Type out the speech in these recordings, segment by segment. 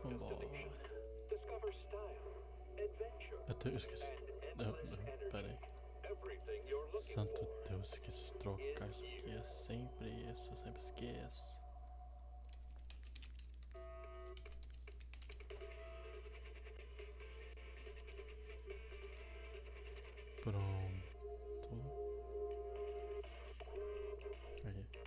Vambora. Eu esqueci. Pera aí. Santo Deus, esqueci de trocar isso aqui. É sempre isso, eu sempre esqueço. Pronto. Aqui.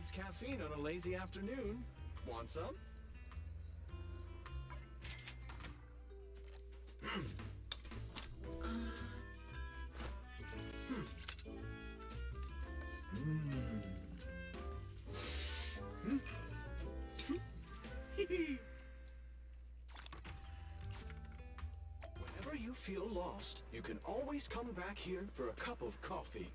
It's caffeine on a lazy afternoon. Want some? Whenever you feel lost, you can always come back here for a cup of coffee.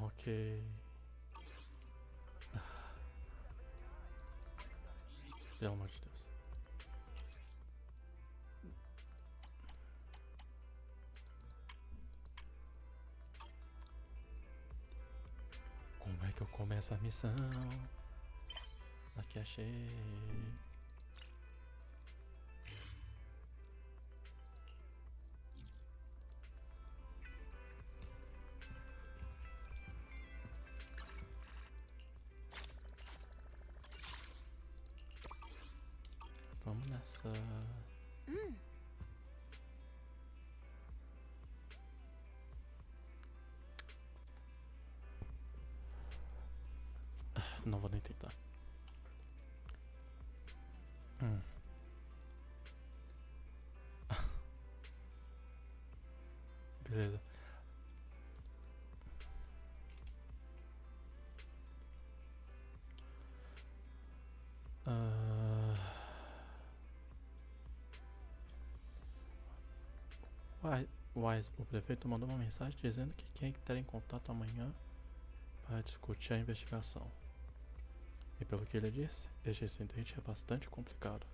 Ok. Pelo amor de Deus. Como é que eu começo a missão? Aqui achei. Vamos nessa. Não vou nem tentar. Beleza. O prefeito mandou uma mensagem dizendo que quem entrar em contato amanhã para discutir a investigação. E pelo que ele disse, este incidente é bastante complicado.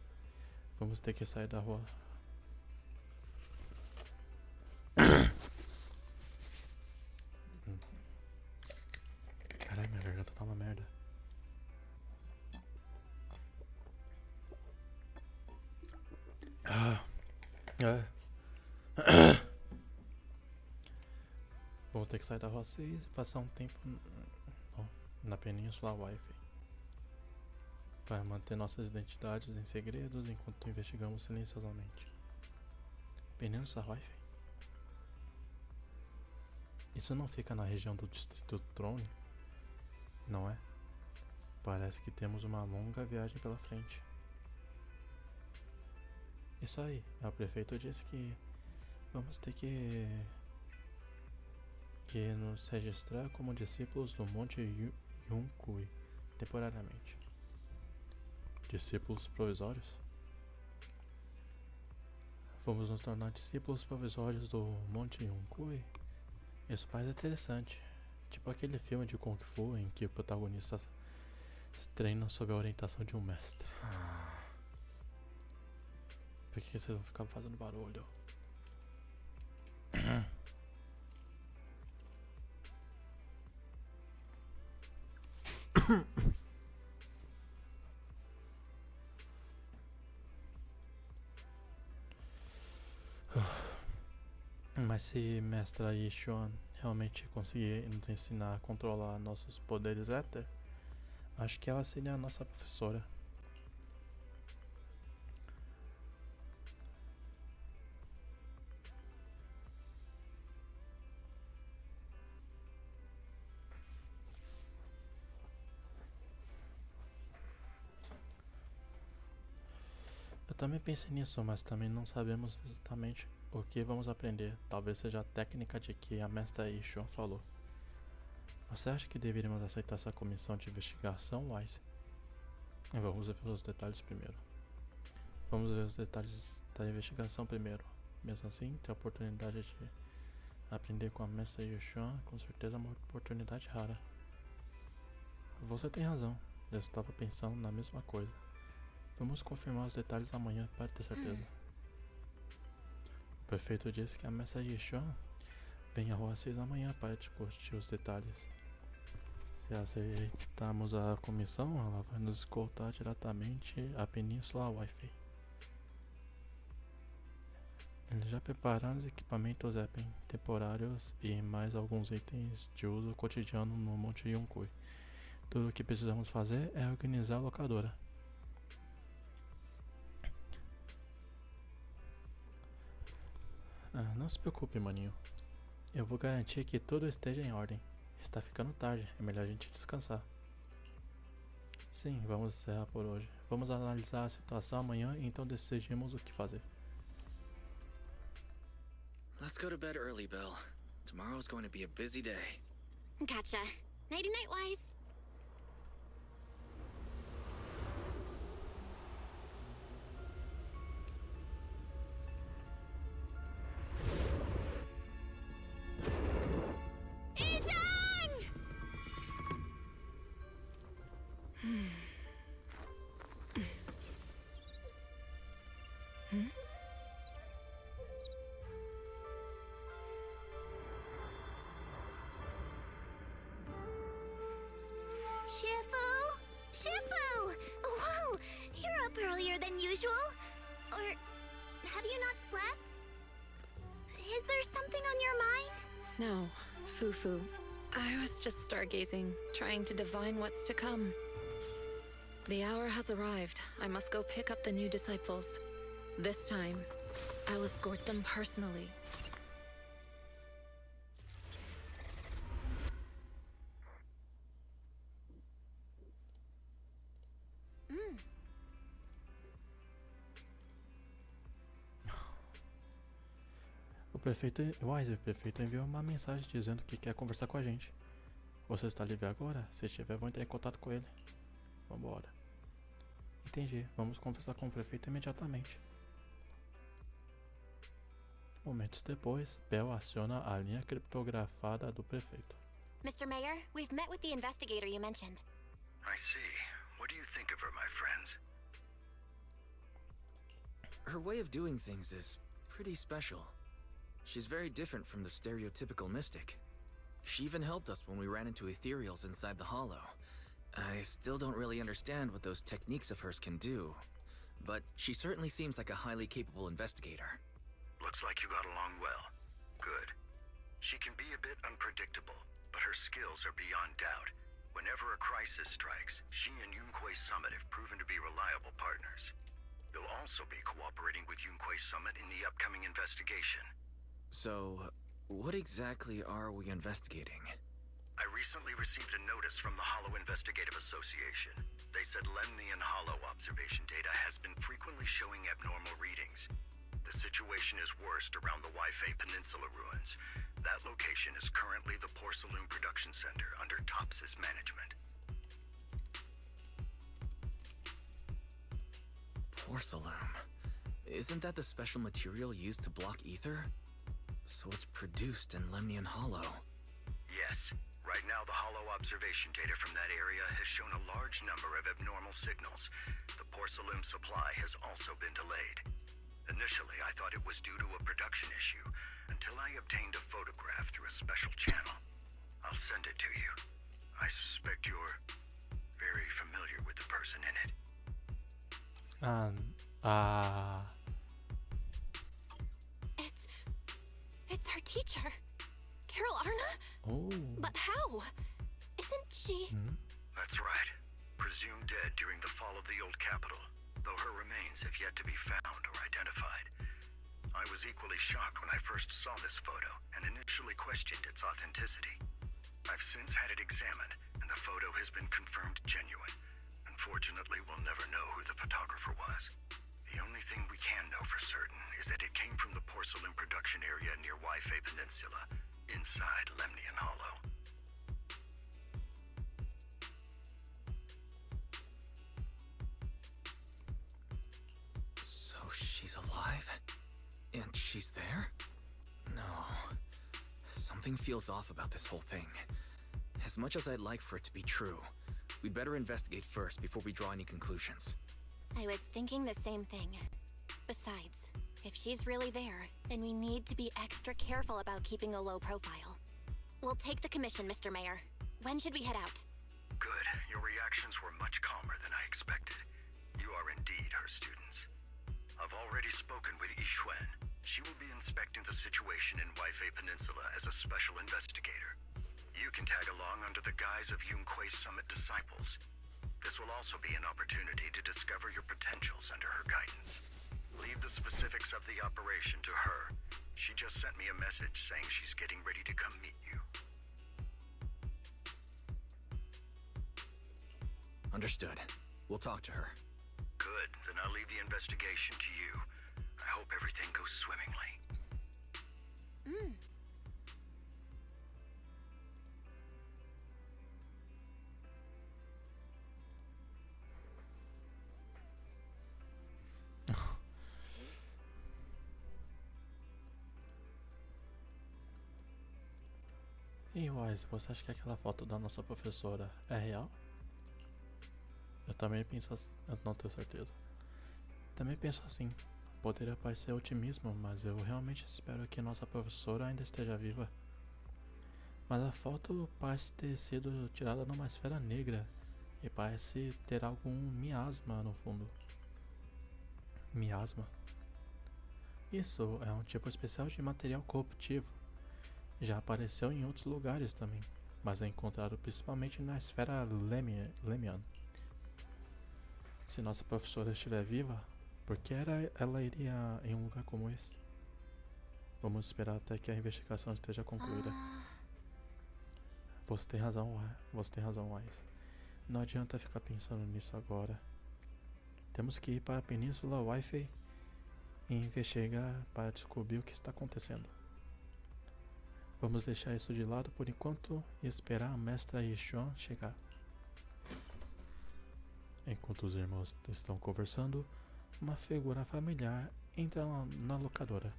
Vamos ter que sair da rua. Caralho, minha garganta tá uma merda. Vou ter que sair da rua 6 e passar um tempo na Península Wi-Fi para manter nossas identidades em segredos enquanto investigamos silenciosamente. Península Wi-Fi? Isso não fica na região do Distrito Trone, não é? Parece que temos uma longa viagem pela frente. Isso aí, o prefeito disse que vamos ter que nos registrar como discípulos do Monte Yunkui, temporariamente. Discípulos provisórios? Vamos nos tornar discípulos provisórios do Monte Yunkui? Isso parece interessante. Tipo aquele filme de Kung Fu em que o protagonista treina sob a orientação de um mestre. Por que vocês vão ficar fazendo barulho? Mas se Mestra Yishuan realmente conseguir nos ensinar a controlar nossos poderes éter, acho que ela seria a nossa professora. Eu também pensei nisso, mas também não sabemos exatamente o que vamos aprender. Talvez seja a técnica de que a Mestra Yishuan falou. Você acha que deveríamos aceitar essa comissão de investigação, Wise? Vamos ver os detalhes primeiro. Vamos ver os detalhes da investigação primeiro. Mesmo assim, ter a oportunidade de aprender com a Mestra Yishuan com certeza é uma oportunidade rara. Você tem razão, eu estava pensando na mesma coisa. Vamos confirmar os detalhes amanhã para ter certeza. O prefeito disse que a Mestra Yishuan vem à rua 6 da manhã para discutir os detalhes. Se aceitarmos a comissão, ela vai nos escoltar diretamente à Península Wi-Fi. Eles já prepararam os equipamentos Epen temporários e mais alguns itens de uso cotidiano no Monte Yunkui. Tudo o que precisamos fazer é organizar a locadora. Não se preocupe, maninho. Eu vou garantir que tudo esteja em ordem. Está ficando tarde, é melhor a gente descansar. Sim, vamos encerrar por hoje. Vamos analisar a situação amanhã e então decidimos o que fazer. Let's go to bed early, Bill. Tomorrow's going to be a busy day. Gotcha. Nighty-night, Wise. Shifu! Whoa! You're up earlier than usual. Or have you not slept? Is there something on your mind? No, Fufu. I was just stargazing, trying to divine what's to come. The hour has arrived. I must go pick up the new disciples. This time, I'll escort them personally. O prefeito enviou uma mensagem dizendo que quer conversar com a gente. Você está livre agora? Se estiver, vou entrar em contato com ele. Vambora. Entendi. Vamos conversar com o prefeito imediatamente. Momentos depois, Bell aciona a linha criptografada do prefeito. Mr. Mayor, we've met with the investigator you mentioned. I see. What do you think of her, my friends? Her way of doing things is pretty special. She's very different from the stereotypical mystic. She even helped us when we ran into ethereals inside the hollow. I still don't really understand what those techniques of hers can do, but she certainly seems like a highly capable investigator. Looks like you got along well. Good. She can be a bit unpredictable, but her skills are beyond doubt. Whenever a crisis strikes, she and Yunquei Summit have proven to be reliable partners. You'll also be cooperating with Yunquei Summit in the upcoming investigation. So, What exactly are we investigating? I recently received a notice from the Hollow Investigative Association. They said Lemnian Hollow observation data has been frequently showing abnormal readings. The situation is worst around the Waifei Peninsula ruins. That location is currently the Porcelain Production Center under Topsys management. Porcelain. Isn't that the special material used to block ether? So it's produced in Lemnian Hollow. Yes. Right now, the Hollow observation data from that area has shown a large number of abnormal signals. The porcelain supply has also been delayed. Initially, I thought it was due to a production issue, until I obtained a photograph through a special channel. I'll send it to you. I suspect you're very familiar with the person in it. It's our teacher, Carol Arna? Oh. But how? Isn't she... That's right. Presumed dead during the fall of the old capital, though her remains have yet to be found or identified. I was equally shocked when I first saw this photo and initially questioned its authenticity. I've since had it examined, and the photo has been confirmed genuine. Unfortunately, we'll never know who the photographer was. The only thing we can know for certain is that it came from the porcelain production area near Waifei Peninsula, inside Lemnian Hollow. So she's alive? And she's there? No. Something feels off about this whole thing. As much as I'd like for it to be true, we'd better investigate first before we draw any conclusions. I was thinking the same thing. Besides, if she's really there, then we need to be extra careful about keeping a low profile. We'll take the commission, Mr. Mayor. When should we head out? Good. Your reactions were much calmer than I expected. You are indeed her students. I've already spoken with Yixuan. She will be inspecting the situation in Waifei Peninsula as a special investigator. You can tag along under the guise of Yunque's Summit disciples. This will also be an opportunity to discover your potentials under her guidance. Leave the specifics of the operation to her. She just sent me a message saying she's getting ready to come meet you. Understood. We'll talk to her. Good. Then I'll leave the investigation to you. I hope everything goes swimmingly. E Wise, você acha que aquela foto da nossa professora é real? Eu também penso assim, eu não tenho certeza. Também penso assim, poderia parecer otimismo, mas eu realmente espero que nossa professora ainda esteja viva. Mas a foto parece ter sido tirada numa esfera negra e parece ter algum miasma no fundo. Miasma? Isso é um tipo especial de material corruptivo. Já apareceu em outros lugares também, mas é encontrado principalmente na esfera Lemian. Se nossa professora estiver viva, por que ela iria em um lugar como esse? Vamos esperar até que a investigação esteja concluída. Você tem razão, Wise. Não adianta ficar pensando nisso agora. Temos que ir para a Península Waifei e investigar para descobrir o que está acontecendo. Vamos deixar isso de lado por enquanto e esperar a mestra Yixuan chegar. Enquanto os irmãos estão conversando, uma figura familiar entra na locadora.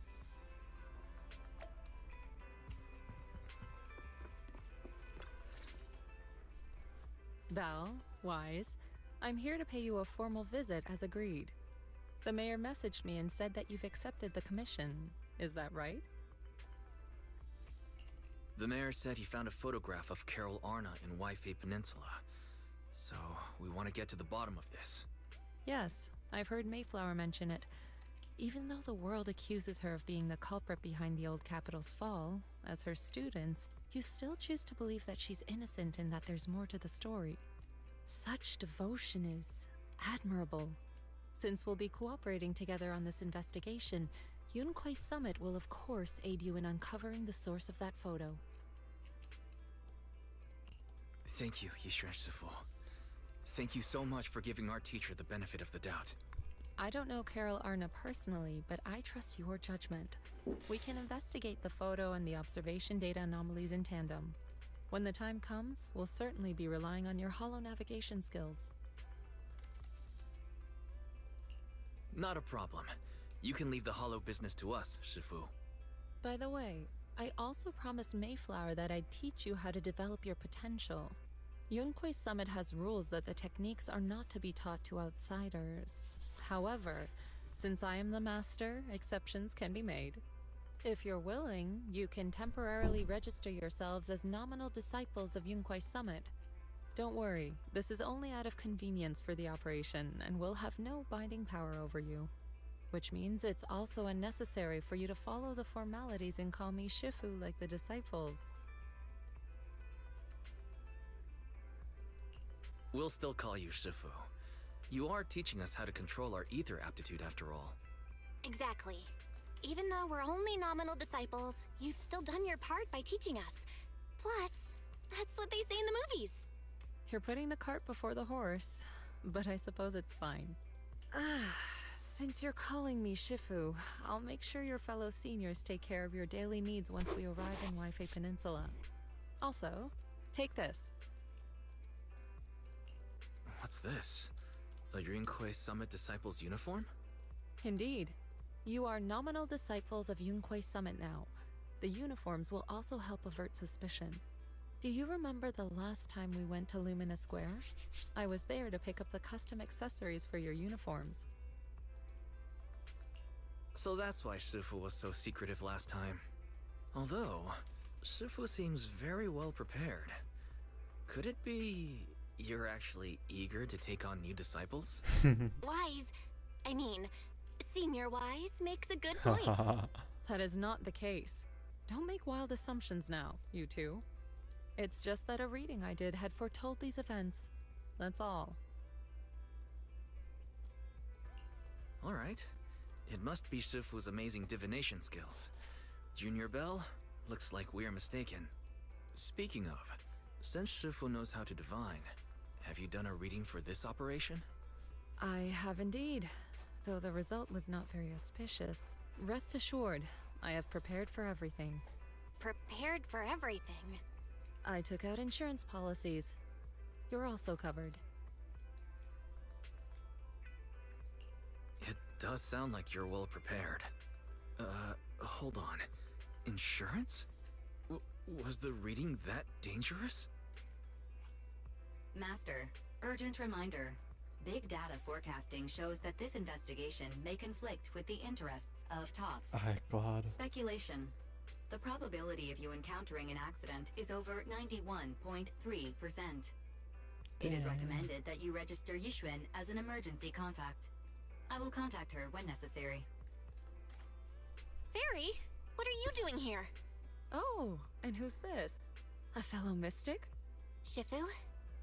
Val, Wise, I'm here to pay you a formal visit as agreed. The mayor messaged me and said that you've accepted the commission. Is that right? The mayor said he found a photograph of Carol Arna in Waifei Peninsula. So, we want to get to the bottom of this. Yes, I've heard Mayflower mention it. Even though the world accuses her of being the culprit behind the old capital's fall, as her students, you still choose to believe that she's innocent and that there's more to the story. Such devotion is admirable. Since we'll be cooperating together on this investigation, Yunquei Summit will of course aid you in uncovering the source of that photo. Thank you, Yishuan Shifu. Thank you so much for giving our teacher the benefit of the doubt. I don't know Carol Arna personally, but I trust your judgment. We can investigate the photo and the observation data anomalies in tandem. When the time comes, we'll certainly be relying on your holo navigation skills. Not a problem. You can leave the holo business to us, Shifu. By the way, I also promised Mayflower that I'd teach you how to develop your potential. Yunquei Summit has rules that the techniques are not to be taught to outsiders. However, since I am the master, exceptions can be made. If you're willing, you can temporarily register yourselves as nominal disciples of Yunquei Summit. Don't worry, this is only out of convenience for the operation and will have no binding power over you. Which means it's also unnecessary for you to follow the formalities and call me Shifu like the disciples. We'll still call you Shifu. You are teaching us how to control our ether aptitude after all. Exactly. Even though we're only nominal disciples, you've still done your part by teaching us. Plus, that's what they say in the movies. You're putting the cart before the horse, but I suppose it's fine. Since you're calling me Shifu, I'll make sure your fellow seniors take care of your daily needs once we arrive in Waifei Peninsula. Also, take this. What's this? A Yunquei Summit Disciples uniform? Indeed. You are nominal disciples of Yunquei Summit now. The uniforms will also help avert suspicion. Do you remember the last time we went to Lumina Square? I was there to pick up the custom accessories for your uniforms. So that's why Shifu was so secretive last time. Although, Shifu seems very well prepared. Could it be you're actually eager to take on new disciples? Senior Wise makes a good point. That is not the case. Don't make wild assumptions now, you two. It's just that a reading I did had foretold these events. That's all. Alright. It must be Shifu's amazing divination skills. Junior Bell, looks like we're mistaken. Speaking of, since Shifu knows how to divine, have you done a reading for this operation? I have indeed, though the result was not very auspicious. Rest assured, I have prepared for everything. Prepared for everything. I took out insurance policies. You're also covered. It does sound like you're well prepared. Hold on. Insurance? Was the reading that dangerous? Master, urgent reminder. Big data forecasting shows that this investigation may conflict with the interests of TOPS. Ai, claro. Speculation. The probability of you encountering an accident is over 91.3%. It is recommended that you register Yishuan as an emergency contact. I will contact her when necessary. Fairy, what are you doing here? Oh, and who's this? A fellow mystic? Shifu,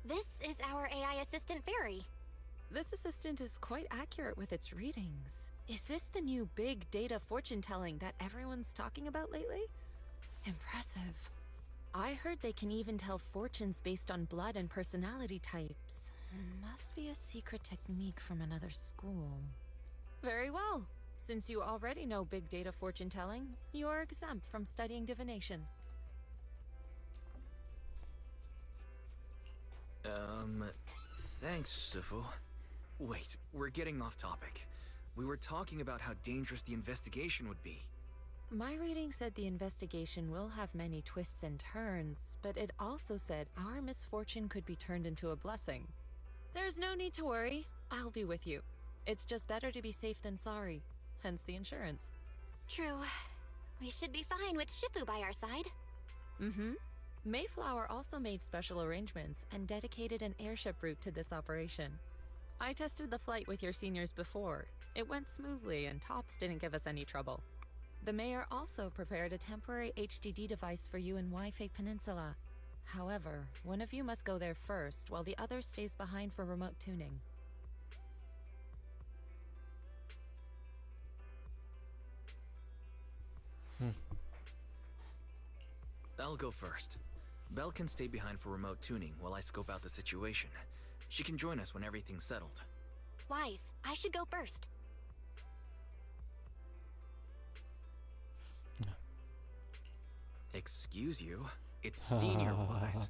this is our AI assistant Fairy. This assistant is quite accurate with its readings. Is this the new big data fortune-telling that everyone's talking about lately? Impressive. I heard they can even tell fortunes based on blood and personality types. Must be a secret technique from another school. Very well. Since you already know big data fortune-telling, you are exempt from studying divination. Thanks, Shifu. Wait, we're getting off topic. We were talking about how dangerous the investigation would be. My reading said the investigation will have many twists and turns, but it also said our misfortune could be turned into a blessing. There's no need to worry. I'll be with you. It's just better to be safe than sorry. Hence the insurance. True. We should be fine with Shifu by our side. Mm-hmm. Mayflower also made special arrangements and dedicated an airship route to this operation. I tested the flight with your seniors before. It went smoothly and TOPS didn't give us any trouble. The mayor also prepared a temporary HDD device for you in Waifei Peninsula. However, one of you must go there first while the other stays behind for remote tuning. I'll go first. Belle can stay behind for remote tuning while I scope out the situation. She can join us when everything's settled. Wise, I should go first. Excuse you? It's Senior Wise.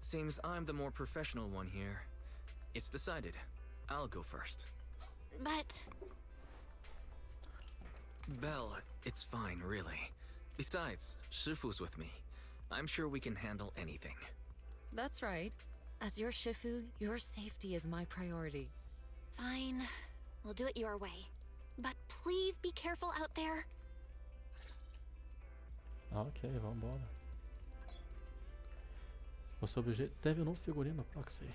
Seems I'm the more professional one here. It's decided. I'll go first. But... Belle, it's fine, really. Besides, Shifu's with me. I'm sure we can handle anything. That's right. As your Shifu, your safety is my priority. Fine. We'll do it your way. But please be careful out there. Ok, vambora. O seu objeto teve um novo figurino no proxy.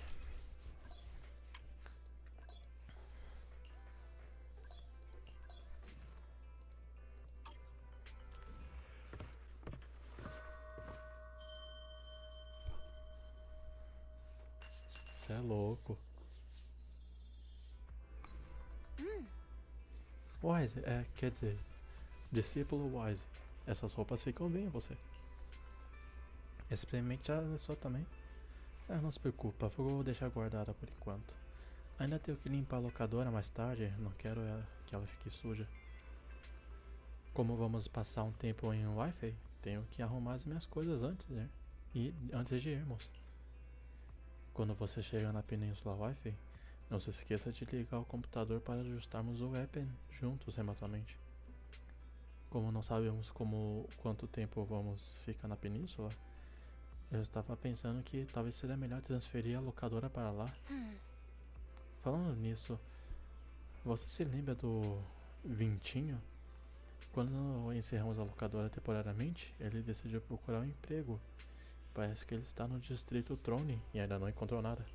Você é louco. Wise, quer dizer, discípulo Wise. Essas roupas ficam bem em você. Experimente a sua também. Não se preocupa, vou deixar guardada por enquanto. Ainda tenho que limpar a locadora mais tarde, não quero que ela fique suja. Como vamos passar um tempo em Wi-Fi, tenho que arrumar as minhas coisas antes, né? E antes de irmos. Quando você chegar na península Wi-Fi, não se esqueça de ligar o computador para ajustarmos o app juntos remotamente. Como não sabemos quanto tempo vamos ficar na península, eu estava pensando que talvez seria melhor transferir a locadora para lá. Falando nisso, você se lembra do Vintinho? Quando encerramos a locadora temporariamente, ele decidiu procurar um emprego. Parece que ele está no distrito Trone e ainda não encontrou nada.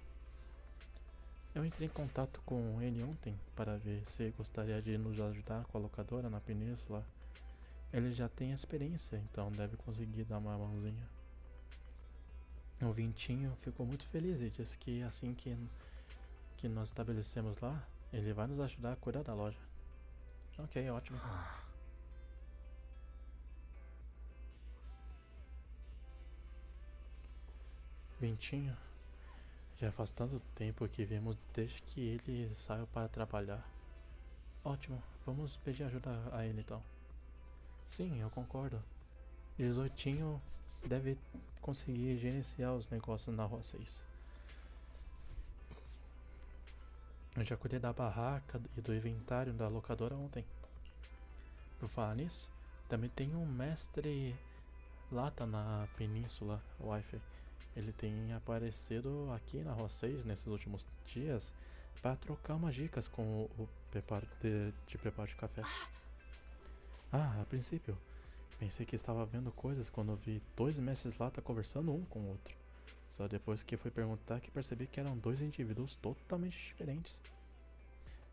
Eu entrei em contato com ele ontem para ver se gostaria de nos ajudar com a locadora na península. Ele já tem experiência, então deve conseguir dar uma mãozinha. O Vintinho ficou muito feliz e disse que assim que nós estabelecemos lá, ele vai nos ajudar a cuidar da loja. Ok, ótimo. Vintinho, já faz tanto tempo que vemos desde que ele saiu para trabalhar. Ótimo, vamos pedir ajuda a ele então. Sim, eu concordo. 18 deve conseguir gerenciar os negócios na Rua 6. Eu já cuidei da barraca e do inventário da locadora ontem. Por falar nisso, também tem um mestre lata na península Wi-Fi. Ele tem aparecido aqui na Rua 6 nesses últimos dias para trocar umas dicas com o preparo de café. A princípio, pensei que estava vendo coisas quando vi 2 mestres lata conversando um com o outro. Só depois que fui perguntar que percebi que eram 2 indivíduos totalmente diferentes.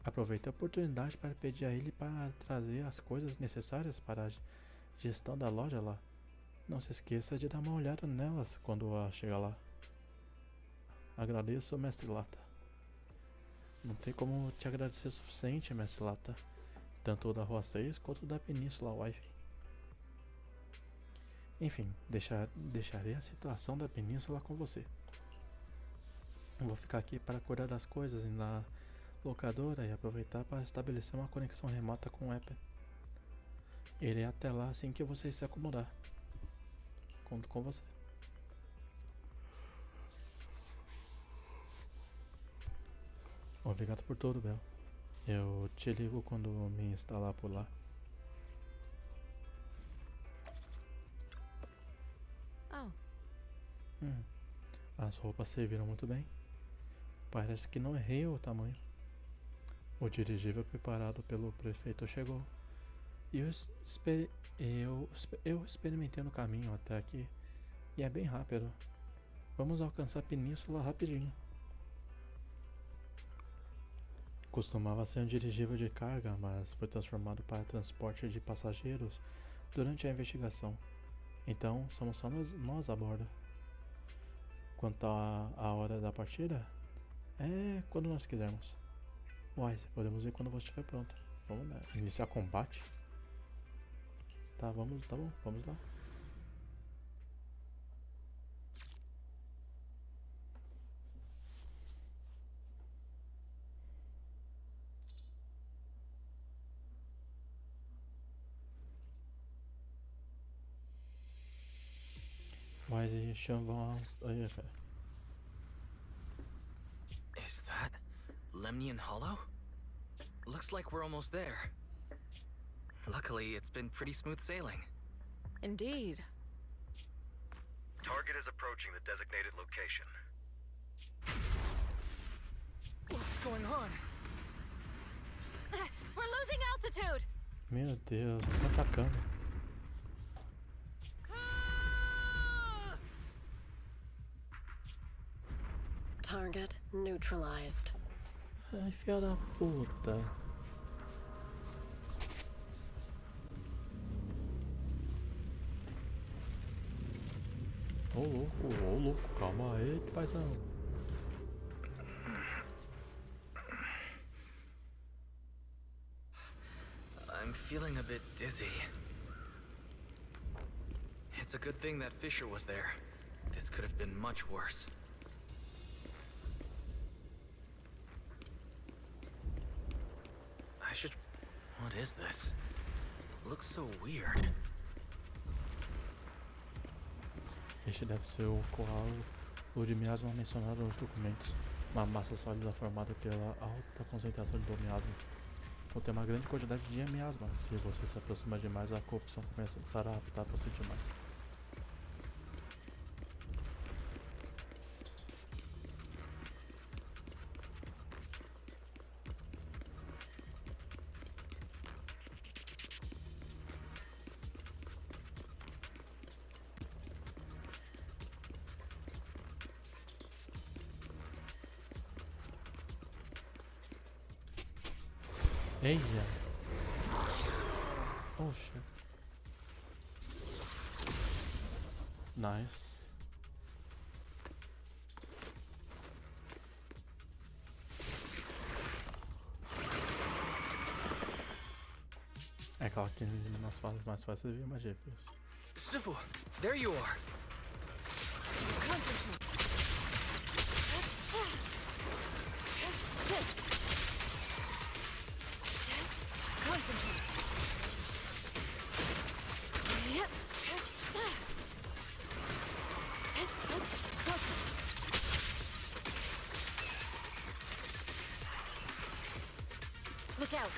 Aproveitei a oportunidade para pedir a ele para trazer as coisas necessárias para a gestão da loja lá. Não se esqueça de dar uma olhada nelas quando chegar lá. Agradeço, mestre Lata. Não tem como te agradecer o suficiente, mestre Lata. Tanto da Rua 6 quanto da Península Wi-Fi. Enfim, deixarei a situação da Península com você. Eu vou ficar aqui para cuidar das coisas na locadora e aproveitar para estabelecer uma conexão remota com o app. Irei até lá assim que você se acomodar. Conto com você. Obrigado por tudo, Bel. Eu te ligo quando me instalar por lá. As roupas serviram muito bem. Parece que não errei o tamanho. O dirigível preparado pelo prefeito chegou. E eu experimentei no caminho até aqui. E é bem rápido. Vamos alcançar a península rapidinho. Costumava ser um dirigível de carga, mas foi transformado para transporte de passageiros durante a investigação. Então, somos só nós a bordo. Quanto à hora da partida, é quando nós quisermos. Wise, podemos ir quando você estiver pronto. Vamos iniciar combate? Tá, vamos, tá bom, vamos lá. Mas e chamam. Is that Lemnian Hollow? Looks like we're almost there. Luckily, it's been pretty smooth sailing. Indeed. Target is approaching the designated location. What's going on? We're losing altitude! Meu Deus, tá atacando. Target neutralized. Ai, filha da puta. Ô louco, calma aí, paizão. I'm feeling a bit dizzy. It's a good thing that Fisher was there. This could have been much worse. I should... What is this? It looks so weird. Este deve ser o coágulo de miasma mencionado nos documentos. Uma massa sólida formada pela alta concentração de miasma. Contém uma grande quantidade de miasma. Se você se aproxima demais, a corrupção começará a afetar você demais. Eia! Oh shit. Nice. É claro que nas fases mais fáceis havia mais difícil. Shifu, there you are. Concentrate. Concentrate. Look out.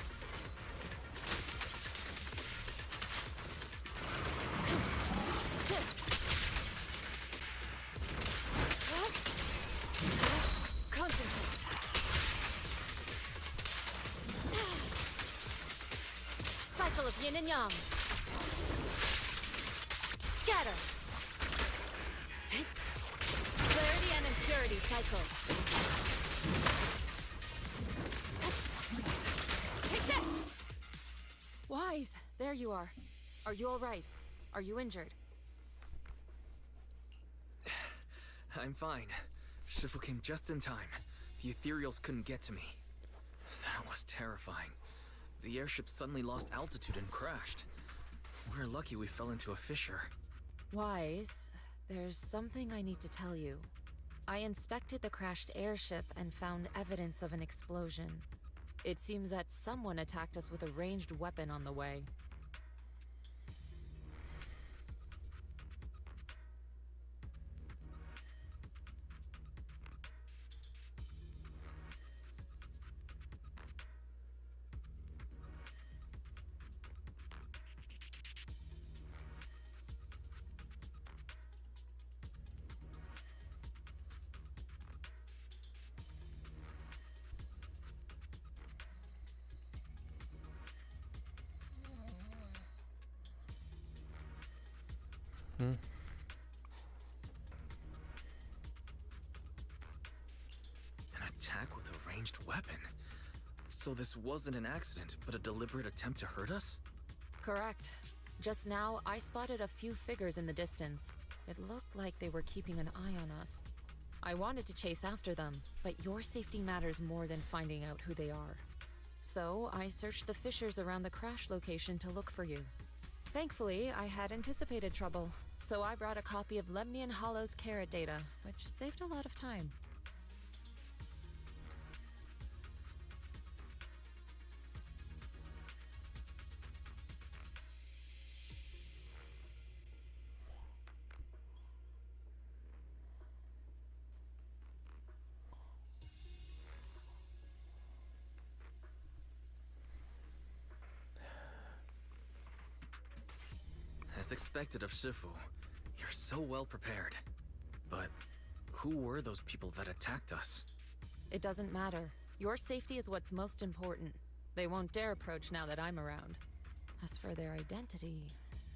Concentrate. Cycle of yin and yang. Scatter. Clarity and impurity cycle. Take this! Wise, there you are. Are you all right? Are you injured? I'm fine. Shifu came just in time. The ethereals couldn't get to me. That was terrifying. The airship suddenly lost altitude and crashed. We're lucky we fell into a fissure. Wise, there's something I need to tell you. I inspected the crashed airship and found evidence of an explosion. It seems that someone attacked us with a ranged weapon on the way. An attack with a ranged weapon? So this wasn't an accident, but a deliberate attempt to hurt us? Correct. Just now, I spotted a few figures in the distance. It looked like they were keeping an eye on us. I wanted to chase after them, but your safety matters more than finding out who they are. So, I searched the fissures around the crash location to look for you. Thankfully, I had anticipated trouble, so I brought a copy of Lemnian Hollow's carrot data, which saved a lot of time. As expected of Shifu, you're so well prepared. But who were those people that attacked us? It doesn't matter. Your safety is what's most important. They won't dare approach now that I'm around. As for their identity,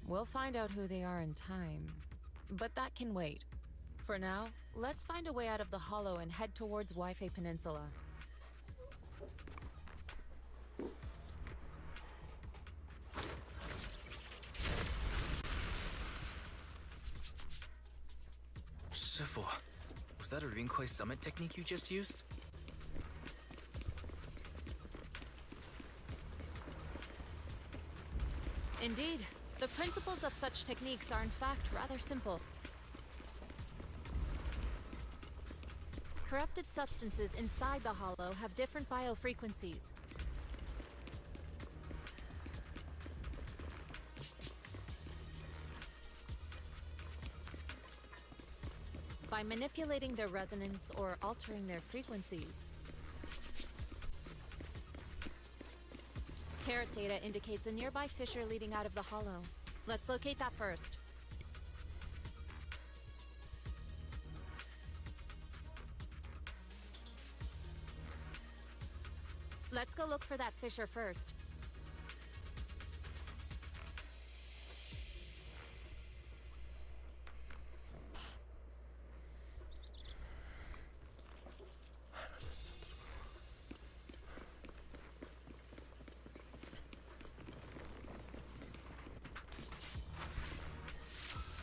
we'll find out who they are in time. But that can wait. For now, let's find a way out of the hollow and head towards Waifei Peninsula. Shifu, was that a Rinkwei summit technique you just used? Indeed. The principles of such techniques are in fact rather simple. Corrupted substances inside the hollow have different biofrequencies. By manipulating their resonance or altering their frequencies, carrot data indicates a nearby fissure leading out of the hollow. Let's locate that first. Let's go look for that fissure first.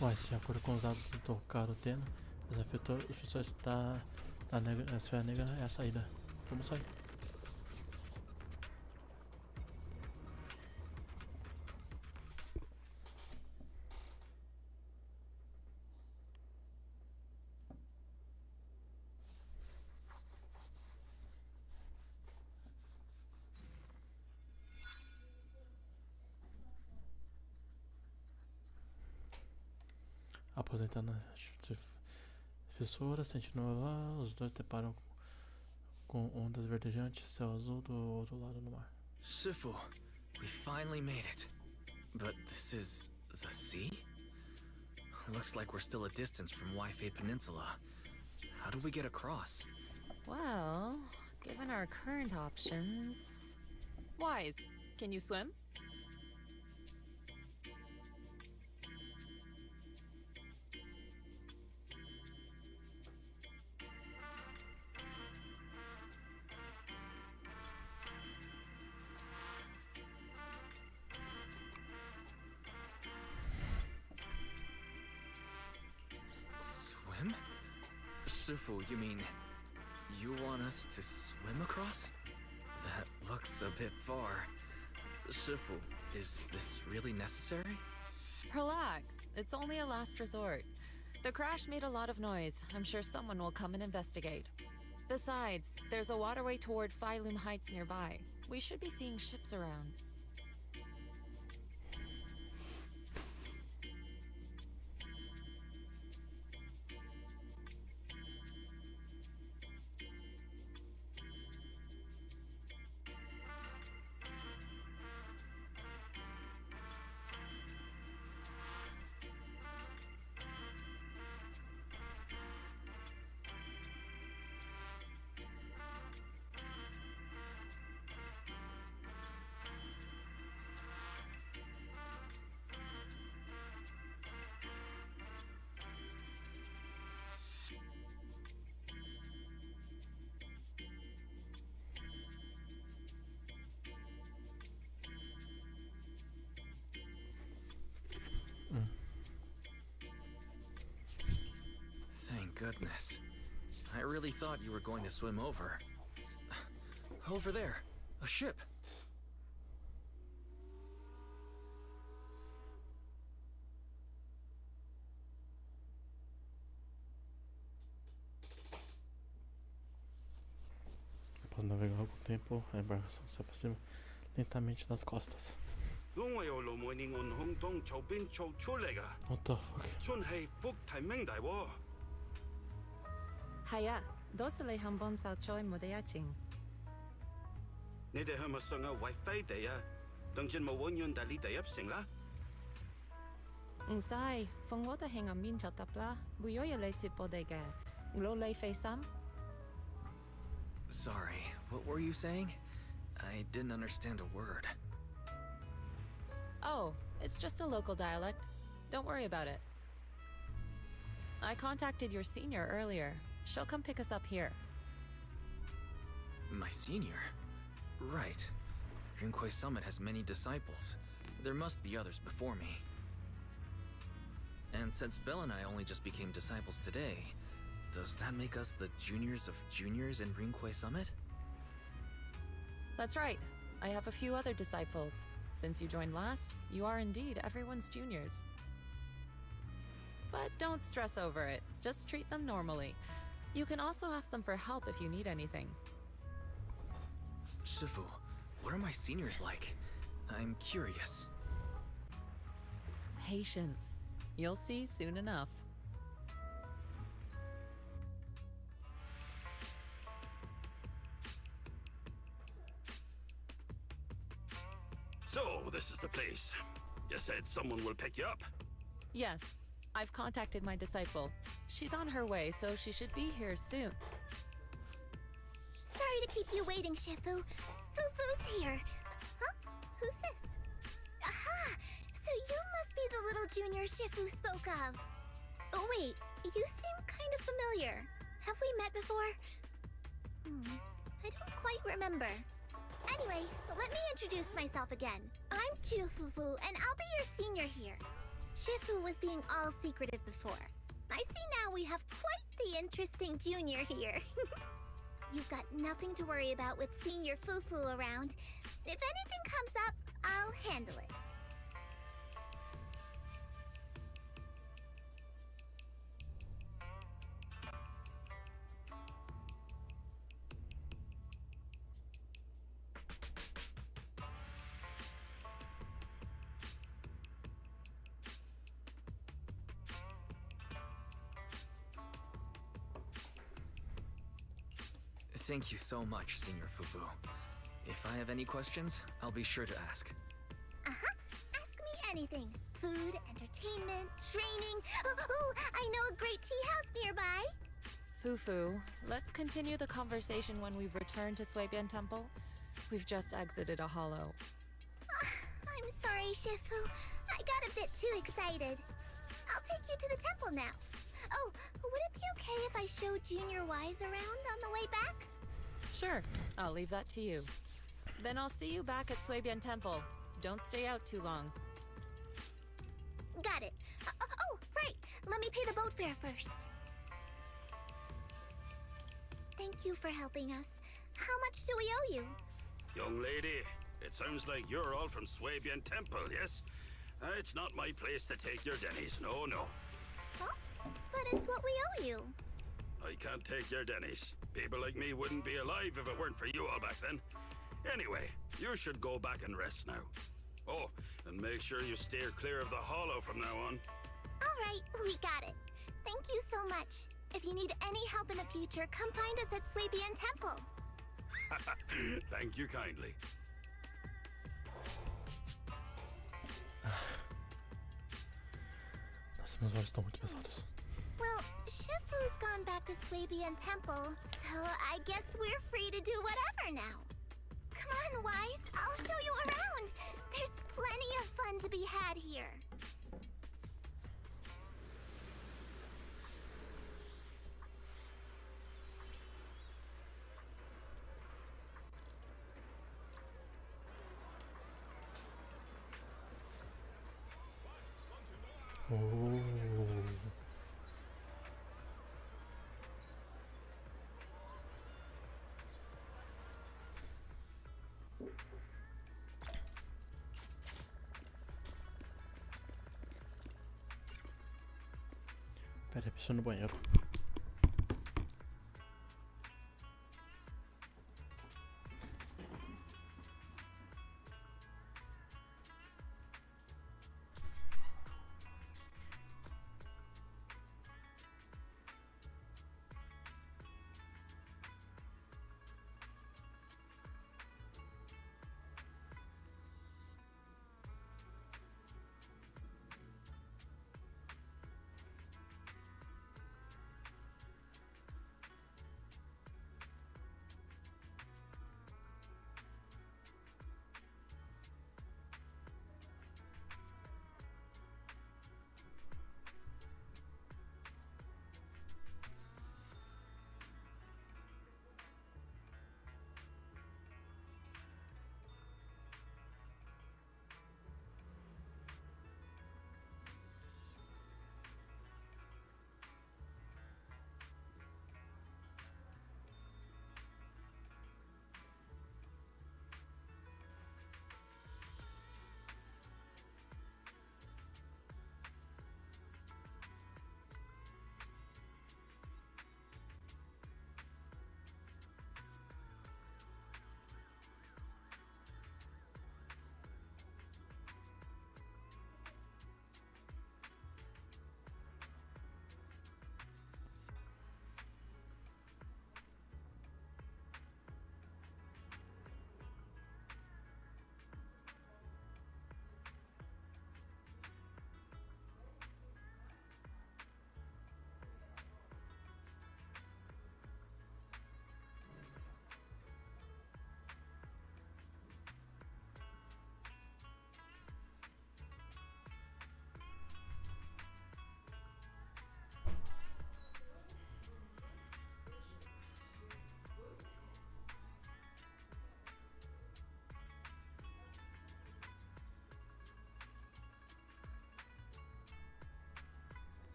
Mas, de acordo com os dados do Dr. Utena, as pessoas está a esfera negra é a saída. Vamos sair. Aposentando as fissuras, sentindo lá, os dois deparam com ondas verdejantes, céu azul do outro lado do mar. Shifu, we finally made it. But this is the sea? Looks like we're still a distance from Waifei Peninsula. How do we get across? Well, given our current options... Wise, can you swim? Swim? Shifu, you mean you want us to swim across? That looks a bit far. Shifu, is this really necessary? Relax, it's only a last resort. The crash made a lot of noise. I'm sure someone will come and investigate. Besides, there's a waterway toward Phylum Heights nearby. We should be seeing ships around. Thank goodness. I really thought you were going to swim over. Over there, a ship. tempo, a embarcação se aproxima lentamente das costas. What the fuck? 係啊，多謝你肯幫手再冇得一陣。你哋係咪想要為飛地啊？當然冇揾人帶你哋入城啦。唔使，放我哋喺入面就得啦，會有嘢你接我哋嘅，攞你費心。Sorry, what were you saying? I didn't understand a word. Oh, it's just a local dialect. Don't worry about it. I contacted your senior earlier. She'll come pick us up here. My senior? Right. Rinkwei Summit has many disciples. There must be others before me. And since Belle and I only just became disciples today, does that make us the juniors of juniors in Rinkwei Summit? That's right. I have a few other disciples. Since you joined last, you are indeed everyone's juniors. But don't stress over it. Just treat them normally. You can also ask them for help if you need anything. Shifu, what are my seniors like? I'm curious. Patience. You'll see soon enough. So, this is the place. You said someone will pick you up. Yes, I've contacted my disciple. She's on her way, so she should be here soon. Sorry to keep you waiting, Shifu. Fufu's here. Huh? Who's this? Aha! So you must be the little junior Shifu spoke of. Oh wait, you seem kind of familiar. Have we met before? I don't quite remember. Anyway, let me introduce myself again. I'm Fufu, and I'll be your senior here. Shifu was being all secretive before. I see now we have quite the interesting junior here. You've got nothing to worry about with senior Fufu around. If anything comes up, I'll handle it. Thank you so much, Senior Fufu. If I have any questions, I'll be sure to ask. Uh-huh. Ask me anything. Food, entertainment, training. Oh, I know a great tea house nearby. Fufu, let's continue the conversation when we've returned to Suibian Temple. We've just exited a hollow. I'm sorry, Shifu. I got a bit too excited. I'll take you to the temple now. Oh, would it be okay if I showed Junior Wise around on the way back? Sure, I'll leave that to you. Then I'll see you back at Suibian Temple. Don't stay out too long. Got it. Oh, right. Let me pay the boat fare first. Thank you for helping us. How much do we owe you? Young lady, it sounds like you're all from Swabian Temple, yes? It's not my place to take your dennies, no. Huh? But it's what we owe you. I can't take your dennies. People like me wouldn't be alive if it weren't for you all back then. Anyway, you should go back and rest now. Oh, and make sure you steer clear of the hollow from now on. All right, we got it. Thank you so much. If you need any help in the future, come find us at Swabian Temple. Thank you kindly. Nossa, meus olhos estão muito pesados. Well, Shifu's gone back to Swabian Temple, so I guess we're free to do whatever now. Come on, Wise, I'll show you around. There's plenty of fun to be had here. Oh. Pera aí, preciso ir no banheiro.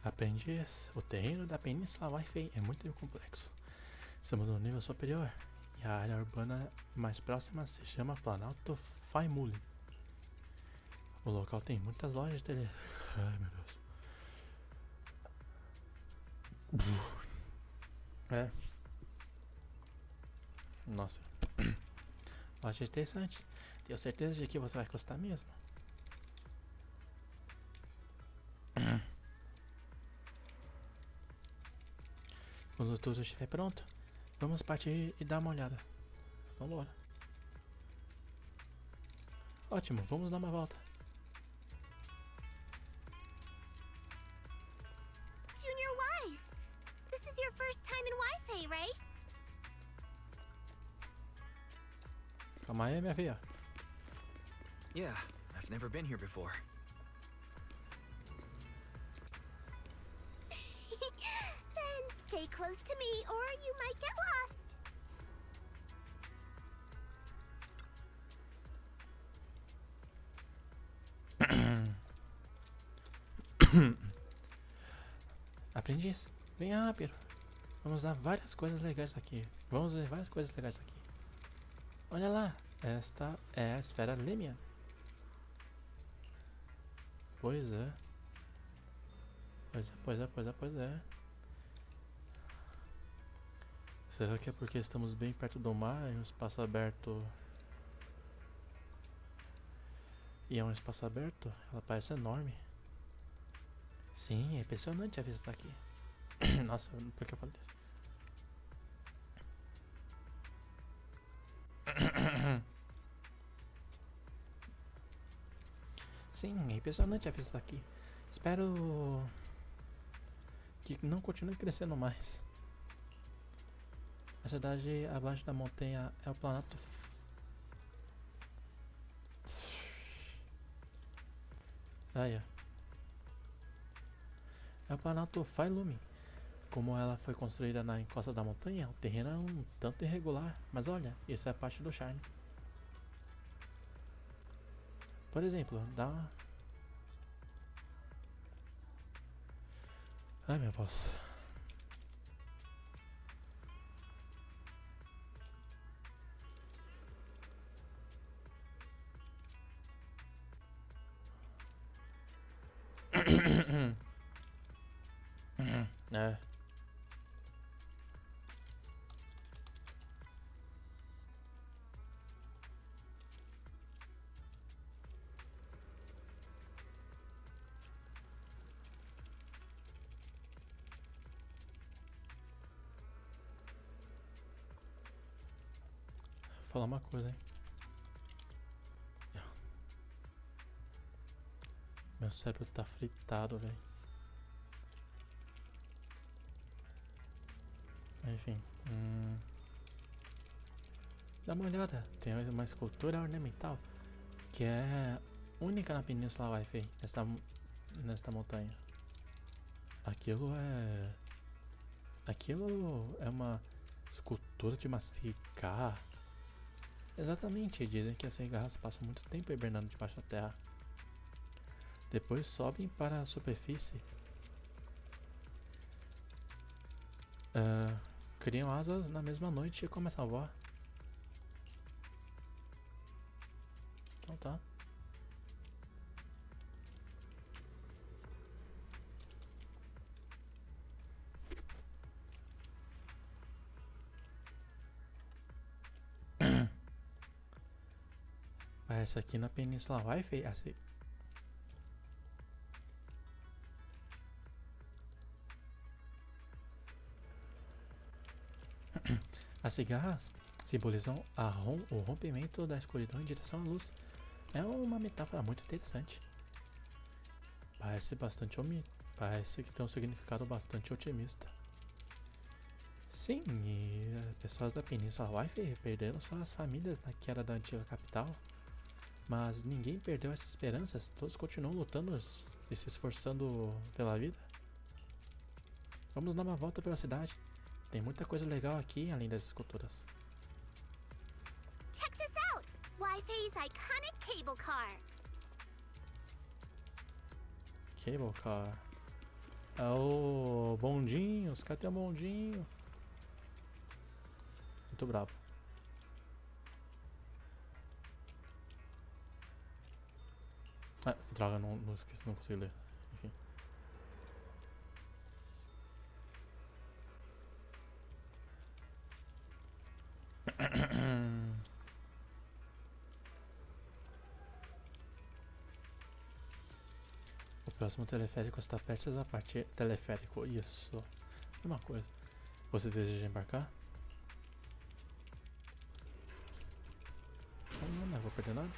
Aprendiz, o terreno da Península Wi-Fi é muito complexo. Estamos no nível superior e a área urbana mais próxima se chama Planalto Faimuli. O local tem muitas lojas de tele... Ai, meu Deus. É. Nossa. Lojas interessantes. Tenho certeza de que você vai gostar mesmo. Quando tudo estiver pronto, vamos partir e dar uma olhada. Vambora. Ótimo, vamos dar uma volta. Junior Wise, this is your first time in Wi-Fi, right? Calma aí, minha filha. Yeah, I've never been here before. Then stay close to me or you might get lost. Aprendiz, vem rápido. Vamos dar várias coisas legais aqui. Vamos ver várias coisas legais aqui. Olha lá, esta é a esfera Lemian. Pois é. Pois é. Será que é porque estamos bem perto do mar e um espaço aberto? E é um espaço aberto? Ela parece enorme. Sim, é impressionante a vista daqui. Nossa, por que eu falei isso? Sim, é impressionante a vista daqui. Espero que não continue crescendo mais. A cidade abaixo da montanha é o planalto. É o planalto Failumi. Como ela foi construída na encosta da montanha, o terreno é um tanto irregular. Mas olha, isso é parte do charme. Por exemplo, dá uma... Ai, minha voz. É. Vou falar uma coisa, hein? Meu cérebro tá fritado, velho. Enfim. Dá uma olhada. Tem uma escultura ornamental que é única na Península Wi-Fi, nesta montanha. Aquilo é uma escultura de uma cigarra. Exatamente, dizem que as cigarras passam muito tempo hibernando debaixo da terra. Depois sobem para a superfície. Criam asas na mesma noite e começam a voar. Então tá. Essa aqui na Península Wi-Fi, assim. As cigarras simbolizam o rompimento da escuridão em direção à luz. É uma metáfora muito interessante. Parece que tem um significado bastante otimista. Sim, e pessoas da Península Wi-Fi perderam suas famílias na queda da antiga capital. Mas ninguém perdeu as esperanças. Todos continuam lutando e se esforçando pela vida. Vamos dar uma volta pela cidade. Tem muita coisa legal aqui, além das esculturas. Check this out! Wi-Fi's iconic cable car. Cable car. É o bondinho, os caras tem um bondinho. Muito brabo. Ah, droga, não esqueci, não consegui ler. Enfim. O próximo teleférico está prestes a partir. Teleférico, isso. Uma coisa. Você deseja embarcar? Não vou perder nada.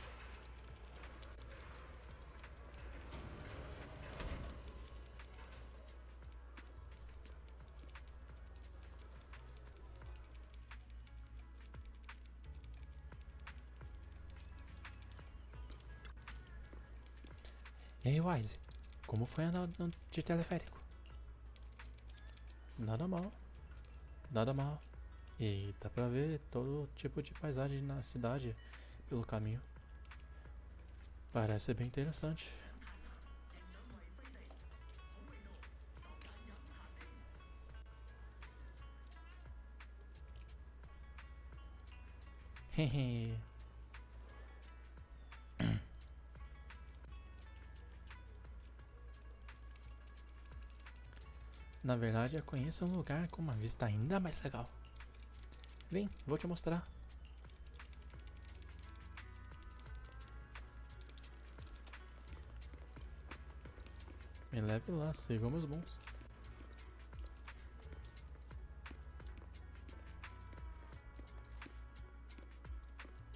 Ei, Wise, como foi andar de teleférico? Nada mal. Nada mal. E dá pra ver todo tipo de paisagem na cidade pelo caminho. Parece ser bem interessante. Hehe. Na verdade, eu conheço um lugar com uma vista ainda mais legal. Vem, vou te mostrar. Me leve lá, sigam meus bons.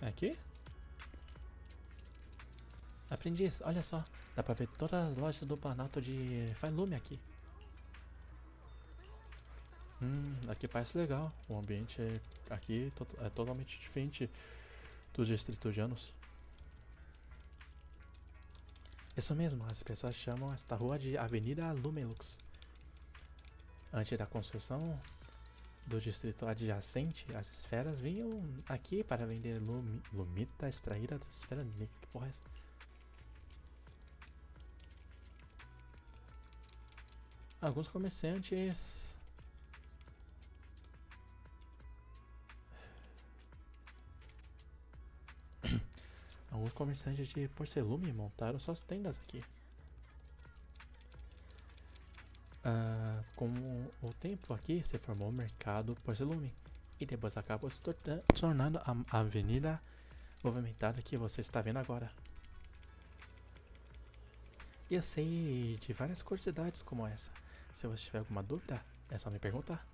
Aqui? Aprendiz, olha só. Dá pra ver todas as lojas do Planalto de Falume aqui. Aqui parece legal. O ambiente aqui é totalmente diferente dos distritudianos. Isso mesmo, as pessoas chamam esta rua de Avenida Lumelux. Antes da construção do distrito adjacente, as esferas vinham aqui para vender lumita extraída da esfera negra. Que porra é essa? Alguns comerciantes... Alguns comerciantes de porcelume montaram suas tendas aqui. Com o tempo aqui se formou o mercado porcelume e depois acabou se tornando a avenida movimentada que você está vendo agora. E eu sei de várias curiosidades como essa. Se você tiver alguma dúvida, é só me perguntar.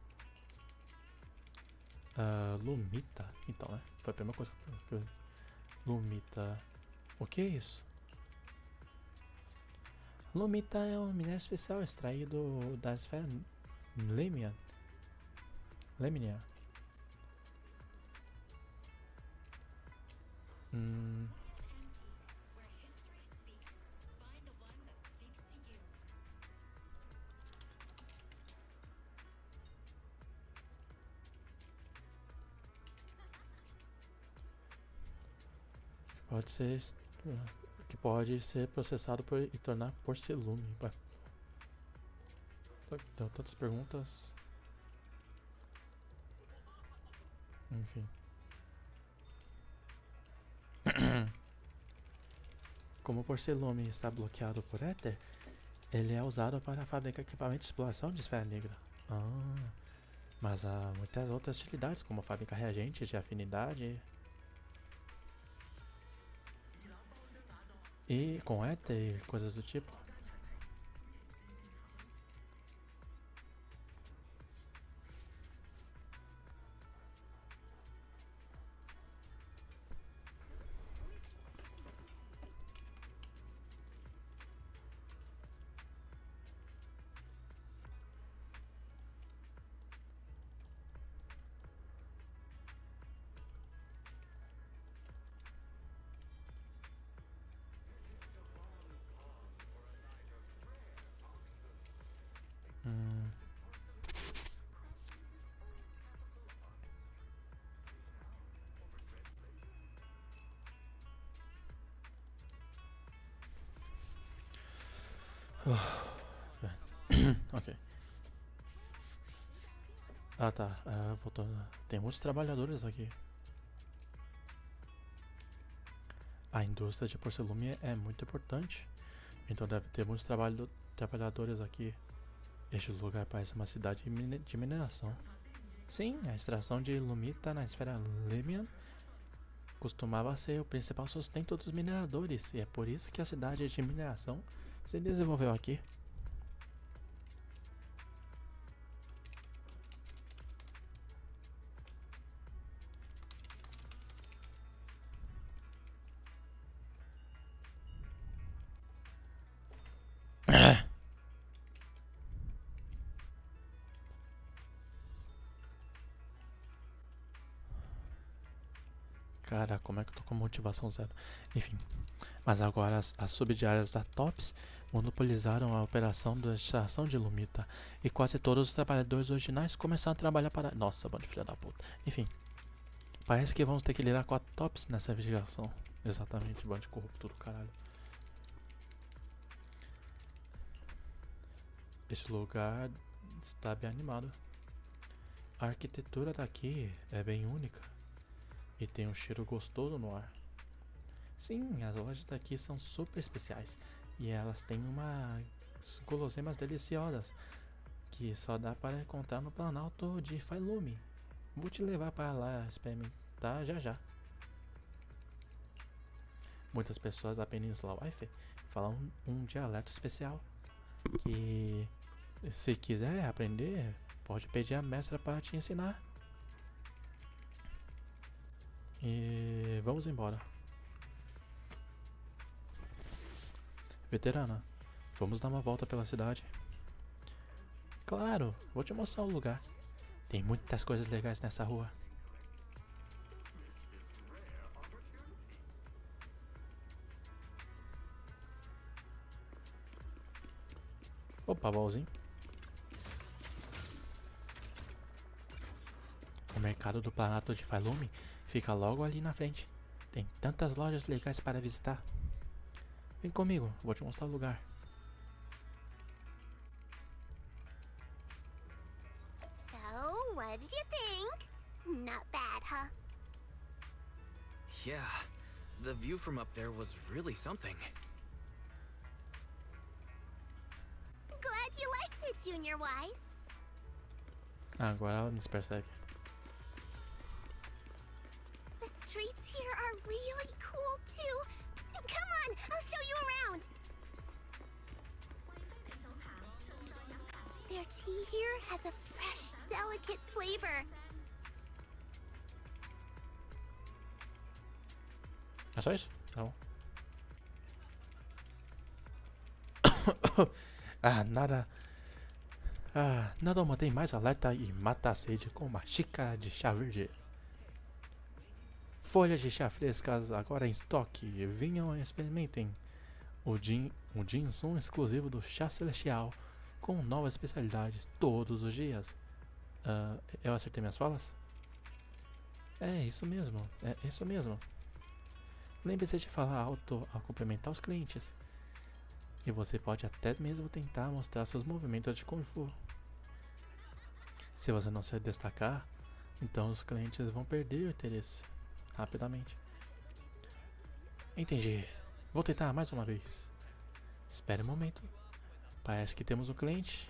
Lumita, então, né? Foi a primeira coisa que eu... Lumita. O que é isso? Lumita é um minério especial extraído da esfera Lemnia. Pode ser processado e tornar porcelume. Deu tantas perguntas. Enfim. Como o porcelume está bloqueado por éter, ele é usado para fabricar equipamento de exploração de esfera negra. Mas há muitas outras utilidades, como fabricar reagentes de afinidade. E com éter e coisas do tipo. Ok. Ah, tá. Voltando. Tem muitos trabalhadores aqui. A indústria de porcelume é muito importante. Então deve ter muitos trabalhadores aqui. Este lugar parece uma cidade de mineração. Sim, a extração de lumita na esfera Limian costumava ser o principal sustento dos mineradores. E é por isso que a cidade de mineração se desenvolveu aqui. Cara, como é que eu tô com motivação zero? Enfim, mas agora as subdiárias da TOPS monopolizaram a operação da extração de lumita e quase todos os trabalhadores originais começaram a trabalhar para... Nossa, bando de filha da puta. Enfim, parece que vamos ter que lidar com a TOPS nessa investigação. Exatamente, bando de corrupto do caralho. Este lugar está bem animado. A arquitetura daqui é bem única. E tem um cheiro gostoso no ar. Sim, as lojas daqui são super especiais. E elas têm umas guloseimas deliciosas que só dá para encontrar no Planalto de Failume. Vou te levar para lá experimentar já já. Muitas pessoas da Península Waife falam um dialeto especial. Que se quiser aprender, pode pedir a mestra para te ensinar. E vamos embora. Veterana, vamos dar uma volta pela cidade. Claro, vou te mostrar o lugar. Tem muitas coisas legais nessa rua. Opa, baúzinho. O mercado do Planalto de Failume fica logo ali na frente. Tem tantas lojas legais para visitar. Vem comigo, vou te mostrar o lugar. So, what did you think? Not bad, huh? Yeah, the view from up there was really something. Glad you liked it, Junior Wise. Agora ela nos persegue. The streets here are really cool, too. Come on, I'll show you around. Their tea here has a fresh, delicate flavor. É só isso? Tá bom. Nada mantém mais alerta e mata a sede com uma xícara de chá verde. Folhas de chá frescas agora em estoque. Venham e experimentem o ginseng exclusivo do chá celestial com novas especialidades todos os dias. Eu acertei minhas falas? É isso mesmo, Lembre-se de falar alto ao cumprimentar os clientes. E você pode até mesmo tentar mostrar seus movimentos de Kung Fu. Se você não se destacar, então os clientes vão perder o interesse rapidamente. Entendi. Vou tentar mais uma vez. Espere um momento. Parece que temos um cliente.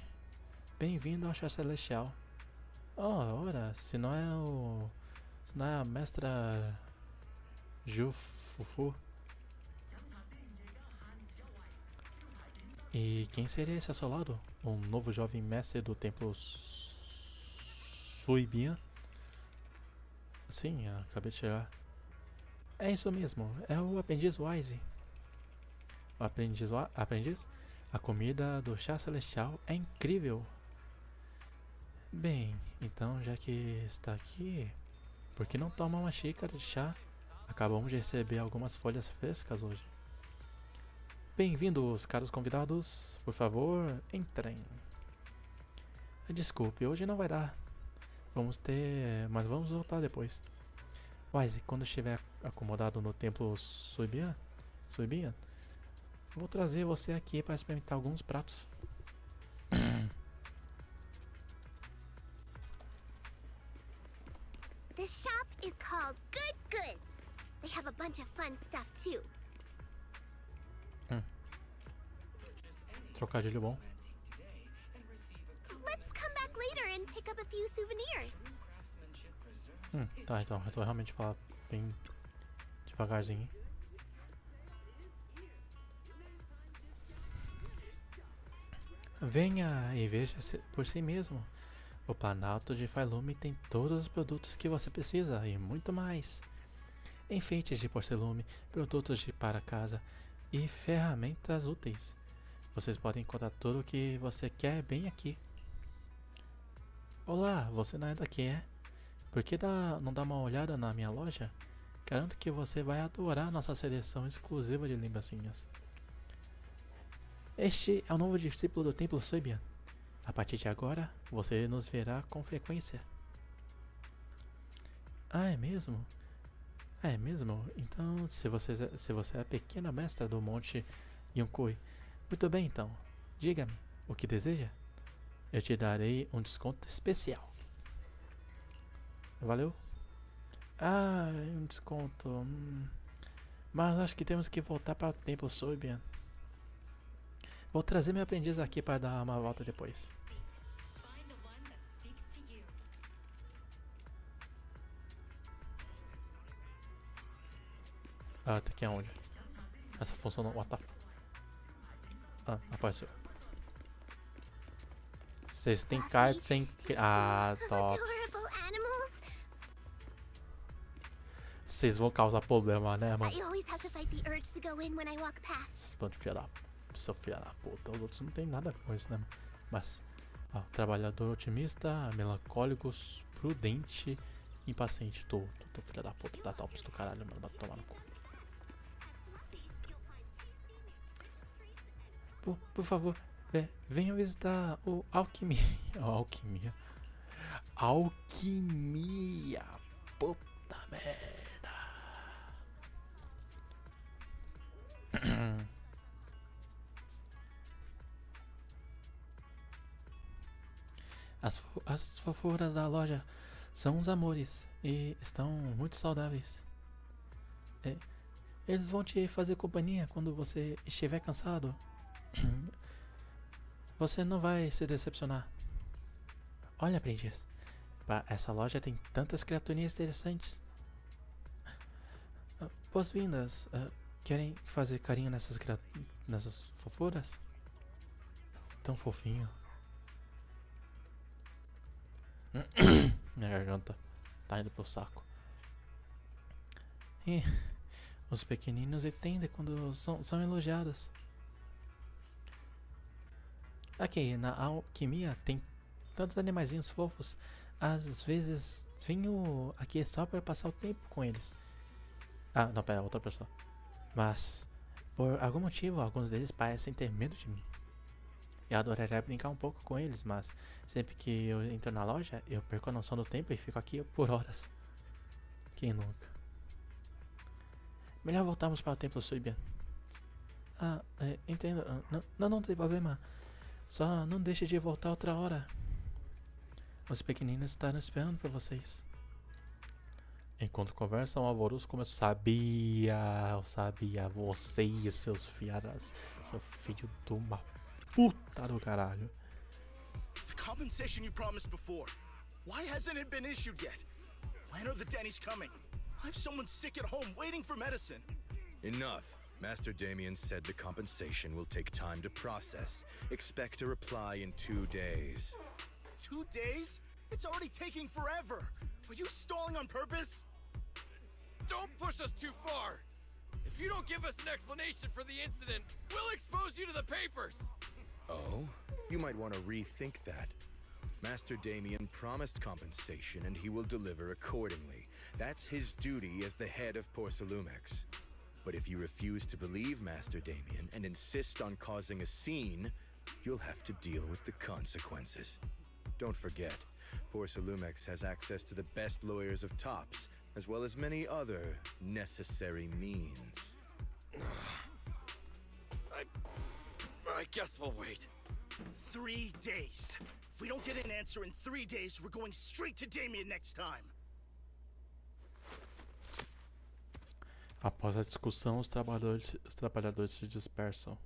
Bem-vindo ao chá celestial. Ora, se não é a mestra Ju Fufu. E quem seria esse assolado? Um novo jovem mestre do templo Suibian? Sim, acabei de chegar. É isso mesmo, é o aprendiz Wise. O aprendiz? A comida do chá celestial é incrível. Bem, então já que está aqui, por que não toma uma xícara de chá? Acabamos de receber algumas folhas frescas hoje. Bem-vindos, caros convidados. Por favor, entrem. Desculpe, hoje não vai dar. Mas vamos voltar depois. Wise, quando estiver acomodado no templo Suibian, Vou trazer você aqui para experimentar alguns pratos. The shop is called Good Goods. They have a bunch of fun stuff too. Trocadilho bom. Let's come back later and pick up a few souvenirs. Tá, então eu tô realmente falar bem devagarzinho. Venha e veja por si mesmo. O Planalto de Failume tem todos os produtos que você precisa e muito mais. Enfeites de porcelume, produtos de para casa e ferramentas úteis. Vocês podem encontrar tudo o que você quer bem aqui. Olá, você não é daqui, é? Por que não dá uma olhada na minha loja? Garanto que você vai adorar nossa seleção exclusiva de lembrancinhas. Este é o novo discípulo do Templo Soibian. A partir de agora, você nos verá com frequência. Ah, é mesmo? Ah, é mesmo? Então, se você é a pequena mestra do Monte Yunkui, muito bem então. Diga-me, o que deseja? Eu te darei um desconto especial. Valeu? Ah, um desconto. Mas acho que temos que voltar para o Templo Soibian. Vou trazer meu aprendiz aqui para dar uma volta depois. Ah, tá aqui aonde? Essa função não... What the f... Ah, apareceu. Vocês têm cartas sem... Ah, top. Vocês vão causar problema, né, mano? Bando de filha da... Seu filho da puta. Os outros não tem nada com isso, né, mano? Mas... Ó, trabalhador otimista, melancólico, prudente, impaciente. Tô filha da puta. Tá top do caralho, mano. Vai tomar no cu. Por favor, venha visitar o Alquimia. Alquimia. Puta merda. As fofuras da loja são uns amores e estão muito saudáveis. Eles vão te fazer companhia quando você estiver cansado. Você não vai se decepcionar. Olha, aprendiz, essa loja tem tantas criaturinhas interessantes. Boas-vindas. Querem fazer carinho nessas fofuras? Tão fofinho. Minha garganta tá indo pro saco. E os pequeninos entendem quando são elogiados. Aqui, na alquimia tem tantos animaizinhos fofos. Às vezes venho aqui só para passar o tempo com eles. Ah, não, pera, outra pessoa. Mas, por algum motivo, alguns deles parecem ter medo de mim. Eu adoraria brincar um pouco com eles, mas sempre que eu entro na loja, eu perco a noção do tempo e fico aqui por horas. Quem nunca? Melhor voltarmos para o Templo Soibian. Ah, entendo. Não tem problema. Só não deixe de voltar outra hora. Os pequeninos estarão esperando por vocês. Enquanto conversam, o alvoroço começou. Eu sabia. Vocês, seus fiadas. Seu filho de uma puta do caralho. The compensation you promised before. Why hasn't it been issued yet? When are the Denny's coming? I have someone sick at home waiting for medicine. Enough. Master Damien said the compensation will take time to process. Expect a reply in 2 days. 2 days? It's already taking forever. Are you stalling on purpose? Don't push us too far. If you don't give us an explanation for the incident, we'll expose you to the papers. Oh? You might want to rethink that. Master Damien promised compensation and he will deliver accordingly. That's his duty as the head of Porcelumex. But if you refuse to believe Master Damien and insist on causing a scene, you'll have to deal with the consequences. Don't forget, Porcelumex has access to the best lawyers of Tops, as well as many other necessary means. I guess we'll wait. 3 days. If we don't get an answer in 3 days, we're going straight to Damien next time. Após a discussão, os trabalhadores se dispersam.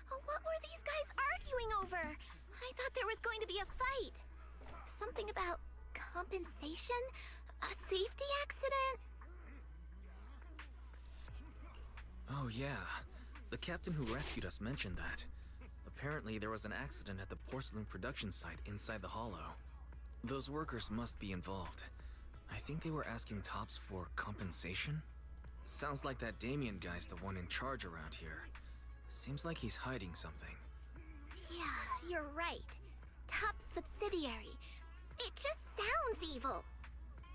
What were these guys arguing over? I thought there was going to be a fight. Something about compensation? A safety accident? Oh yeah, the captain who rescued us mentioned that. Apparently there was an accident at the porcelain production site inside the hollow. Those workers must be involved. I think they were asking Tops for compensation? Sounds like that Damien guy's the one in charge around here. Seems like he's hiding something. Yeah, you're right. Top subsidiary. It just sounds evil.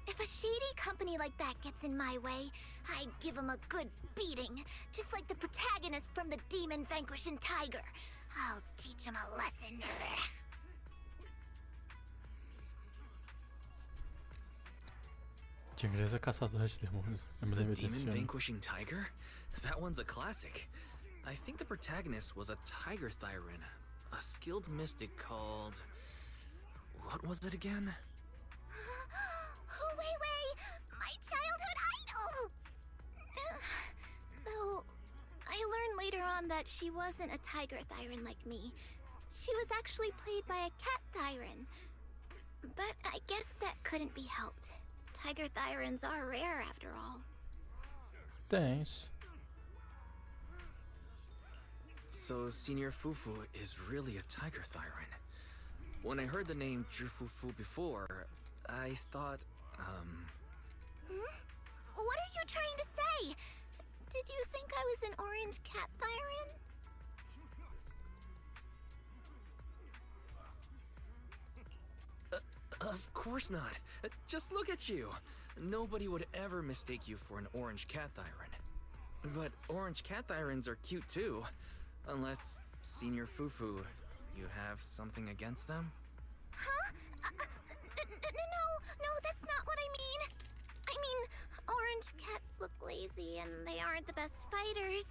If a shady company like that gets in my way, I give him a good beating, just like the protagonist from the Demon Vanquishing Tiger. I'll teach him a lesson. Tigresa Caçadora de Demônios. Eu me The lembro desse Demon filme. Vanquishing Tiger? That one's a classic. I think the protagonist was a tiger thyran, a skilled mystic called... What was it again? Wait, my childhood idol! Though, I learned later on that she wasn't a tiger thyran like me. She was actually played by a cat thyran. But I guess that couldn't be helped. Tiger thyrans are rare after all. Thanks. So Senior Fufu is really a tiger thyran. When I heard the name Jufufu before, I thought, What are you trying to say? Did you think I was an orange cat thyran? Of course not. Just look at you. Nobody would ever mistake you for an orange cat thyran. But orange cat thyrans are cute too. Unless, Senior Fufu, you have something against them? Huh? No, that's not what I mean. I mean, orange cats look lazy and they aren't the best fighters.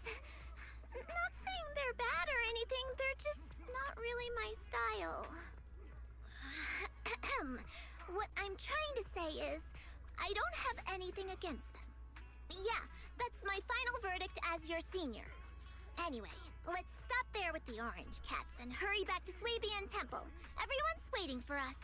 Not saying they're bad or anything, they're just not really my style. What I'm trying to say is, I don't have anything against them. Yeah, that's my final verdict as your senior. Anyway, let's stop there with the orange cats and hurry back to Swabian Temple. Everyone's waiting for us.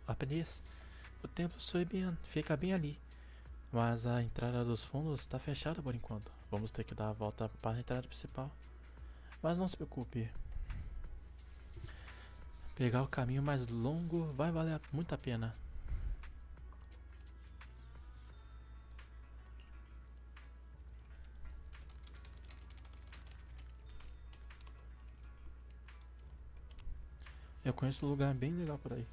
Aprendiz, o templo Swabian fica bem ali, mas a entrada dos fundos está fechada por enquanto. Vamos ter que dar a volta para a entrada principal. Mas não se preocupe. Pegar o caminho mais longo vai valer muito a pena. Eu conheço um lugar bem legal por aí.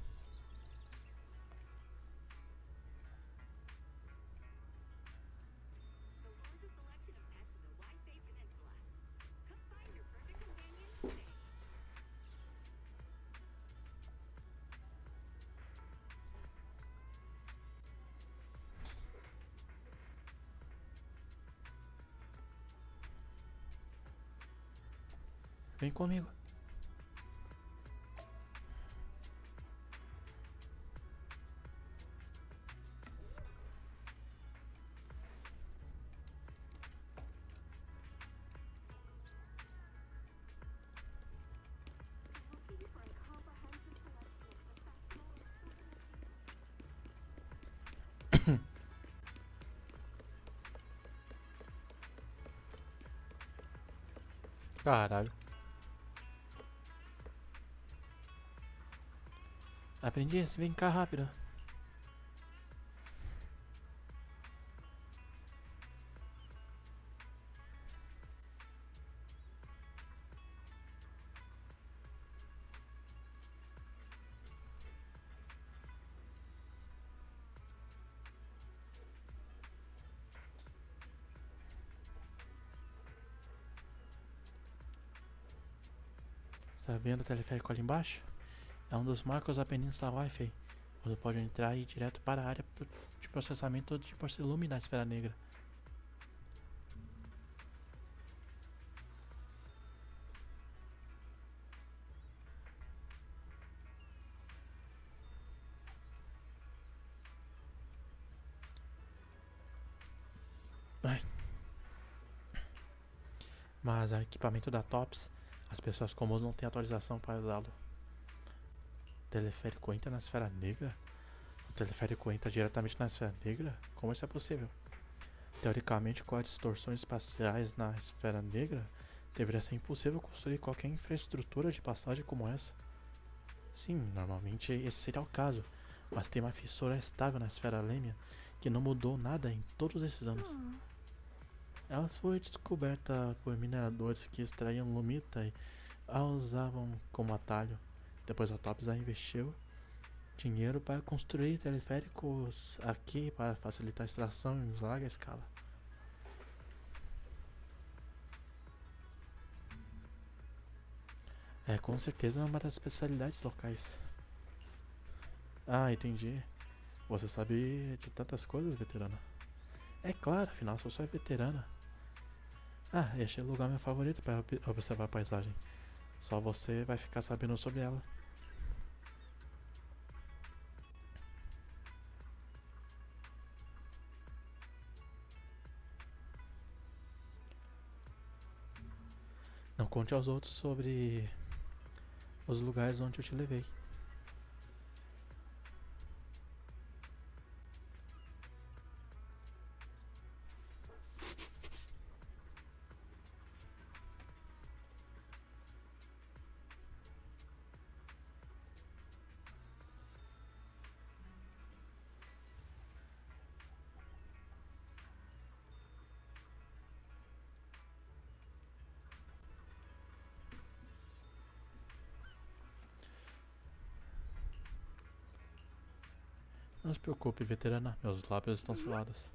Vem comigo. Caralho. Aprendiz, vem cá rápido. Tá vendo o teleférico ali embaixo? É um dos marcos da Península Wi-Fi. Você pode entrar e ir direto para a área de processamento de porcelume da Esfera Negra. Mas o equipamento da TOPS, as pessoas comuns não têm autorização para usá-lo. O teleférico entra na Esfera Negra? O teleférico entra diretamente na Esfera Negra? Como isso é possível? Teoricamente, com as distorções espaciais na Esfera Negra, deveria ser impossível construir qualquer infraestrutura de passagem como essa. Sim, normalmente esse seria o caso, mas tem uma fissura estável na Esfera Lêmia que não mudou nada em todos esses anos. Ela foi descoberta por mineradores que extraíam lumita e a usavam como atalho. Depois a TOPS investiu dinheiro para construir teleféricos aqui para facilitar a extração em larga escala. É com certeza uma das especialidades locais. Ah, entendi. Você sabe de tantas coisas, veterana. É claro, afinal sou só veterana. Ah, este é o lugar meu favorito para observar a paisagem. Só você vai ficar sabendo sobre ela. Não conte aos outros sobre os lugares onde eu te levei. Não se preocupe, veterana. Meus lábios estão selados.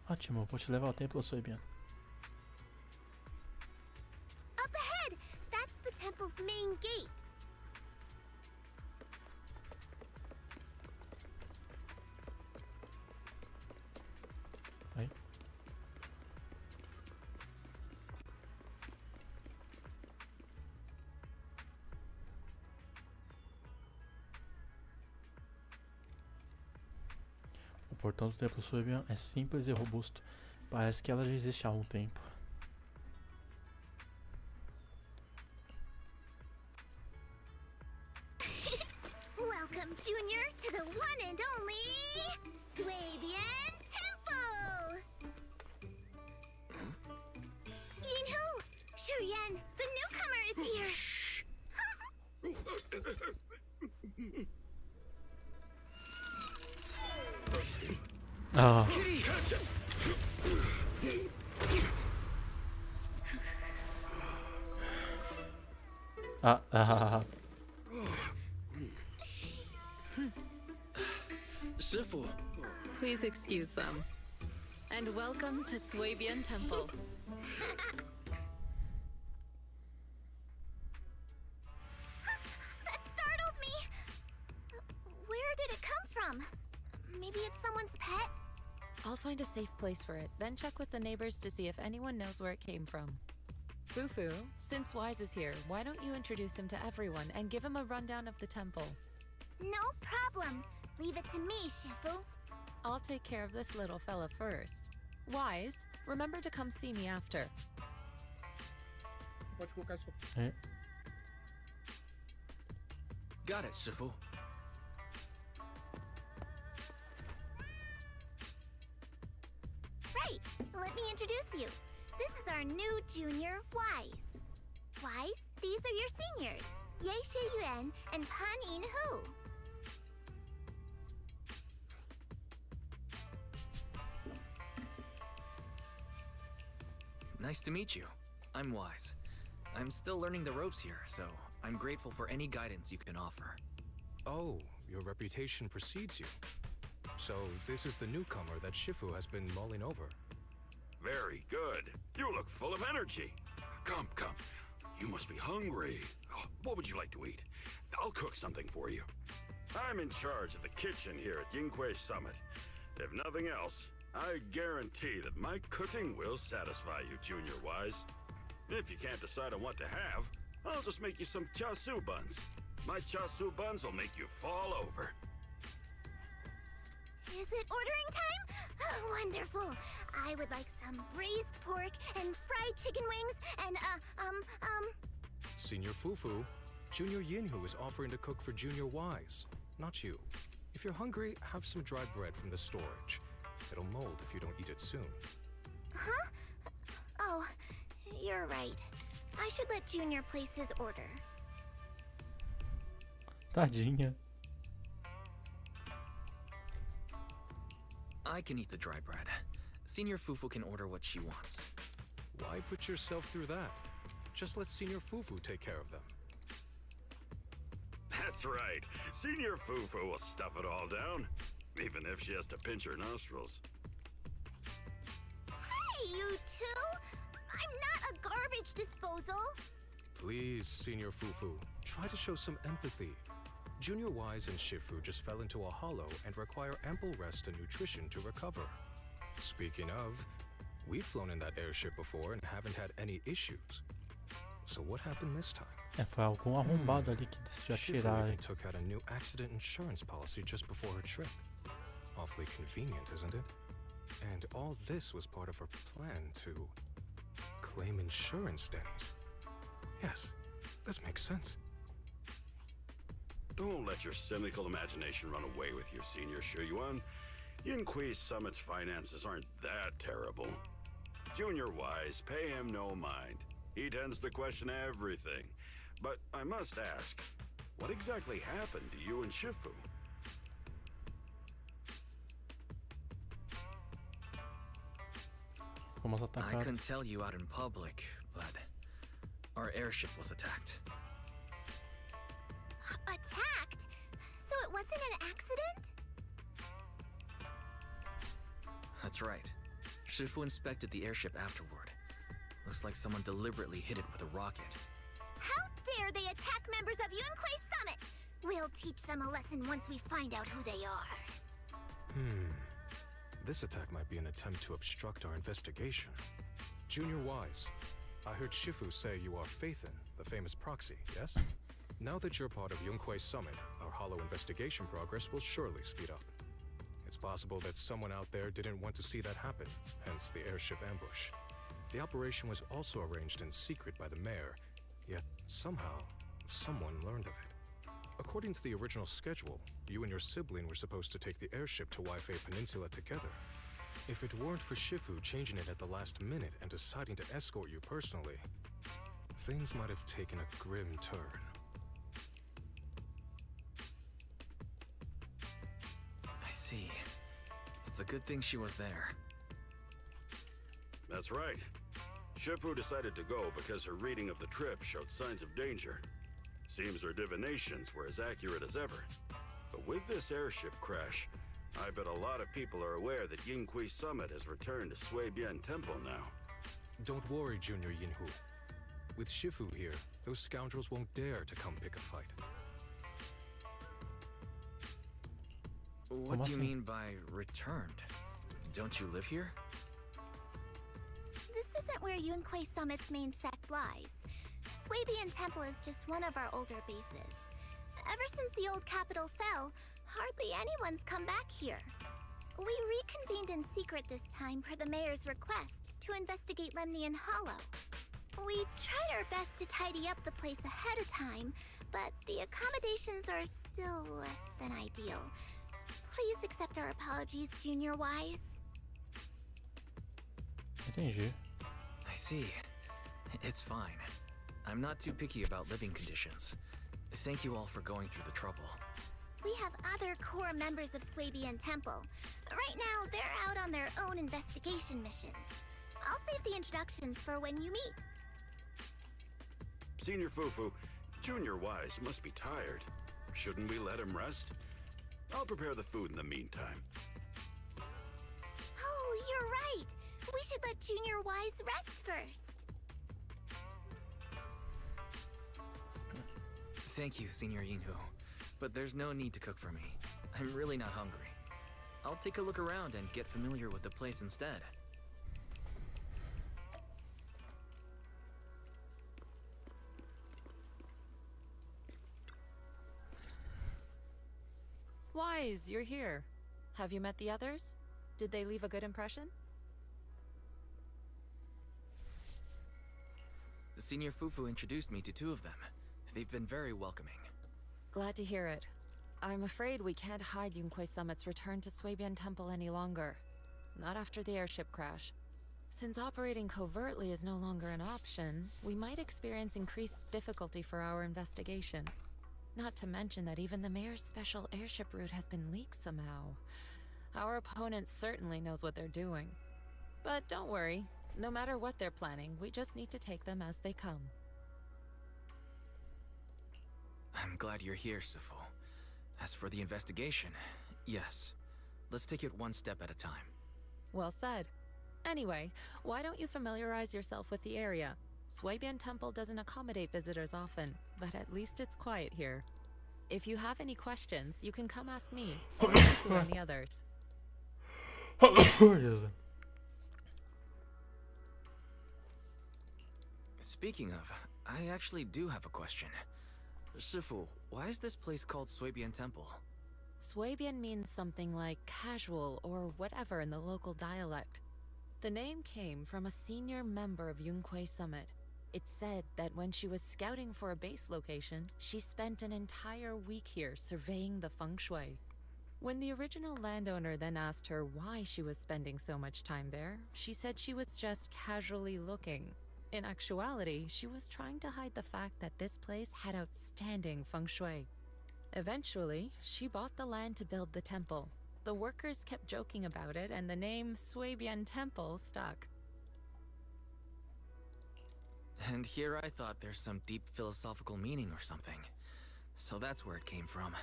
Ótimo, vou te levar ao templo, Soibian. Up ahead! That's the temple's main gate. Aí. O portão do templo Soibian é simples e robusto. Parece que ela já existe há algum tempo. Welcome, Junior, to the one and only Swabian Temple! Yinhu! Shuyan, the newcomer is here! Ah. Shifu. Please excuse them. And welcome to Swabian Temple. That startled me! Where did it come from? Maybe it's someone's pet? I'll find a safe place for it, then check with the neighbors to see if anyone knows where it came from. Fufu, since Wise is here, why don't you introduce him to everyone and give him a rundown of the temple? No problem. Leave it to me, Shifu. I'll take care of this little fella first. Wise, remember to come see me after. É. Got it, Shifu. Right. Let me introduce you. This is our new junior, Wise. Wise, these are your seniors, Ye Yuan and Pan In Hu. Nice to meet you. I'm Wise. I'm still learning the ropes here, so I'm grateful for any guidance you can offer. Oh, your reputation precedes you. So this is the newcomer that Shifu has been mulling over. Very good. You look full of energy. Come, come. You must be hungry. Oh, what would you like to eat? I'll cook something for you. I'm in charge of the kitchen here at Yingque Summit. If nothing else, I guarantee that my cooking will satisfy you, Junior Wise. If you can't decide on what to have, I'll just make you some chasu buns. My chasu buns will make you fall over. Is it ordering time? Oh, wonderful. I would like some braised pork and fried chicken wings and, Senior Fufu, Junior Yinhu is offering to cook for Junior Wise, not you. If you're hungry, have some dry bread from the storage. It'll mold if you don't eat it soon. Huh? Oh, you're right. I should let Junior place his order. Tadinha. I can eat the dry bread. Senior Fufu can order what she wants. Why put yourself through that? Just let Senior Fufu take care of them. That's right. Senior Fufu will stuff it all down, even if she has to pinch her nostrils. Hey, you two! I'm not a garbage disposal! Please, Senior Fufu, try to show some empathy. Junior Wise and Shifu just fell into a hollow and require ample rest and nutrition to recover. Speaking of, we've flown in that airship before and haven't had any issues. So what happened this time? Foi algum arrombado ali que decidiu Shifu atirar. even took out a new accident insurance policy just before her trip. Awfully convenient, isn't it? And all this was part of her plan to claim insurance, Denny's. Yes, this makes sense. Don't let your cynical imagination run away with you, Senior Shuyuan. Yinque Summit's finances aren't that terrible. Junior Wise, pay him no mind. He tends to question everything. But I must ask, what exactly happened to you and Shifu? I couldn't tell you out in public, but our airship was attacked. Attacked? So it wasn't an accident? That's right. Shifu inspected the airship afterward. Looks like someone deliberately hit it with a rocket. How dare they attack members of Yunque Summit? We'll teach them a lesson once we find out who they are. This attack might be an attempt to obstruct our investigation. Junior Wise, I heard Shifu say you are Faithin, the famous proxy, yes? Now that you're part of Yunque Summit, our hollow investigation progress will surely speed up. It's possible that someone out there didn't want to see that happen, hence the airship ambush. The operation was also arranged in secret by the mayor, yet somehow, someone learned of it. According to the original schedule, you and your sibling were supposed to take the airship to Waifei Peninsula together. If it weren't for Shifu changing it at the last minute and deciding to escort you personally, things might have taken a grim turn. I see. It's a good thing she was there. That's right. Shifu decided to go because her reading of the trip showed signs of danger. Seems her divinations were as accurate as ever. But with this airship crash, I bet a lot of people are aware that Yinque Summit has returned to Suibian Temple now. Don't worry, Junior Yinhu. With Shifu here, those scoundrels won't dare to come pick a fight. What do you mean by returned? Don't you live here? This isn't where Yunque Summit's main sect lies. Suibian Temple is just one of our older bases. Ever since the old capital fell, hardly anyone's come back here. We reconvened in secret this time per the mayor's request to investigate Lemnian Hollow. We tried our best to tidy up the place ahead of time, but the accommodations are still less than ideal. Please accept our apologies, Junior Wise. Entendi. I see. It's fine. I'm not too picky about living conditions. Thank you all for going through the trouble. We have other core members of Suibian Temple. Right now, they're out on their own investigation missions. I'll save the introductions for when you meet. Senior Fufu, Junior Wise must be tired. Shouldn't we let him rest? I'll prepare the food in the meantime. Oh, you're right. We should let Junior Wise rest first. Thank you, Senior Yinhu. But there's no need to cook for me. I'm really not hungry. I'll take a look around and get familiar with the place instead. Wise, you're here. Have you met the others? Did they leave a good impression? Senior Fufu introduced me to two of them. They've been very welcoming. Glad to hear it. I'm afraid we can't hide Yunquei Summit's return to Suibian Temple any longer. Not after the airship crash. Since operating covertly is no longer an option, we might experience increased difficulty for our investigation. Not to mention that even the mayor's special airship route has been leaked somehow. Our opponent certainly knows what they're doing. But don't worry, no matter what they're planning, we just need to take them as they come. I'm glad you're here, Sifu. As for the investigation, yes. Let's take it one step at a time. Well said. Anyway, why don't you familiarize yourself with the area? Suibian Temple doesn't accommodate visitors often, but at least it's quiet here. If you have any questions, you can come ask me, or any others. Speaking of, I actually do have a question. Shifu, why is this place called Suibian Temple? Suibian means something like casual or whatever in the local dialect. The name came from a senior member of Yunquei Summit. It's said that when she was scouting for a base location, she spent an entire week here surveying the feng shui. When the original landowner then asked her why she was spending so much time there, she said she was just casually looking. In actuality, she was trying to hide the fact that this place had outstanding feng shui. Eventually, she bought the land to build the temple. The workers kept joking about it, and the name Suibian Temple stuck. And here I thought there's some deep philosophical meaning or something. So that's where it came from.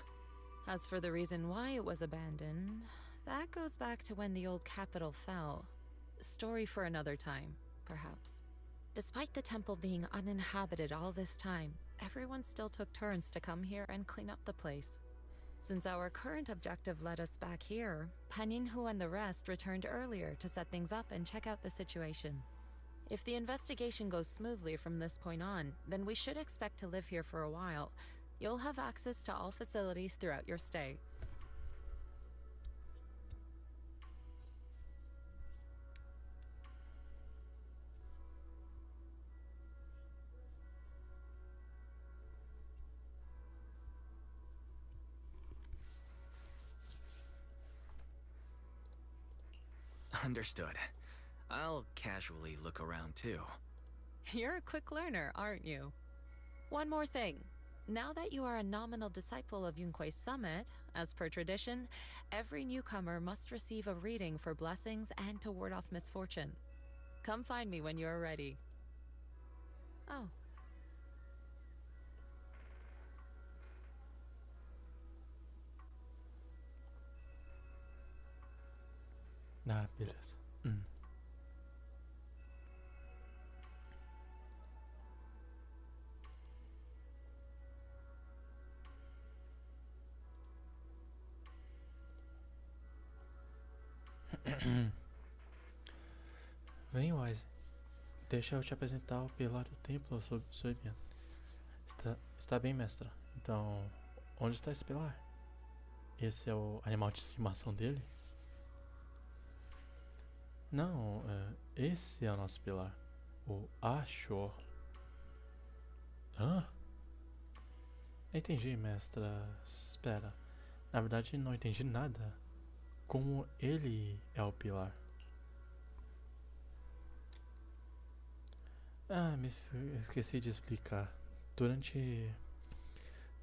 As for the reason why it was abandoned, that goes back to when the old capital fell. Story for another time, perhaps. Despite the temple being uninhabited all this time, everyone still took turns to come here and clean up the place. Since our current objective led us back here, Paninhu and the rest returned earlier to set things up and check out the situation. If the investigation goes smoothly from this point on, then we should expect to live here for a while. You'll have access to all facilities throughout your stay. Understood. I'll casually look around too. You're a quick learner, aren't you? One more thing. Now that you are a nominal disciple of Yunquei Summit, as per tradition, every newcomer must receive a reading for blessings and to ward off misfortune. Come find me when you're ready. Oh. Ah, beleza. Vem, Wise. Deixa eu te apresentar o pilar do templo sob Suibian. Está bem, mestra. Então, onde está esse pilar? Esse é o animal de estimação dele? Não, esse é o nosso pilar. O Ashor. Hã? Entendi, mestra. Espera. Na verdade, não entendi nada. Como ele é o pilar? Ah, me esqueci de explicar. Durante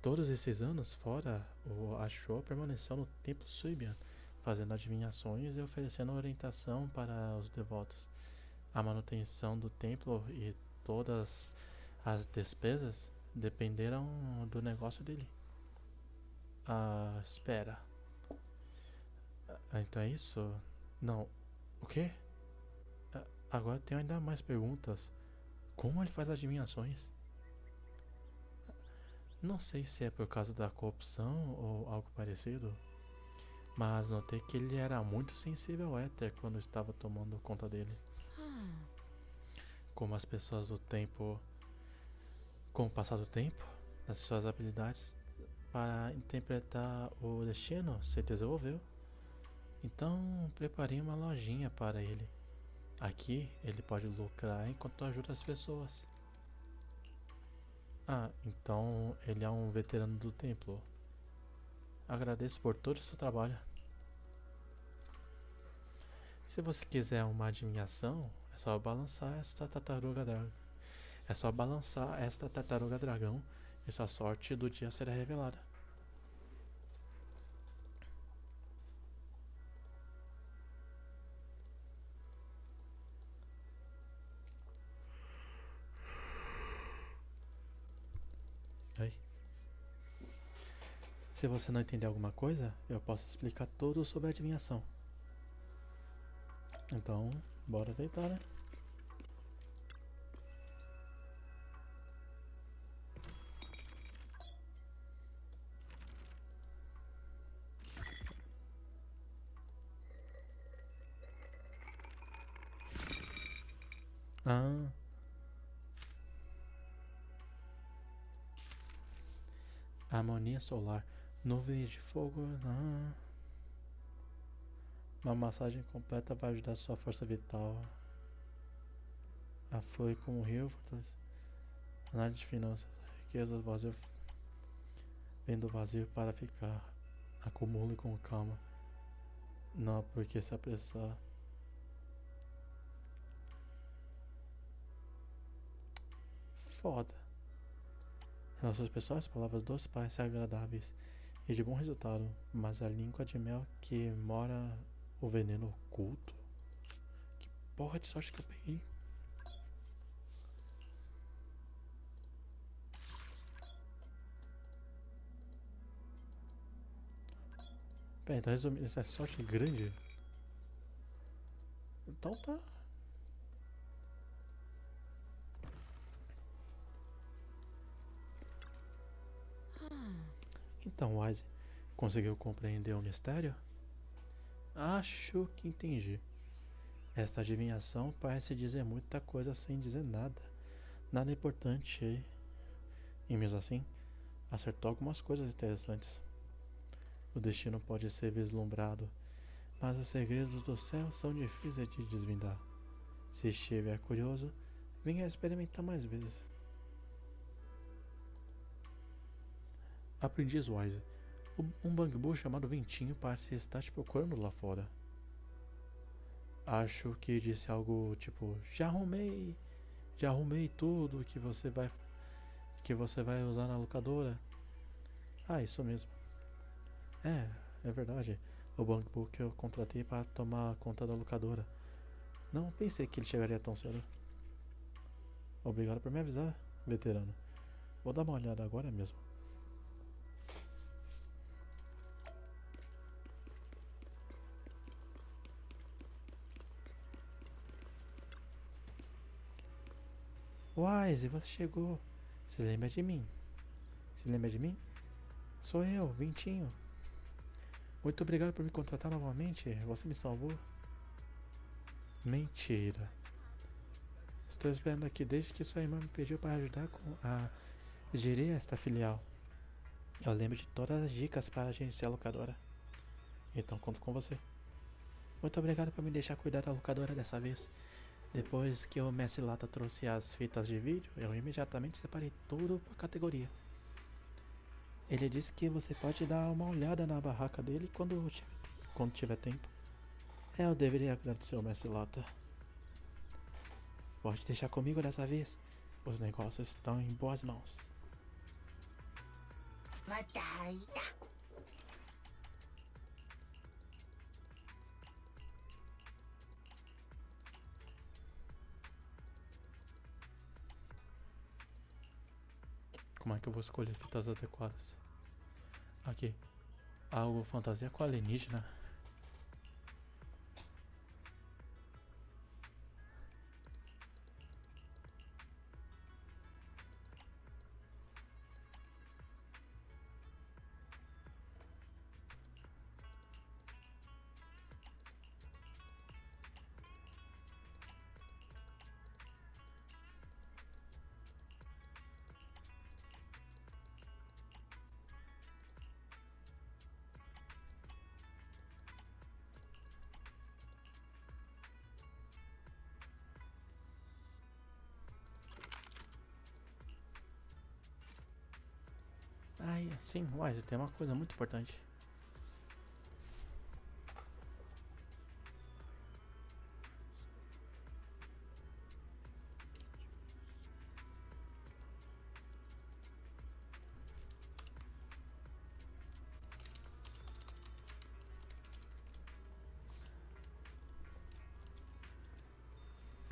todos esses anos fora, o Ashor permaneceu no templo Suibian, fazendo adivinhações e oferecendo orientação para os devotos. A manutenção do templo e todas as despesas dependeram do negócio dele. Ah, espera. Então é isso? Não. O quê? Agora tenho ainda mais perguntas. Como ele faz adivinhações? Não sei se é por causa da corrupção ou algo parecido, mas notei que ele era muito sensível ao éter quando estava tomando conta dele. Como as pessoas do tempo, com o passar do tempo, as suas habilidades para interpretar o destino se desenvolveu. Então preparei uma lojinha para ele. Aqui ele pode lucrar enquanto ajuda as pessoas. Ah, então ele é um veterano do templo. Agradeço por todo o seu trabalho. Se você quiser uma adivinhação, é só balançar esta tartaruga dragão. É só balançar esta tartaruga dragão e sua sorte do dia será revelada. Aí. Se você não entender alguma coisa, eu posso explicar tudo sobre a adivinhação. Então, bora tentar, né? Ah. Harmonia solar. Nuvens de fogo. Ah. Uma massagem completa vai ajudar sua força vital. A flui com o rio. Análise de finanças. Riqueza vazio. Vem do vazio para ficar. Acumule com calma. Não há por que se apressar. Foda. Relações pessoais, palavras doces parecem agradáveis e de bom resultado, mas a língua de mel que mora o veneno oculto? Que porra de sorte que eu peguei? Pera, então resumindo, essa sorte grande? Então tá. Então, Wise, conseguiu compreender o mistério? Acho que entendi. Esta adivinhação parece dizer muita coisa sem dizer nada. Nada importante. E mesmo assim, acertou algumas coisas interessantes. O destino pode ser vislumbrado, mas os segredos do céu são difíceis de desvendar. Se estiver curioso, venha experimentar mais vezes. Aprendiz Wise, um bangbu chamado Ventinho parece estar te procurando lá fora. Acho que disse algo tipo, já arrumei tudo que você vai usar na locadora. Ah, isso mesmo. É verdade. O bangbu que eu contratei para tomar conta da locadora. Não pensei que ele chegaria tão cedo. Obrigado por me avisar, veterano. Vou dar uma olhada agora mesmo. Wise, você chegou. Se lembra de mim? Se lembra de mim? Sou eu, Ventinho. Muito obrigado por me contratar novamente. Você me salvou. Mentira. Estou esperando aqui desde que sua irmã me pediu para ajudar a gerir esta filial. Eu lembro de todas as dicas para gerenciar a locadora. Então conto com você. Muito obrigado por me deixar cuidar da locadora dessa vez. Depois que o Mestre Lata trouxe as fitas de vídeo, eu imediatamente separei tudo por categoria. Ele disse que você pode dar uma olhada na barraca dele quando tiver tempo. Eu deveria agradecer ao Mestre Lata. Pode deixar comigo dessa vez. Os negócios estão em boas mãos. Como é que eu vou escolher fitas adequadas? Aqui. Algo fantasia com alienígena. sim, Wise, tem uma coisa muito importante.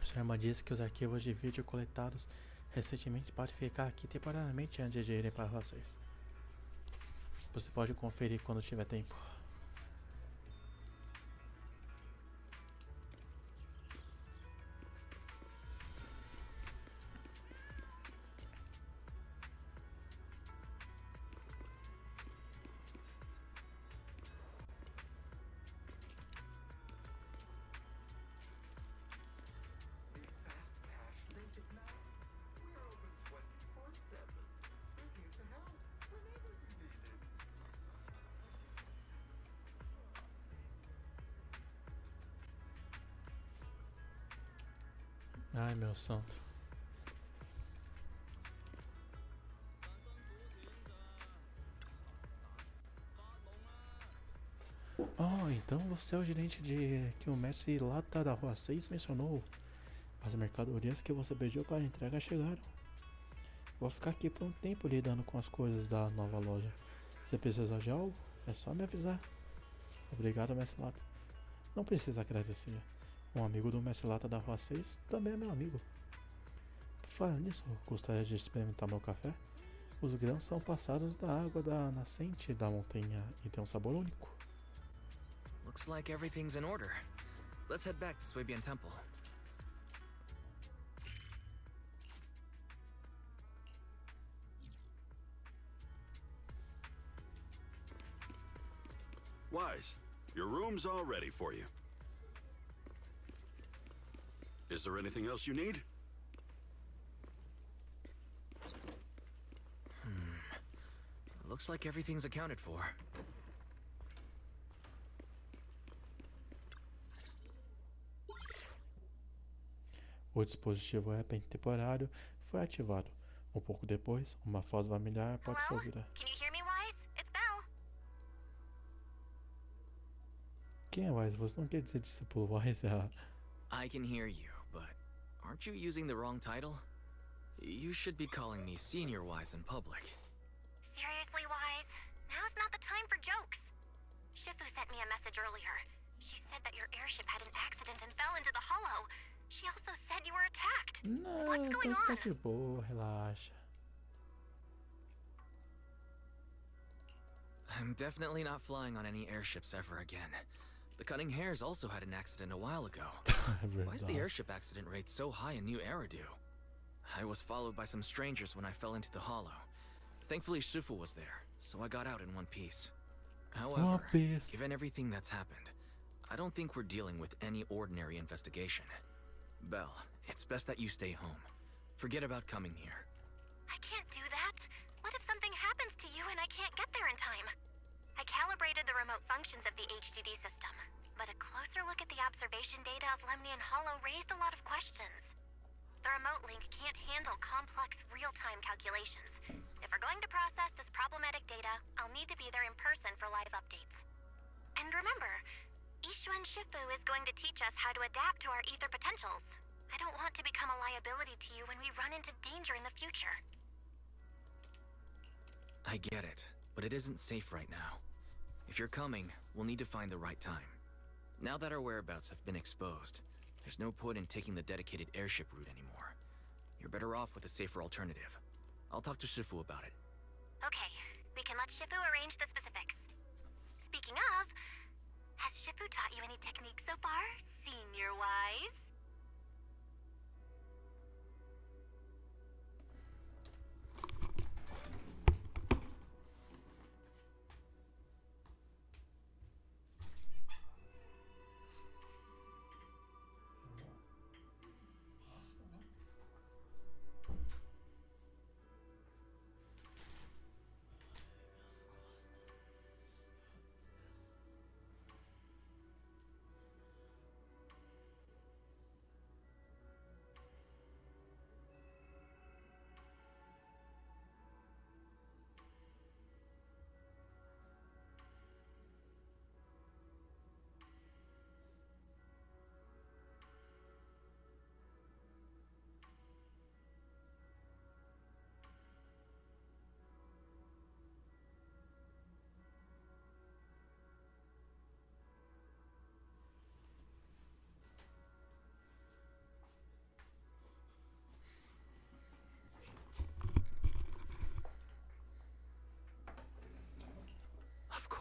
Sua irmã disse que os arquivos de vídeo coletados recentemente podem ficar aqui temporariamente antes de irem para vocês. Você pode conferir quando tiver tempo. Ai, meu santo. Oh, então você é o gerente de que o mestre Lata da Rua 6 mencionou. As mercadorias que você pediu para entrega chegaram. Vou ficar aqui por um tempo lidando com as coisas da nova loja. Se precisar de algo, é só me avisar. Obrigado, mestre Lata. Não precisa agradecer. Um amigo do mestre Lata da Rua 6 também é meu amigo. Por falar nisso, gostaria de experimentar meu café? Os grãos são passados da água da nascente da montanha e tem um sabor único. Looks like everything's in order. Let's head back to Swabian Temple. Wise, your room's all ready for you. Is there anything else you need? Looks like everything's accounted for. O dispositivo app temporário foi ativado. Um pouco depois, uma voz familiar pode ser ouvida. Can you hear me, Wise? It's Belle. Quem é Wise? Você não quer dizer discípulo Wise? I can hear you, but aren't you using the wrong title? You should be calling me Senior Wise in public. Seriously, Wise? Now's not the time for jokes. Shifu sent me a message earlier. She said that your airship had an accident and fell into the hollow. She also said you were attacked. What's going Tá on? de boa, relaxa. I'm definitely not flying on any airships ever again. The Cunning Hares also had an accident a while ago. Why is the airship accident rate so high in New Eridu? I was followed by some strangers when I fell into the hollow. Thankfully, Shifu was there, so I got out in one piece. However, given everything that's happened, I don't think we're dealing with any ordinary investigation. Belle, it's best that you stay home. Forget about coming here. I can't do that. What if something happens to you and I can't get there in time? I calibrated the remote functions of the HDD system, but a closer look at the observation data of Lemnian Hollow raised a lot of questions. The remote link can't handle complex real-time calculations. If we're going to process this problematic data, I'll need to be there in person for live updates. And remember, Ishuan Shifu is going to teach us how to adapt to our ether potentials. I don't want to become a liability to you when we run into danger in the future. I get it, but it isn't safe right now. If you're coming, we'll need to find the right time. Now that our whereabouts have been exposed, there's no point in taking the dedicated airship route anymore. You're better off with a safer alternative. I'll talk to Shifu about it. Okay, we can let Shifu arrange the specifics. Speaking of, has Shifu taught you any techniques so far, Senior Wise?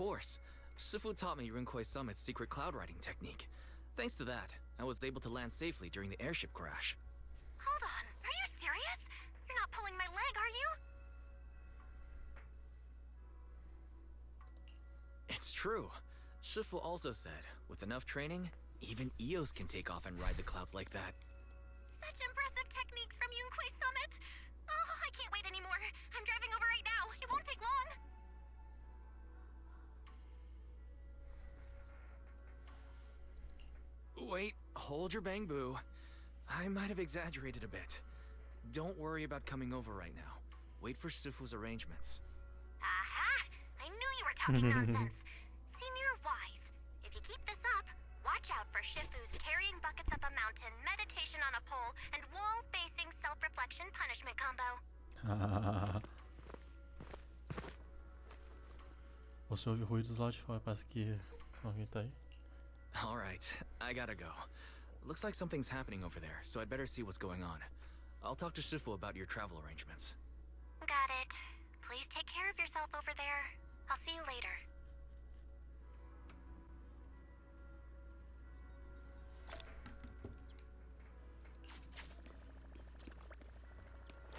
course. Shifu taught me Yunquei Summit's secret cloud riding technique. Thanks to that, I was able to land safely during the airship crash. Hold on, are you serious? You're not pulling my leg, are you? It's true. Shifu also said, with enough training, even Eos can take off and ride the clouds like that. Such impressive techniques from Yunquei Summit. Oh, I can't wait anymore. I'm driving over right now. It won't take long. Wait, hold your bang boo. I might have exaggerated a bit. Don't worry about coming over right now. Wait for Shifu's arrangements. Aha! I knew you were talking nonsense. Senior Wise, if you keep this up, watch out for Shifu's carrying buckets up a mountain, meditation on a pole, and wall-facing self-reflection punishment combo. Você ouve ruídos lá de fora, parece que alguém tá aí. Alright, I gotta go. Looks like something's happening over there, so I'd better see what's going on. I'll talk to Shifu about your travel arrangements. Got it. Please take care of yourself over there. I'll see you later.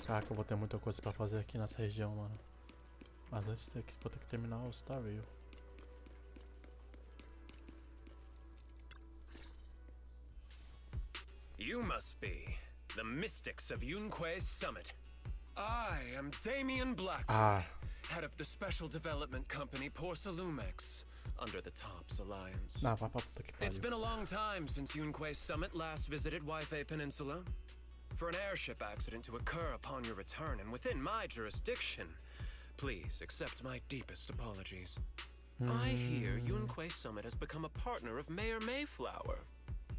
Caraca, eu vou ter muita coisa pra fazer aqui nessa região, mano. Mas antes vou ter que terminar o Star Rail. You must be the mystics of Yunquei's Summit. I am Damien Blackwood, head of the Special Development Company Porcelumex, under the Tops Alliance. It's been a long time since Yunquei's Summit last visited Waifei Peninsula. For an airship accident to occur upon your return and within my jurisdiction, please accept my deepest apologies. I hear Yunquei Summit has become a partner of Mayor Mayflower.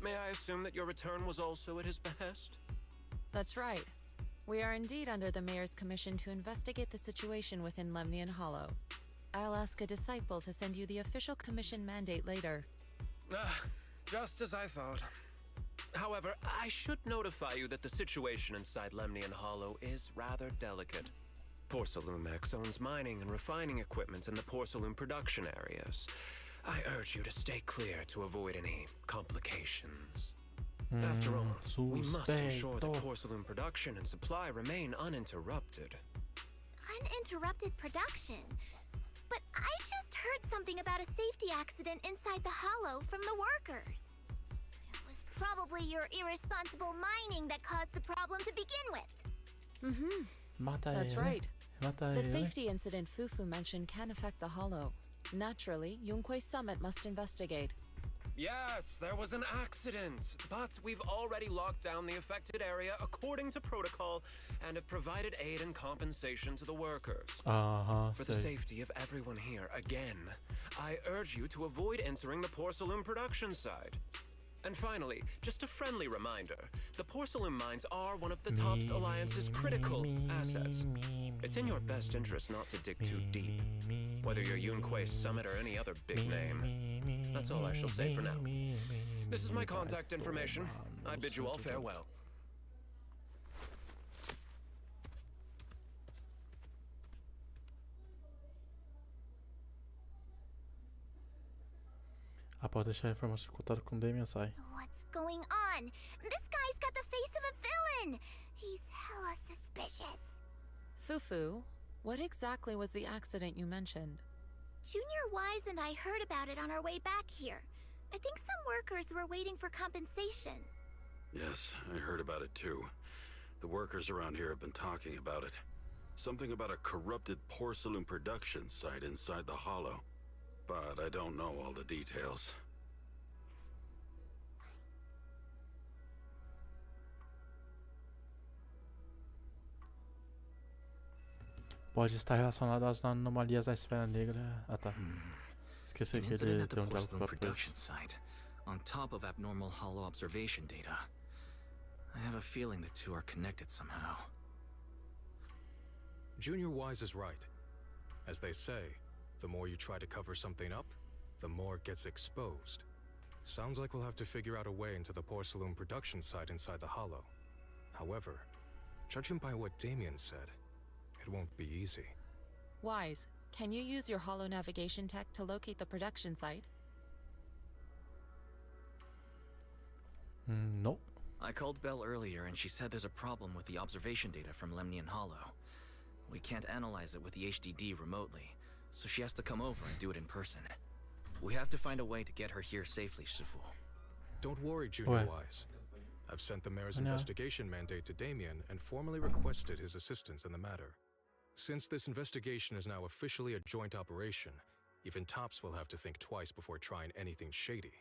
May I assume that your return was also at his behest? That's right. We are indeed under the Mayor's commission to investigate the situation within Lemnian Hollow. I'll ask a disciple to send you the official commission mandate later. Just as I thought. However, I should notify you that the situation inside Lemnian Hollow is rather delicate. Porcelumex owns mining and refining equipment in the porcelain production areas. I urge you to stay clear to avoid any complications. After all, we must ensure that porcelain production and supply remain uninterrupted. Uninterrupted production? But I just heard something about a safety accident inside the hollow from the workers. It was probably your irresponsible mining that caused the problem to begin with. That's right. The safety incident Fufu mentioned can affect the hollow. Naturally, Yunquei Summit must investigate. Yes, there was an accident, but we've already locked down the affected area according to protocol and have provided aid and compensation to the workers. For the safety of everyone here, again, I urge you to avoid entering the porcelain production side. And finally, just a friendly reminder, the porcelain mines are one of the Tops Alliance's critical assets. It's in your best interest not to dig too deep, whether you're Yunquei Summit or any other big name. That's all I shall say for now. This is my contact information. I bid you all farewell. Após deixar a informação de contato com Damien, sai. What's going on? This guy's got the face of a villain. He's hella suspicious. Fufu, what exactly was the accident you mentioned? Junior Wise and I heard about it on our way back here. I think some workers were waiting for compensation. Yes, I heard about it too. The workers around here have been talking about it. Something about a corrupted porcelain production site inside the hollow. But I don't know all the details. Pode estar relacionado às anomalias da esfera negra. Ah, tá. Esqueci que ele tem diálogo production site, on top of abnormal hollow observation data. I have a feeling the two are connected somehow. Junior Wise is right. As they say, the more you try to cover something up, the more it gets exposed. Sounds like we'll have to figure out a way into the porcelain production site inside the hollow. However, judging by what Damien said, it won't be easy. Wise, can you use your holo navigation tech to locate the production site? Nope. I called Belle earlier and she said there's a problem with the observation data from Lemnian Hollow. We can't analyze it with the HDD remotely, so she has to come over and do it in person. We have to find a way to get her here safely, Shifu. Don't worry, Junior Wise. I've sent the mayor's investigation mandate to Damien and formally requested his assistance in the matter. Since this investigation is now officially a joint operation, even Tops will have to think twice before trying anything shady.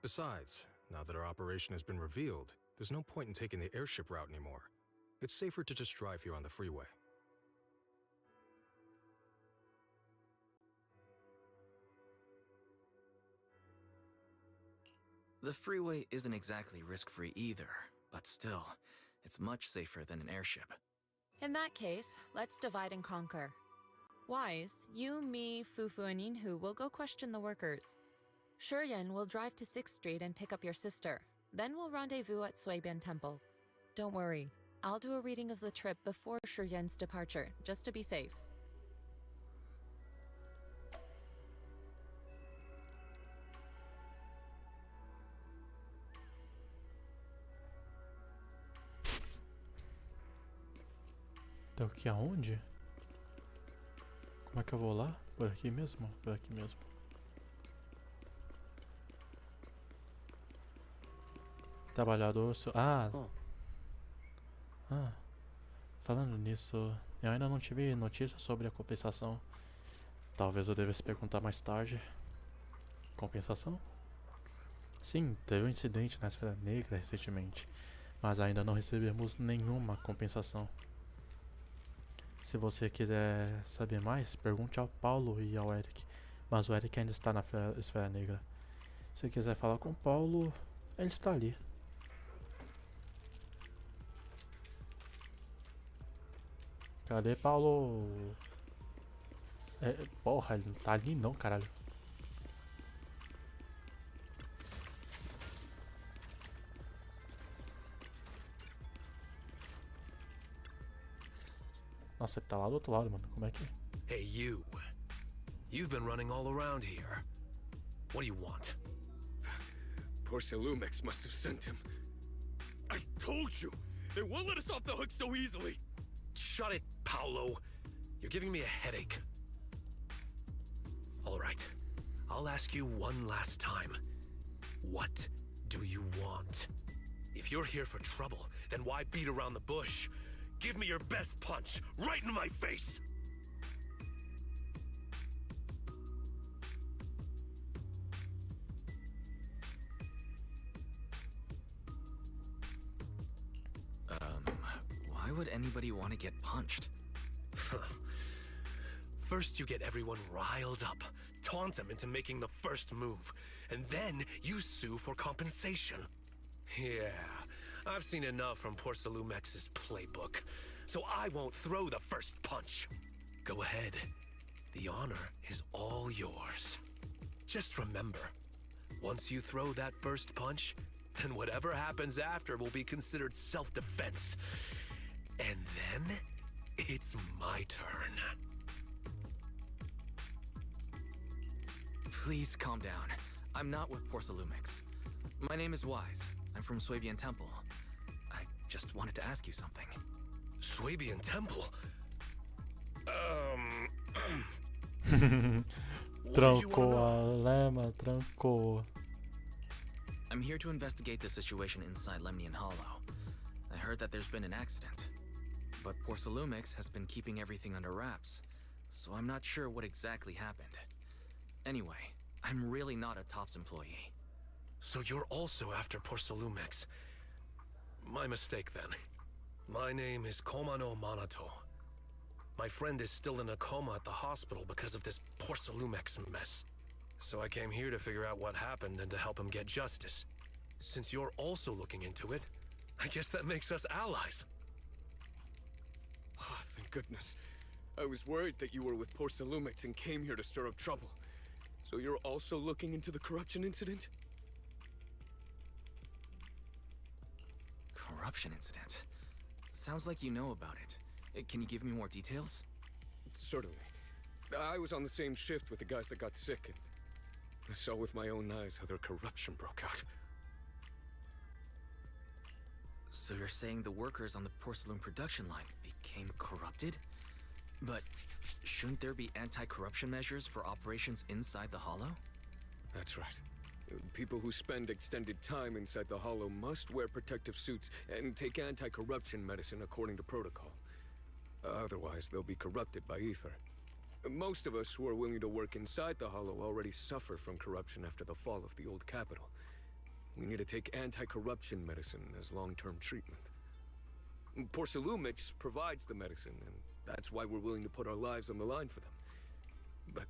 Besides, now that our operation has been revealed, there's no point in taking the airship route anymore. It's safer to just drive here on the freeway. The freeway isn't exactly risk-free either, but still, it's much safer than an airship. In that case, let's divide and conquer. Wise, you, me, Fufu, and Inhu will go question the workers. Shuryen will drive to 6th Street and pick up your sister. Then we'll rendezvous at Suibian Temple. Don't worry, I'll do a reading of the trip before Shuryen's departure, just to be safe. Então aqui aonde? Como é que eu vou lá? Por aqui mesmo? Por aqui mesmo. Trabalhador... Falando nisso, eu ainda não tive notícia sobre a compensação. Talvez eu devesse perguntar mais tarde. Compensação? Sim, teve um incidente na Esfera Negra recentemente, mas ainda não recebemos nenhuma compensação. Se você quiser saber mais, pergunte ao Paulo e ao Eric, mas o Eric ainda está na Esfera Negra. Se quiser falar com o Paulo, ele está ali. Cadê Paulo? Porra, ele não tá ali não, caralho. Nossa, ele tá lá do outro lado, mano. Como é que... Hey, you. You've been running all around here. What do you want? Porcelumex must have sent him. I told you! They won't let us off the hook so easily! Shut it, Paolo. You're giving me a headache. All right. I'll ask you one last time. What do you want? If you're here for trouble, then why beat around the bush? Give me your best punch, right in my face! Why would anybody want to get punched? First you get everyone riled up, taunt them into making the first move, and then you sue for compensation. Yeah, I've seen enough from Porcelumex's playbook, so I won't throw the first punch. Go ahead. The honor is all yours. Just remember, once you throw that first punch, then whatever happens after will be considered self-defense. And then, it's my turn. Please calm down. I'm not with Porcelumix. My name is Wise. I'm from Suibian Temple. I just wanted to ask you something. Suibian Temple? Trancou a lema, trancou. I'm here to investigate the situation inside Lemnian Hollow. I heard that there's been an accident, but Porcelumix has been keeping everything under wraps, so I'm not sure what exactly happened. Anyway, I'm really not a Tops employee. So you're also after Porcelumix. My mistake then. My name is Komano Manato. My friend is still in a coma at the hospital because of this Porcelumix mess. So I came here to figure out what happened and to help him get justice. Since you're also looking into it, I guess that makes us allies. Oh, thank goodness. I was worried that you were with Porcelumix and came here to stir up trouble. So you're also looking into the corruption incident? Corruption incident? Sounds like you know about it. Can you give me more details? Certainly. I was on the same shift with the guys that got sick, and I saw with my own eyes how their corruption broke out. So you're saying the workers on the porcelain production line became corrupted? But shouldn't there be anti-corruption measures for operations inside the Hollow? That's right. People who spend extended time inside the Hollow must wear protective suits and take anti-corruption medicine according to protocol. Otherwise, they'll be corrupted by ether. Most of us who are willing to work inside the Hollow already suffer from corruption after the fall of the old capital. We need to take anti-corruption medicine as long-term treatment. Porcelumix provides the medicine, and that's why we're willing to put our lives on the line for them. But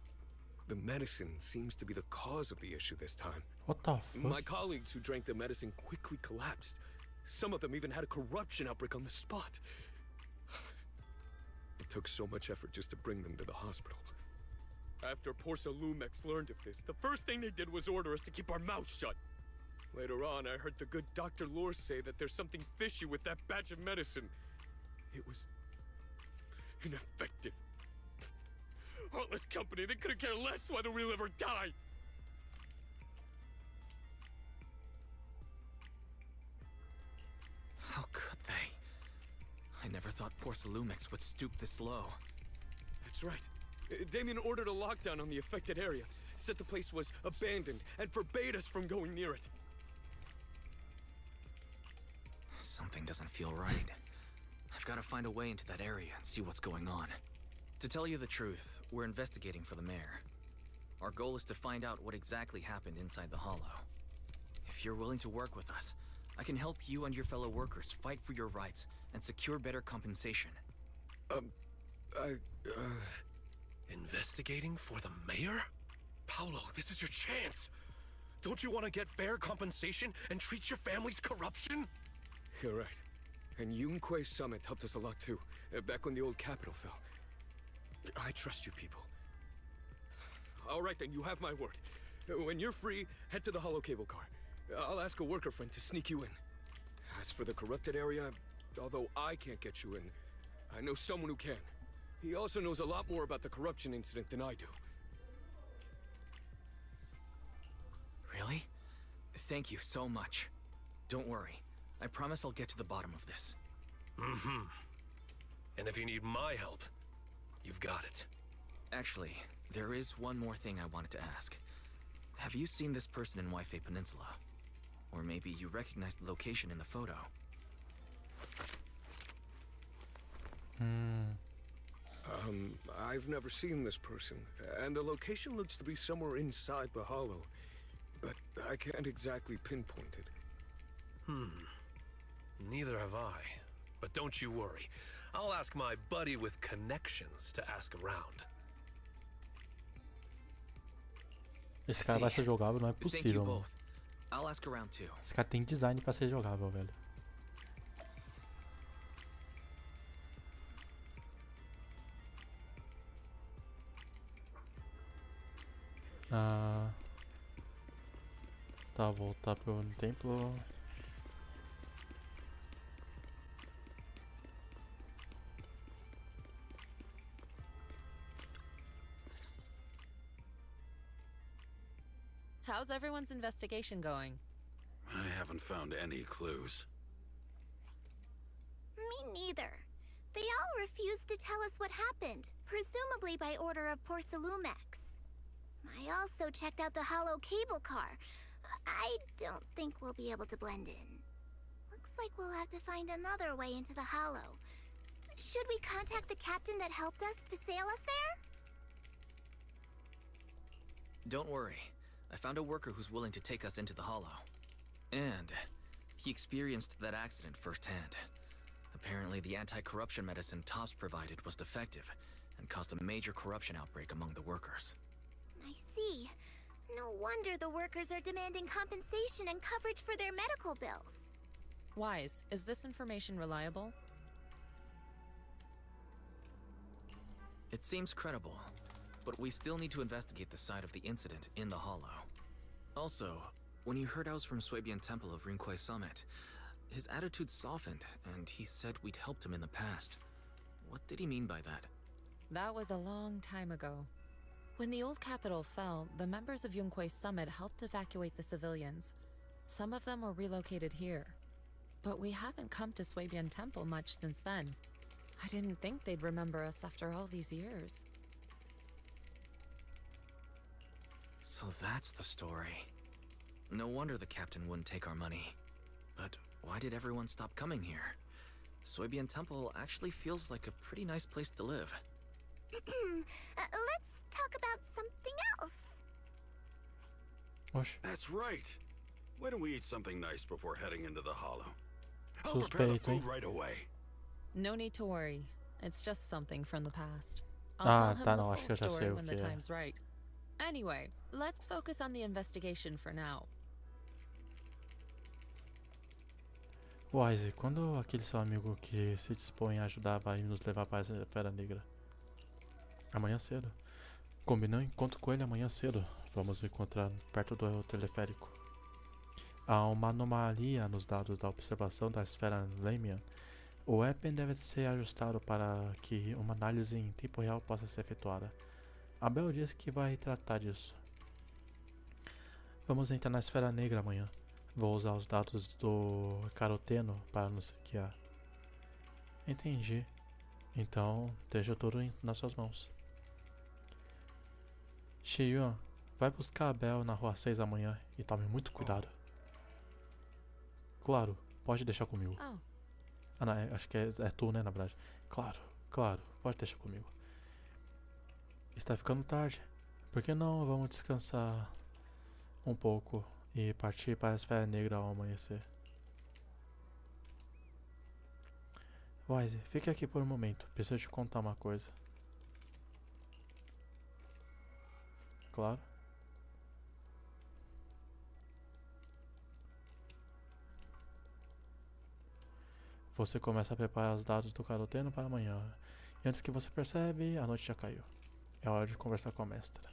the medicine seems to be the cause of the issue this time. What the fuck? My colleagues who drank the medicine quickly collapsed. Some of them even had a corruption outbreak on the spot. It took so much effort just to bring them to the hospital. After Porcelumix learned of this, the first thing they did was order us to keep our mouths shut. Later on, I heard the good Dr. Lore say that there's something fishy with that batch of medicine. It was ineffective. Heartless company, they couldn't care less whether we live or die. How could they? I never thought Porcelumix would stoop this low. That's right. Damien ordered a lockdown on the affected area, said the place was abandoned, and forbade us from going near it. Something doesn't feel right. I've got to find a way into that area and see what's going on. To tell you the truth, we're investigating for the mayor. Our goal is to find out what exactly happened inside the Hollow. If you're willing to work with us, I can help you and your fellow workers fight for your rights and secure better compensation. Investigating for the mayor? Paolo, this is your chance. Don't you want to get fair compensation and treat your family's corruption? You're right. And Yunquei Summit helped us a lot too, back when the old capital fell. I trust you people. All right then, you have my word. When you're free, head to the Hollow cable car. I'll ask a worker friend to sneak you in. As for the corrupted area, although I can't get you in, I know someone who can. He also knows a lot more about the corruption incident than I do. Really? Thank you so much. Don't worry. I promise I'll get to the bottom of this. Mm-hmm. And if you need my help, you've got it. Actually, there is one more thing I wanted to ask. Have you seen this person in Waifei Peninsula? Or maybe you recognize the location in the photo. I've never seen this person, and the location looks to be somewhere inside the Hollow, but I can't exactly pinpoint it. Neither have I. But don't you worry. I'll ask my buddy with connections to ask around. Esse cara vai ser jogável, não é possível, mano. I'll ask around too. Esse cara tem design pra ser jogável, velho. Tá, voltar pro templo. How's everyone's investigation going? I haven't found any clues. Me neither. They all refused to tell us what happened, presumably by order of Porcelumix. I also checked out the Hollow cable car. I don't think we'll be able to blend in. Looks like we'll have to find another way into the Hollow. Should we contact the captain that helped us to sail us there? Don't worry. I found a worker who's willing to take us into the Hollow. And he experienced that accident firsthand. Apparently, the anti-corruption medicine Tops provided was defective and caused a major corruption outbreak among the workers. I see. No wonder the workers are demanding compensation and coverage for their medical bills. Wise, is this information reliable? It seems credible, but we still need to investigate the side of the incident in the Hollow. Also, when he heard I was from Swabian Temple of Rinquai Summit, his attitude softened, and he said we'd helped him in the past. What did he mean by that? That was a long time ago. When the old capital fell, the members of Yunquei Summit helped evacuate the civilians. Some of them were relocated here. But we haven't come to Swabian Temple much since then. I didn't think they'd remember us after all these years. So that's the story. No wonder the captain wouldn't take our money. But why did everyone stop coming here? Swabian Temple actually feels like a pretty nice place to live. Let's talk about something else. That's right. Why don't we eat something nice before heading into the hollow? I'll prepare the food right away. No need to worry. It's just something from the past. I'll tell him the full story when the time's right. Anyway, let's focus on the investigation for now. Wise, quando aquele seu amigo que se dispõe a ajudar vai nos levar para a Esfera Negra? Amanhã cedo. Combinou encontro com ele amanhã cedo. Vamos encontrar perto do teleférico. Há uma anomalia nos dados da observação da esfera Lamian. O weapon deve ser ajustado para que uma análise em tempo real possa ser efetuada. Abel disse que vai tratar disso. Vamos entrar na Esfera Negra amanhã. Vou usar os dados do caroteno para nos guiar. Entendi. Então, deixa tudo nas suas mãos. Shiyuan, vai buscar a Bel na rua 6 amanhã e tome muito cuidado. Claro, pode deixar comigo. Ah, não, acho que é tu, né, na verdade. Claro, pode deixar comigo. Está ficando tarde. Por que não vamos descansar um pouco e partir para a Esfera Negra ao amanhecer? Wise, fique aqui por um momento. Preciso te contar uma coisa. Claro. Você começa a preparar os dados do caroteno para amanhã. E antes que você percebe, a noite já caiu. É hora de conversar com a mestra.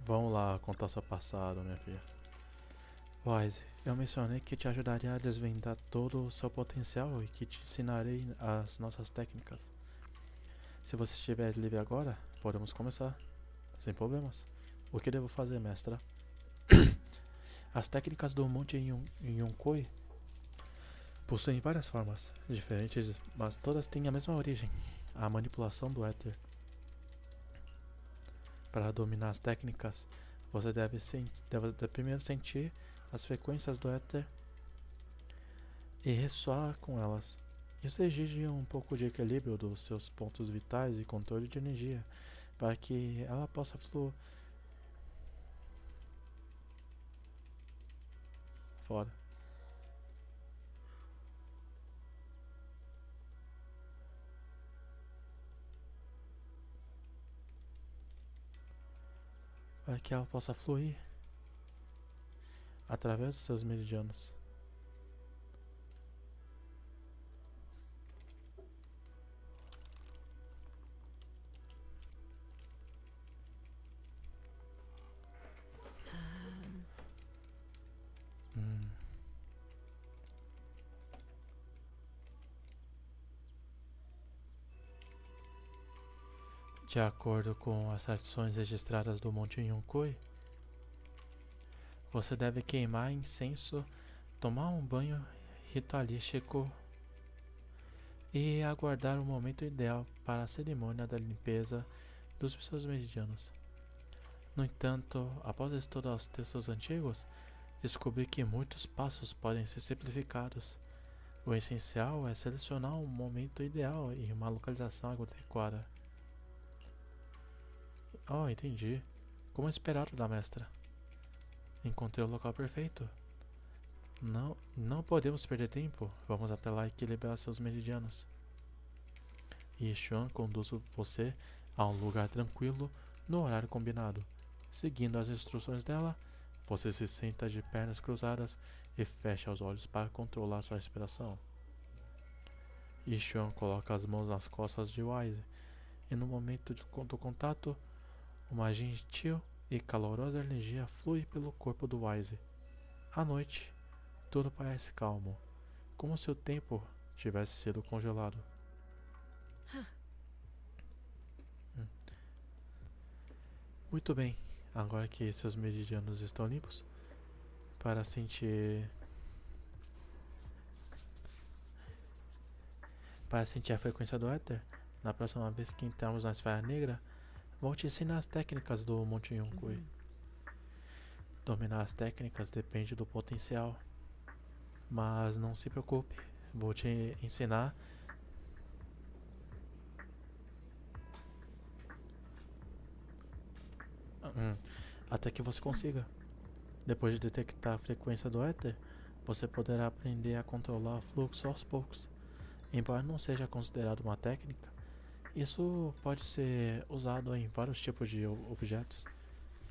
Vamos lá contar seu passado, minha filha. Wise, eu mencionei que te ajudaria a desvendar todo o seu potencial e que te ensinarei as nossas técnicas. Se você estiver livre agora, podemos começar. Sem problemas. O que devo fazer, mestra? As técnicas do Monte Yunquei possuem várias formas diferentes, mas todas têm a mesma origem: a manipulação do éter. Para dominar as técnicas, você deve primeiro sentir as frequências do éter e ressoar com elas. Isso exige um pouco de equilíbrio dos seus pontos vitais e controle de energia, para que ela possa fluir fora. Para que ela possa fluir através dos seus meridianos. De acordo com as tradições registradas do Monte Yunquei, você deve queimar incenso, tomar um banho ritualístico e aguardar o momento ideal para a cerimônia da limpeza dos seus meridianos. No entanto, após estudar os textos antigos, descobri que muitos passos podem ser simplificados. O essencial é selecionar um momento ideal e uma localização adequada. Oh, entendi. Como esperado da mestra. Encontrei o local perfeito. Não podemos perder tempo. Vamos até lá equilibrar seus meridianos. E Xuan conduz você a um lugar tranquilo no horário combinado. Seguindo as instruções dela, você se senta de pernas cruzadas e fecha os olhos para controlar sua respiração. E Xuan coloca as mãos nas costas de Wise e no momento do contato, uma gentil e calorosa energia flui pelo corpo do Wise. À noite, tudo parece calmo, como se o tempo tivesse sido congelado. Muito bem, agora que seus meridianos estão limpos, para sentir a frequência do éter, na próxima vez que entrarmos na esfera negra, vou te ensinar as técnicas do Monte Yonkou. Dominar as técnicas depende do potencial, mas não se preocupe, vou te ensinar até que você consiga. Depois de detectar a frequência do éter, você poderá aprender a controlar o fluxo aos poucos. Embora não seja considerado uma técnica, isso pode ser usado em vários tipos de objetos.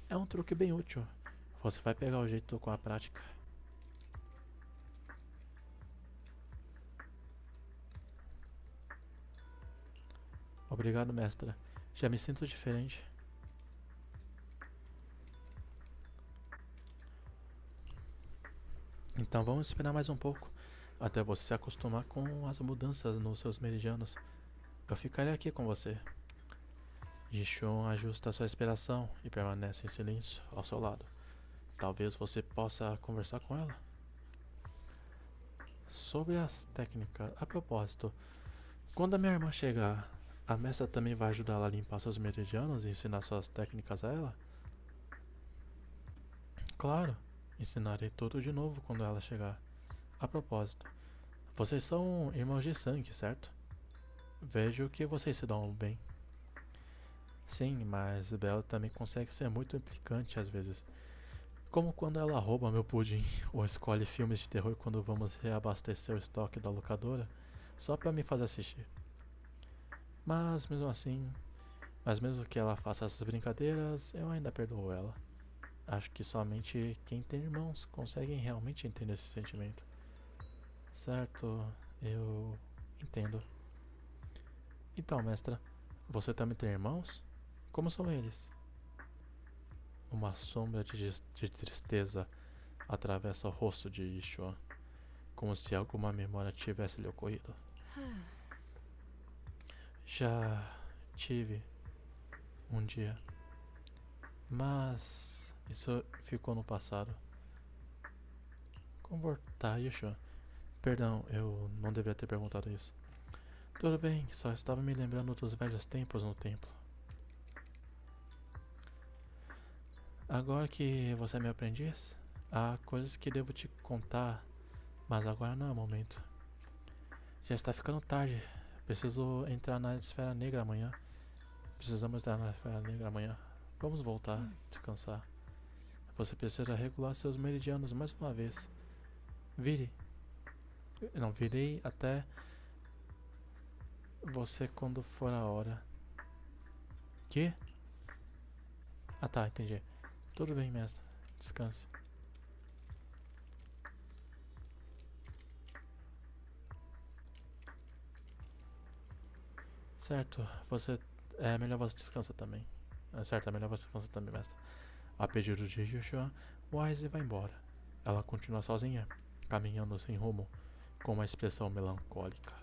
É um truque bem útil. Você vai pegar o jeito com a prática. Obrigado, mestra. Já me sinto diferente. Então vamos esperar mais um pouco, até você se acostumar com as mudanças nos seus meridianos. Eu ficarei aqui com você. Jishun ajusta sua respiração e permanece em silêncio ao seu lado. Talvez você possa conversar com ela. Sobre as técnicas, a propósito, quando a minha irmã chegar, a mestra também vai ajudar ela a limpar seus meridianos e ensinar suas técnicas a ela? Claro. Ensinarei tudo de novo quando ela chegar. A propósito, vocês são irmãos de sangue, certo? Vejo que vocês se dão bem. Sim, mas Bella também consegue ser muito implicante às vezes. Como quando ela rouba meu pudim ou escolhe filmes de terror quando vamos reabastecer o estoque da locadora só pra me fazer assistir. Mas mesmo que ela faça essas brincadeiras, eu ainda perdoo ela. Acho que somente quem tem irmãos consegue realmente entender esse sentimento. Certo, eu entendo. Então, mestra, você também tem irmãos? Como são eles? Uma sombra de tristeza atravessa o rosto de Yishuan, como se alguma memória tivesse lhe ocorrido. Já tive um dia, mas isso ficou no passado. Confortar, Yeshua. Perdão, eu não deveria ter perguntado isso. Tudo bem, só estava me lembrando dos velhos tempos no templo. Agora que você é meu aprendiz, há coisas que devo te contar, mas agora não é o momento. Já está ficando tarde. Preciso entrar na esfera negra amanhã. Precisamos entrar na esfera negra amanhã. Vamos voltar, descansar. Você precisa regular seus meridianos mais uma vez. Virei até você quando for a hora. Que? Ah tá, entendi. Tudo bem, mestre. Descanse. Certo, é melhor você descansar também. Certo, é melhor você descansar também, mestre. A pedido de Joshua, Wise vai embora. Ela continua sozinha, caminhando sem rumo, com uma expressão melancólica.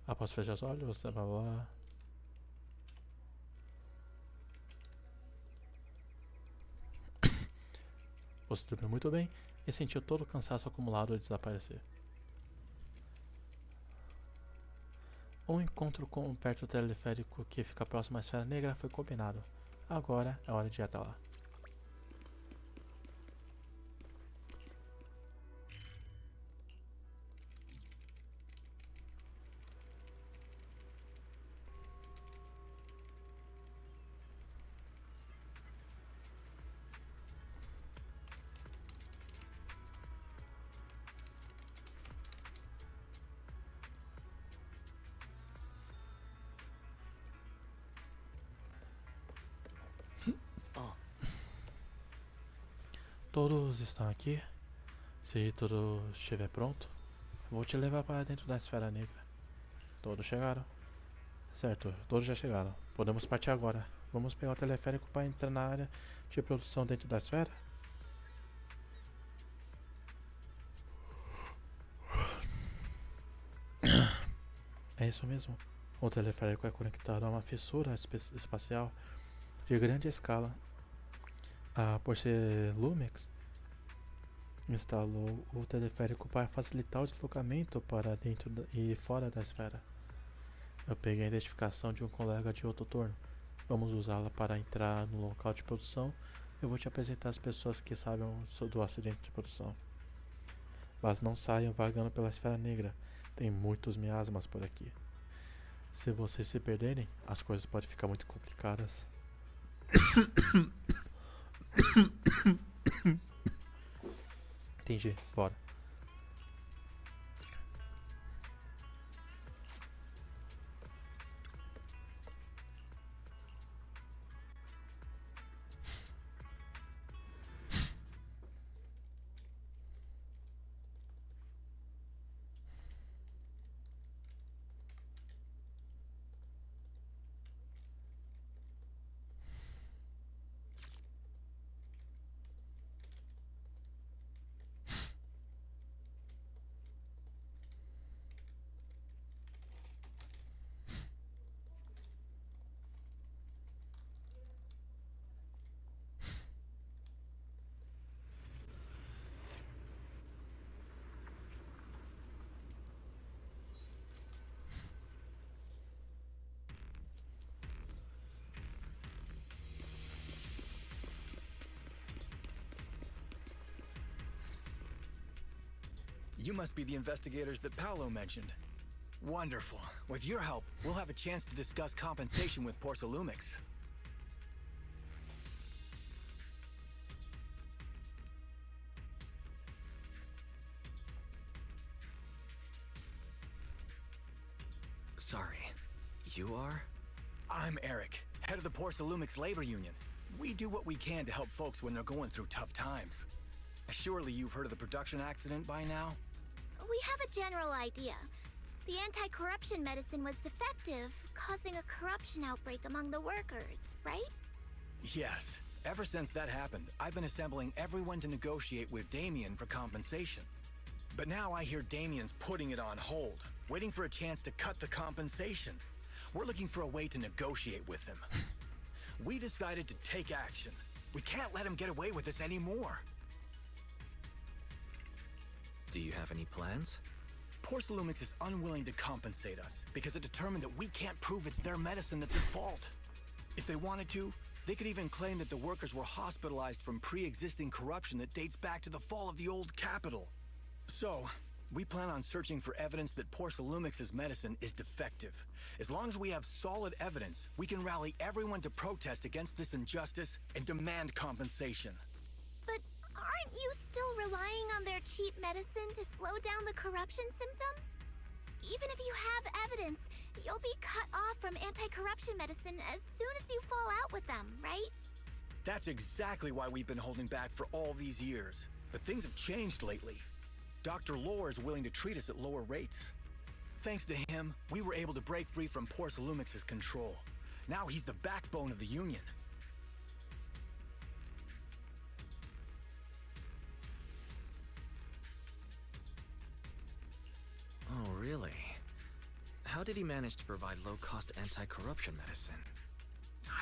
Após fechar os olhos, você vai lá. Você dormiu muito bem e sentiu todo o cansaço acumulado desaparecer. Um encontro perto do teleférico que fica próximo à esfera negra foi combinado. Agora é hora de ir até lá. Todos estão aqui? Se tudo estiver pronto, vou te levar para dentro da esfera negra. Todos chegaram? Certo, todos já chegaram. Podemos partir agora. Vamos pegar o teleférico para entrar na área de produção dentro da esfera? É isso mesmo. O teleférico é conectado a uma fissura espacial de grande escala. A Lumex instalou o teleférico para facilitar o deslocamento para dentro e fora da esfera. Eu peguei a identificação de um colega de outro turno. Vamos usá-la para entrar no local de produção. Eu vou te apresentar as pessoas que sabem do acidente de produção. Mas não saiam vagando pela esfera negra. Tem muitos miasmas por aqui. Se vocês se perderem, as coisas podem ficar muito complicadas. Entendi, bora. You must be the investigators that Paolo mentioned. Wonderful. With your help, we'll have a chance to discuss compensation with Lumix. Sorry. You are? I'm Eric, head of the Lumix labor union. We do what we can to help folks when they're going through tough times. Surely you've heard of the production accident by now? We have a general idea. The anti-corruption medicine was defective, causing a corruption outbreak among the workers, right? Yes. Ever since that happened, I've been assembling everyone to negotiate with Damien for compensation. But now I hear Damien's putting it on hold, waiting for a chance to cut the compensation. We're looking for a way to negotiate with him. We decided to take action. We can't let him get away with this anymore. Do you have any plans? Lumix is unwilling to compensate us because it determined that we can't prove it's their medicine that's at fault. If they wanted to, they could even claim that the workers were hospitalized from pre-existing corruption that dates back to the fall of the old capital. So, we plan on searching for evidence that Lumix's medicine is defective. As long as we have solid evidence, we can rally everyone to protest against this injustice and demand compensation. But aren't you still relying on their cheap medicine to slow down the corruption symptoms? Even if you have evidence, you'll be cut off from anti-corruption medicine as soon as you fall out with them, right? That's exactly why we've been holding back for all these years. But things have changed lately. Dr. Lore is willing to treat us at lower rates. Thanks to him, we were able to break free from Lumix's control. Now he's the backbone of the Union. Oh, really? How did he manage to provide low-cost anti-corruption medicine?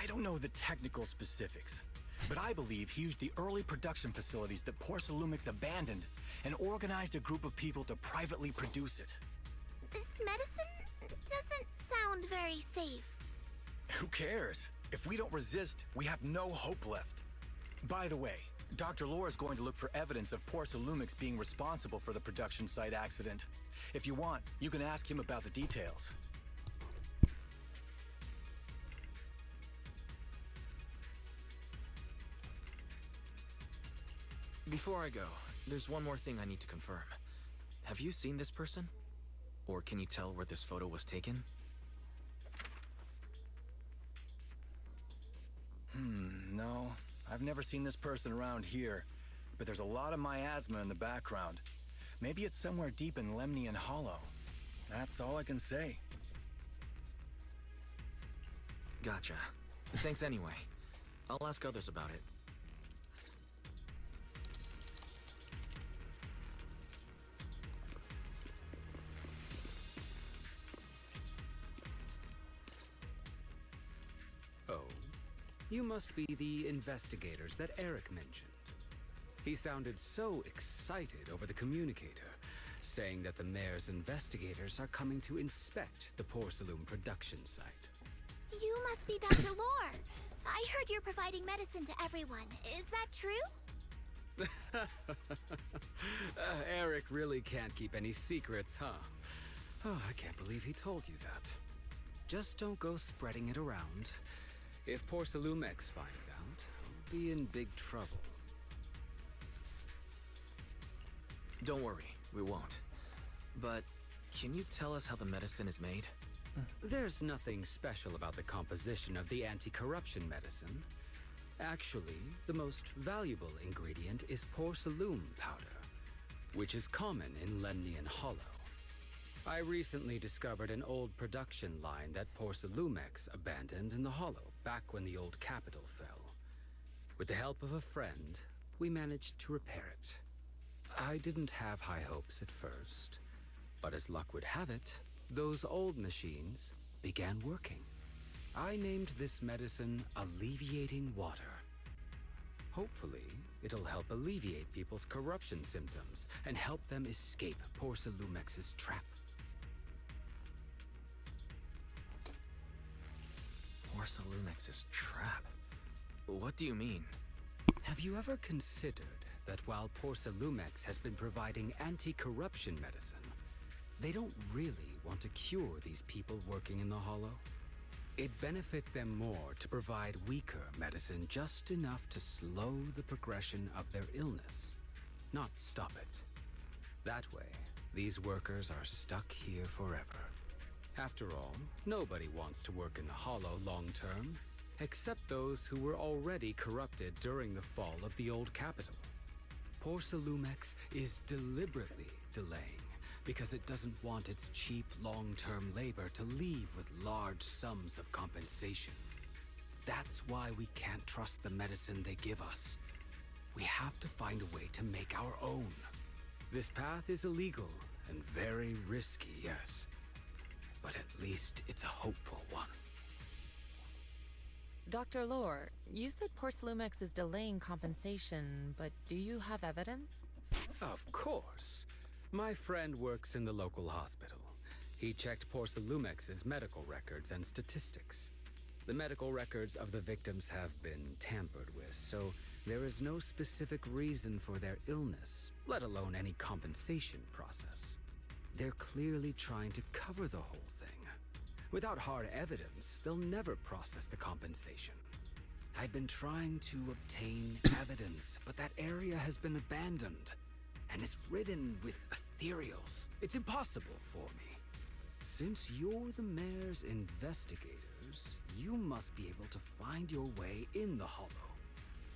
I don't know the technical specifics, but I believe he used the early production facilities that Lumix abandoned and organized a group of people to privately produce it. This medicine doesn't sound very safe. Who cares? If we don't resist, we have no hope left. By the way, Dr. Lore is going to look for evidence of Lumix being responsible for the production site accident. If you want, you can ask him about the details. Before I go, there's one more thing I need to confirm. Have you seen this person? Or can you tell where this photo was taken? No. I've never seen this person around here. but there's a lot of miasma in the background. Maybe it's somewhere deep in Lemnian Hollow. That's all I can say. Gotcha. Thanks anyway. I'll ask others about it. Oh, you must be the investigators that Eric mentioned. He sounded so excited over the communicator, saying that the mayor's investigators are coming to inspect the Porcelain production site. You must be Dr. Lore. I heard you're providing medicine to everyone. Is that true? Eric really can't keep any secrets, huh? Oh, I can't believe he told you that. Just don't go spreading it around. If Porcelumex finds out, I'll be in big trouble. Don't worry, we won't. But can you tell us how the medicine is made? There's nothing special about the composition of the anti-corruption medicine. Actually, the most valuable ingredient is porcelain powder, which is common in Lemnian Hollow. I recently discovered an old production line that Porcelumex abandoned in the Hollow back when the old capital fell. With the help of a friend, we managed to repair it. I didn't have high hopes at first, but as luck would have it, those old machines began working. I named this medicine Alleviating Water. Hopefully, it'll help alleviate people's corruption symptoms and help them escape Porcelumex's trap. Porcelumex's trap? What do you mean? Have you ever considered that while Porcelumex has been providing anti-corruption medicine, they don't really want to cure these people working in the Hollow? It'd benefit them more to provide weaker medicine just enough to slow the progression of their illness, not stop it. That way, these workers are stuck here forever. After all, nobody wants to work in the Hollow long term, except those who were already corrupted during the fall of the old capital. Porcelumex is deliberately delaying because it doesn't want its cheap long-term labor to leave with large sums of compensation. That's why we can't trust the medicine they give us. We have to find a way to make our own. This path is illegal and very risky, yes, but at least it's a hopeful one. Dr. Lore, you said Porcelumex is delaying compensation, but do you have evidence? Of course. My friend works in the local hospital. He checked Porcelumex's medical records and statistics. The medical records of the victims have been tampered with, so there is no specific reason for their illness, let alone any compensation process. They're clearly trying to cover the whole thing. Without hard evidence, they'll never process the compensation. I've been trying to obtain evidence, but that area has been abandoned. And it's ridden with ethereals. It's impossible for me. Since you're the mayor's investigators, you must be able to find your way in the Hollow.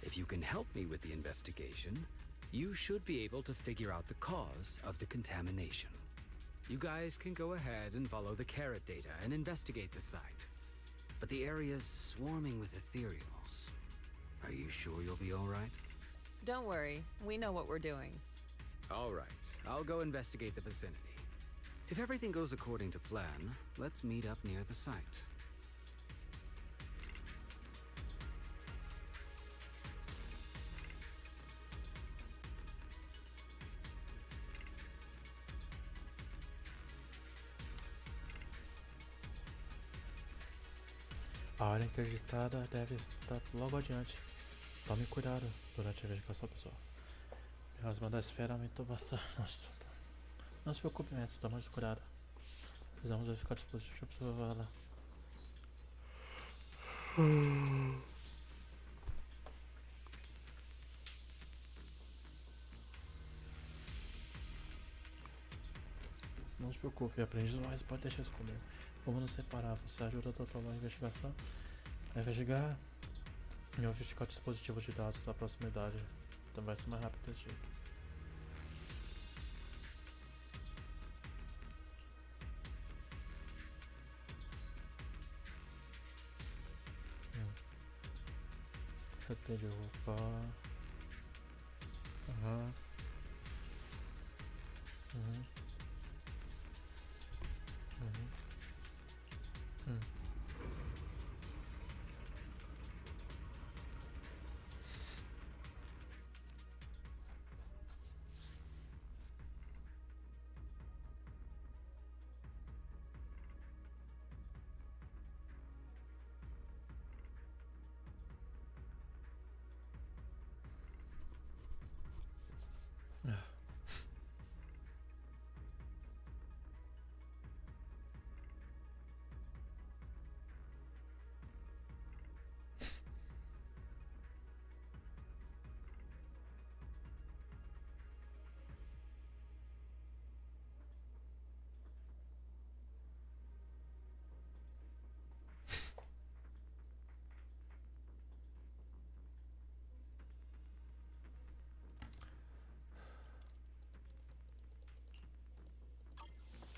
If you can help me with the investigation, you should be able to figure out the cause of the contamination. You guys can go ahead and follow the carrot data and investigate the site. But the area's swarming with ethereals. Are you sure you'll be all right? Don't worry, we know what we're doing. All right, I'll go investigate the vicinity. If everything goes according to plan, let's meet up near the site. A área interditada deve estar logo adiante. Tome cuidado durante a investigação, pessoal. O miasma da esfera aumentou bastante. Nossa, não se preocupe, mestre, tome mais cuidado. Precisamos verificar o dispositivo para ela. Não se preocupe, aprendiz mais pode deixar isso comigo. Vamos nos separar. Você ajuda o doutor na investigação a investigar e eu verificar o dispositivo de dados da proximidade Então vai ser mais rápido desse jeito. Até de roupa. Aham. Uhum. Uhum.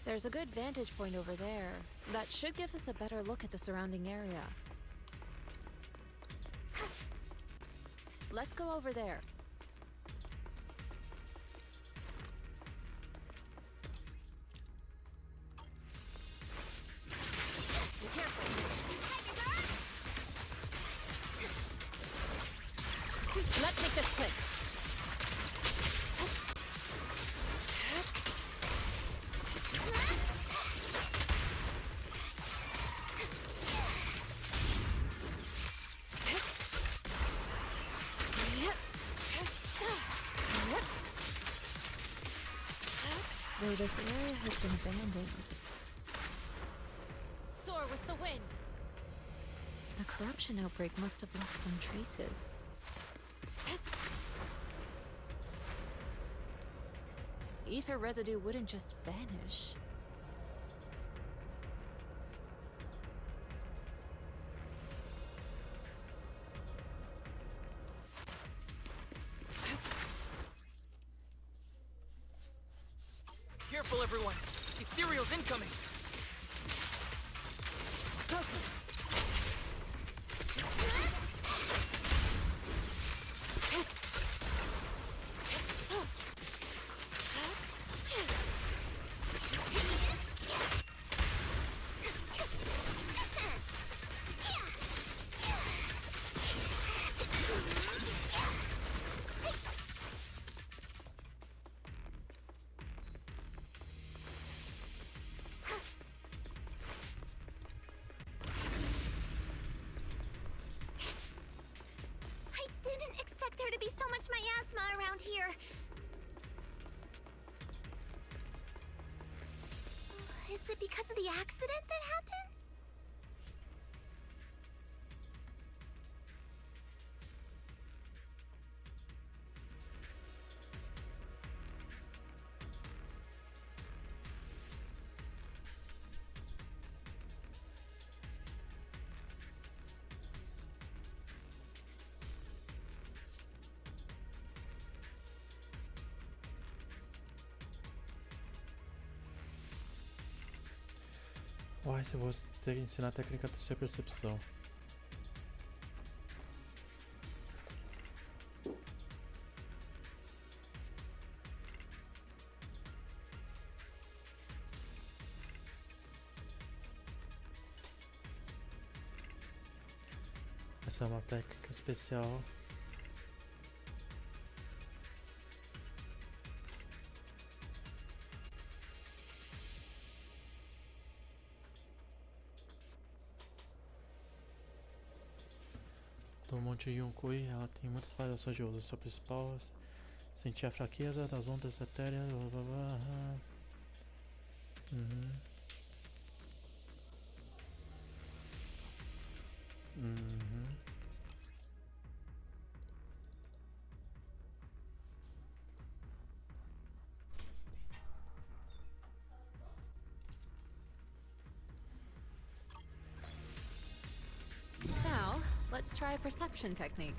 There's a good vantage point over there. That should give us a better look at the surrounding area. Let's go over there. Be careful. Let's make this quick. Though this area has been abandoned. Soar with the wind! The corruption outbreak must have left some traces. Ether residue wouldn't just vanish. Careful, everyone! Ethereal's incoming! There to be so much miasma around here. Is it because of the accident that happened? Uai, se você ter que ensinar a técnica da sua percepção. Essa é uma técnica especial. Do Monte Yunkui, ela tem muitas variações de uso. Seu principal é sentir a fraqueza das ondas etéreas. Blá, blá, blá. Now, let's try a perception technique.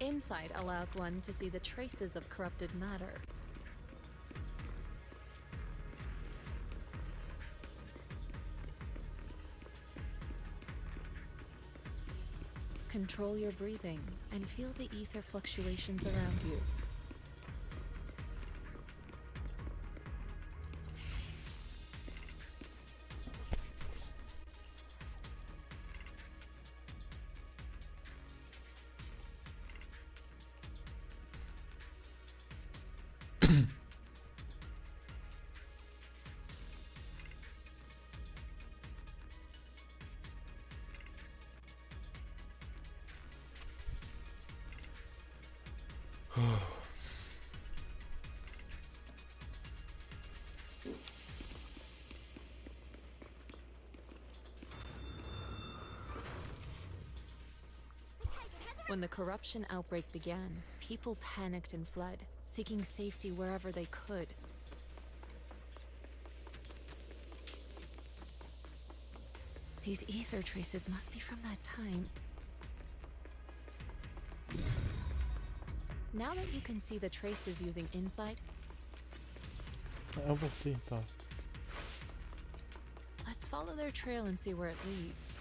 Insight allows one to see the traces of corrupted matter. Control your breathing and feel the ether fluctuations around you. When the corruption outbreak began, people panicked and fled, seeking safety wherever they could. These ether traces must be from that time. Now that you can see the traces using Insight, let's follow their trail and see where it leads.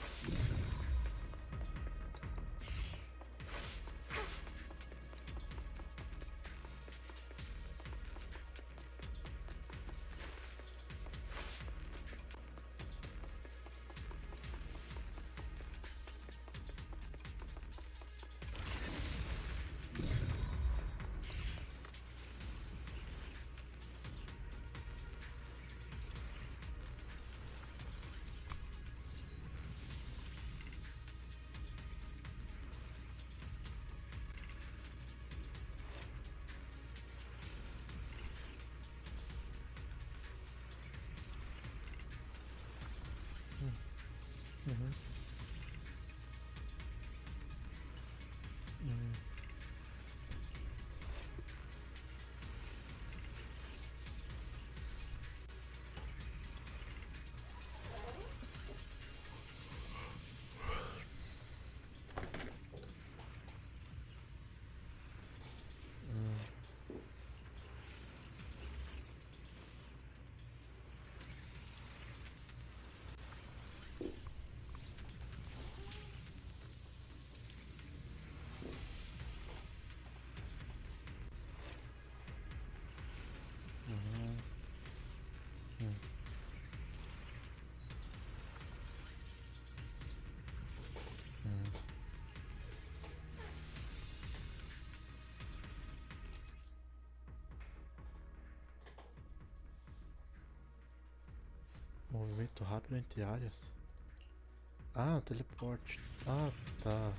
Movimento rápido entre áreas. Ah, teleporte. Ah, tá.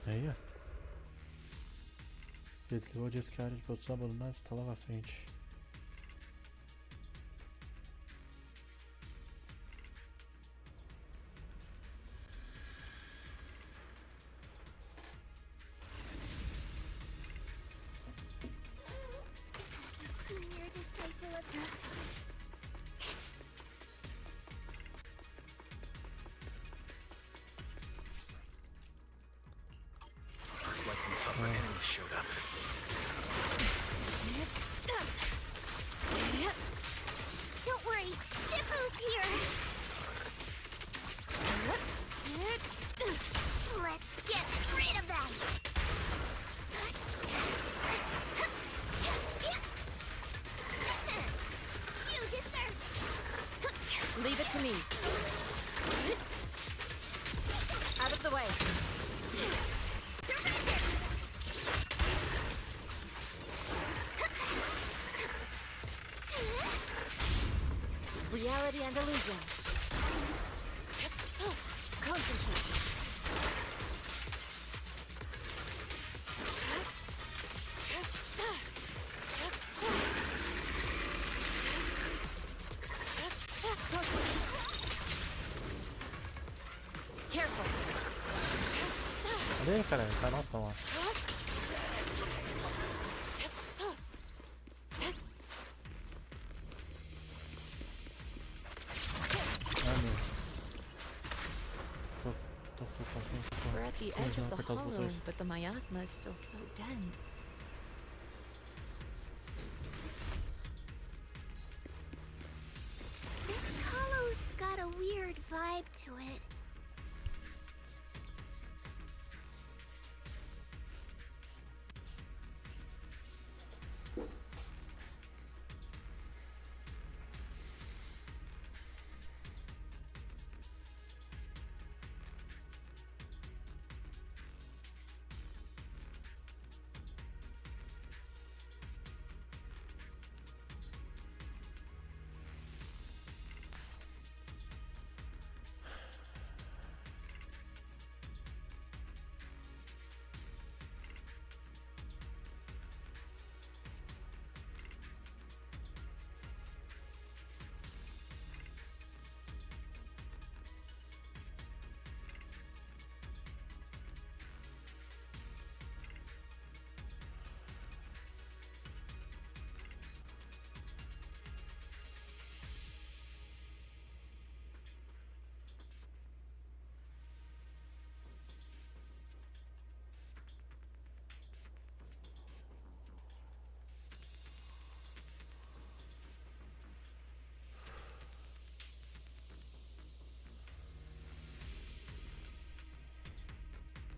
Aí, ó. Ele disse que a área de produção abandonada está lá à frente. Don't worry, Shifu's here. Let's get rid of them. You deserve. Leave it to me. Out of the way. Surrender. Reality and illusion. Concentrate. Cadê, cara? Tá nossa, tá lá. at the edge of the hollow, but the miasma is still so dense. This hollow's got a weird vibe to it.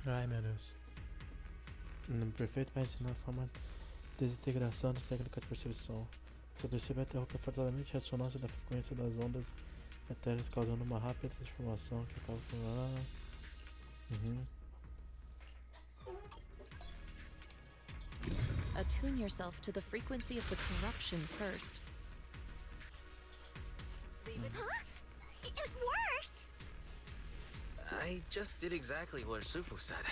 Ai meu Deus. Um perfeito vai ensinar a forma de desintegração da técnica de percepção. Você percebe a interrompe fortemente a ressonância da frequência das ondas etéreas, causando uma rápida transformação que acaba com. Attune yourself to the frequency of the corruption first. Huh? It worked! I just did exactly what Sufu said.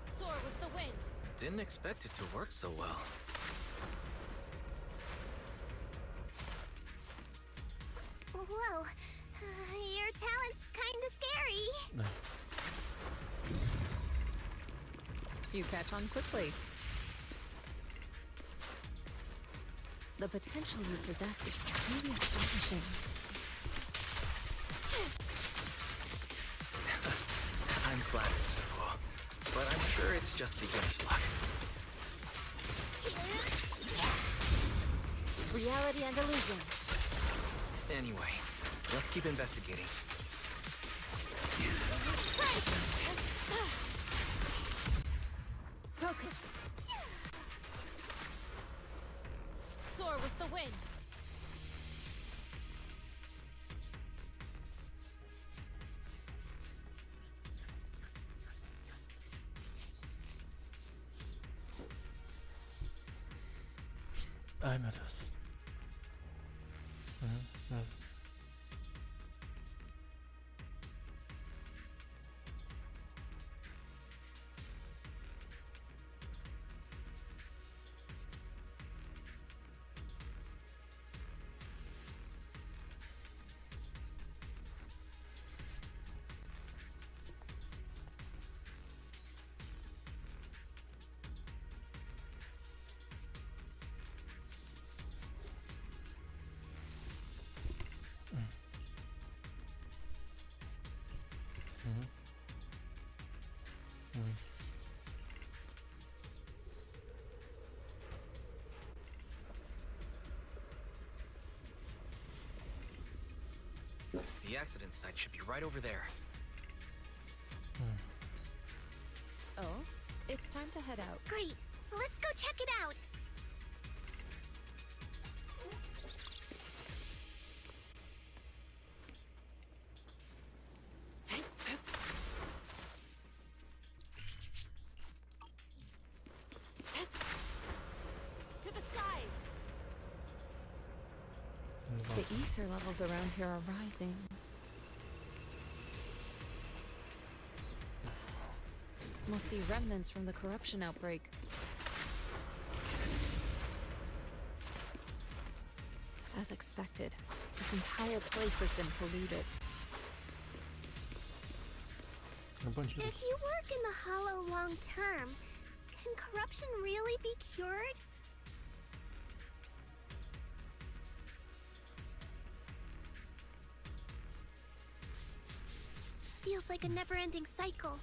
Soar with the wind. Didn't expect it to work so well. Whoa. Your talent's kinda scary. You catch on quickly. The potential you possess is truly astonishing. I'm flattered, Sufu, but I'm sure it's just beginner's luck. Reality and illusion. Anyway, let's keep investigating. Focus. Soar with the wind. Ai meu Deus. The accident site should be right over there. Oh, it's time to head out. Great. Let's go check it out. To the skies. The ether levels around here are rising. Must be remnants from the corruption outbreak. As expected, this entire place has been polluted. If you work in the Hollow long term, can corruption really be cured? feels like a never-ending cycle.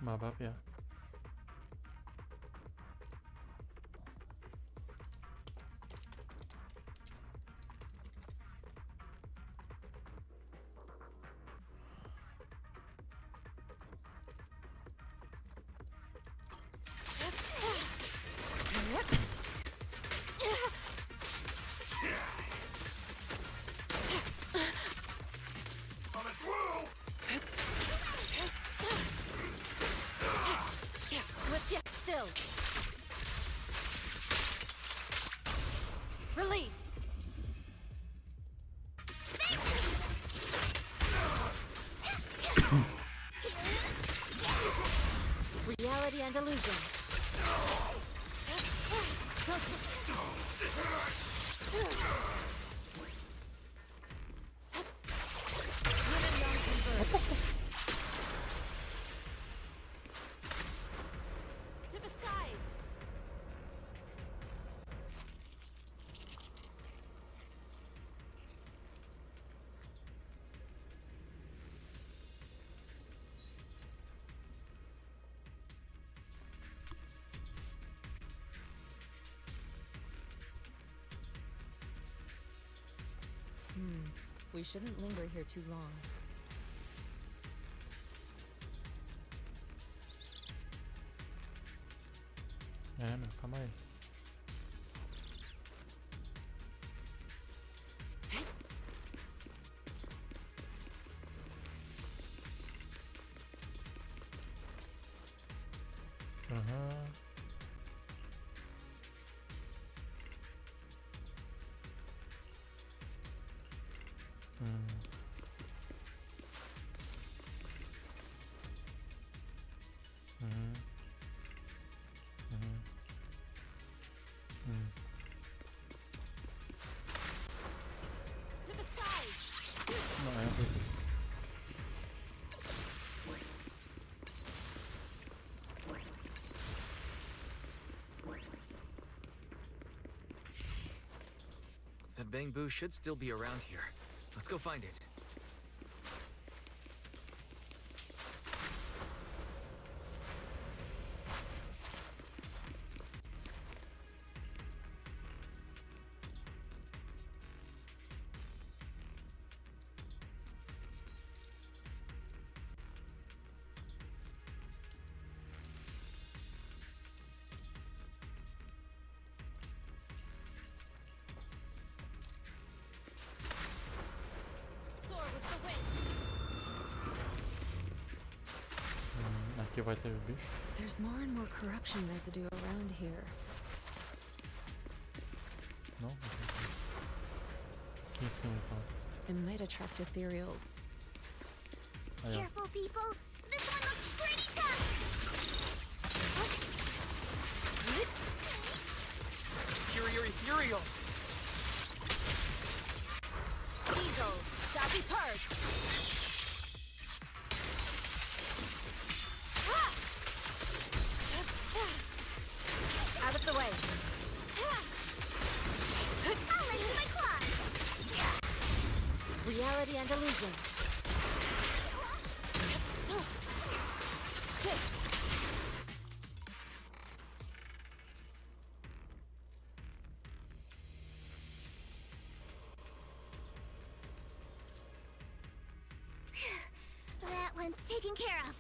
Mabapia. Still. Release. Reality and illusion. To the skies. We shouldn't linger here too long. É, meu, calma aí. Aham. To the skies. Não é. That bamboo should still be around here. Let's go find it. Soar with the wind. Aqui vai ter o bicho. There's more and more corruption residue around here. Não? Aqui em cima, então. It might attract ethereals. Aí, ó. Careful, people. This one looks pretty tough. Superior ethereal. Eagle. Sappy purge. Out of the way. I'll lend you my claws. Reality and illusion. Shift. That one's taken care of.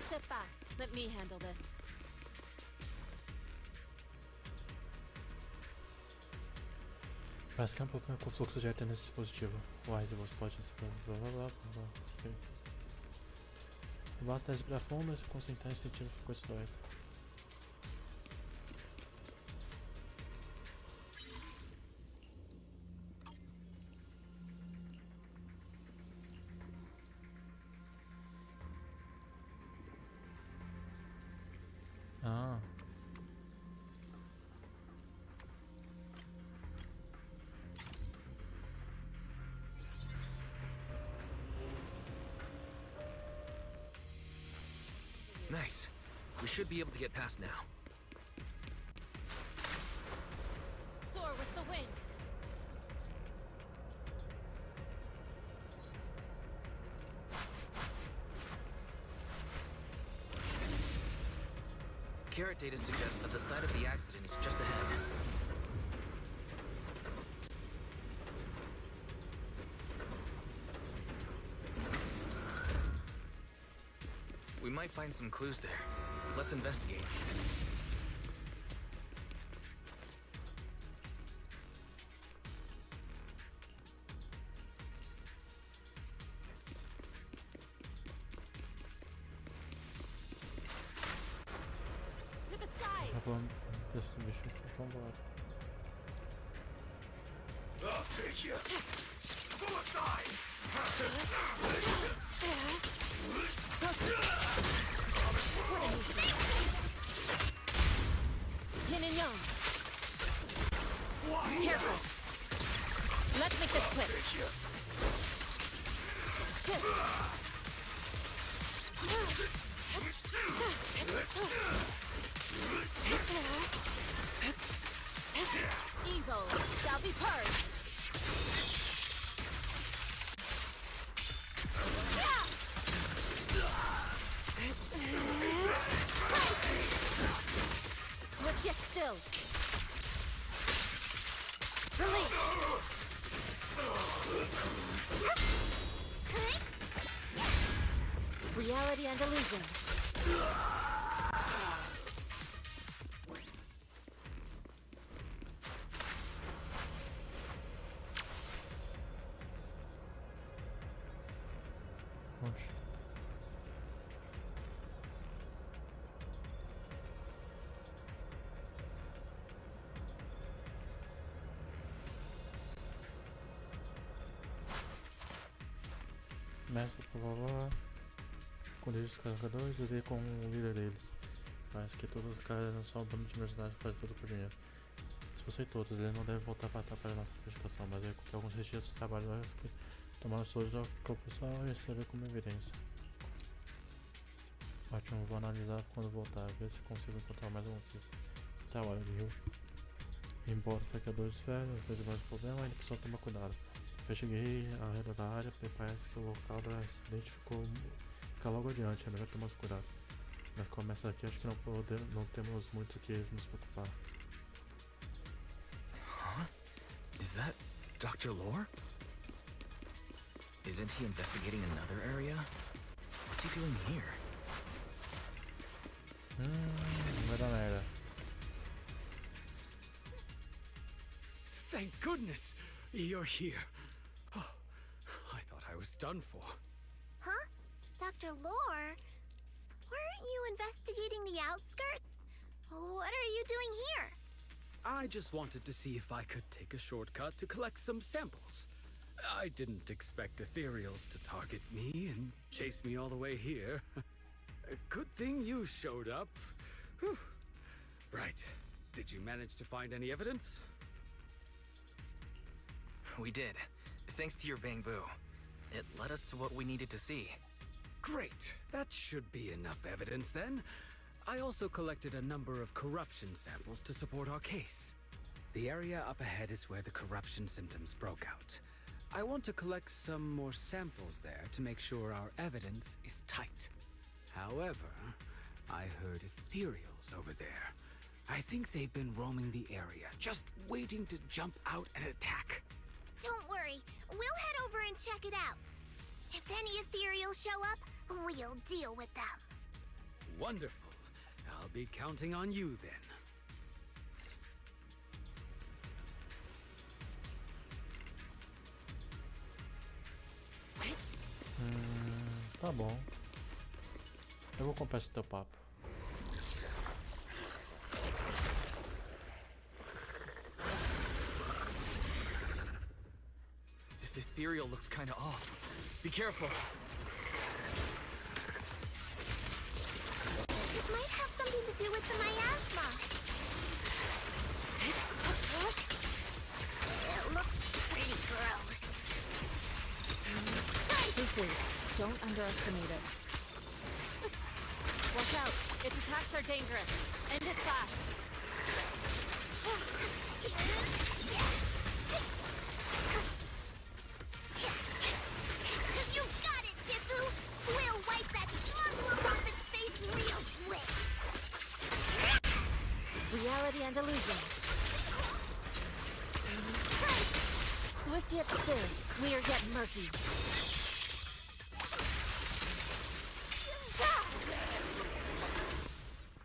Step back. Let me handle this. Parece que é um problema com o fluxo de ar nesse dispositivo. Wise você pode... Blá, blá, blá, blá. Ok. Basta respirar fundo e se concentrar em sentir a frequência do eco. Ah. Nice. We should be able to get past now. Carrot data suggests that the site of the accident is just ahead. We might find some clues there. Let's investigate. To the side. Vamos desse bicho aqui, vambora. I'll take you. Suicide! Yin and yang. Careful. Let's make this quick. Shift. Evil shall be purged. Let's get still. Release. Reality and illusion. Oxe. Mestre, por favor. Conduza os carregadores e dê com o líder deles. Parece que todos os caras não são um bando de mercenários que fazem tudo por dinheiro. Expulsei todos, ele não deve voltar para atrapalhar nossa investigação, mas eu encontrei alguns registros de trabalho que tomaram soro da compulsão e receber como evidência. Ótimo, vou analisar quando voltar, ver se consigo encontrar mais alguma pista. Trabalho, viu? Embora os saqueadores de ferro não seja mais um problema, ainda precisa tomar cuidado. Investiguei a rede da área e parece que o local do acidente fica logo adiante, é melhor tomar cuidado. Mas começa aqui, acho que não temos muito o que nos preocupar. Huh? Is that Dr. Lore? Isn't he investigating another area? What's he doing here? Vai dar merda. Thank goodness you're here. Oh, I thought I was done for. Huh? Dr. Lore? Weren't you investigating the outskirts? What are you doing here? I just wanted to see if I could take a shortcut to collect some samples. I didn't expect ethereals to target me and chase me all the way here. Good thing you showed up. Whew. Right. Did you manage to find any evidence? We did. Thanks to your bamboo. It led us to what we needed to see. Great. That should be enough evidence then. I also collected a number of corruption samples to support our case. The area up ahead is where the corruption symptoms broke out. I want to collect some more samples there to make sure our evidence is tight. However, I heard ethereals over there. I think they've been roaming the area, just waiting to jump out and attack. Don't worry, we'll head over and check it out. If any ethereals show up, we'll deal with them. Wonderful. I'll be counting on you then. Tá bom. Eu vou comprar esse teu papo. This ethereal looks kinda off. Be careful. It might have something to do with the miasma. It looks pretty gross. Lucy, don't underestimate it. Watch out. Its attacks are dangerous. End it fast. You got it, Shifu! We'll wipe that smug look off his face real quick! and illusion. Swift yet still, clear yet murky.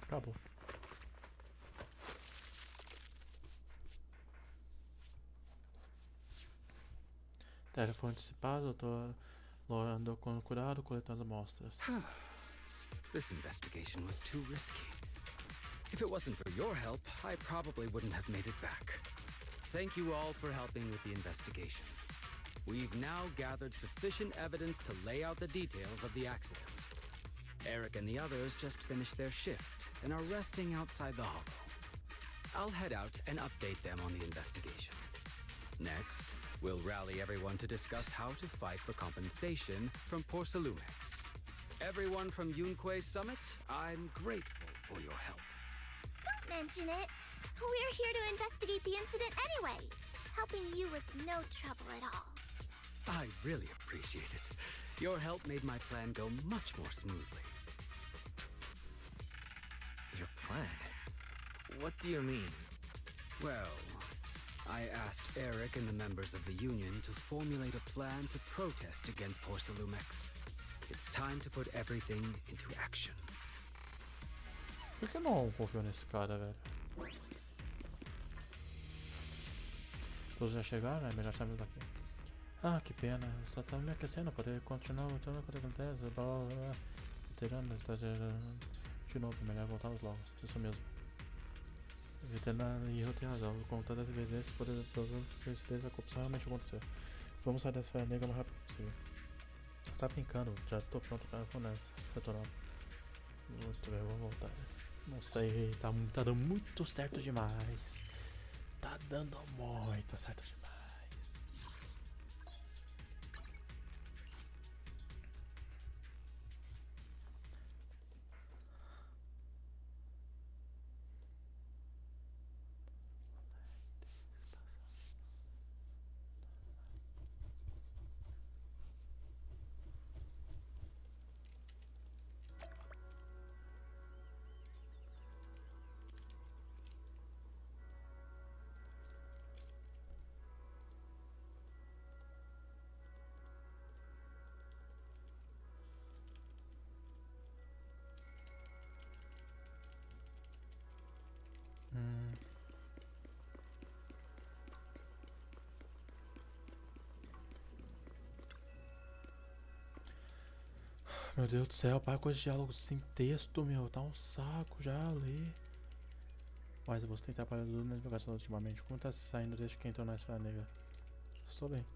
Acabou. Telefone antecipado, Laura andou com cuidado coletando amostras. This investigation was too risky. If it wasn't for your help, I probably wouldn't have made it back. Thank you all for helping with the investigation. We've now gathered sufficient evidence to lay out the details of the accident. Eric and the others just finished their shift and are resting outside the hollow. I'll head out and update them on the investigation. Next, we'll rally everyone to discuss how to fight for compensation from Porcelumex. Everyone from Yunquei Summit, I'm grateful for your help. Don't mention it. We're here to investigate the incident anyway. Helping you was no trouble at all. I really appreciate it. Your help made my plan go much more smoothly. Your plan? What do you mean? Well, I asked Eric and the members of the Union to formulate a plan to protest against Porcelumex. It's time to put everything into action. Por que não confiou nesse cara, velho? Todos já chegaram, é melhor sair daqui. Ah, que pena, só tava me aquecendo, poder continuar lutando quando acontece, blá blá blá. Veterano, de novo, melhor voltarmos logo, isso mesmo. Veterano e eu tenho razão, com toda a evidência, poder certeza a corrupção realmente acontecer. Vamos sair dessa esfera negra o mais rápido possível. Você tá brincando, já tô pronto pra nessa, retornar. Muito bem, vou voltar. Não sei, tá dando muito certo demais. Tá dando muito certo demais. Meu Deus do céu, para com os diálogos sem texto, meu, tá um saco já ler. Mas você tem trabalhado na navegação ultimamente. Como tá saindo desde que entrou na esfera negra? Estou bem.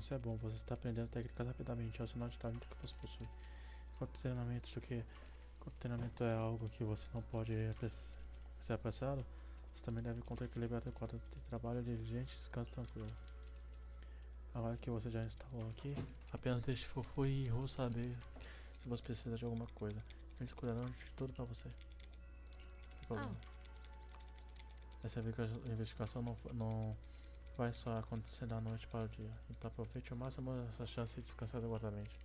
Isso é bom, você está aprendendo técnicas rapidamente, é o sinal de talento que você possui. Quanto treinamento é algo que você não pode ser apressado, você também deve encontrar equilíbrio adequado entre trabalho diligente e descanso tranquilo. Agora que você já instalou aqui, apenas deixe Fofo e Ru saber se você precisa de alguma coisa. Eles cuidarão de tudo pra você. Essa investigação não vai só acontecer da noite para o dia. Então aproveite ao máximo essa chance de descansar adequadamente.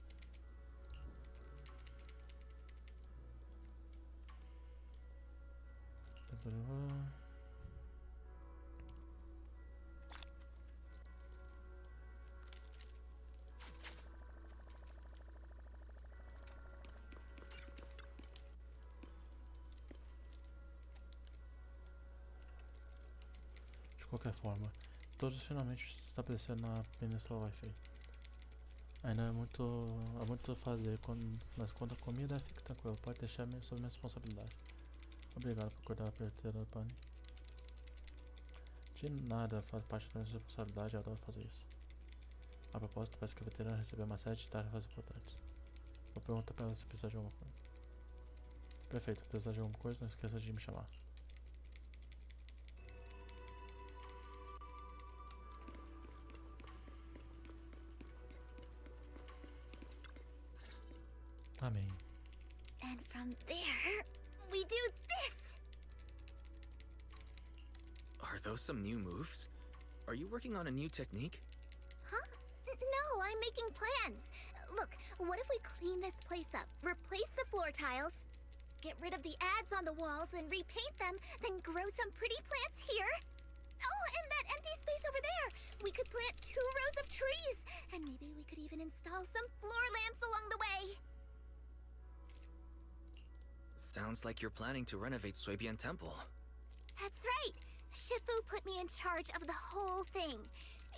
De qualquer forma, todos finalmente se estabeleceram na Península Wi-Fi. Ainda há muito a fazer, mas quando a comida fica tranquilo, pode deixar sob minha responsabilidade. Obrigado por cuidar da perteira, Pani. De nada, faz parte da minha responsabilidade, eu adoro fazer isso. A propósito, parece que a veterana recebeu uma série de tarefas importantes. Vou perguntar para ela se precisar de alguma coisa. Perfeito, se precisar de alguma coisa, não esqueça de me chamar. Amém. And from there, we do this! Are those some new moves? Are you working on a new technique? Huh? No, I'm making plans. Look, what if we clean this place up, replace the floor tiles? get rid of the ads on the walls and repaint them, then grow some pretty plants here. Oh, and that empty space over there! We could plant 2 rows of trees, and maybe we could even install some floor lamps along the way. Sounds like you're planning to renovate Suebian Temple. That's right. Shifu put me in charge of the whole thing.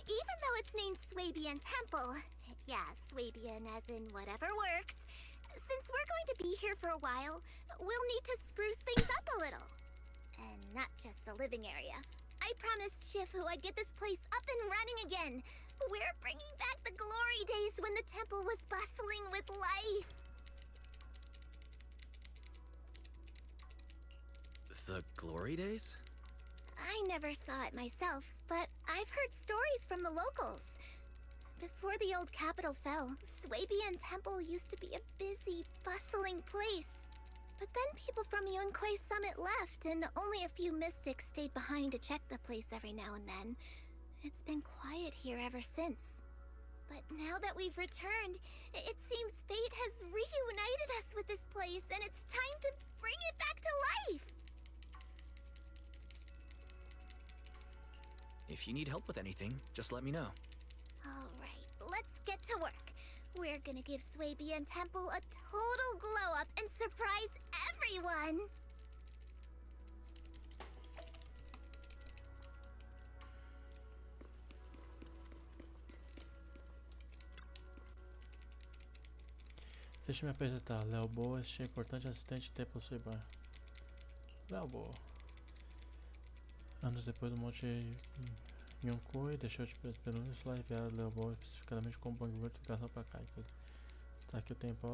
Even though it's named Suebian Temple. Yeah, Suebian as in whatever works. Since we're going to be here for a while, we'll need to spruce things up a little. And not just the living area. I promised Shifu I'd get this place up and running again. We're bringing back the glory days when the temple was bustling with life. The glory days? I never saw it myself, but I've heard stories from the locals. Before the old capital fell, Suebian Temple used to be a busy, bustling place. But then people from Yunquei Summit left, and only a few mystics stayed behind to check the place every now and then. It's been quiet here ever since. But now that we've returned, it seems fate has reunited us with this place, and it's time to bring it back to life! If you need help with anything, just let me know. Alright, let's get to work. We're gonna give Suebian Temple a total glow-up and surprise everyone! Deixa eu me apresentar. Léo Boa, este importante assistente de Templo Suebian. Léo Boa. Anos depois do Monte Yonkou, deixou de perguntas lá e enviaram Léo Boa especificamente como banco de notificação pra cá. Então, tá aqui o tempo.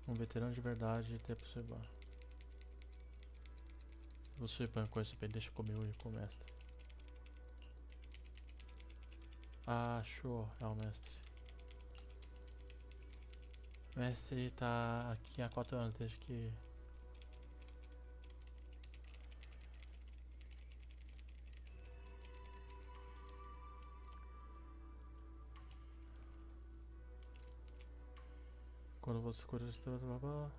Um veterano de verdade de Templo Suebian. O Suebian conhece bem, deixa comer e com o mestre. Ah, show, é o mestre. O mestre tá aqui há 4 anos, desde que... Quando você cura de blá blá blá.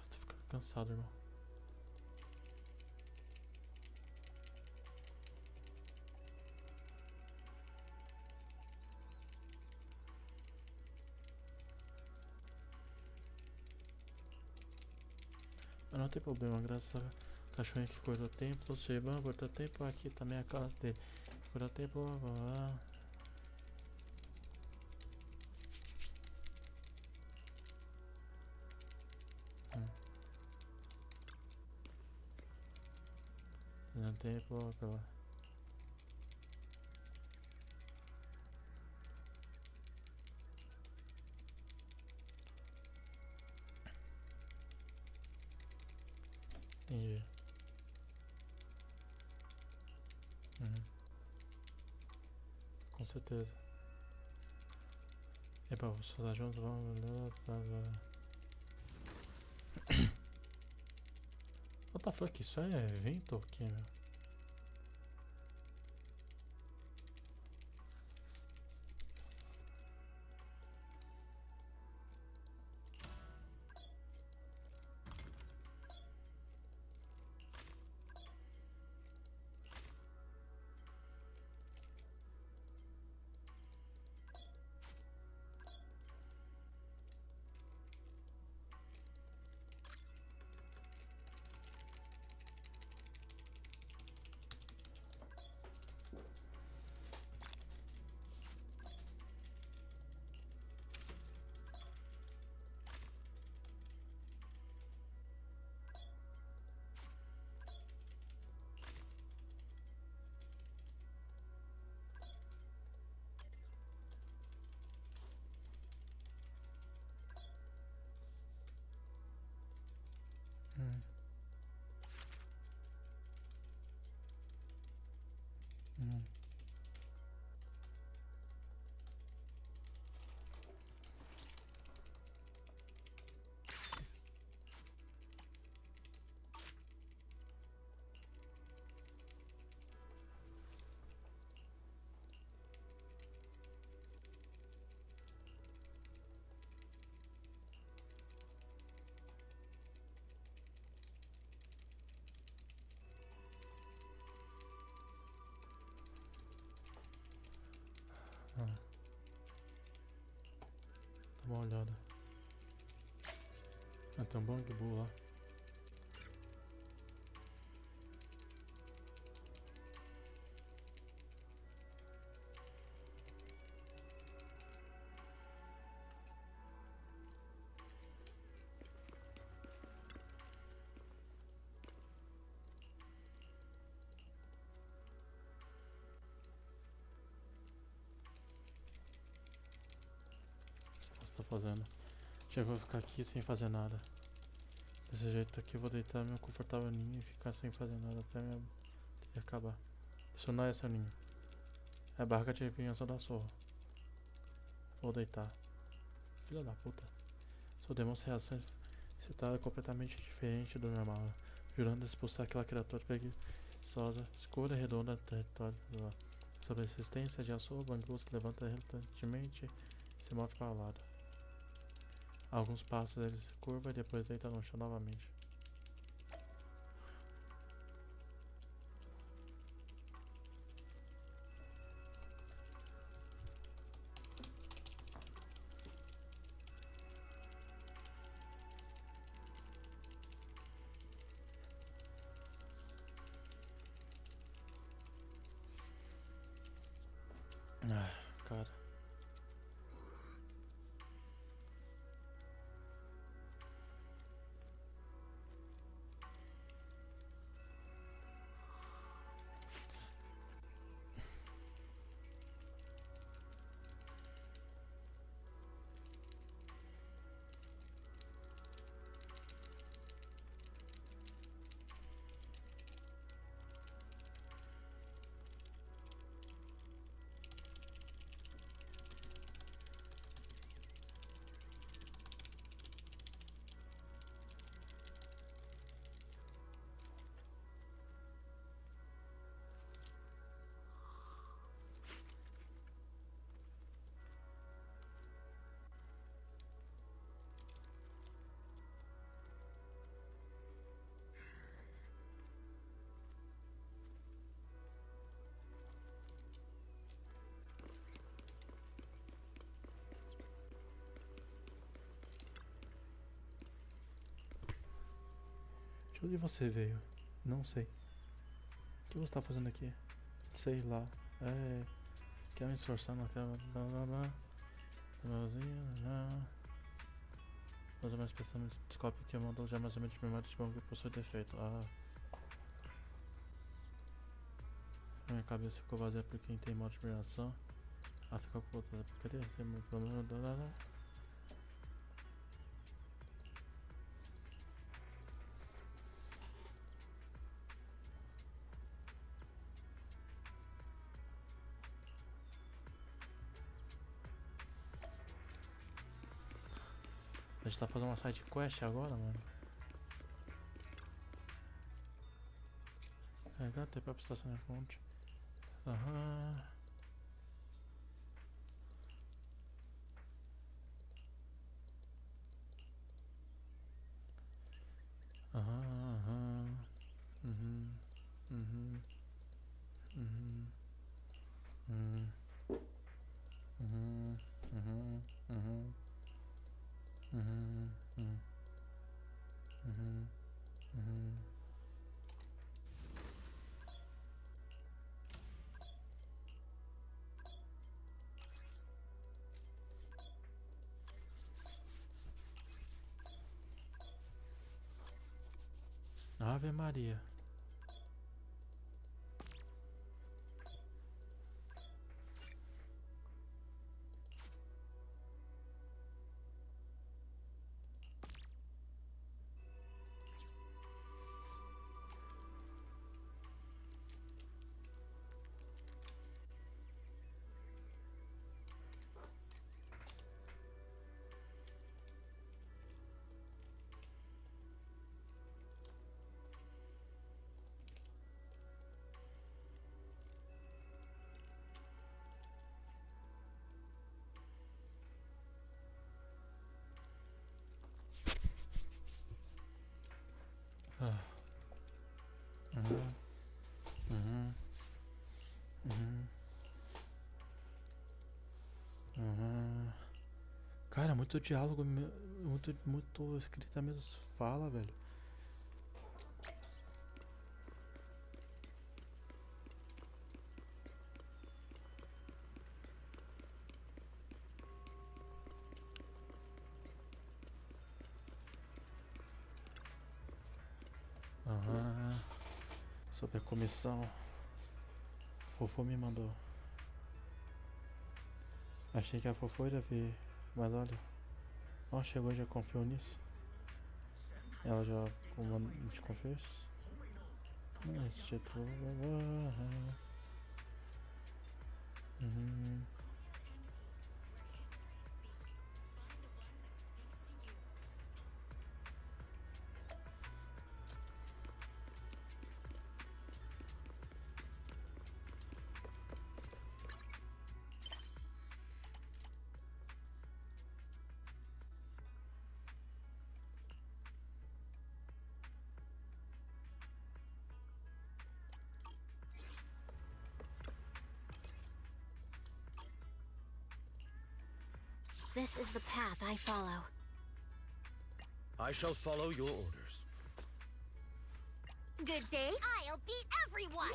Tô ficando cansado, irmão. Mas não tem problema, graças ao cachorrinho que cuida o templo, o Suebian cortou o tempo, aqui também a casa dele. Por tempo, não tempo, entendi. Com certeza. Epa, vamos fazer juntos, vamos. What the fuck, isso é evento ou o que, meu? uma olhada. Ah, tem um bang bull lá. Tá fazendo. Chegou a ficar aqui sem fazer nada. Desse jeito aqui eu vou deitar meu confortável ninho e ficar sem fazer nada até acabar. Isso não é seu ninho. É a barca de vingança da Sorra. Vou deitar. Filha da puta. Só demonstra reações excitadas completamente diferente do normal, jurando expulsar aquela criatura preguiçosa, escura e redonda do território do ar. Sob a insistência de Açor, o Bangu se levanta relutantemente e se move para o lado. A alguns passos ele se curva e depois deita no chão novamente. Ah, cara. De onde você veio? Não sei. O que você está fazendo aqui? Sei lá. Quer me esforçar naquela. Usa mais pensando no telescópio que mandou de armazenamento de memória de bom que possui defeito. Minha cabeça ficou vazia por quem tem modo de vibração. Ficou com outra porcaria. Sem muito problema. A gente tá fazendo uma side quest agora, mano. Carregar até pra estação na fonte. Aham. Aham. Uhum. Uhum. Uhum. Uhum. Uhum. Uhum. Uhum. Uhum, uhum, uhum, uhum. Ave Maria. Uhum. Uhum. Uhum. Uhum. Cara, muito muito diálogo, muito escrita mesmo. Fala, velho. Sobre a comissão. Fofo me mandou. Achei que a Fofo ia ver, mas olha. Ó, chegou, já confiou nisso. Ela já te confiou isso? Esse título. This is the path I follow. I shall follow your orders. Good day. I'll beat everyone.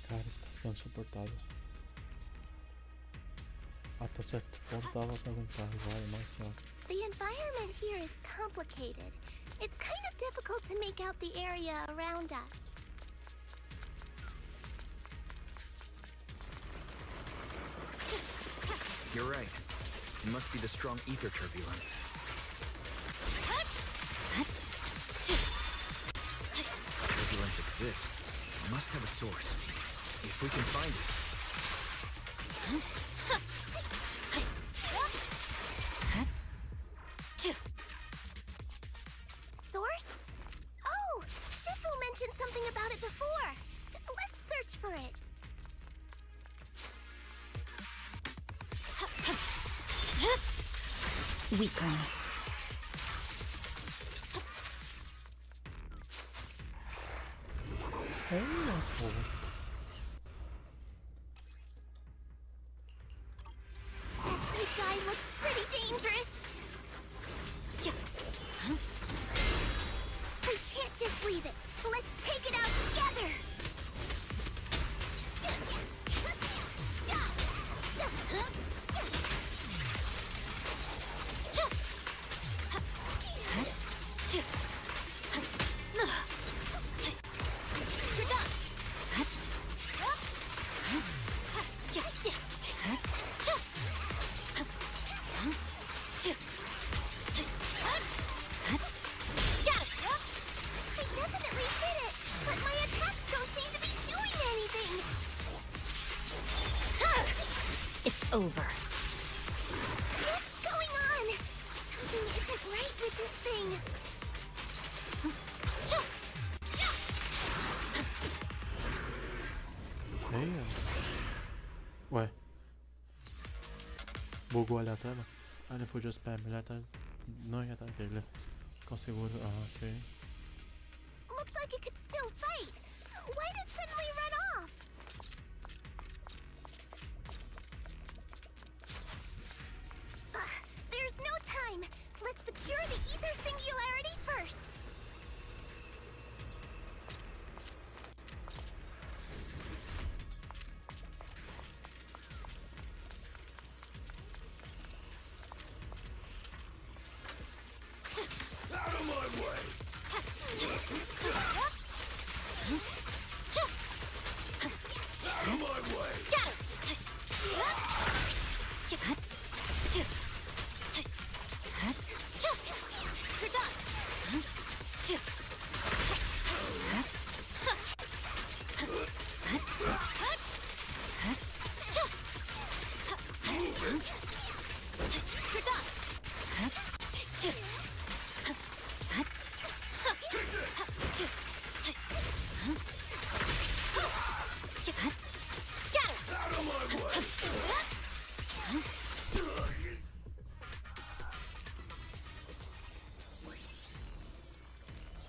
Cara, está ficando insuportável. Até certo ponto dava pra aguentar, vai, mas só. The environment here is complicated. It's kind of difficult to make out the area around us. You're right. It must be the strong ether turbulence. Turbulence exists. It must have a source. If we can find it. Source? Oh, Shifu mentioned something about it before. Let's search for it. Weakling. Hey, that big guy looks pretty dangerous. We can't just leave it. Let's take it out together. Over. What's going on? Something isn't right with this thing. Hey. Ué. Bugou ali a tela? Ah, ele fugiu spam, já tá. Não ia estar dele. Ficou seguro. Ah, ok. Looked like it could still fight. Why did it suddenly run off? There's no time. Let's secure the ether singularity first. Out of my way! Out of my way!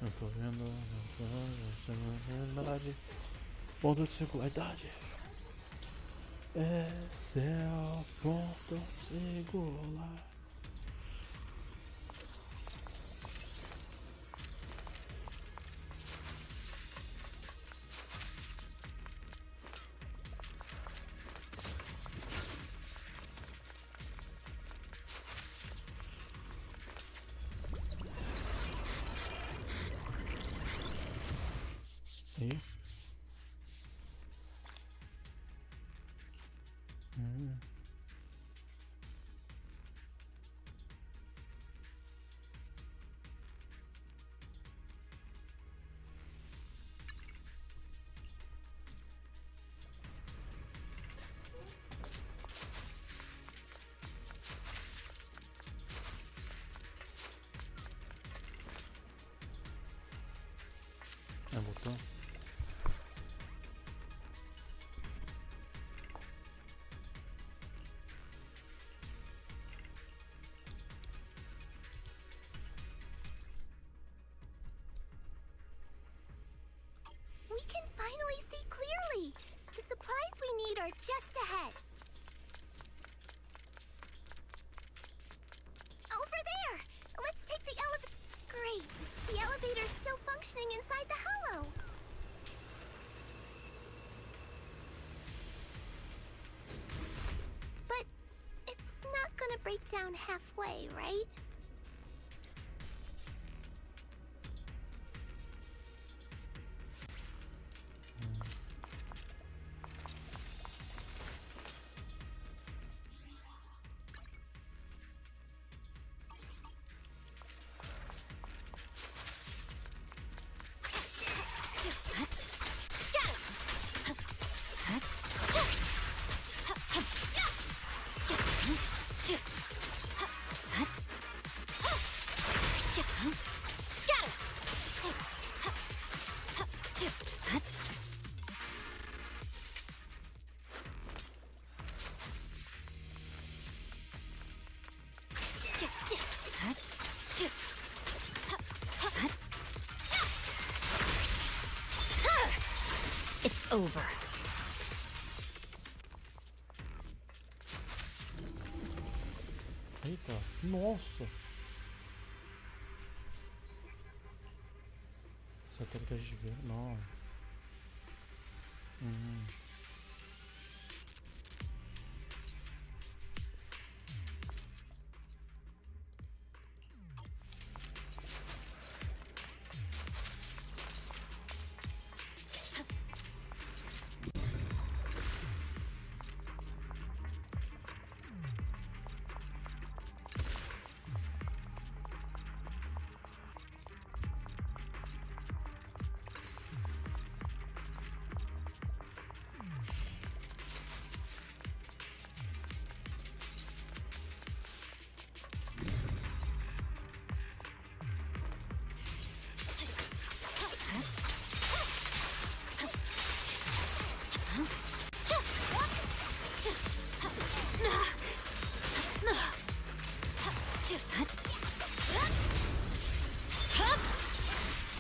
Eu tô vendo. Ponto de singularidade. Esse é o ponto singular. E voltou. We can finally see clearly. The supplies we need are just ahead. Over there! Let's take the elevator. Great. The elevator's still functioning inside the hollow. But it's not gonna break down halfway, right? It's over. Eita, nossa! Essa tela que a gente vê, não.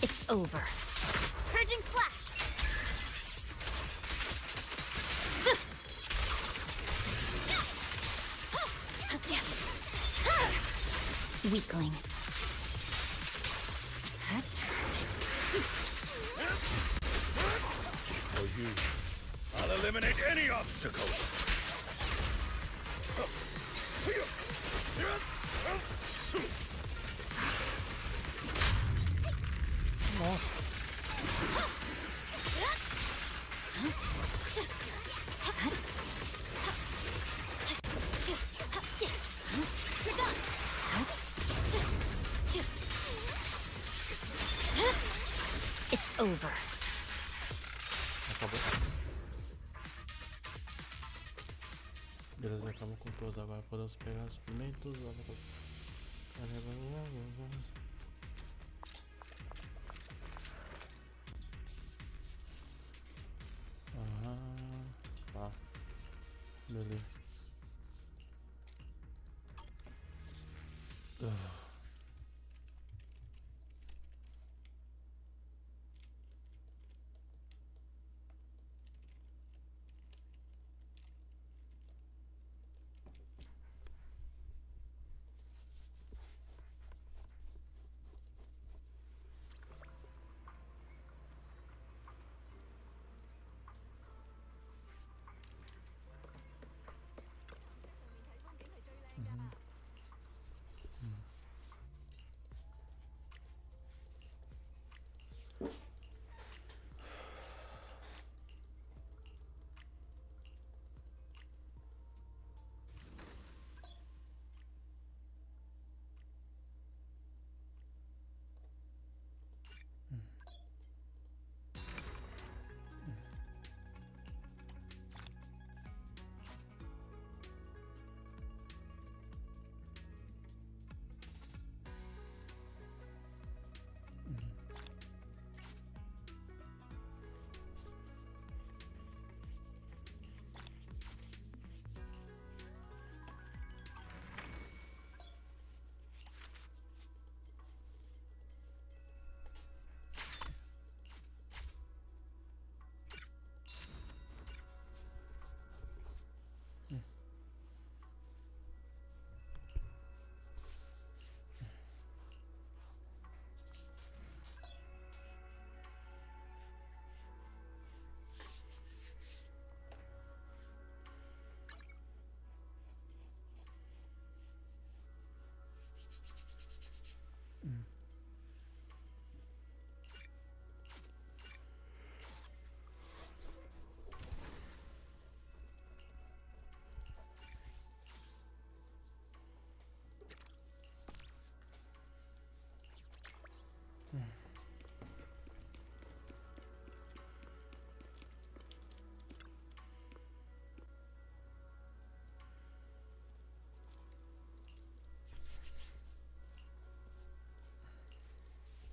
It's over. Purging slash. Weakling. For you, I'll eliminate any obstacle. It's over. Acabou. Beleza, acabou com suprimentos. Agora podemos pegar os suprimentos. Tá. Beleza.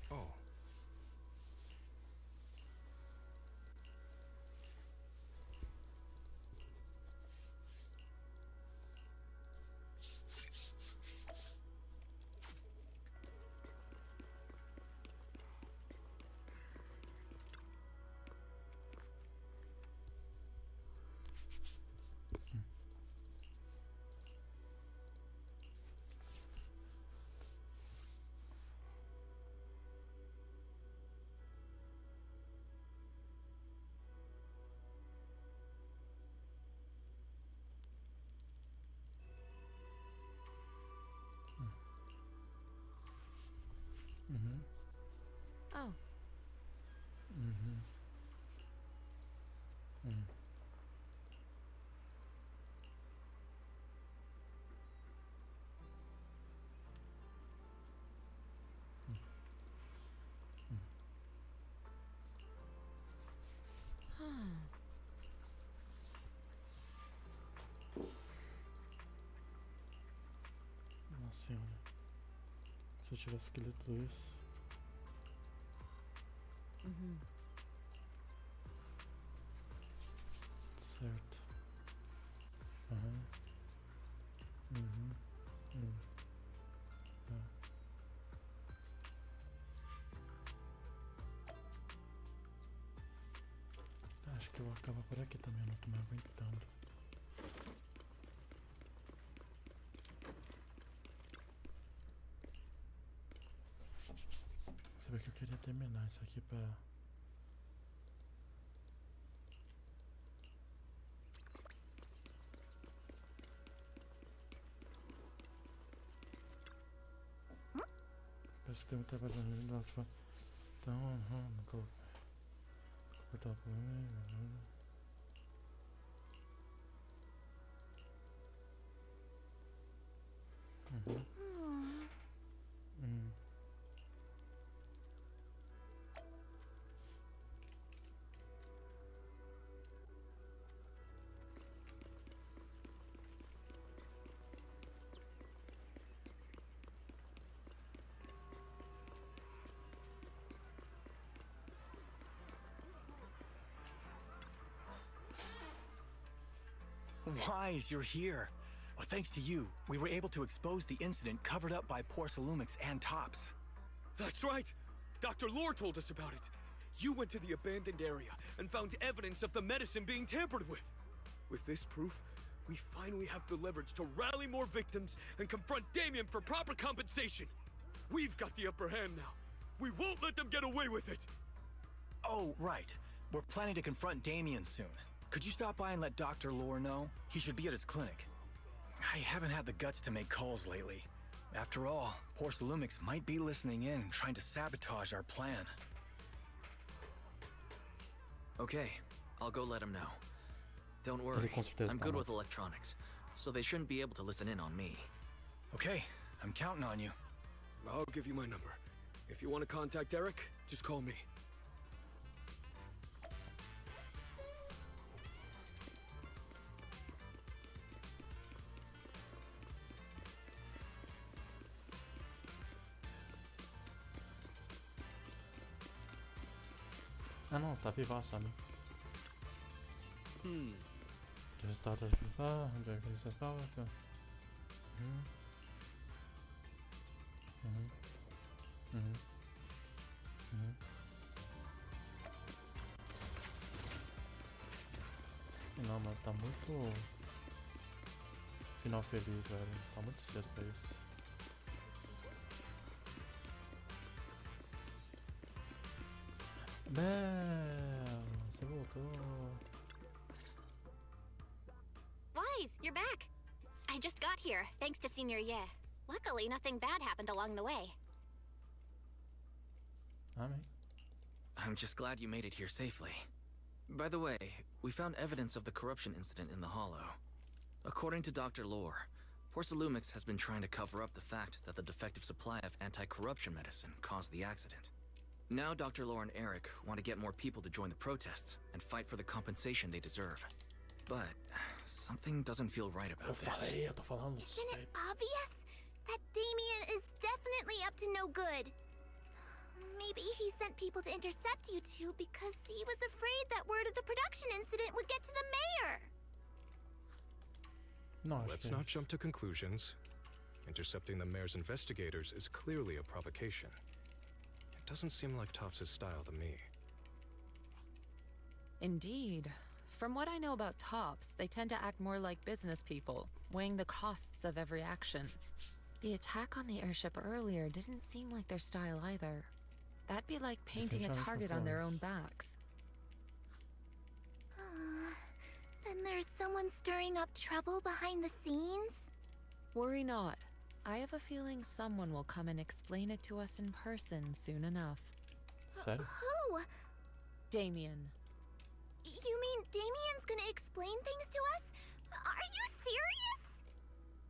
Oh. Oh. Nossa senhora. Se eu tivesse que ler tudo isso. Certo. Acho que eu vou acabar por aqui também, não tô me aguentando. Sabe que eu queria terminar isso aqui pra... Parece que tem muito trabalho ali lá fora. Então, não coloco. Cortar o problema. Wise, you're here. Well, thanks to you, we were able to expose the incident covered up by Porcelumix and Tops. That's right! Dr. Lore told us about it. You went to the abandoned area and found evidence of the medicine being tampered with. With this proof, we finally have the leverage to rally more victims and confront Damien for proper compensation. We've got the upper hand now. We won't let them get away with it. Oh, right. We're planning to confront Damien soon. Could you stop by and let Dr. Lore know? He should be at his clinic. I haven't had the guts to make calls lately. After all, Porcelumix might be listening in, trying to sabotage our plan. Okay, I'll go let him know. Don't worry, I'm good with electronics, so they shouldn't be able to listen in on me. Okay, I'm counting on you. I'll give you my number. If you want to contact Eric, just call me. Ah não, tá vivaço ali. Resultado da atividade, onde é que ele estava aqui, ó. Não, mas tá muito... Final feliz, velho. Tá muito cedo pra isso. Bel, você voltou. Wise, you're back. I just got here, thanks to Senior Ye. Luckily, nothing bad happened along the way. I'm just glad you made it here safely. By the way, we found evidence of the corruption incident in the Hollow. According to Dr. Lore, Porcelumix has been trying to cover up the fact that the defective supply of anti-corruption medicine caused the accident. Now Dr. Lore and Eric want to get more people to join the protests and fight for the compensation they deserve. But something doesn't feel right about this. Isn't it obvious? That Damien is definitely up to no good. Maybe he sent people to intercept you two because he was afraid that word of the production incident would get to the mayor. No, let's not jump to conclusions. Intercepting the mayor's investigators is clearly a provocation. It doesn't seem like Tops' style to me. Indeed. From what I know about Tops, they tend to act more like business people, weighing the costs of every action. The attack on the airship earlier didn't seem like their style either. That'd be like painting a target on their own backs. Then there's someone stirring up trouble behind the scenes? Worry not. I have a feeling someone will come and explain it to us in person soon enough. Who? Damien. You mean Damien's gonna explain things to us? Are you serious?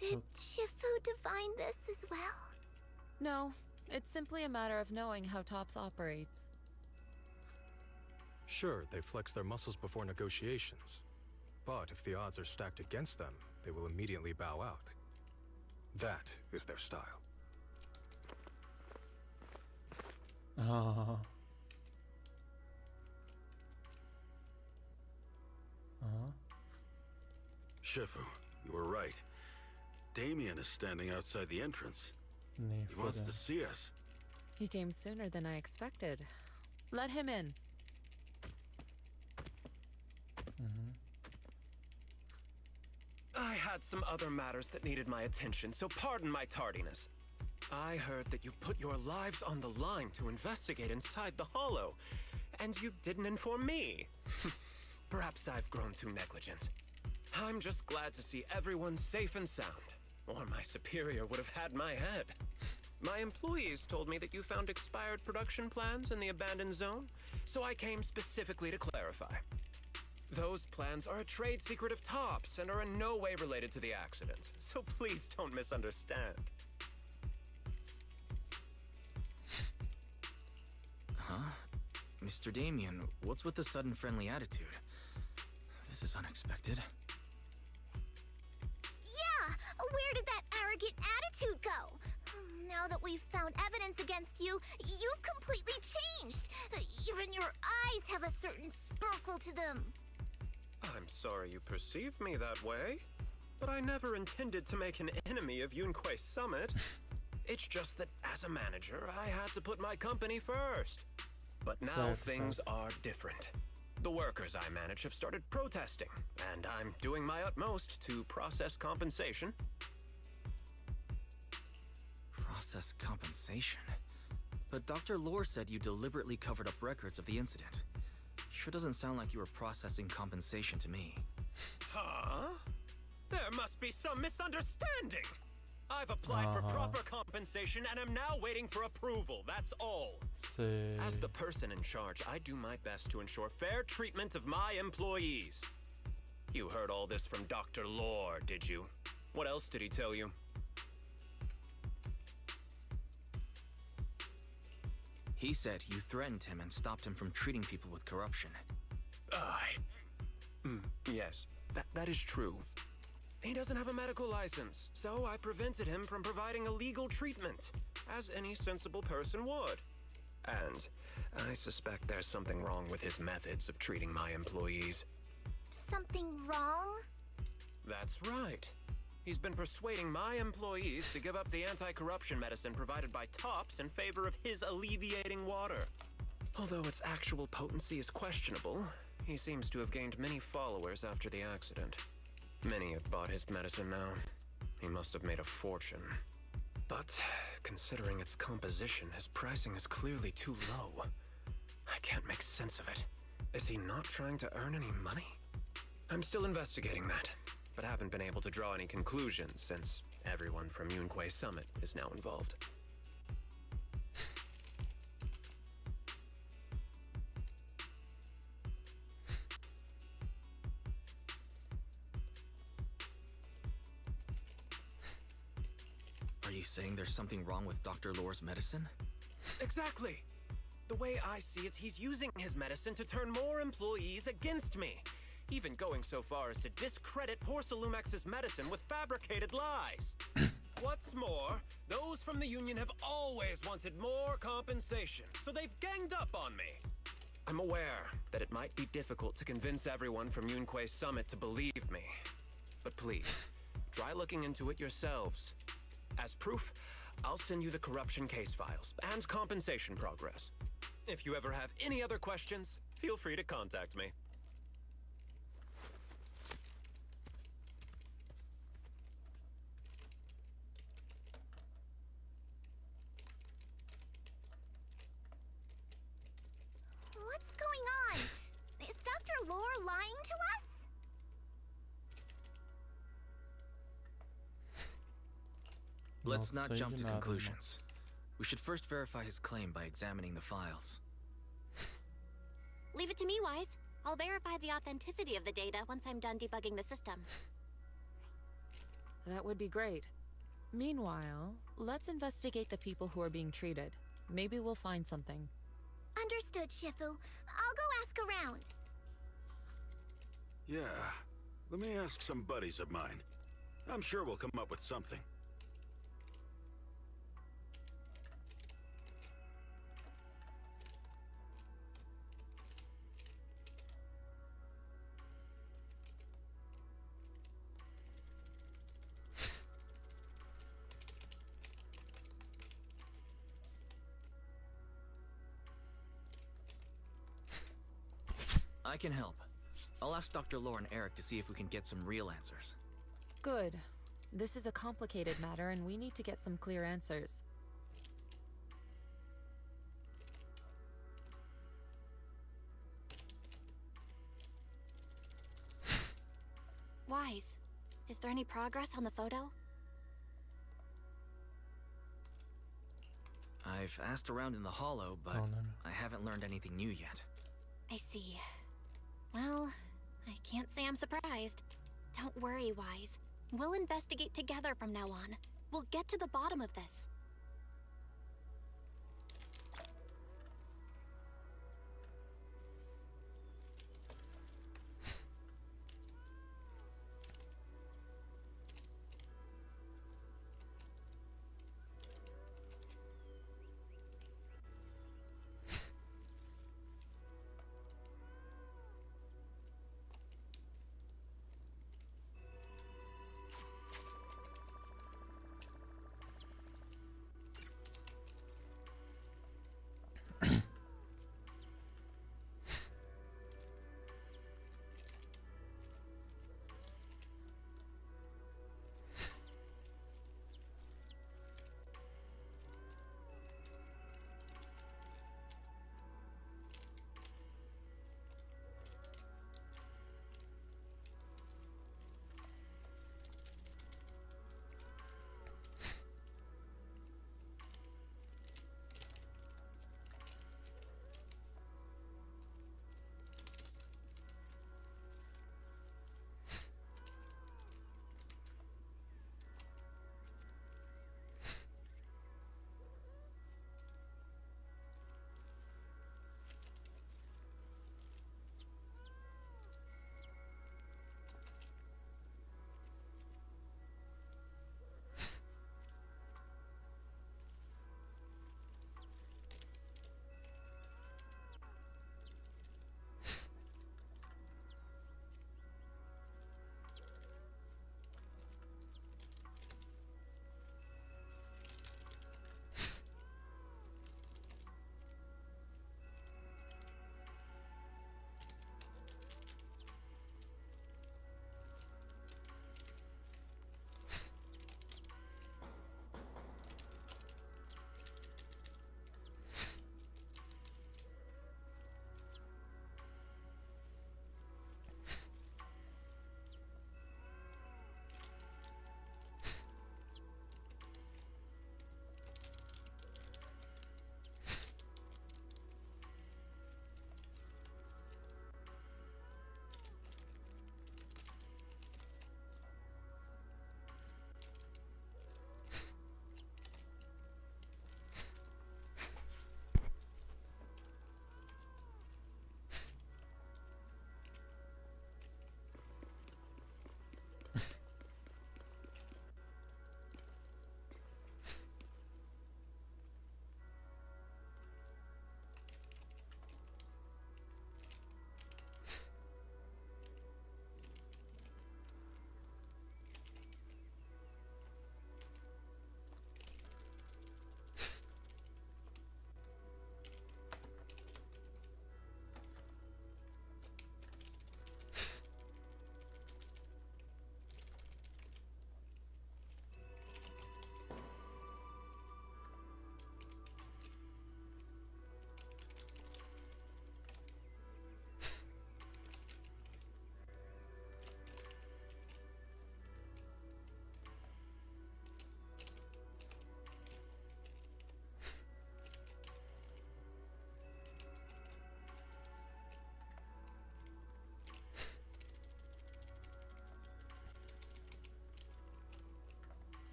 Did Shifu divine this as well? No, it's simply a matter of knowing how Tops operates. Sure, they flex their muscles before negotiations. But if the odds are stacked against them, they will immediately bow out. That is their style. Shifu, you were right. Damien is standing outside the entrance. He wants to see us. He came sooner than I expected. Let him in. I had some other matters that needed my attention, so pardon my tardiness. I heard that you put your lives on the line to investigate inside the Hollow, and you didn't inform me. Perhaps I've grown too negligent. I'm just glad to see everyone safe and sound, or my superior would have had my head. My employees told me that you found expired production plans in the abandoned zone, so I came specifically to clarify. Those plans are a trade secret of Tops and are in no way related to the accident, so please don't misunderstand. Huh? Mr. Damien, what's with the sudden friendly attitude? This is unexpected. Yeah! Where did that arrogant attitude go? Now that we've found evidence against you, you've completely changed. Even your eyes have a certain sparkle to them. I'm sorry you perceive me that way, but I never intended to make an enemy of Yunquei Summit. It's just that as a manager, I had to put my company first. But now things are different. The workers I manage have started protesting, and I'm doing my utmost to process compensation. Process compensation? But Dr. Lore said you deliberately covered up records of the incident. Sure doesn't sound like you were processing compensation to me. Huh? There must be some misunderstanding! I've applied for proper compensation and am now waiting for approval, that's all. As the person in charge, I do my best to ensure fair treatment of my employees. You heard all this from Dr. Lore, did you? What else did he tell you? He said you threatened him and stopped him from treating people with corruption. Yes, that is true. He doesn't have a medical license, so I prevented him from providing a legal treatment, as any sensible person would. And I suspect there's something wrong with his methods of treating my employees. Something wrong? That's right. He's been persuading my employees to give up the anti-corruption medicine provided by Tops in favor of his alleviating water. Although its actual potency is questionable, he seems to have gained many followers after the accident. Many have bought his medicine now. He must have made a fortune. But considering its composition, his pricing is clearly too low. I can't make sense of it. Is he not trying to earn any money? I'm still investigating that, but haven't been able to draw any conclusions since everyone from Yunquei Summit is now involved. Are you saying there's something wrong with Dr. Lore's medicine? Exactly! The way I see it, he's using his medicine to turn more employees against me. Even going so far as to discredit Porcelumex's medicine with fabricated lies. What's more, those from the union have always wanted more compensation, so they've ganged up on me. I'm aware that it might be difficult to convince everyone from Yunquei Summit to believe me. But please, try looking into it yourselves. As proof, I'll send you the corruption case files and compensation progress. If you ever have any other questions, feel free to contact me. What's going on? Is Dr. Lore lying to us? Let's not jump to conclusions. We should first verify his claim by examining the files. Leave it to me, Wise. I'll verify the authenticity of the data once I'm done debugging the system. That would be great. Meanwhile, let's investigate the people who are being treated. Maybe we'll find something. Understood, Shifu. I'll go ask around. Yeah, let me ask some buddies of mine. I'm sure we'll come up with something. I can help. I'll ask Dr. Lore and Eric to see if we can get some real answers. Good. This is a complicated matter and we need to get some clear answers. Wise, is there any progress on the photo? I've asked around in the hollow, but I haven't learned anything new yet. I see. Well, I can't say I'm surprised. Don't worry, Wise. We'll investigate together from now on. We'll get to the bottom of this.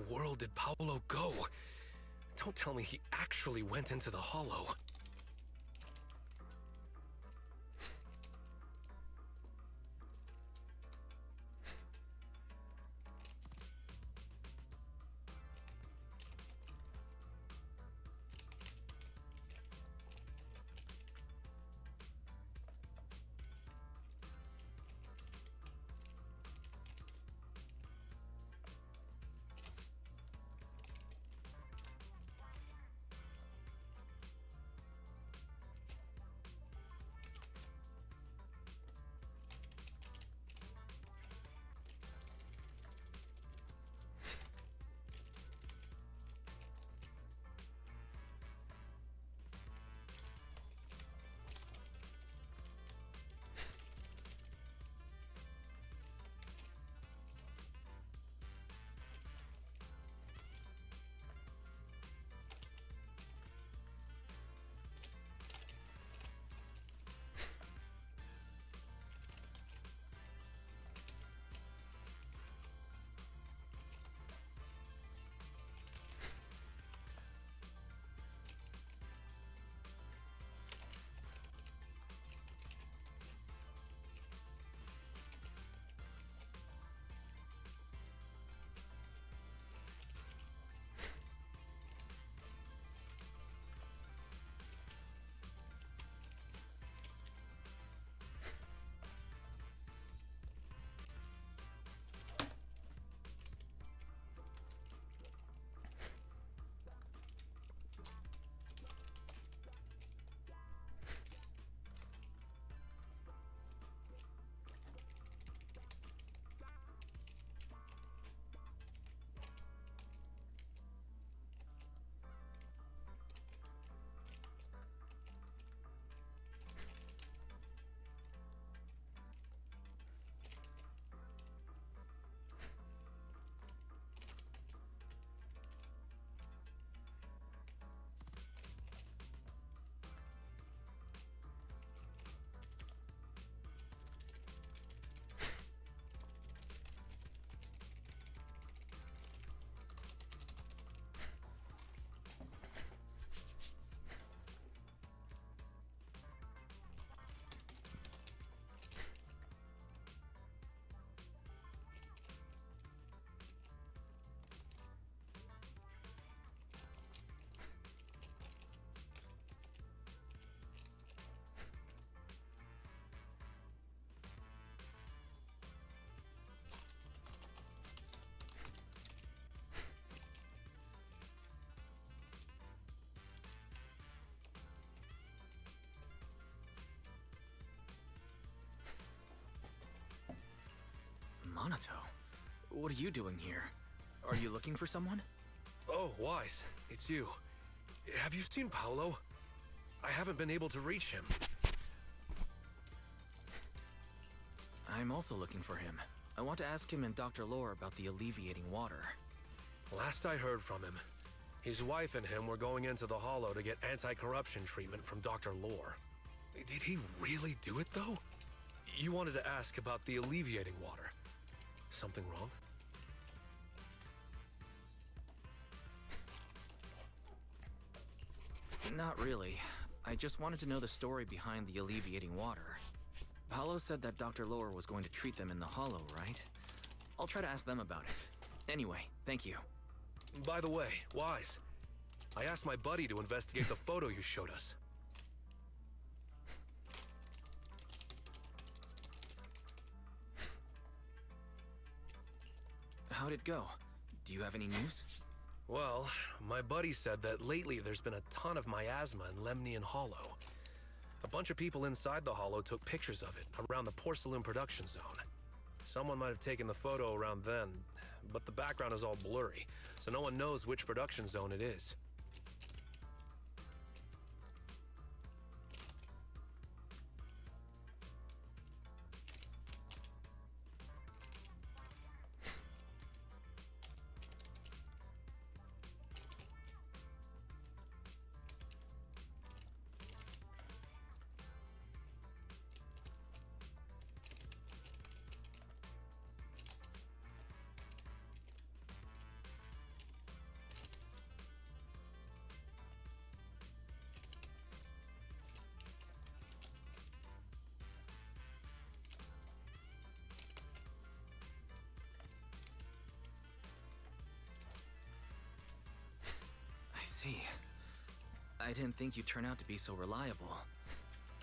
world did Paolo go? Don't tell me he actually went into the hollow. Minato, what are you doing here? Are you looking for someone? Oh, Wise, it's you. Have you seen Paolo? I haven't been able to reach him. I'm also looking for him. I want to ask him and Dr. Lore about the alleviating water. Last I heard from him, his wife and him were going into the hollow to get anti-corruption treatment from Dr. Lore. Did he really do it, though? You wanted to ask about the alleviating water. Something wrong? Not really. I just wanted to know the story behind the alleviating water. Paolo said that Dr. Lore was going to treat them in the hollow, right? I'll try to ask them about it. Anyway, thank you. By the way, Wise, I asked my buddy to investigate the photo you showed us. How'd it go? Do you have any news? Well, my buddy said that lately there's been a ton of miasma in Lemnian Hollow. A bunch of people inside the hollow took pictures of it around the porcelain production zone. Someone might have taken the photo around then, but the background is all blurry, so no one knows which production zone it is. I didn't think you'd turn out to be so reliable.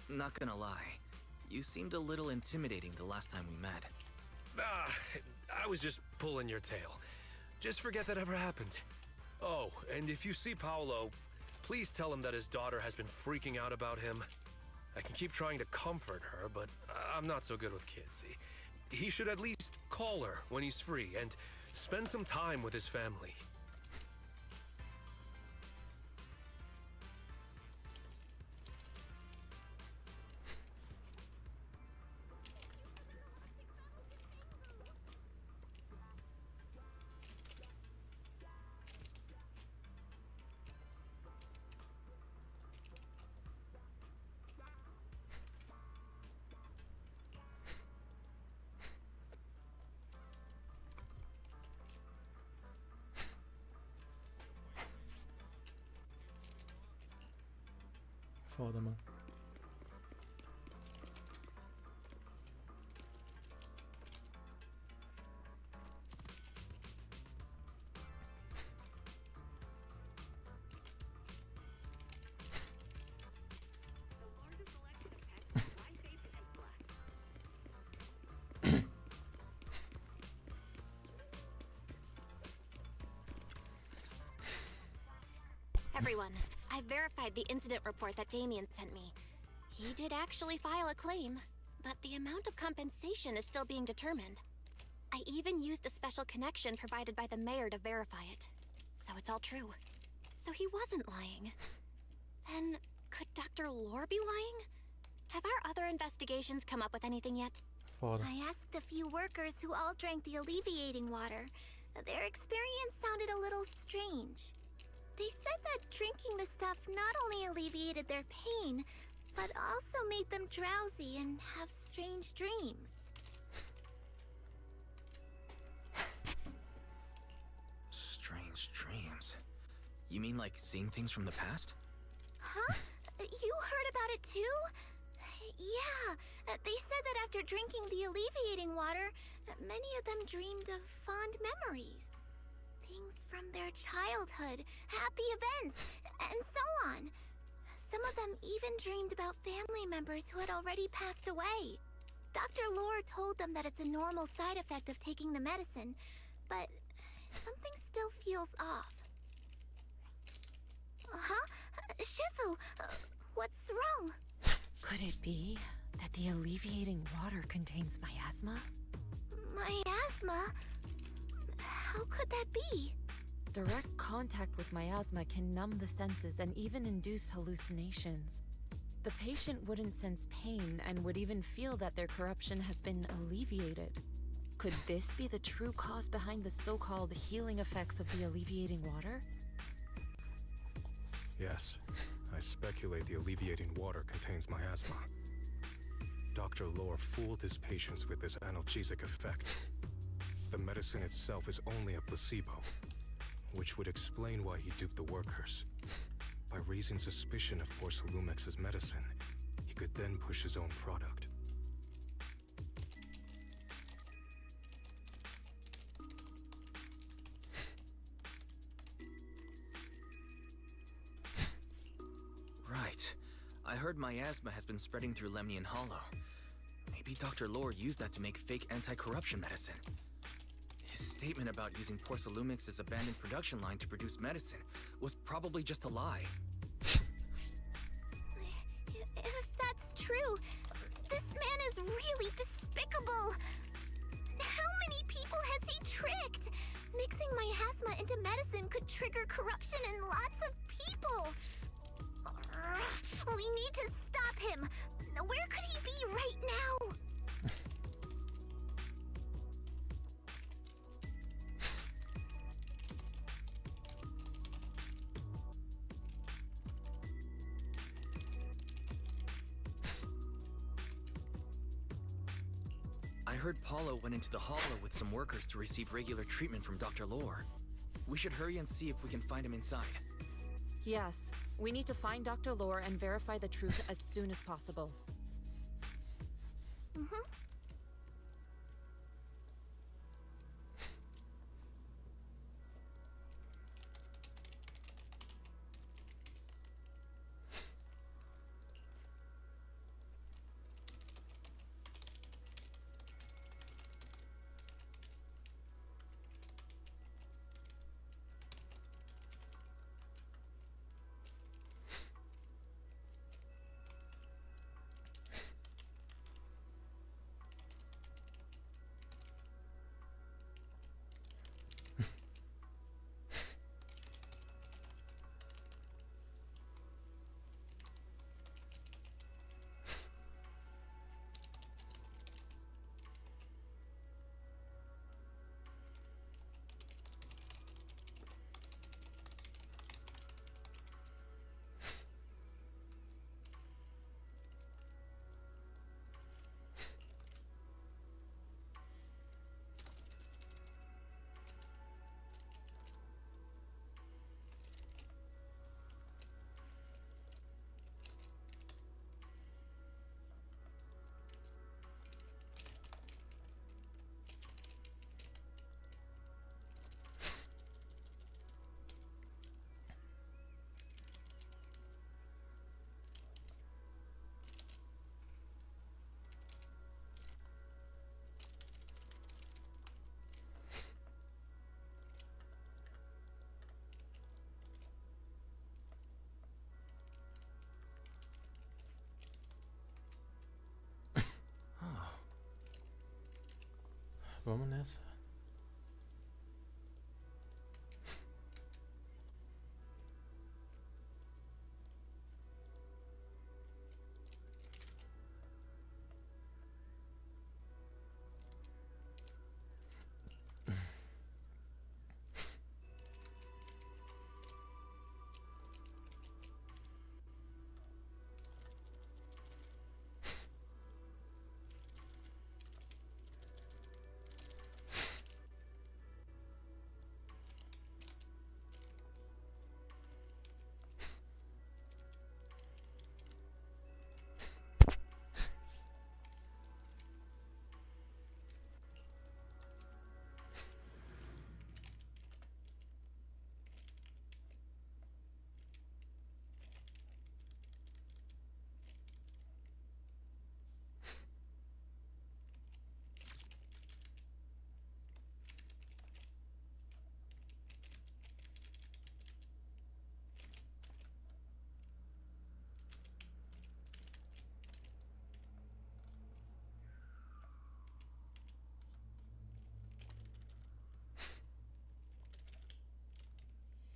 Not gonna lie, you seemed a little intimidating the last time we met. I was just pulling your tail. Just forget that ever happened. Oh, and if you see Paolo, please tell him that his daughter has been freaking out about him. I can keep trying to comfort her, but I'm not so good with kids. He should at least call her when he's free and spend some time with his family. Foda, mano. Everyone, I verified the incident report that Damien sent me. He did actually file a claim, but the amount of compensation is still being determined. I even used a special connection provided by the mayor to verify it. So it's all true. So he wasn't lying. Then, could Dr. Lore be lying? Have our other investigations come up with anything yet? Foda. I asked a few workers who all drank the alleviating water. Their experience sounded a little strange. They said that drinking the stuff not only alleviated their pain, but also made them drowsy and have strange dreams. Strange dreams? You mean like seeing things from the past? Huh? You heard about it too? Yeah, they said that after drinking the alleviating water, many of them dreamed of fond memories. Things from their childhood, happy events, and so on. Some of them even dreamed about family members who had already passed away. Dr. Lore told them that it's a normal side effect of taking the medicine, but something still feels off. Huh? Shifu, what's wrong? Could it be that the alleviating water contains miasma? Miasma? How could that be? Direct contact with miasma can numb the senses and even induce hallucinations. The patient wouldn't sense pain and would even feel that their corruption has been alleviated. Could this be the true cause behind the so-called healing effects of the alleviating water? Yes, I speculate the alleviating water contains miasma. Dr. Lore fooled his patients with this analgesic effect. The medicine itself is only a placebo, which would explain why he duped the workers. By raising suspicion of Porcelumex's medicine, he could then push his own product. Right. I heard miasma has been spreading through Lemnian Hollow. Maybe Dr. Lore used that to make fake anti-corruption medicine. His statement about using Porcelumex's abandoned production line to produce medicine was probably just a lie. If that's true, this man is really despicable. How many people has he tricked? Mixing miasma into medicine could trigger corruption in lots of people. We need to stop him. Where could he be right now? I heard Paulo went into the Hollow with some workers to receive regular treatment from Dr. Lore. We should hurry and see if we can find him inside. Yes, we need to find Dr. Lore and verify the truth as soon as possible. Vamos nessa.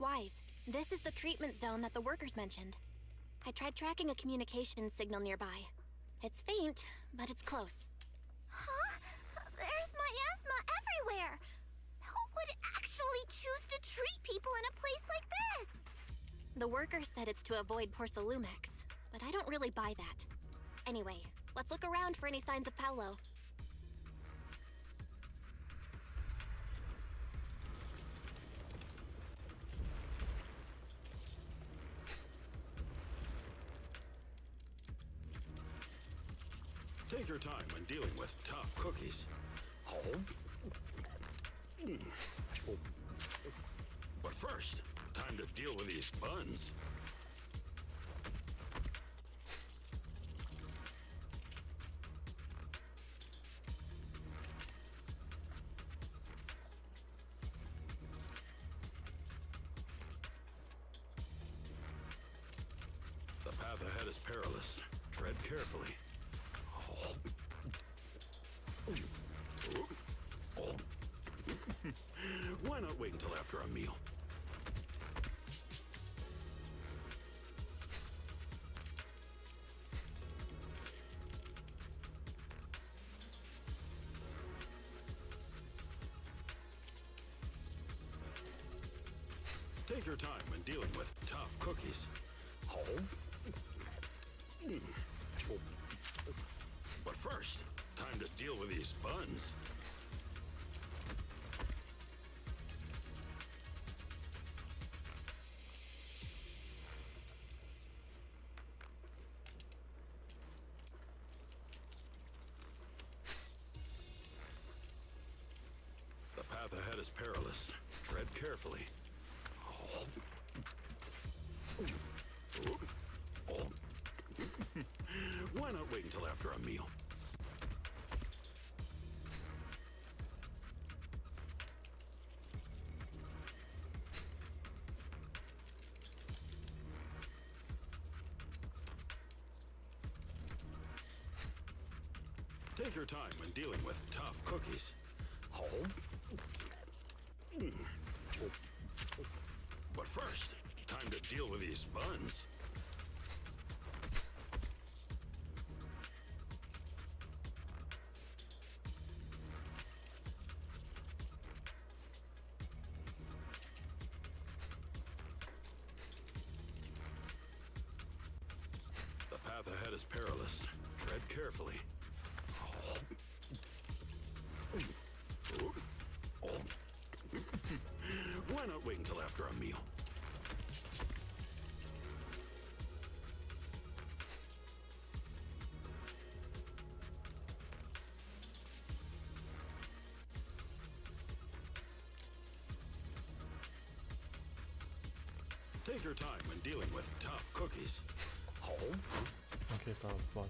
Wise, this is the treatment zone that the workers mentioned. I tried tracking a communications signal nearby. It's faint, but it's close. Huh? There's miasma everywhere! Who would actually choose to treat people in a place like this? The workers said it's to avoid Porcelumex, but I don't really buy that. Anyway, let's look around for any signs of Paolo. Take your time when dealing with tough cookies. But first, time to deal with these buns. The path ahead is perilous. Tread carefully. Why not wait until after a meal? Take your time when dealing with tough cookies. But first, time to deal with these buns. The path ahead is perilous. Tread carefully. Why not wait until after a meal? Take your time when dealing with tough cookies. But first, time to deal with these buns. The path ahead is perilous. Tread carefully. Why not wait until after a meal? Take your time when dealing with tough cookies. Ok, tá, bora.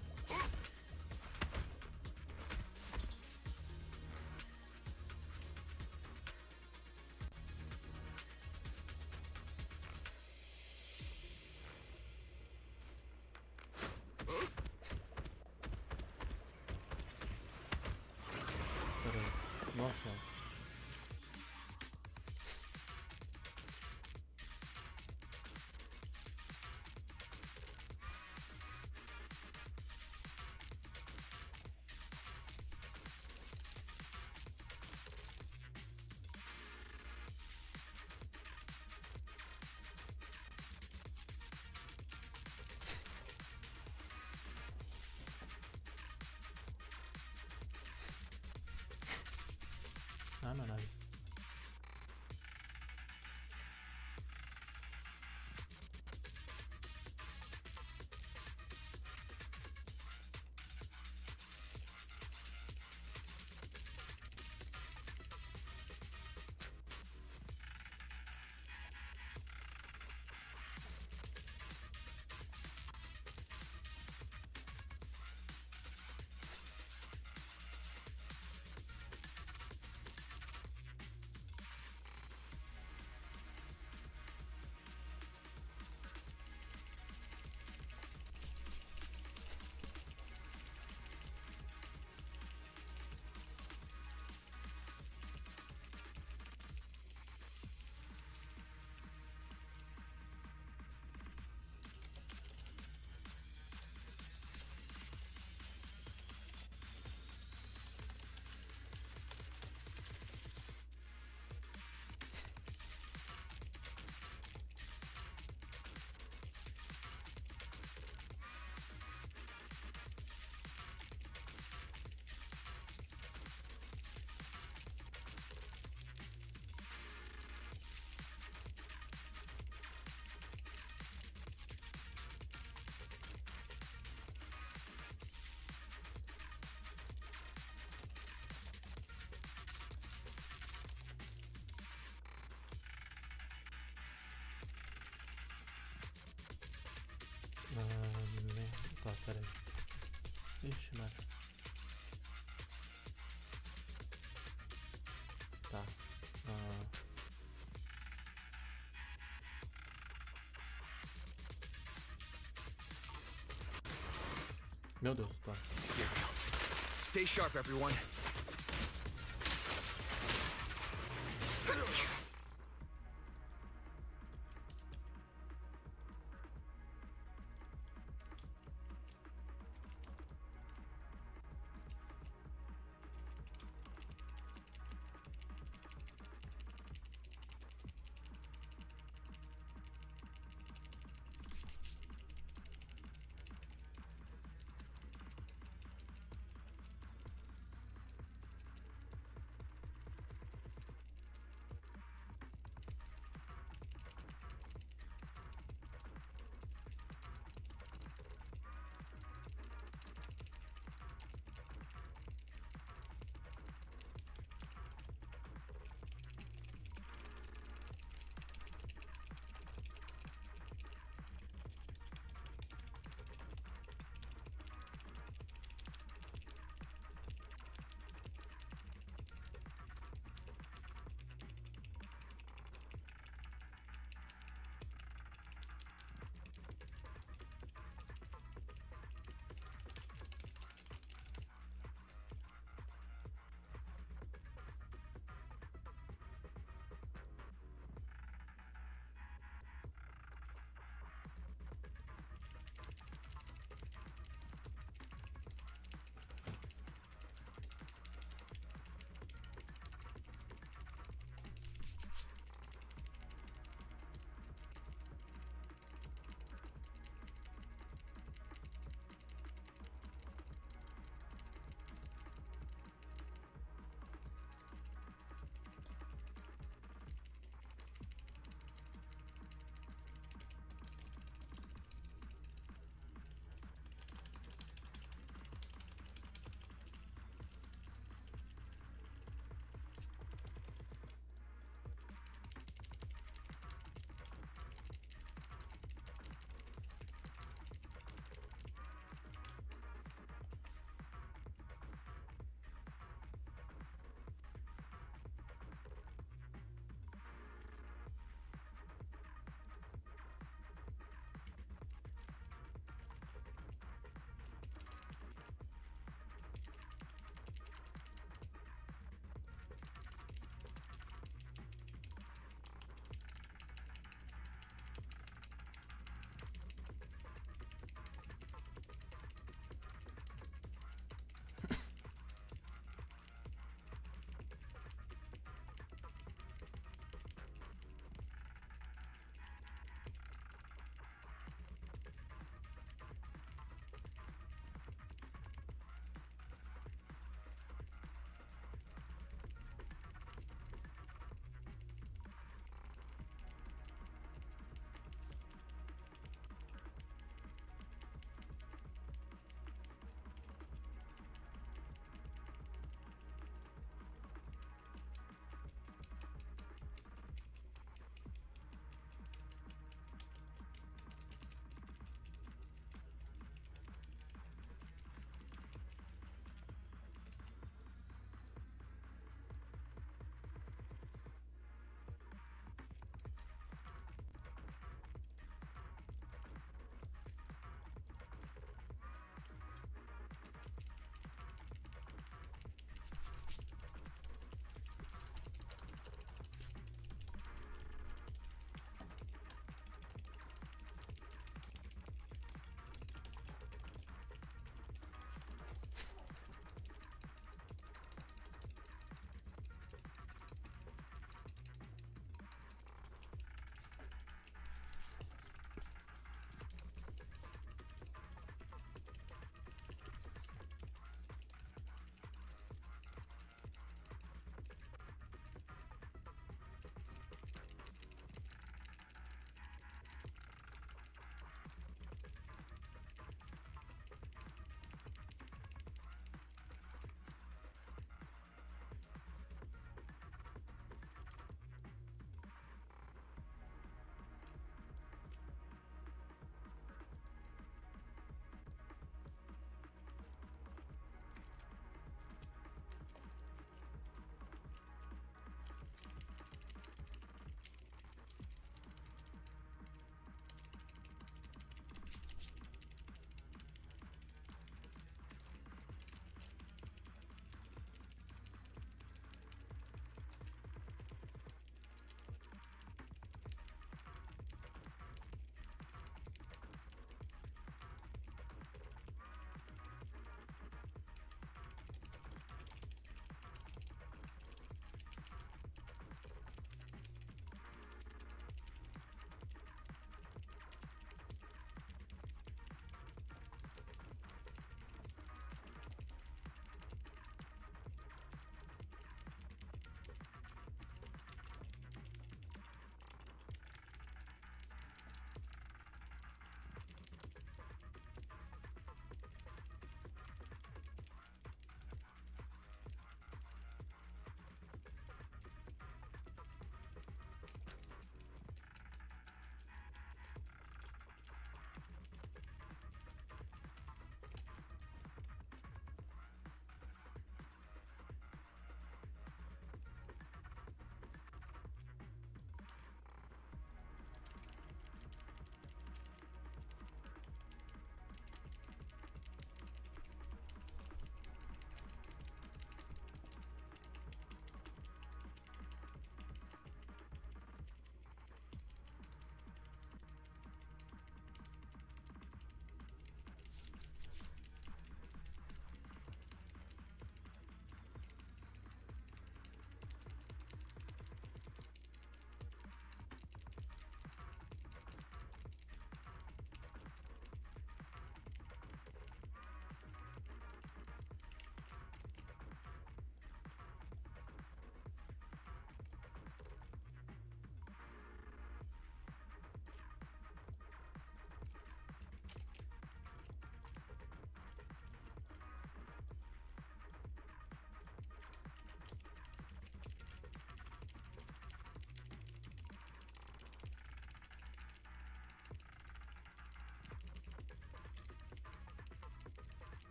Nossa. pessoal. Ah, meu nariz. Tá, peraí. Ixi, mano. Tá. Meu Deus, tá. Stay sharp, everyone.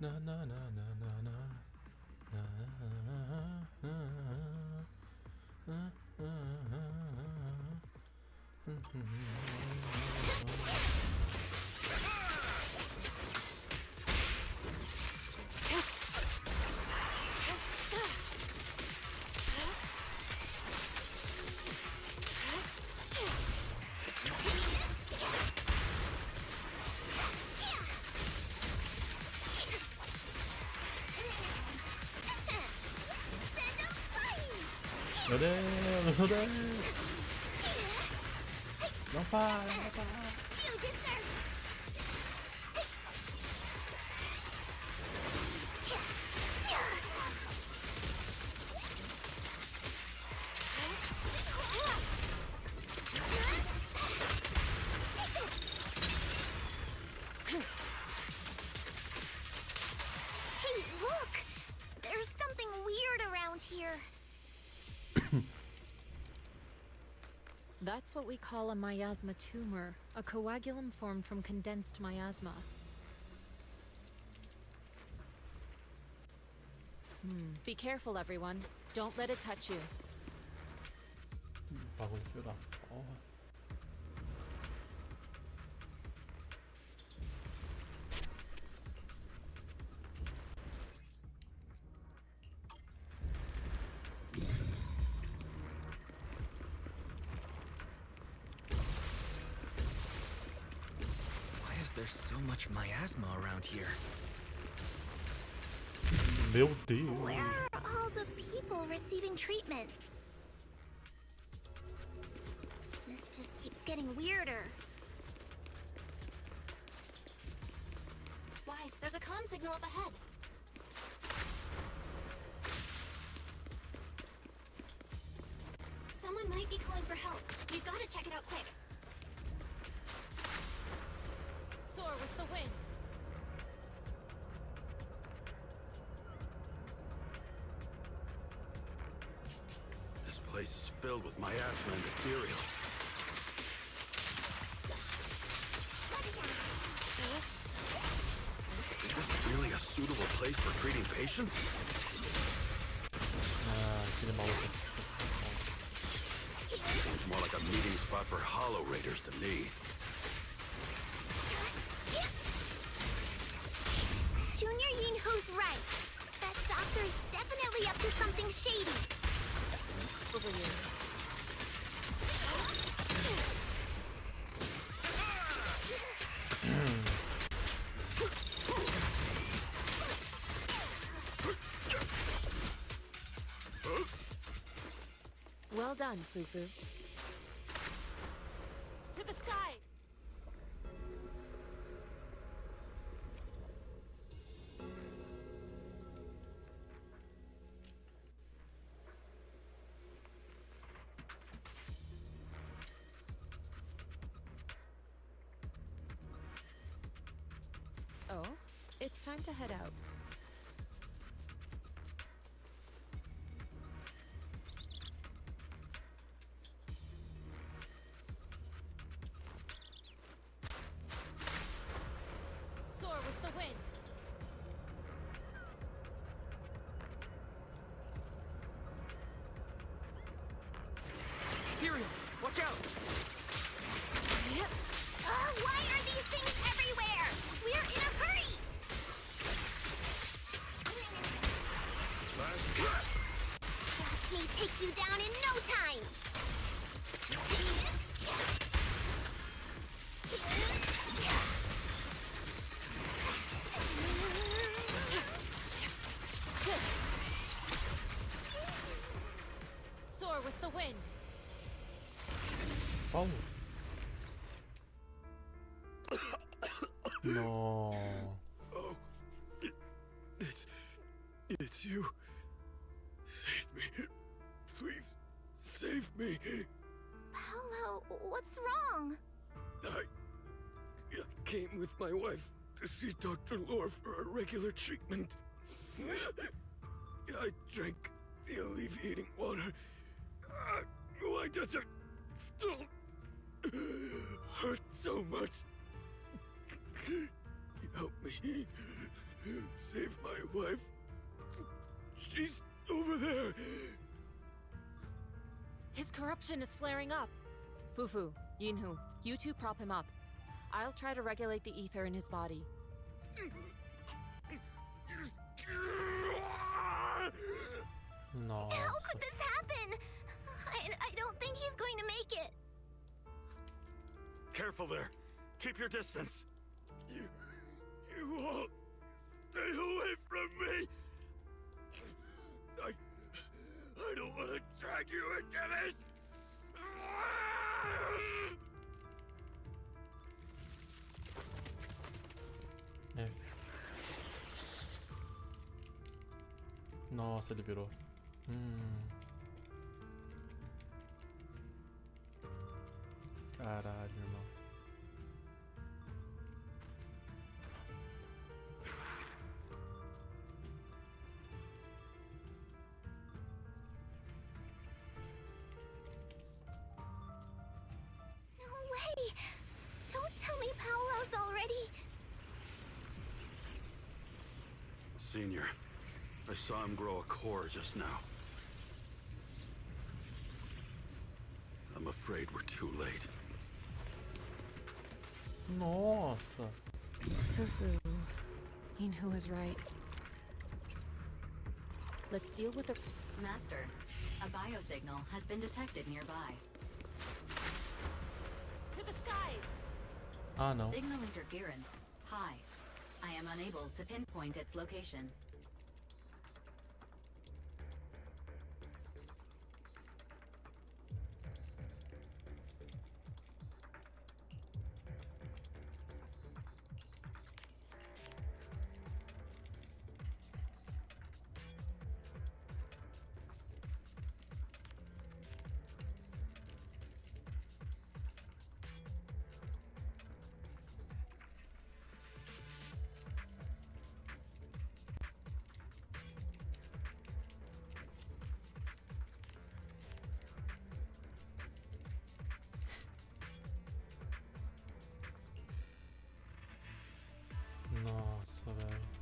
Na na na na na na. Na na na na. Meu Deus, meu Deus! Não para, não para! Hey, look! There's something weird around here. That's what we call a miasma tumor, a coagulum formed from condensed miasma. Be careful, everyone. Don't let it touch you. Bagulho fio da porra. There's so much miasma around here. Meu Deus. Where are all the people receiving treatment? This just keeps getting weirder. Wise, there's a comm signal up ahead. Someone might be calling for help. We've got to check it out quick. Soar with the wind. This place is filled with miasma and ethereal. Is this really a suitable place for treating patients? Aquele maluco. Seems more like a meeting spot for Hollow Raiders to me. Junior Yinho's right. That doctor's definitely up to something shady. Over here. Well done, Fufu. To the sky! Oh, it's time to head out. Soar with the wind. Ethereals, watch out! Why are these things everywhere? We're in a hurry! Watch me take you down in no time! Soar with the wind. Oh. No. Oh, it's you. Save me. Please, save me. Paolo, what's wrong? I came with my wife to see Dr. Lore for a regular treatment. I drank the alleviating water. Why does it still hurt so much? Help me. Save my wife. She's over there. His corruption is flaring up. Fufu, Yinhu, you two prop him up. I'll try to regulate the ether in his body. No. How could this happen? I don't think he's going to make it. Careful there. Keep your distance. You all stay away from me. I don't want to drag you into this. F. Nossa, ele virou. Caralho, irmão. No way! Don't tell me Paolo's already. Senior, I saw him grow a core just now. I'm afraid we're too late. Nossa. Fufu, Yinhu is right. Let's deal with the... Master, a biosignal has been detected nearby. To the skies! Ah, não. Signal interference. High. I am unable to pinpoint its location. Nossa, velho.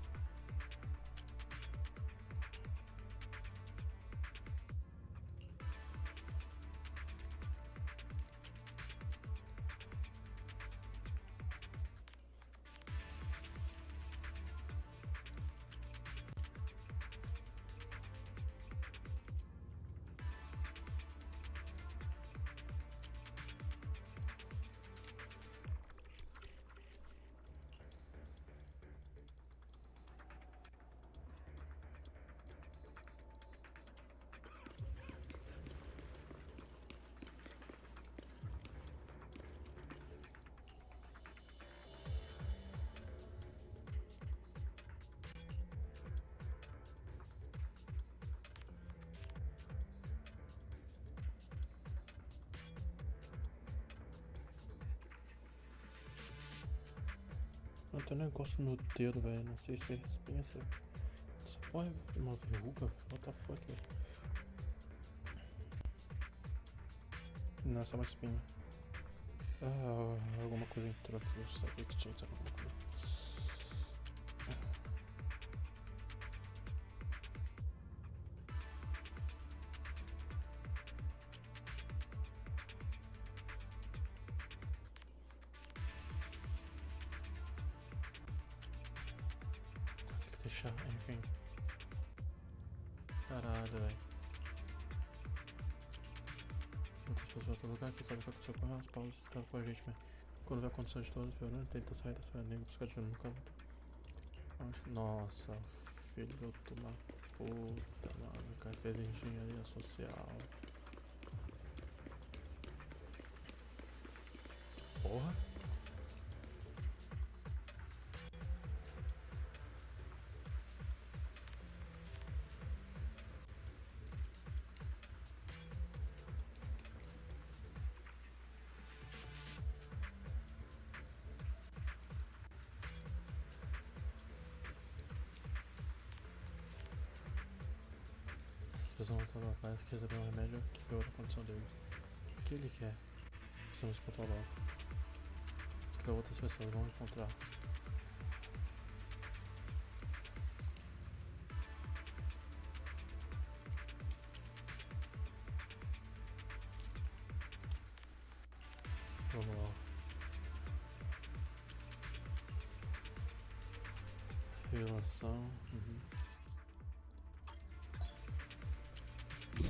Tem um negócio no dedo, velho. Não sei se é espinha, se essa porra é uma verruga. What the fuck, velho? Não, é só uma espinha. Ah, alguma coisa entrou aqui. Eu sabia que tinha entrado alguma coisa. Deixar, enfim. Caralho, velho. Muitas pessoas voltam ao lugar que sabe o que aconteceu com elas, pausas estão com a gente, mas quando vê a condição de todos, eu não tenta sair da sua nego buscar dinheiro no canto. Nossa, filho de uma puta, mano. O cara fez engenharia social. Porra. As pessoas vão voltar para que receber um remédio que piora a condição deles. O que ele quer? Precisamos encontrar logo. Se que outras pessoas vão encontrar. Vamos lá. Revelação.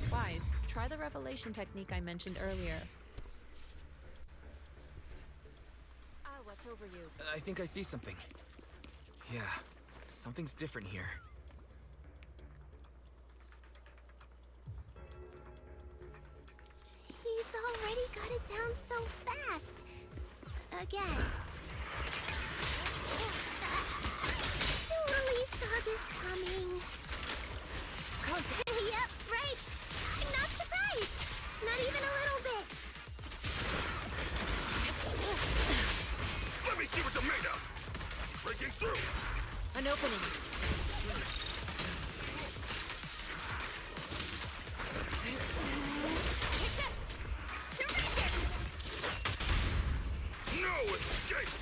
Wise, try the revelation technique I mentioned earlier. I'll watch over you. I think I see something. Yeah, something's different here. He's already got it down so fast. Again. Totally saw this coming. Yep, right. I'm not surprised. Not even a little bit. Let me see what they're made of! Breaking through! An opening. No escape!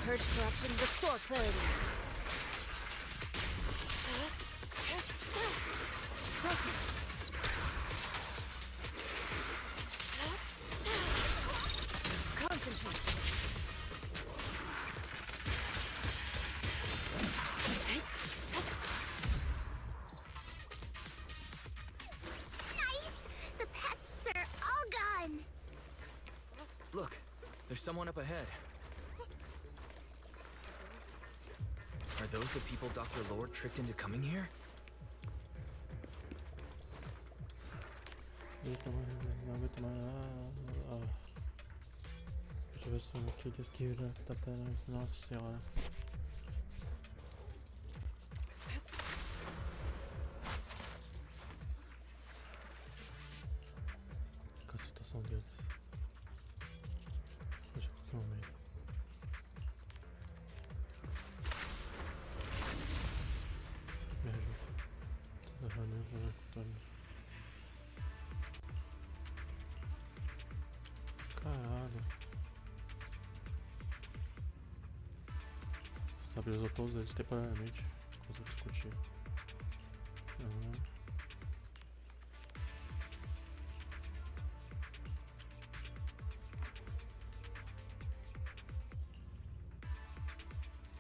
Purge corruption, restore clarity. Concentrate. Nice! The pests are all gone. Look, there's someone up ahead. Are those the people Dr. Lord tricked into coming here? Deixa eu ver se aqui de esquerda tá tendo. Nossa senhora. Qual a situação deles? Deixa eu colocar no meio. Me ajuda. Toda reunião pra Caralho. Estabilizou todos eles temporariamente. Coisa a discutir.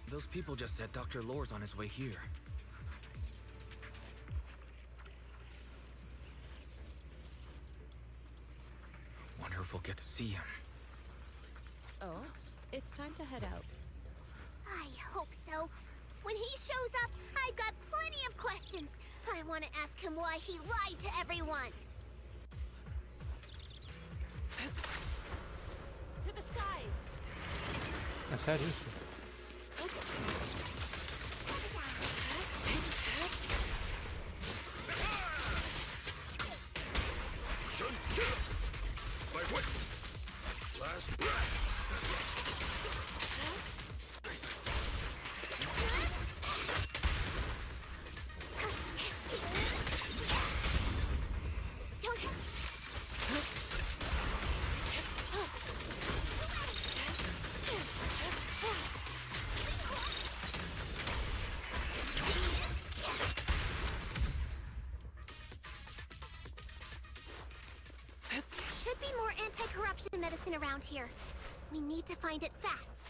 Those people just said Dr. Lord's on his way here. Wonder if we'll get to see him. Oh, it's time to head out. I hope so. When he shows up, I've got plenty of questions. I want to ask him why he lied to everyone. To the skies! É sério isso? My wit! Last breath! Should be more anti-corruption medicine around here. We need to find it fast.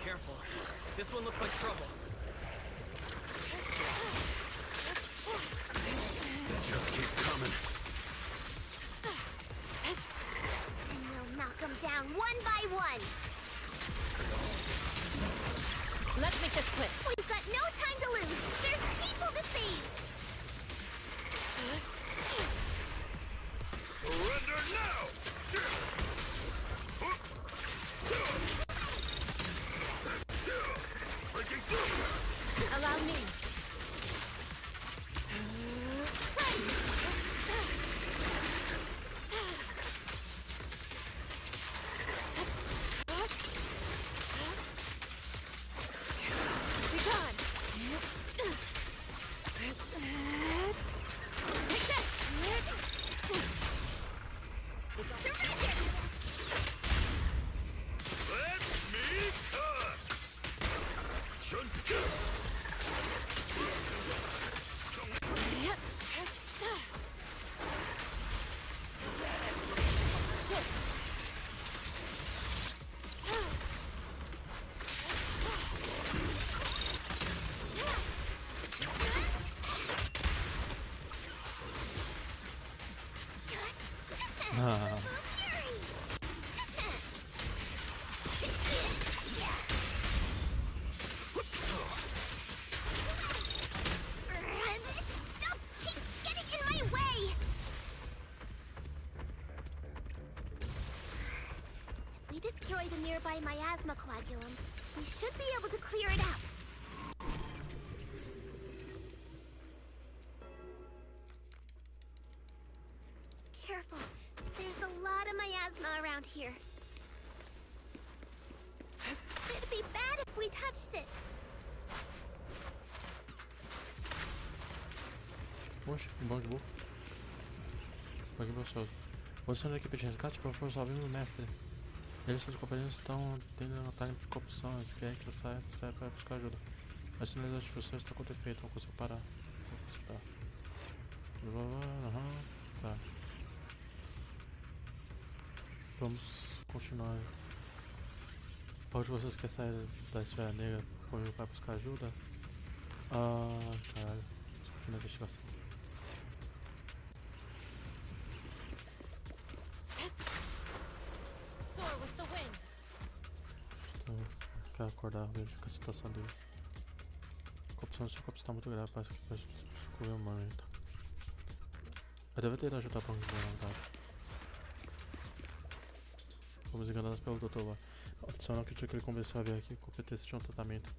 Careful. This one looks like trouble. They just keep coming. And we'll knock them down one by one. Let's make this quick. We've got no time to lose. There's people to save. Surrender now! Breaking through! Allow me. Ah. Destroy the nearby miasma coagulum, we should be able to clear it out. Careful, there's a lot of miasma around here. It'd be bad if we touched it. Oxe, que bom de boa. Foi que gostoso. Você na equipe de resgate para força o mestre. Eles e seus companheiros estão tendo a notar de corrupção. Eles querem que você saia para buscar ajuda. As sinalizações de funções estão com defeito. Não consigo parar. Vou consertar. Tá. Vamos continuar. Onde vocês querem sair da esfera negra comigo para buscar ajuda? Caralho. Vamos continuar a investigação. Quero acordar, verificar a situação deles. A corrupção do seu corpo está muito grave, parece que vai escorrer o momento. Eu devo ter ajudado a banco de verdade. Fomos enganados pelo Dr. lá. Só não acredito que ele convenceu a vir aqui com competência de um tratamento.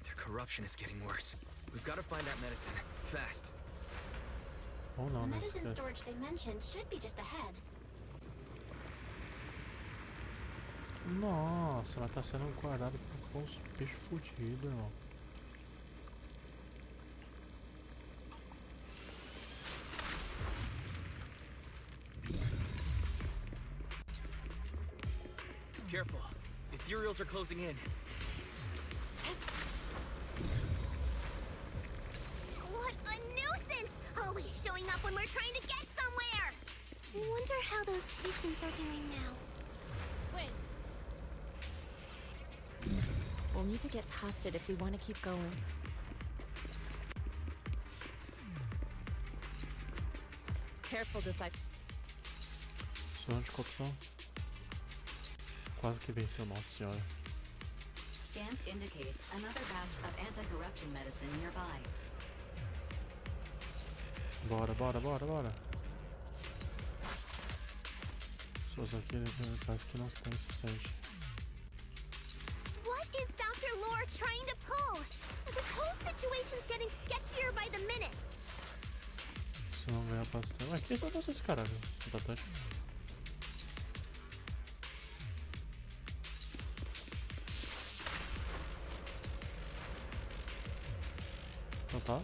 Their corruption is getting worse. We've got to find that medicine fast. Oh no, the medicine storage they mentioned should be just ahead. Nossa, mas tá sendo guardado com os bichos fudidos, irmão. Careful. Ethereals are closing in. What a nuisance! Always showing up when we're trying to get somewhere! I wonder how those patients are doing now. Wait. We'll need to get past it if we want to keep going. Careful, disciple. Zona de corrupção. Quase que venceu, nossa senhora. Scans indicate another batch of anti-corruption medicine nearby. Bora. Pessoas aqui parece que não tem suficiente. What is Dr. Lore trying to pull? This whole situation's getting sketchier by the minute. Se não ganhar bastante. Ué, quem são vocês, caralho? Bastante. Então tá.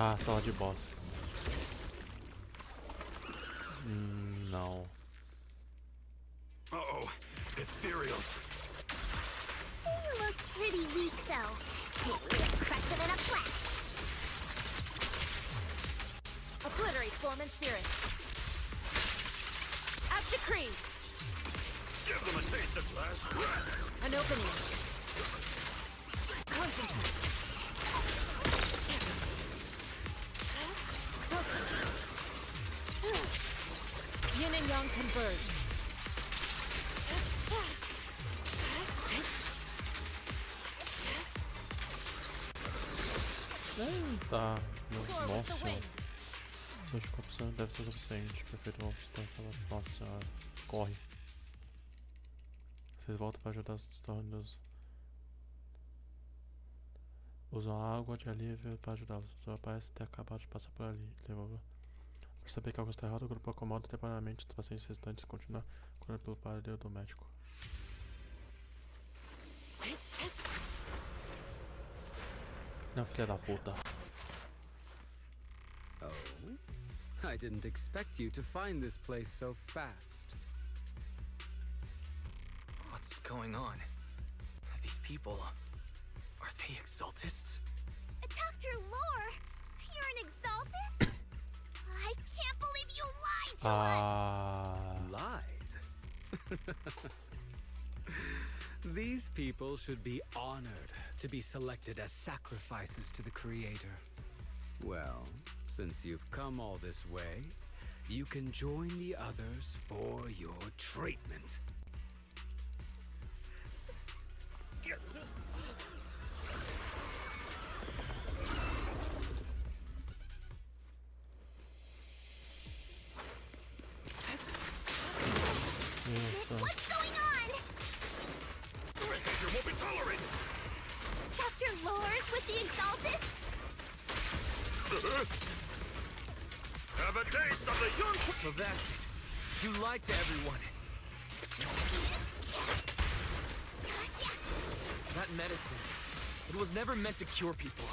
Ah, sala de boss. Não. Uh-oh, ethereals. You look pretty weak, though. Maybe we'll crush it in a flash. Obliterate form and spirit. As decreed. Give them a taste of last breath. An opening. Concentrate. Yin and Yang converge. Tá. Nossa. Dois de corrupção deve ser suficiente. Perfeito. Nossa senhora. Corre. Vocês voltam para ajudar os tornos. Usam a água de alívio para ajudá-los. Só parece ter acabado de passar por ali. Levou. Por saber que algo está errado, o grupo acomoda temporariamente os pacientes restantes e continua curando pelo paredeiro do médico. Não, filha da puta. Oh? I didn't expect you to find this place so fast. What's going on? These people... Are they exaltists? Dr. Lore, you're an exaltist? I can't believe you lied to us! Lied? These people should be honored to be selected as sacrifices to the Creator. Well, since you've come all this way, you can join the others for your treatment. What's going on? Behavior won't be tolerated. Dr. Lore's with the exaltists? Have a taste of the young... So that's it. You lied to everyone. That medicine, it was never meant to cure people.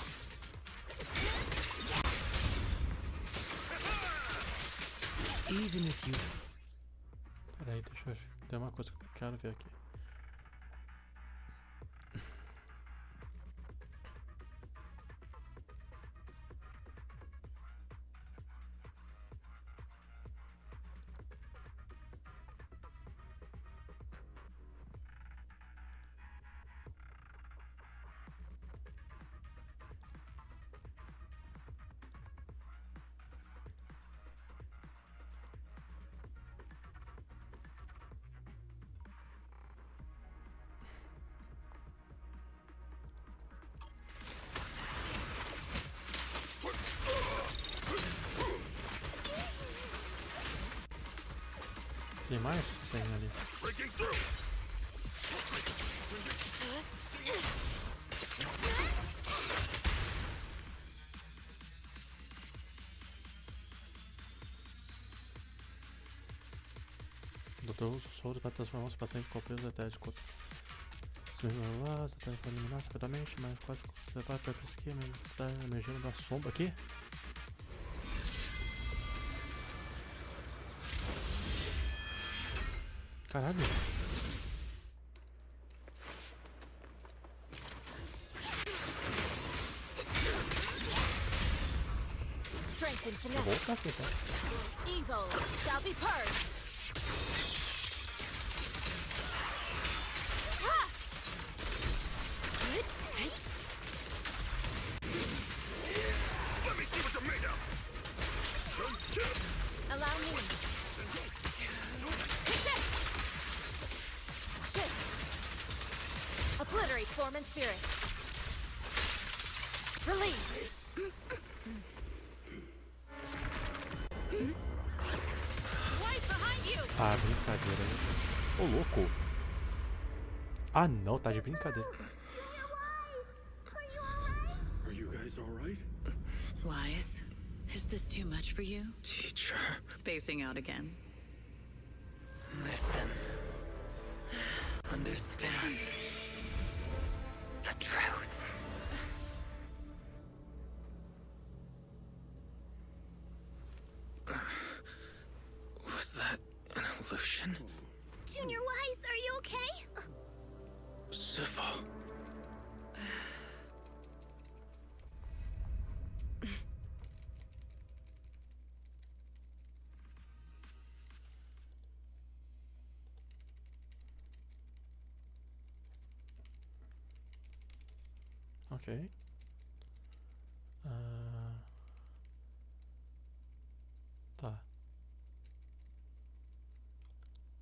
Even if you... Peraí, deixa eu... Tem uma coisa que eu quero ver aqui. Tem mais? Tem ali. O doutor usa o soro para transformar os pacientes com peso até de corpo. Se mesmo lá, você tem que eliminar rapidamente, mas quase levar para a pesquisa, mas está emergindo da sombra aqui. Caralho. Strength and Eu vou finesse. voltar aqui, tá? Evil shall be purged. Let me see what you're made of. Allow me. Shift. Obliterate form and spirit. Release. Right behind you. Ah, brincadeira. Ô, louco. Ah, não, tá de brincadeira. Are you guys all right? Wise, is this too much for you? Teacher. Spacing out again. Listen. Understand. The truth. Was that an illusion? Junior Wise, are you okay? Sifu. Ok. Tá.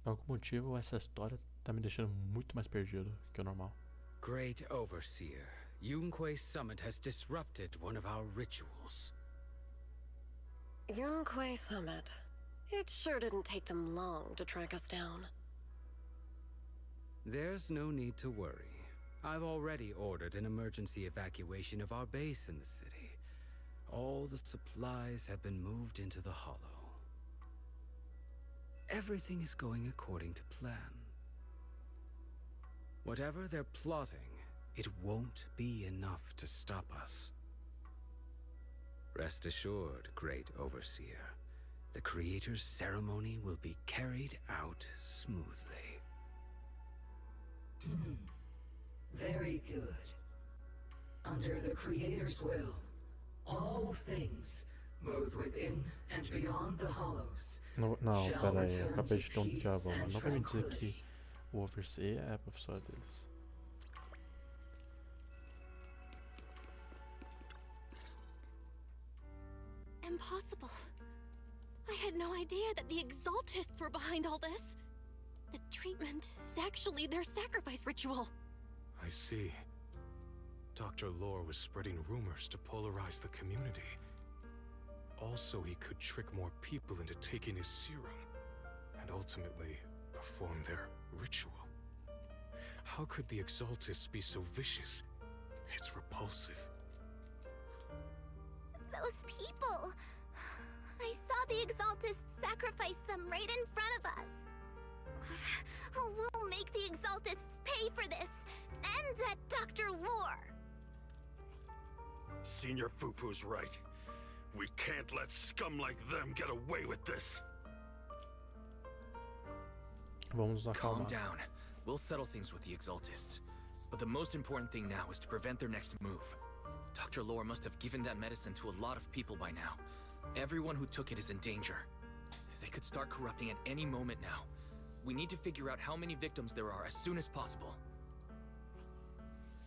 Por algum motivo, essa história tá me deixando muito mais perdido que o normal. Great Overseer, Yunquei Summit has disrupted one of our rituals. Yunquei Summit. It sure didn't take them long to track us down. There's no need to worry. I've already ordered an emergency evacuation of our base in the city. All the supplies have been moved into the hollow. Everything is going according to plan. Whatever they're plotting, it won't be enough to stop us. Rest assured, Great Overseer. the Creator's ceremony will be carried out smoothly. Very good. Under the Creator's will, all things, both within and beyond the hollows, Não, pera aí, eu acabei de ter um travão. Não vai me dizer que o Overseer é a professora deles. Impossible. I had no idea that the Exaltists were behind all this. The treatment is actually their sacrifice ritual. I see. Dr. Lore was spreading rumors to polarize the community. Also, he could trick more people into taking his serum, and ultimately perform their ritual. How could the Exaltists be so vicious? It's repulsive. Those people! I saw the Exaltists sacrifice them right in front of us. We'll make the Exaltists pay for this, and that Dr. Lore. Senior Fufu's right. We can't let scum like them get away with this. Vamos acalmar. Calm down. We'll settle things with the Exaltists. But the most important thing now is to prevent their next move. Dr. Lore must have given that medicine to a lot of people by now. Everyone who took it is in danger. They could start corrupting at any moment now. We need to figure out how many victims there are as soon as possible.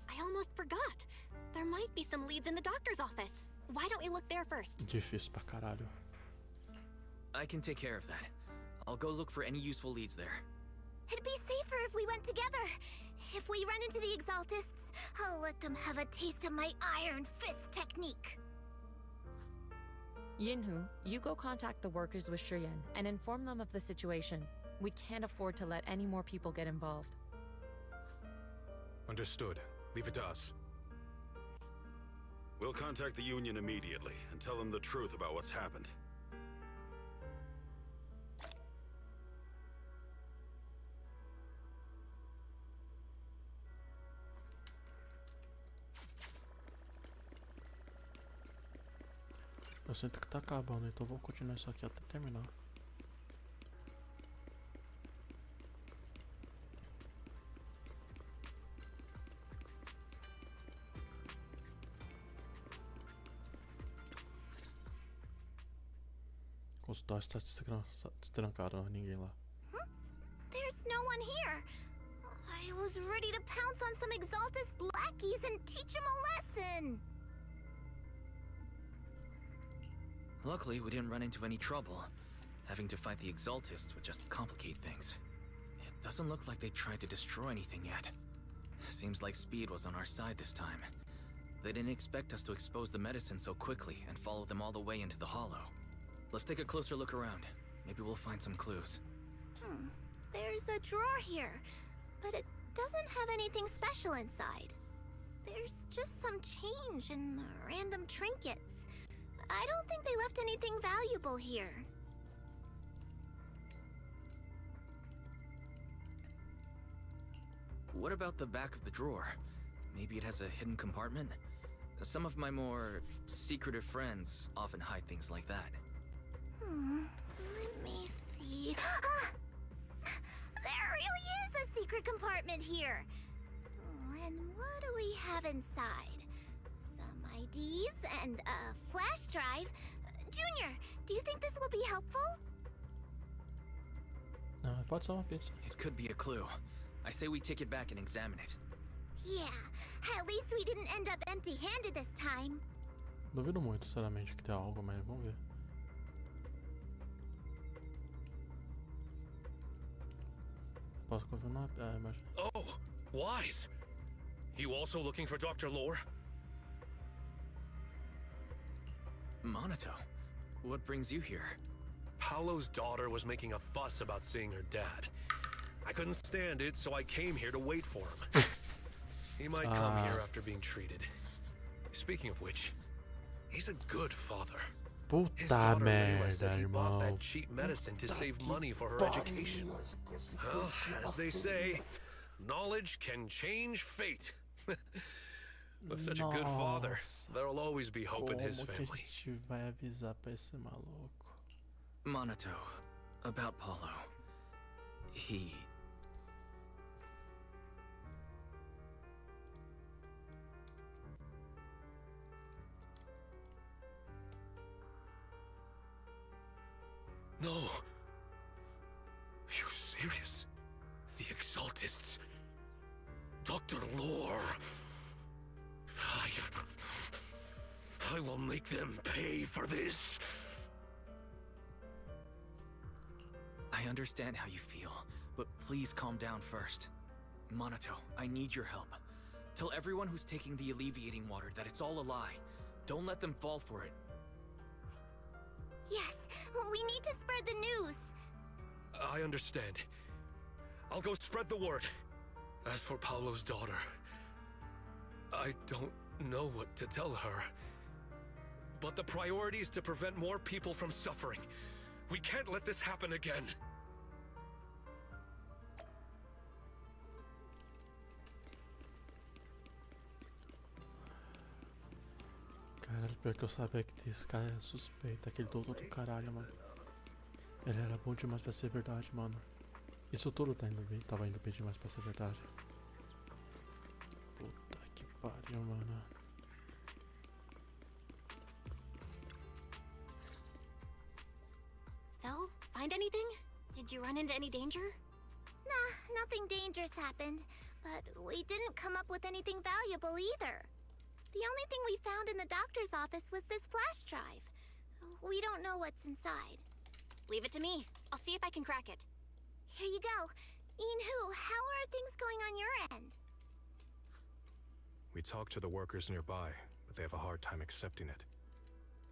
I almost forgot. There might be some leads in the doctor's office. Why don't we look there first? Difícil pra caralho. I can take care of that. I'll go look for any useful leads there. It'd be safer if we went together. If we run into the Exaltists, I'll let them have a taste of my Iron Fist technique. Yinhu, you go contact the workers with Shiyan and inform them of the situation. We can't afford to let any more people get involved. Understood. Leave it to us. We'll contact the Union immediately and tell them the truth about what's happened. Eu sinto que tá acabando, então vou continuar isso aqui até terminar. O consultório está destrancado, não há ninguém lá. There's no one here. I was ready to pounce on some Exaltist lackeys and teach them a lesson. Luckily, we didn't run into any trouble. Having to fight the Exaltists would just complicate things. It doesn't look like they tried to destroy anything yet. Seems like speed was on our side this time. They didn't expect us to expose the medicine so quickly and follow them all the way into the hollow. Let's take a closer look around. Maybe we'll find some clues. There's a drawer here, but it doesn't have anything special inside. There's just some change and random trinkets. I don't think they left anything valuable here. What about the back of the drawer? Maybe it has a hidden compartment? Some of my more secretive friends often hide things like that. Let me see. Ah! There really is a secret compartment here. And what do we have inside? Some IDs and a flash drive. Junior, do you think this will be helpful? Pode ser uma pizza. It could be a clue. I say we take it back and examine it. Yeah, at least we didn't end up empty-handed this time. Duvido muito, sinceramente, que tenha algo, mas vamos ver. Posso confirmar? Imagem. Oh, Wise! You also looking for Dr. Lore? Monato, what brings you here? Paolo's daughter was making a fuss about seeing her dad. I couldn't stand it, so I came here to wait for him. He might come here after being treated. Speaking of which, he's a good father. His daughter Layla said he bought that cheap medicine to save money for her education. Well, as they say, knowledge can change fate. With such a good father, there'll always be hope in his family. Como que a gente vai avisar pra esse maluco? Monato, about Paulo. He... No. Are you serious? The Exaltists. Dr. Lore. I will make them pay for this. I understand how you feel, but please calm down first. Monato, I need your help. Tell everyone who's taking the alleviating water that it's all a lie. Don't let them fall for it. Yes, we need to spread the news. I understand. I'll go spread the word. As for Paulo's daughter, I don't know what to tell her. But the priority is to prevent more people from suffering. We can't let this happen again. Caralho, pior que eu sabia que esse cara é suspeito, aquele doutor do caralho, mano. Ele era bom demais pra ser verdade, mano. Isso tudo tava indo bem demais pra ser verdade. Puta que pariu, mano. So, find anything? Did you run into any danger? Nah, nothing dangerous happened, but we didn't come up with anything valuable either. The only thing we found in the doctor's office was this flash drive. We don't know what's inside. Leave it to me. I'll see if I can crack it. Here you go. Inhu, how are things going on your end? We talked to the workers nearby, but they have a hard time accepting it.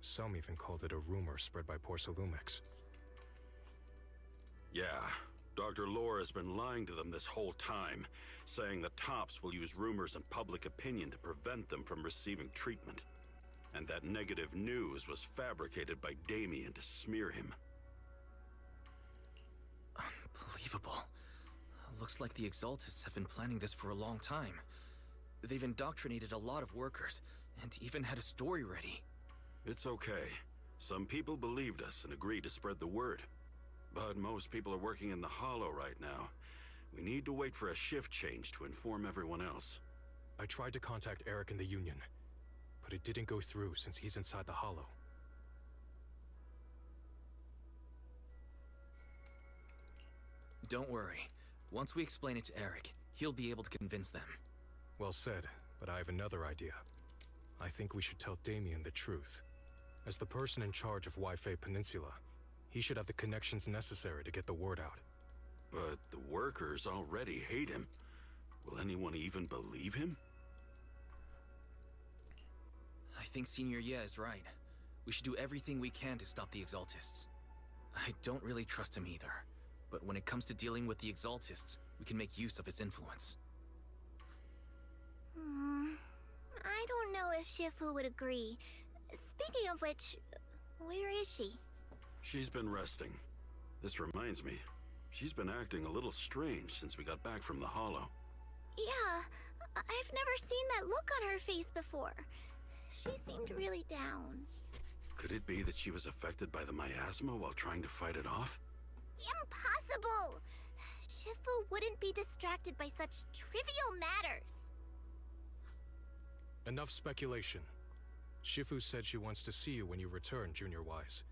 Some even called it a rumor spread by Porcelumex. Yeah, Dr. Lore has been lying to them this whole time, saying the Tops will use rumors and public opinion to prevent them from receiving treatment. And that negative news was fabricated by Damien to smear him. Unbelievable. Looks like the Exaltists have been planning this for a long time. They've indoctrinated a lot of workers, and even had a story ready. It's okay. Some people believed us and agreed to spread the word. But most people are working in the Hollow right now. We need to wait for a shift change to inform everyone else. I tried to contact Eric in the Union, but it didn't go through since he's inside the Hollow. Don't worry. Once we explain it to Eric, he'll be able to convince them. Well said, but I have another idea. I think we should tell Damien the truth. As the person in charge of Wi-Fi Peninsula, he should have the connections necessary to get the word out. But the workers already hate him. Will anyone even believe him? I think Senior Ye is right. We should do everything we can to stop the Exaltists. I don't really trust him either. But when it comes to dealing with the Exaltists, we can make use of his influence. I don't know if Shifu would agree. Speaking of which, where is she? She's been resting. This reminds me, she's been acting a little strange since we got back from the Hollow. Yeah, I've never seen that look on her face before. She seemed really down. Could it be that she was affected by the miasma while trying to fight it off? Impossible! Shifu wouldn't be distracted by such trivial matters. Enough speculation. Shifu said she wants to see you when you return, Junior Wise.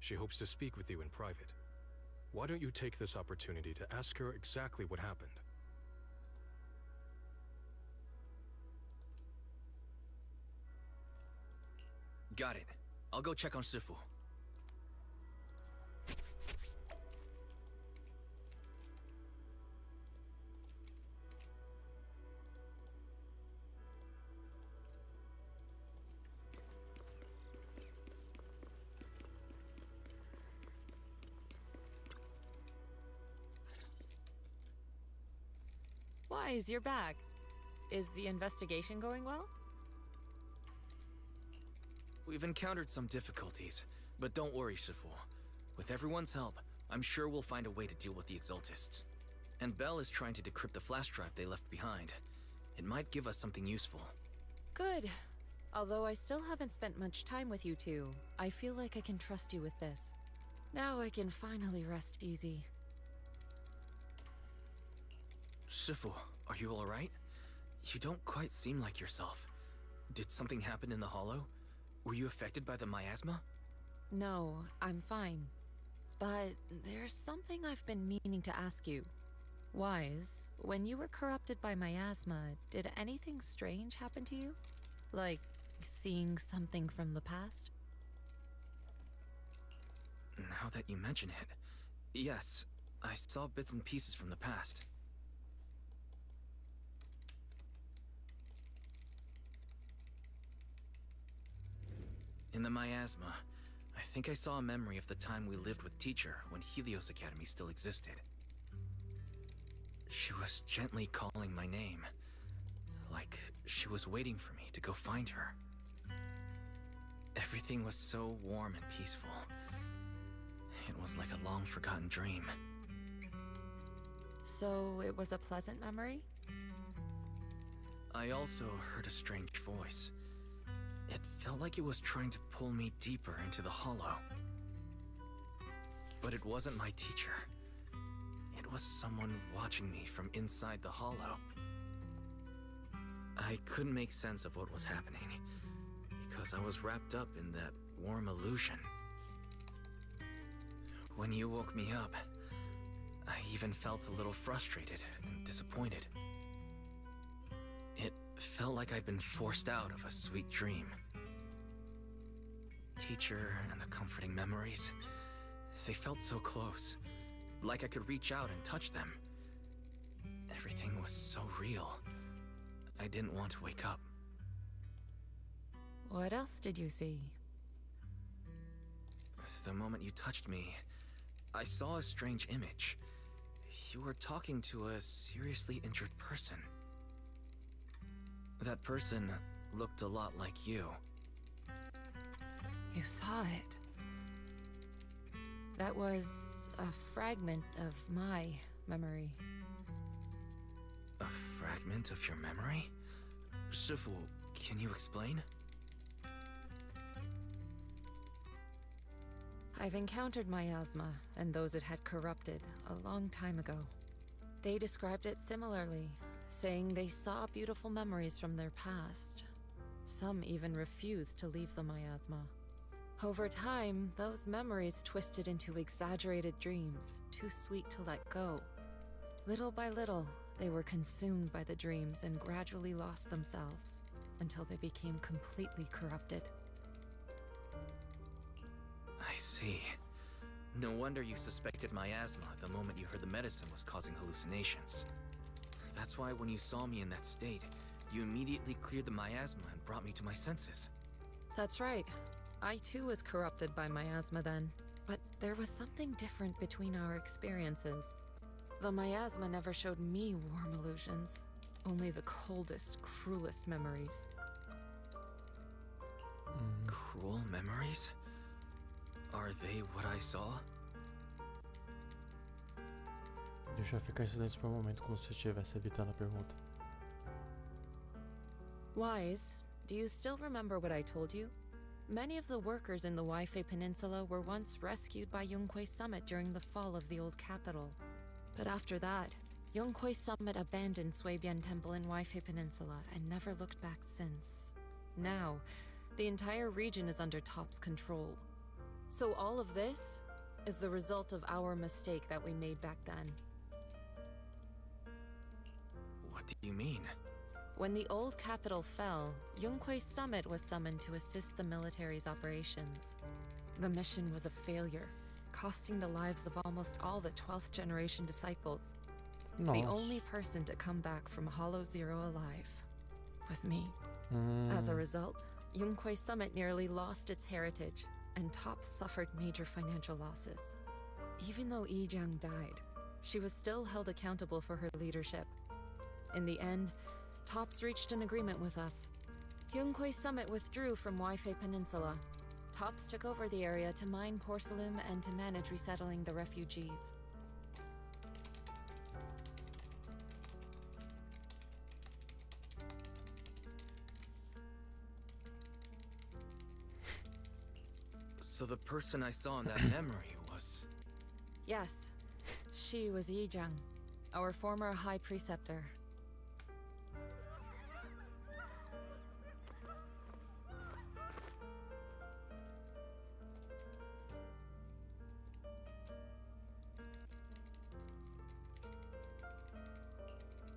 She hopes to speak with you in private. Why don't you take this opportunity to ask her exactly what happened? Got it. I'll go check on Shifu. Wise, you're back. Is the investigation going well? We've encountered some difficulties, but don't worry, Shifu. With everyone's help, I'm sure we'll find a way to deal with the Exaltists. And Belle is trying to decrypt the flash drive they left behind. It might give us something useful. Good. Although I still haven't spent much time with you two, I feel like I can trust you with this. Now I can finally rest easy. Shifu, are you alright? You don't quite seem like yourself. Did something happen in the hollow? Were you affected by the miasma? No, I'm fine. But there's something I've been meaning to ask you. Wise, when you were corrupted by miasma, did anything strange happen to you? Like seeing something from the past? Now that you mention it, yes, I saw bits and pieces from the past. In the miasma, I think I saw a memory of the time we lived with Teacher when Helios Academy still existed. She was gently calling my name, like she was waiting for me to go find her. Everything was so warm and peaceful. It was like a long-forgotten dream. So it was a pleasant memory? I also heard a strange voice. It felt like it was trying to pull me deeper into the hollow. But it wasn't my teacher. It was someone watching me from inside the hollow. I couldn't make sense of what was happening, because I was wrapped up in that warm illusion. When you woke me up, I even felt a little frustrated and disappointed. It felt like I'd been forced out of a sweet dream. Teacher and the comforting memories, they felt so close, like I could reach out and touch them. Everything was so real. I didn't want to wake up. What else did you see? The moment you touched me, I saw a strange image. You were talking to a seriously injured person. That person looked a lot like you. You saw it. That was a fragment of my memory. A fragment of your memory? Shifu, can you explain? I've encountered miasma and those it had corrupted a long time ago. They described it similarly, saying they saw beautiful memories from their past. Some even refused to leave the miasma. Over time, those memories twisted into exaggerated dreams, too sweet to let go. Little by little, they were consumed by the dreams and gradually lost themselves, until they became completely corrupted. I see. No wonder you suspected miasma the moment you heard the medicine was causing hallucinations. That's why when you saw me in that state, you immediately cleared the miasma and brought me to my senses. That's right. I too was corrupted by miasma then, but there was something different between our experiences. The miasma never showed me warm illusions, only the coldest, cruelest memories. Cruel memories? Are they what I saw? Deixa eu ficar em silêncio por um momento, como se estivesse evitando a pergunta. Wise, do you still remember what I told you? Many of the workers in the Waifei Peninsula were once rescued by Yunquei Summit during the fall of the old capital. But after that, Yunquei Summit abandoned Suibian Temple in Waifei Peninsula and never looked back since. Now, the entire region is under Top's control. So all of this is the result of our mistake that we made back then. What do you mean? When the old capital fell, Yunquei Summit was summoned to assist the military's operations. The mission was a failure, costing the lives of almost all the 12th generation disciples. The only person to come back from Hollow Zero alive was me. As a result, Yunquei Summit nearly lost its heritage, and Top suffered major financial losses. Even though Yijiang died, she was still held accountable for her leadership. In the end, Tops reached an agreement with us. Yunquei Summit withdrew from Waifei Peninsula. Tops took over the area to mine porcelain and to manage resettling the refugees. So the person I saw in that memory was Yes. She was Yijang, our former high preceptor.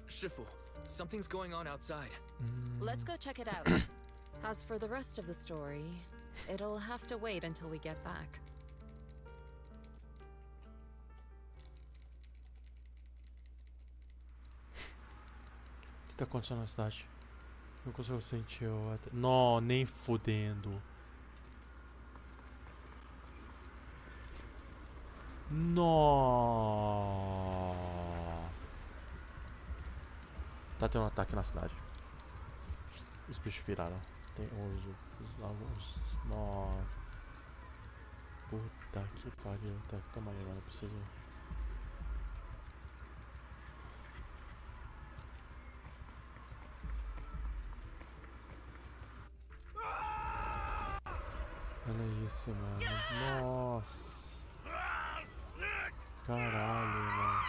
Shifu, something's going on outside. Let's go check it out. As for the rest of the story, it'll have to wait until we get back. O que tá acontecendo na cidade? Eu consigo sentir o... Não, nem fudendo. Não. Tá tendo um ataque na cidade. Os bichos viraram. Tem os... Nossa. Puta que pariu. Tá, calma aí, mano. Eu preciso... Olha isso, mano. Nossa. Caralho, mano.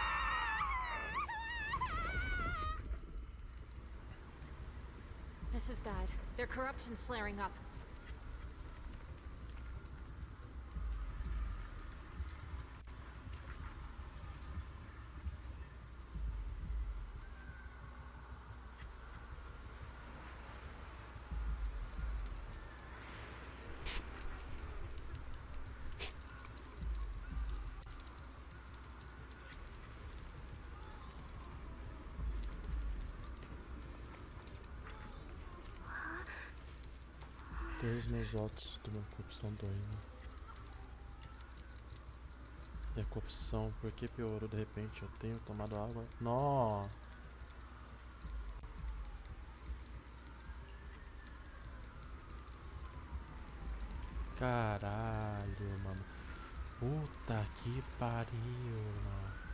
This is bad. Their corruption's flaring up. Todos os meus votos do meu corpo estão doendo. E a corrupção, por que piorou de repente? Eu tenho tomado água? Não! Caralho, mano. Puta que pariu, mano.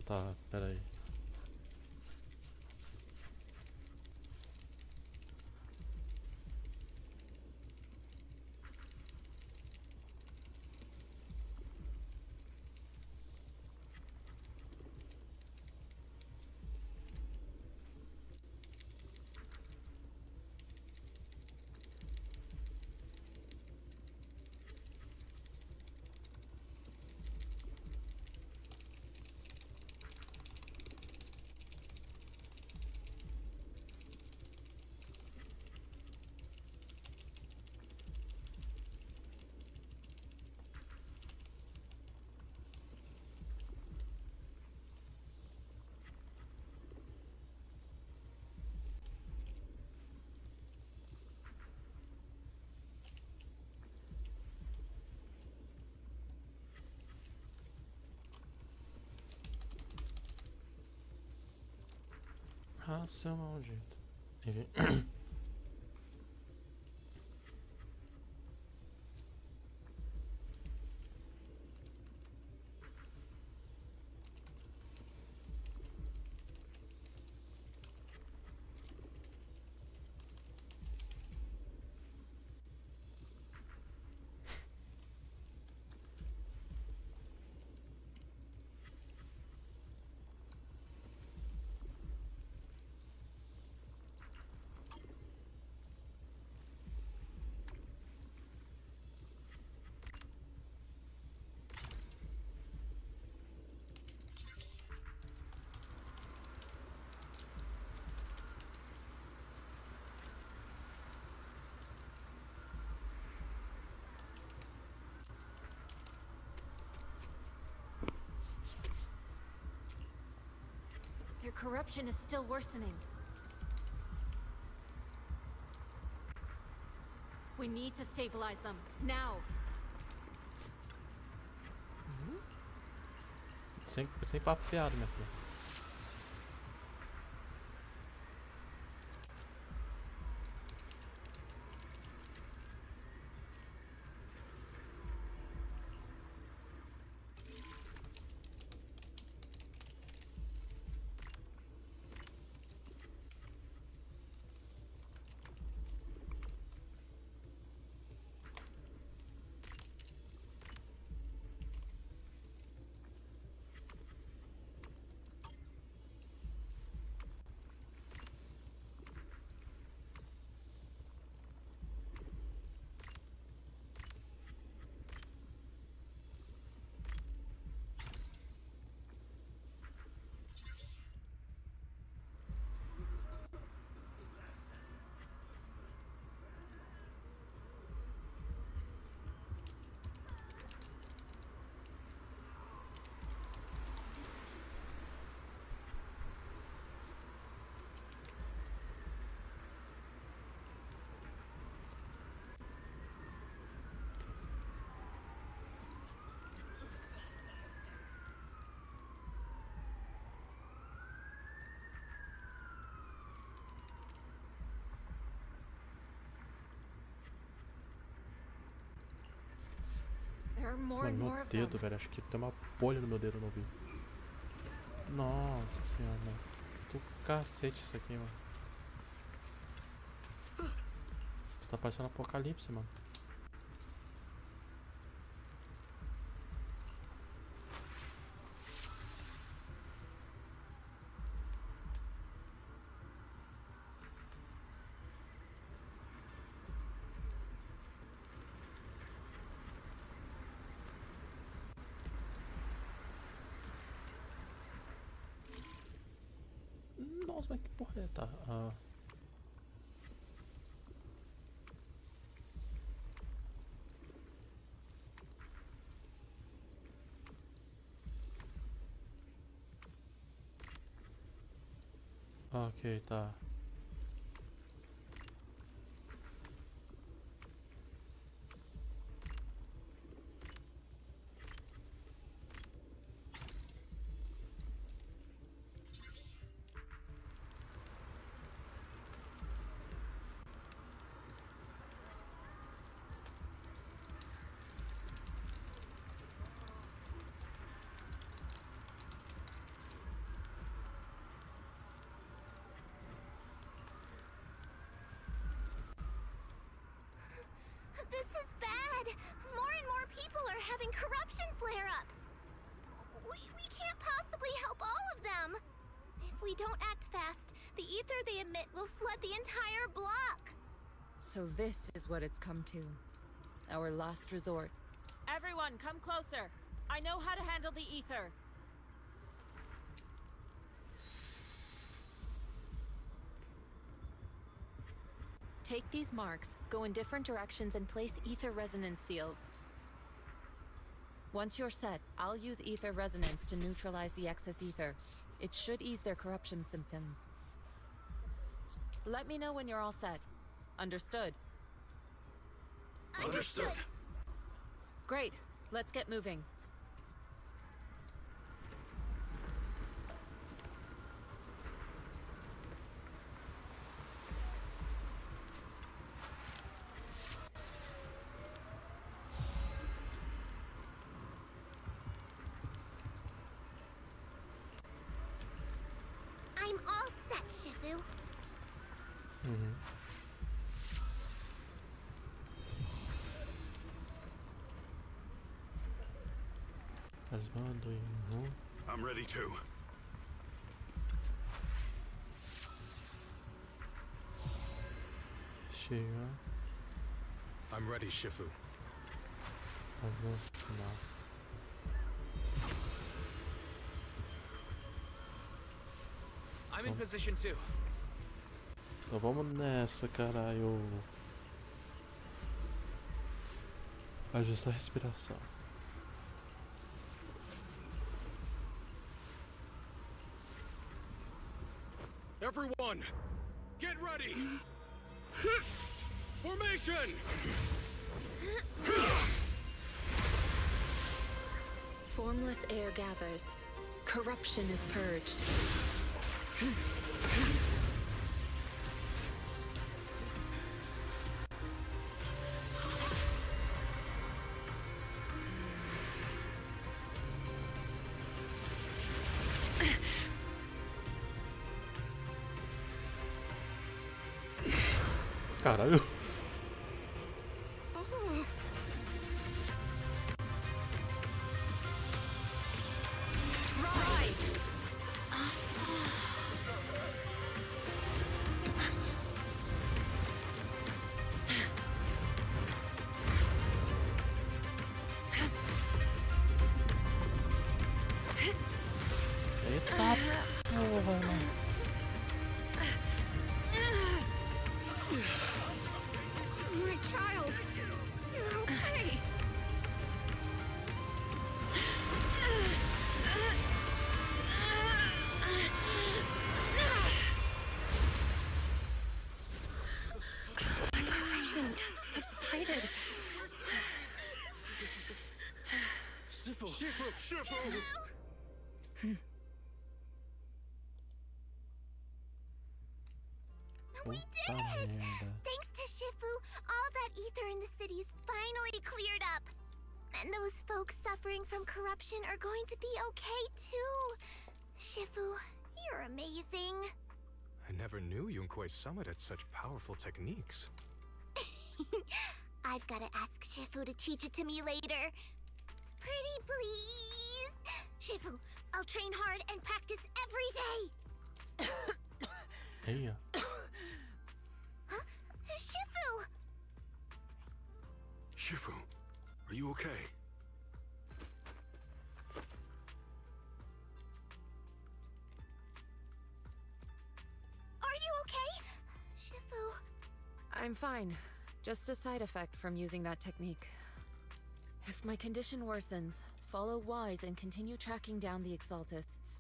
Tá, peraí. Ah, seu maldito. Enfim. corruption is still worsening. We need to stabilize them, now! Sem papo fiado, minha filha. Mano, meu dedo, velho. Acho que tem uma bolha no meu dedo, não vi. Nossa senhora, mano. Do cacete isso aqui, mano. Isso tá parecendo um apocalipse, mano. Nossa, mas que porra é? Tá. Ok, tá. This is bad. More and more people are having corruption flare-ups. We can't possibly help all of them. If we don't act fast, the ether they emit will flood the entire block. So this is what it's come to. Our last resort. Everyone, come closer. I know how to handle the ether. Take these marks, go in different directions, and place ether resonance seals. Once you're set, I'll use ether resonance to neutralize the excess ether. It should ease their corruption symptoms. Let me know when you're all set. Understood? Understood. Great. Let's get moving. I'm all set, Shifu. I'm ready too. Chega. I'm ready, Shifu. I'm in position too. Então vamos nessa, caralho. Ajustar a respiração. Everyone, get ready! Formation! Formless air gathers. Corruption is purged. Caralho. Eita porra, mano. My child, you're okay. My corruption subsided. Shifu! We did it! Thanks to Shifu, all that ether in the city's finally cleared up. And those folks suffering from corruption are going to be okay too. Shifu, you're amazing. I never knew Yunquei Summit had such powerful techniques. I've got to ask Shifu to teach it to me later. Pretty please. Shifu, I'll train hard and practice every day. Hey. Huh? Shifu! Shifu, are you okay? Are you okay? Shifu. I'm fine. Just a side effect from using that technique. If my condition worsens, follow Wise and continue tracking down the Exaltists.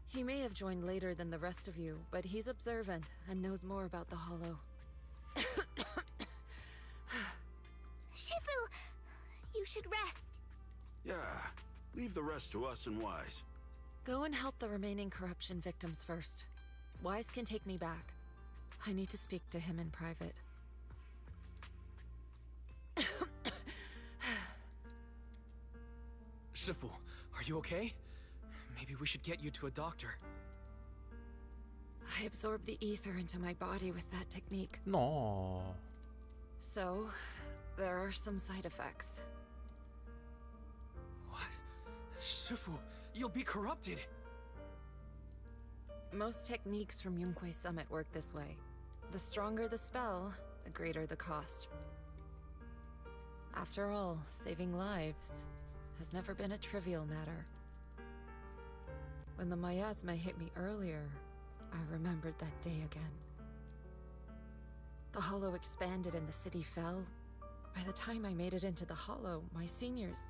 He may have joined later than the rest of you, but he's observant and knows more about the Hollow. Shifu, you should rest. Yeah, leave the rest to us and Wise. Go and help the remaining corruption victims first. Wise can take me back. I need to speak to him in private. Shifu, are you okay? Maybe we should get you to a doctor. I absorbed the ether into my body with that technique. No. So, there are some side effects. What? Shifu, you'll be corrupted! Most techniques from Yunquei Summit work this way. The stronger the spell, the greater the cost. After all, saving lives has never been a trivial matter. When the miasma hit me earlier, I remembered that day again. The Hollow expanded and the city fell. By the time I made it into the Hollow, my seniors,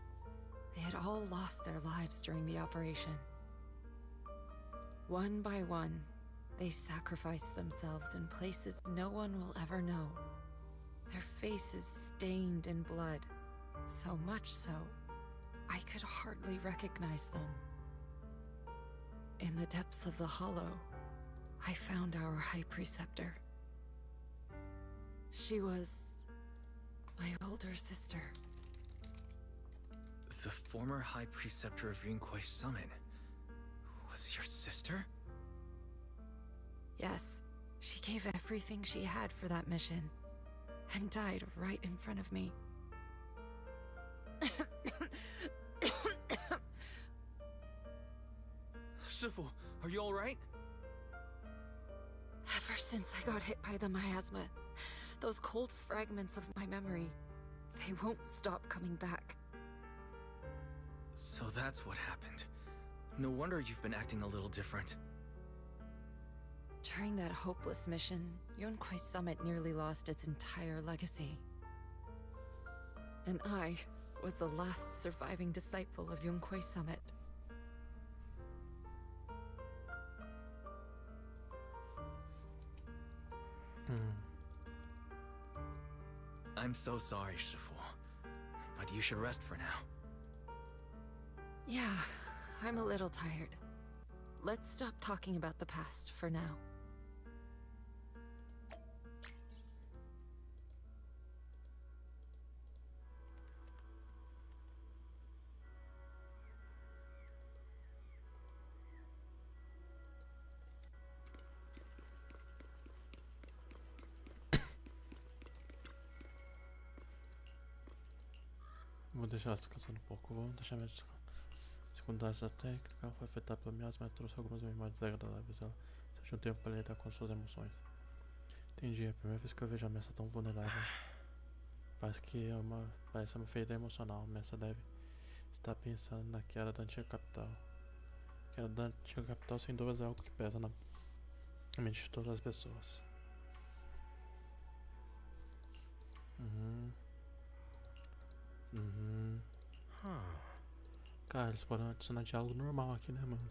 they had all lost their lives during the operation. One by one, they sacrificed themselves in places no one will ever know. Their faces stained in blood, so much so, I could hardly recognize them. In the depths of the Hollow, I found our High Preceptor. She was my older sister. The former High Preceptor of Yunquei Summit was your sister? Yes, she gave everything she had for that mission, and died right in front of me. Shifu, are you alright? Ever since I got hit by the miasma, those cold fragments of my memory, they won't stop coming back. So that's what happened. No wonder you've been acting a little different. During that hopeless mission, Yunquei Summit nearly lost its entire legacy. And I was the last surviving disciple of Yunquei Summit. I'm so sorry, Shifu, but you should rest for now. Yeah, I'm a little tired. Let's stop talking about the past for now. Vou deixar ela descansando um pouco. Vamos deixar minha secundária da técnica. Foi afetada pela ameaça, mas trouxe algumas memórias desagradáveis. Ela sentiu um tempo para lidar com as suas emoções. Entendi, é a primeira vez que eu vejo a Messa tão vulnerável. Parece uma ferida emocional. A Messa deve estar pensando na queda da antiga capital. A queda da antiga capital, sem dúvida, é algo que pesa na mente de todas as pessoas. Cara, eles podem adicionar diálogo normal aqui, né, mano?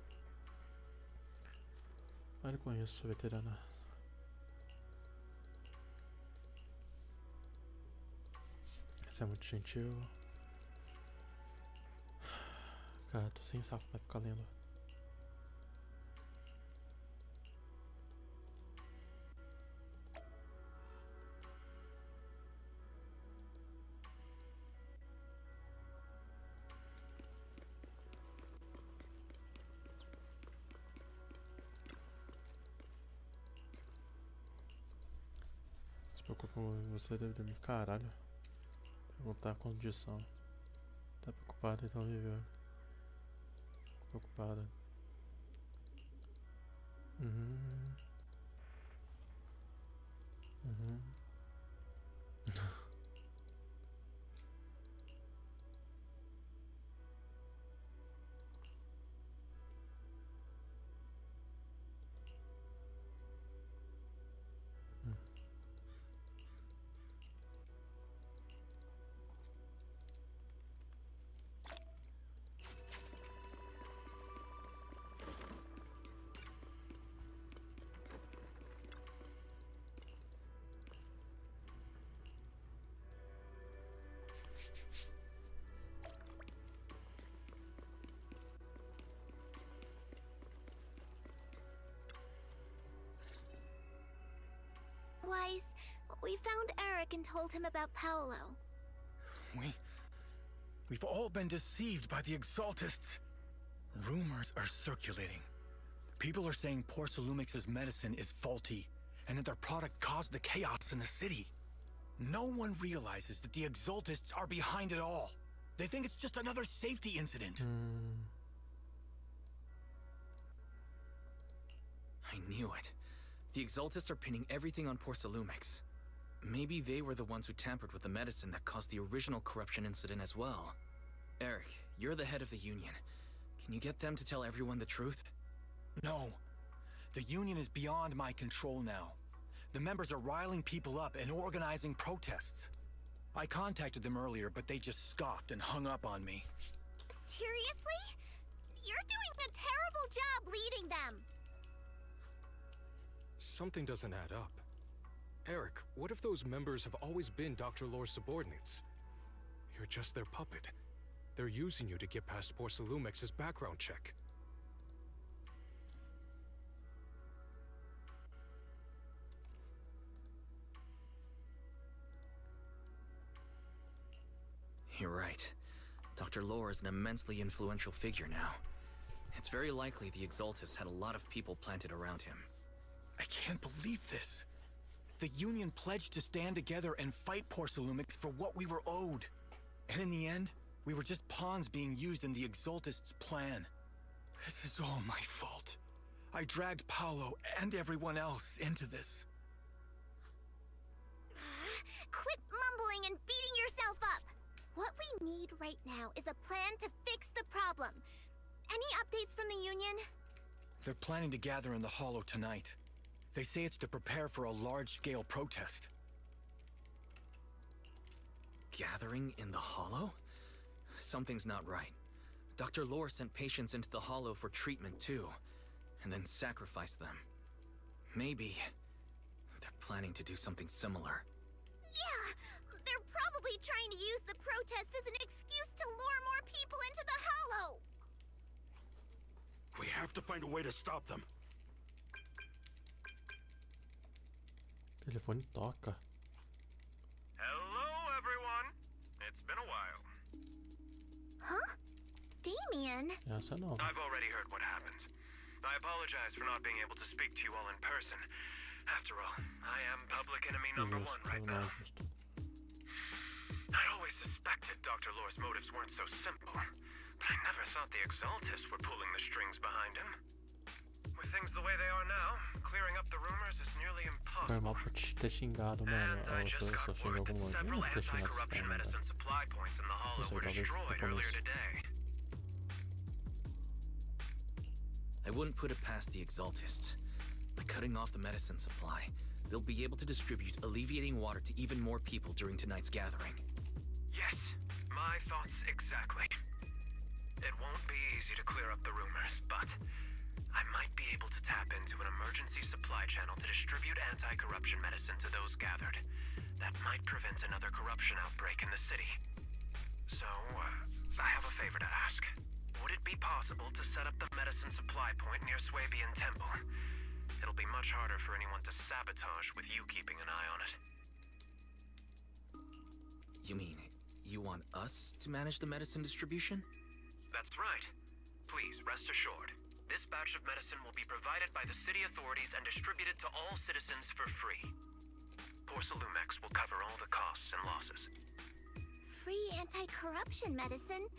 Pare com isso, veterana. Você é muito gentil. Cara, tô sem saco pra ficar lendo. Você deve dormir, caralho. Perguntar a condição. Tá preocupada, então viveu. Preocupada. Wise, we found Eric and told him about Paolo. We've all been deceived by the Exaltists. Rumors are circulating. People are saying Porcelumix's medicine is faulty, and that their product caused the chaos in the city. No one realizes that the Exaltists are behind it all. They think it's just another safety incident. I knew it. The Exaltists are pinning everything on Porcelumix. Maybe they were the ones who tampered with the medicine that caused the original corruption incident as well. Eric, you're the head of the Union. Can you get them to tell everyone the truth? No. The Union is beyond my control now. The members are riling people up and organizing protests. I contacted them earlier, but they just scoffed and hung up on me. Seriously? You're doing a terrible job leading them. Something doesn't add up. Eric, what if those members have always been Dr. Lore's subordinates? You're just their puppet. They're using you to get past Porcelumix's background check. You're right. Dr. Lore is an immensely influential figure now. It's very likely the Exaltists had a lot of people planted around him. I can't believe this. The Union pledged to stand together and fight Porcelumix for what we were owed. And in the end, we were just pawns being used in the Exaltists' plan. This is all my fault. I dragged Paolo and everyone else into this. Quit mumbling and beating yourself up. What we need right now is a plan to fix the problem. Any updates from the Union? They're planning to gather in the Hollow tonight. They say it's to prepare for a large-scale protest. Gathering in the Hollow? Something's not right. Dr. Lore sent patients into the Hollow for treatment too, and then sacrificed them. Maybe they're planning to do something similar. Yeah, they're probably trying to use the protest as an excuse to lure more people into the Hollow. We have to find a way to stop them. O telefone toca. Hello, everyone. It's been a while. Huh? Damien? Essa não. I've already heard what happened. I apologize for not being able to speak to you all in person. After all, I am public enemy number one right now. I'd always suspected Dr. Lore's motives weren't so simple, but I never thought the Exaltists were pulling the strings behind him. With things the way they are now, clearing up the rumors is nearly Foi impossible. mal por ter xingado, mano. Eu só xinguei algum momento. Não ter xingado esse cara, né? Supply points in the Hollow Não sei, were talvez no destroyed earlier começo. today. I wouldn't put it past the Exaltists. By cutting off the medicine supply, they'll be able to distribute alleviating water to even more people during tonight's gathering. Yes, my thoughts exactly. It won't be easy to clear up the rumors, but I might be able to tap into an emergency supply channel to distribute anti-corruption medicine to those gathered. That might prevent another corruption outbreak in the city. So, I have a favor to ask. Would it be possible to set up the medicine supply point near Swabian Temple? It'll be much harder for anyone to sabotage with you keeping an eye on it. You mean, you want us to manage the medicine distribution? That's right. Please, rest assured. This batch of medicine will be provided by the city authorities and distributed to all citizens for free. Porcelumex will cover all the costs and losses. Free anti-corruption medicine?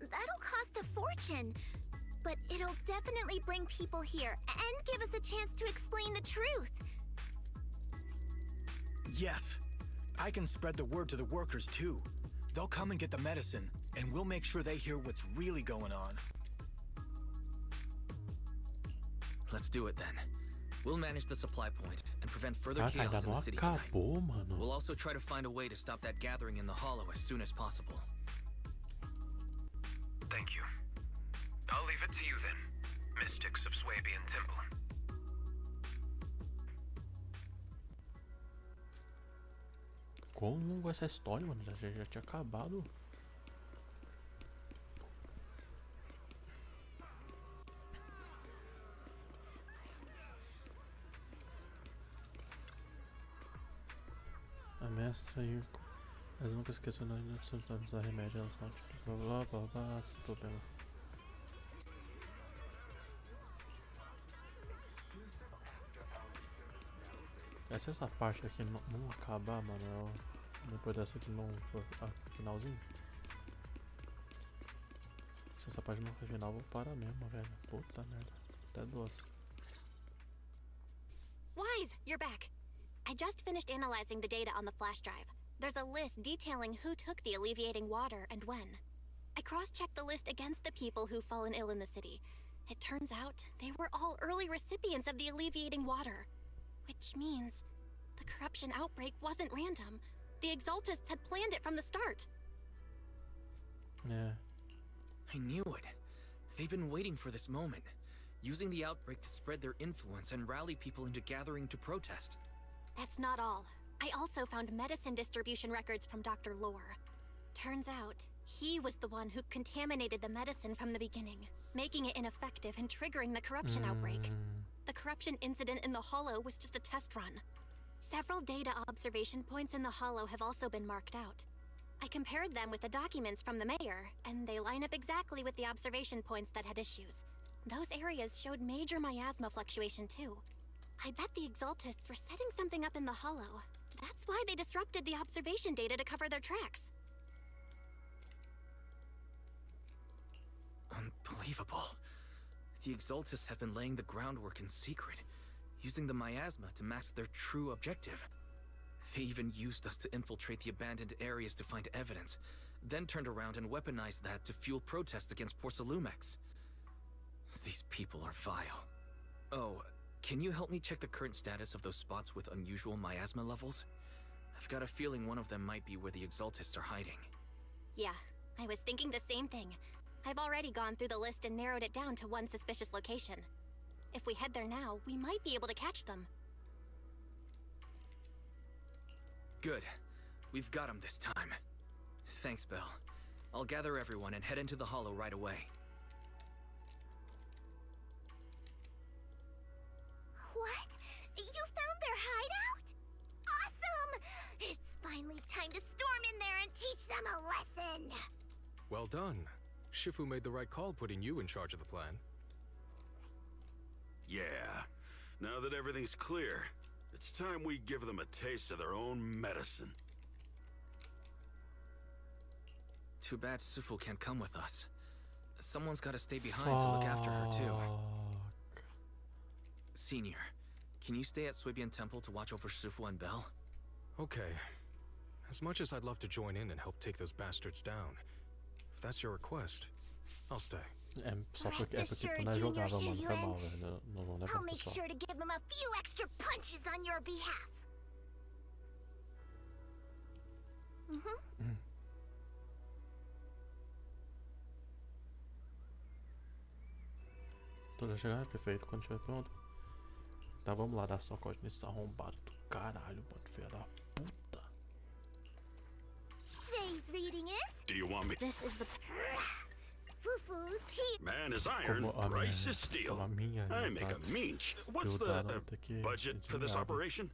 That'll cost a fortune. But it'll definitely bring people here and give us a chance to explain the truth. Yes. I can spread the word to the workers too. They'll come and get the medicine, and we'll make sure they hear what's really going on. Let's do it then. We'll manage the supply point and prevent further Caraca, chaos ainda in não the city tonight. acabou, mano. We'll also try to find a way to stop that gathering in the Hollow as soon as possible. Thank you. I'll leave it to you then, mystics of Swabian Temple. Quão longa essa história, mano? Já tinha acabado. A mestra aí. Eu nunca esqueci o nome dos sintomas da remédio. Elas são tipo blá blá blá, sem problema. Se essa parte aqui não acabar, mano, depois dessa aqui não for finalzinho. Se essa parte não for final, eu vou parar mesmo, velho. Puta merda. Até duas. Wise, you're back. I just finished analyzing the data on the flash drive. There's a list detailing who took the alleviating water and when. I cross-checked the list against the people who've fallen ill in the city. It turns out they were all early recipients of the alleviating water. Which means the corruption outbreak wasn't random. The Exaltists had planned it from the start. Yeah. I knew it. They've been waiting for this moment, using the outbreak to spread their influence and rally people into gathering to protest. That's not all. I also found medicine distribution records from Dr. Lore. Turns out, he was the one who contaminated the medicine from the beginning, making it ineffective and triggering the corruption outbreak. The corruption incident in the Hollow was just a test run. Several data observation points in the Hollow have also been marked out. I compared them with the documents from the mayor, and they line up exactly with the observation points that had issues. Those areas showed major miasma fluctuation too. I bet the Exaltists were setting something up in the Hollow. That's why they disrupted the observation data to cover their tracks. Unbelievable. The Exaltists have been laying the groundwork in secret, using the miasma to mask their true objective. They even used us to infiltrate the abandoned areas to find evidence, then turned around and weaponized that to fuel protests against Porcelumex. These people are vile. Oh, can you help me check the current status of those spots with unusual miasma levels? I've got a feeling one of them might be where the Exaltists are hiding. Yeah, I was thinking the same thing. I've already gone through the list and narrowed it down to one suspicious location. If we head there now, we might be able to catch them. Good. We've got him this time. Thanks, Belle. I'll gather everyone and head into the hollow right away. What? You found their hideout? Awesome! It's finally time to storm in there and teach them a lesson! Well done. Shifu made the right call putting you in charge of the plan. Yeah. Now that everything's clear, it's time we give them a taste of their own medicine. Too bad Sufu can't come with us. Someone's got to stay behind to look after her, too. Senior, can you stay at Suibian Temple to watch over Sufu and Belle? Okay. As much as I'd love to join in and help take those bastards down, if that's your request, I'll stay. Só porque tu não é jogável, mano. Foi mal, velho. Não é I'll make sure to give them a few extra punches on your behalf. Tô já chegando, perfeito, quando estiver pronto. Tá, vamos lá dar sacode nesse arrombado do caralho, mano. Filha da puta. Today's reading is... Do you want me? This is the... Fufu's heat. Man is iron, rice is steel. I make a mean... What's the budget for this operation?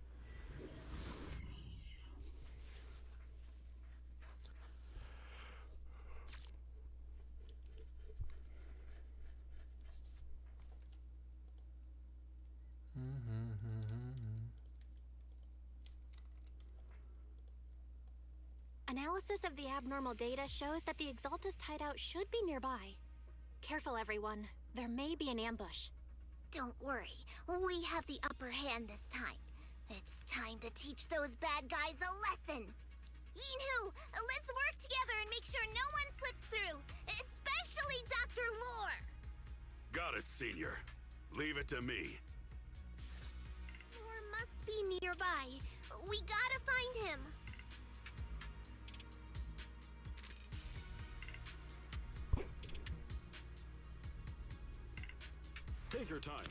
Analysis of the abnormal data shows that the Exaltist hideout should be nearby. Careful, everyone. There may be an ambush. Don't worry. We have the upper hand this time. It's time to teach those bad guys a lesson. Yinhu, let's work together and make sure no one slips through. Especially Dr. Lore. Got it, Senior. Leave it to me. Lore must be nearby. We gotta find him. Take your time.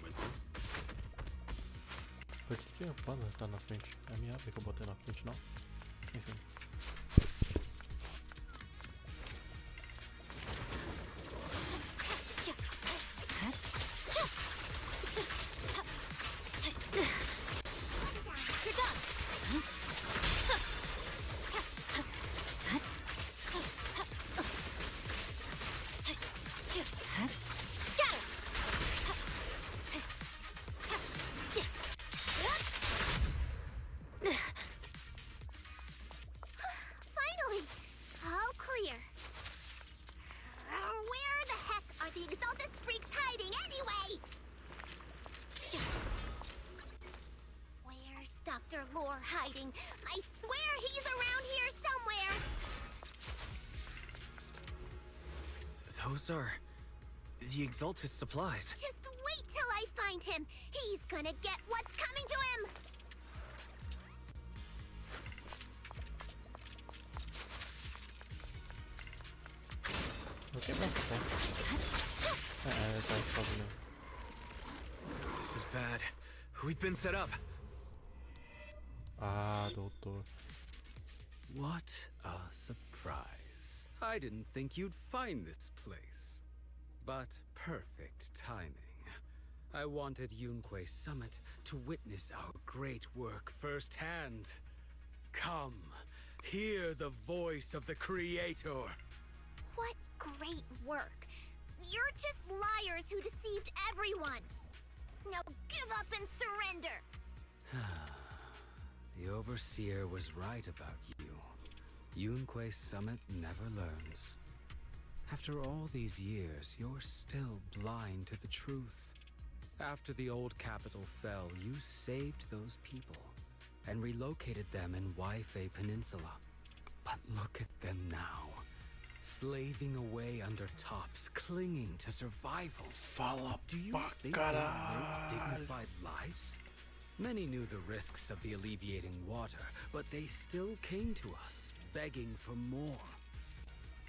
Por que a bala tá na frente? É a minha árvore que eu botei na frente, não? Enfim. Dr. Lore hiding. I swear he's around here somewhere. Those are the Exaltist supplies. Just wait till I find him. He's gonna get what's coming to him. Okay, This is bad. We've been set up. Ah, doutor. What a surprise. I didn't think you'd find this place. But perfect timing. I wanted Yunquei Summit to witness our great work firsthand. Come, hear the voice of the Creator. What great work. You're just liars who deceived everyone. Now give up and surrender. The Overseer was right about you. Yunquei Summit never learns. After all these years, you're still blind to the truth. After the old capital fell, you saved those people and relocated them in Waifei Peninsula. But look at them now, slaving away under tops, clinging to survival. Do you think they live dignified lives? Many knew the risks of the alleviating water, but they still came to us, begging for more.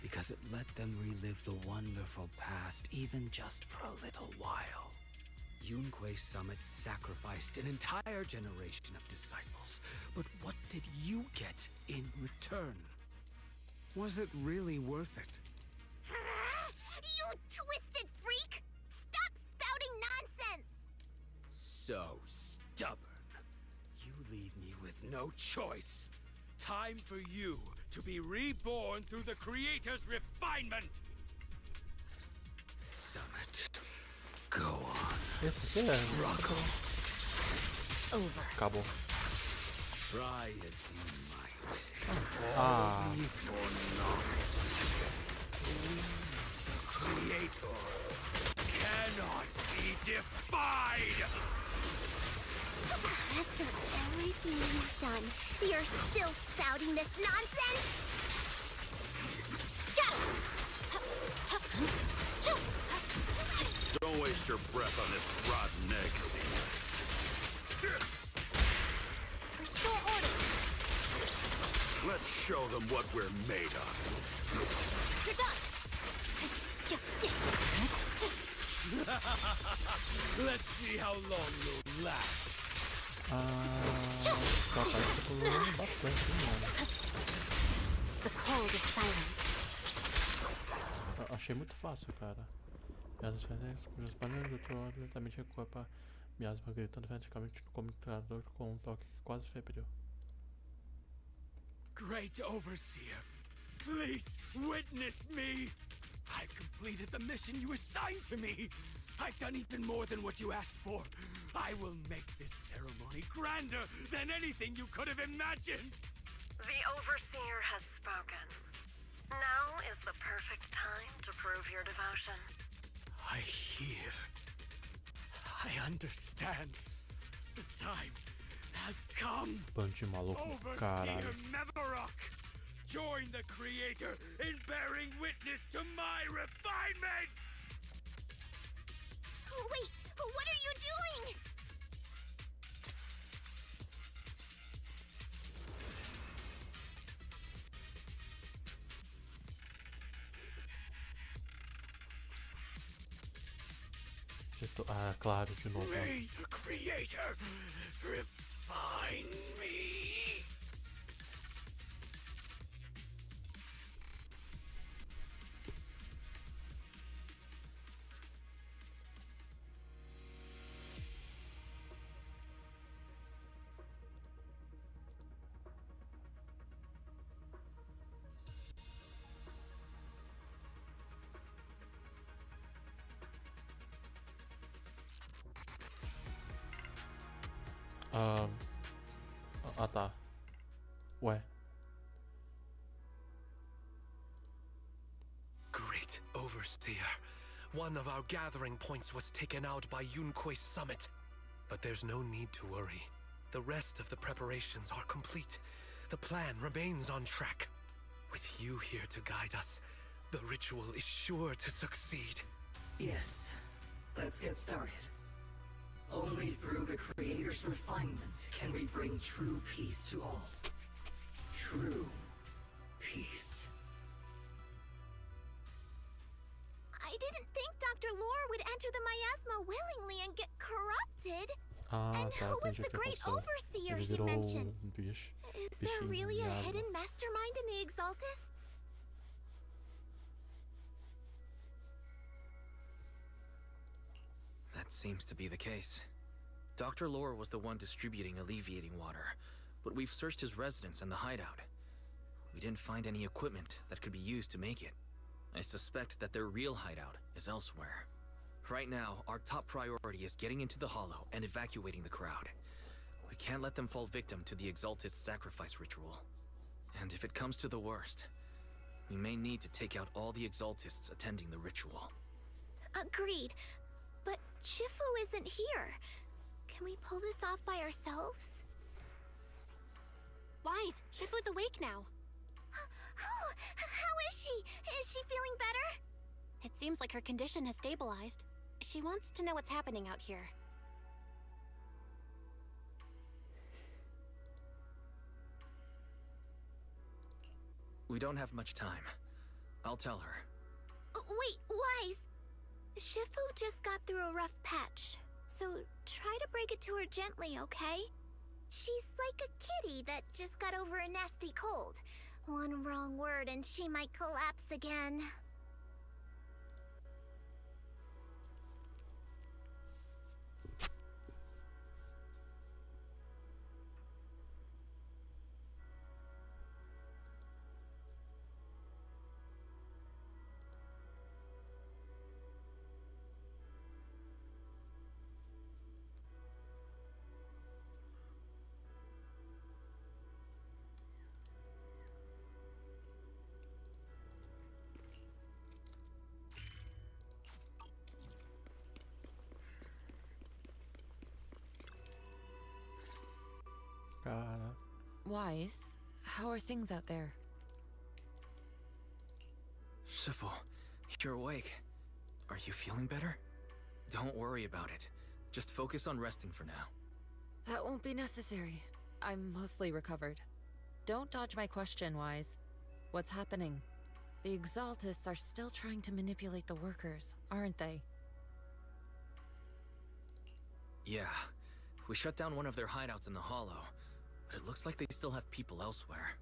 Because it let them relive the wonderful past, even just for a little while. Yunquei Summit sacrificed an entire generation of disciples, but what did you get in return? Was it really worth it? You twisted freak! Stop spouting nonsense! So stubborn. You leave me with no choice. Time for you to be reborn through the Creator's refinement! Summit. Go on. Esse aqui é. Struggle. Over. Acabou. Try as you might. Ah. Believed or not, we, the Creator, cannot be defied! After everything you've done, you're still spouting this nonsense? Don't waste your breath on this rotten egg seed. Restore order. Let's show them what we're made of. You're done. Let's see how long you'll last. The cold is silent. Achei muito fácil, cara. Miasmas frenéticas, cujas panelas do outro lado lentamente recua para miasma gritando freneticamente no comunicador com um toque quase febril. Great Overseer, please witness me! I've completed the mission you assigned to me! I've done even more than what you asked for! I will make this ceremony grander than anything you could have imagined! The Overseer has spoken. Now is the perfect time to prove your devotion. I hear. I understand. The time has come. Bando de maluco, caralho. Overseer Mevorok, join the Creator in bearing witness to my refinement! Wait, what are you doing? Ah, claro, de novo. May the Creator refine me. Ah, tá. Ué. Great Overseer. One of our gathering points was taken out by Yunquei Summit. But there's no need to worry. The rest of the preparations are complete. The plan remains on track. With you here to guide us, the ritual is sure to succeed. Yes. Let's get started. Only through the Creator's refinement can we bring true peace to all. True peace. I didn't think Dr. Lore would enter the miasma willingly and get corrupted. And who was the great overseer he mentioned? Is there really a hidden mastermind in the Exaltists? That seems to be the case. Dr. Lore was the one distributing alleviating water, but we've searched his residence and the hideout. We didn't find any equipment that could be used to make it. I suspect that their real hideout is elsewhere. Right now, our top priority is getting into the Hollow and evacuating the crowd. We can't let them fall victim to the Exaltist sacrifice ritual. And if it comes to the worst, we may need to take out all the Exaltists attending the ritual. Agreed. But Shifu isn't here. Can we pull this off by ourselves? Wise, Shifu's awake now. Oh, how is she? Is she feeling better? It seems like her condition has stabilized. She wants to know what's happening out here. We don't have much time. I'll tell her. Wait, Wise. Shifu just got through a rough patch. So try to break it to her gently, okay? She's like a kitty that just got over a nasty cold. One wrong word and she might collapse again. Cara. Wise, how are things out there? Shifu, you're awake. Are you feeling better? Don't worry about it. Just focus on resting for now. That won't be necessary. I'm mostly recovered. Don't dodge my question, Wise. What's happening? The Exaltists are still trying to manipulate the workers, aren't they? Yeah. We shut down one of their hideouts in the Hollow, but it looks like they still have people elsewhere.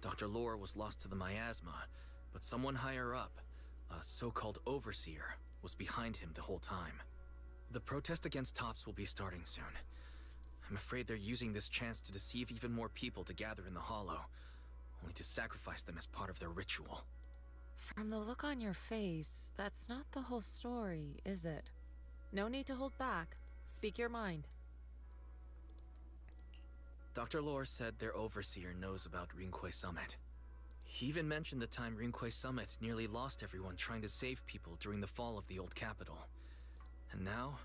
Dr. Lore was lost to the miasma, but someone higher up, a so-called overseer, was behind him the whole time. The protest against Tops will be starting soon. I'm afraid they're using this chance to deceive even more people to gather in the Hollow, only to sacrifice them as part of their ritual. From the look on your face, that's not the whole story, is it? No need to hold back. Speak your mind. Dr. Lore said their overseer knows about Rinqué Summit. He even mentioned the time Rinqué Summit nearly lost everyone trying to save people during the fall of the old capital. And now,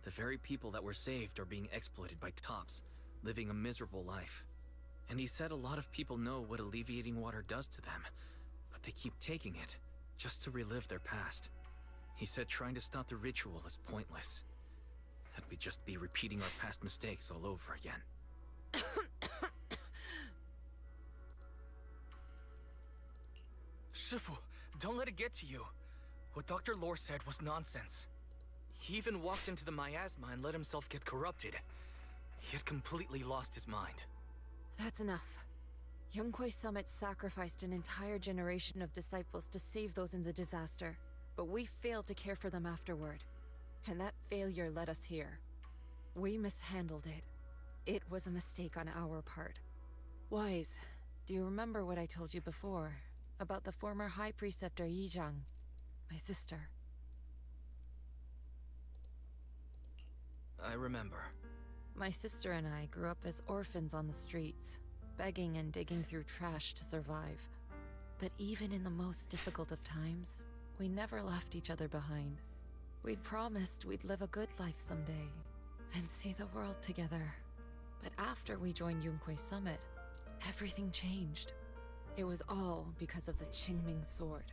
the very people that were saved are being exploited by Tops, living a miserable life. And he said a lot of people know what alleviating water does to them, but they keep taking it just to relive their past. He said trying to stop the ritual is pointless. That we'd just be repeating our past mistakes all over again. Shifu, don't let it get to you. What Dr. Lore said was nonsense. He even walked into the miasma and let himself get corrupted. He had completely lost his mind. That's enough. Yunquay Summit sacrificed an entire generation of disciples to save those in the disaster, but we failed to care for them afterward. And that failure led us here. We mishandled it. It was a mistake on our part. Wise, do you remember what I told you before about the former High Preceptor Yizhang, my sister? I remember. My sister and I grew up as orphans on the streets, begging and digging through trash to survive. But even in the most difficult of times, we never left each other behind. We'd promised we'd live a good life someday, and see the world together. But after we joined Yunquay Summit, everything changed. It was all because of the Qingming sword.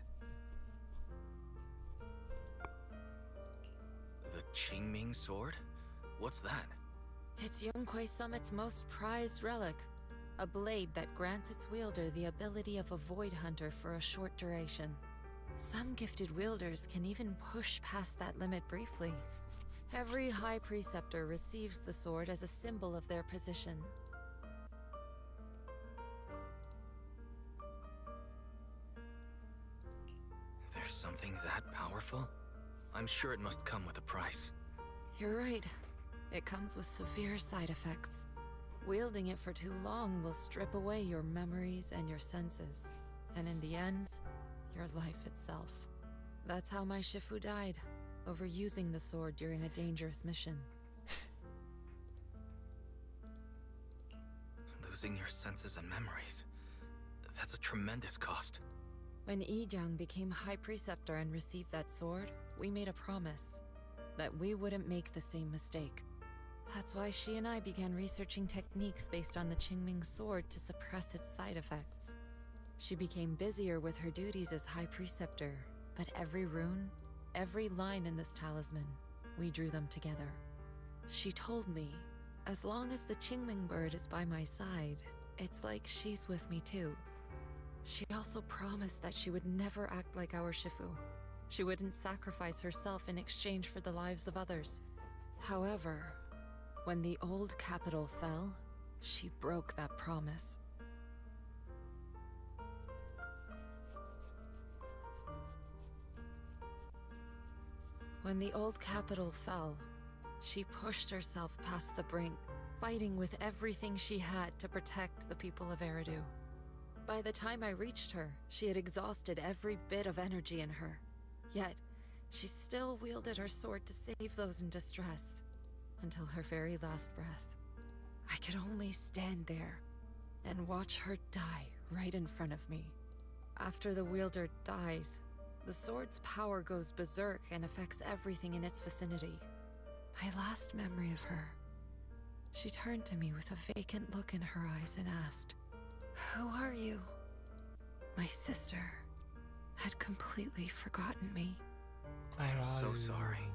The Qingming sword? What's that? It's Yunquay Summit's most prized relic. A blade that grants its wielder the ability of a void hunter for a short duration. Some gifted wielders can even push past that limit briefly. Every High Preceptor receives the sword as a symbol of their position. There's something that powerful? I'm sure it must come with a price. You're right. It comes with severe side effects. Wielding it for too long will strip away your memories and your senses. And in the end, your life itself. That's how my Shifu died, overusing the sword during a dangerous mission. Losing your senses and memories. That's a tremendous cost. When Yizhang became High Preceptor and received that sword, we made a promise that we wouldn't make the same mistake. That's why she and I began researching techniques based on the Qingming sword to suppress its side effects. She became busier with her duties as High Preceptor, but every rune, every line in this talisman, we drew them together. She told me, as long as the Qingming bird is by my side, it's like she's with me too. She also promised that she would never act like our Shifu. She wouldn't sacrifice herself in exchange for the lives of others. However, when the old capital fell, she broke that promise. When the old capital fell, she pushed herself past the brink, fighting with everything she had to protect the people of Eridu. By the time I reached her, she had exhausted every bit of energy in her. Yet, she still wielded her sword to save those in distress, until her very last breath. I could only stand there and watch her die right in front of me. After the wielder dies, the sword's power goes berserk and affects everything in its vicinity. My last memory of her, she turned to me with a vacant look in her eyes and asked, "Who are you?" My sister had completely forgotten me. I am so sorry.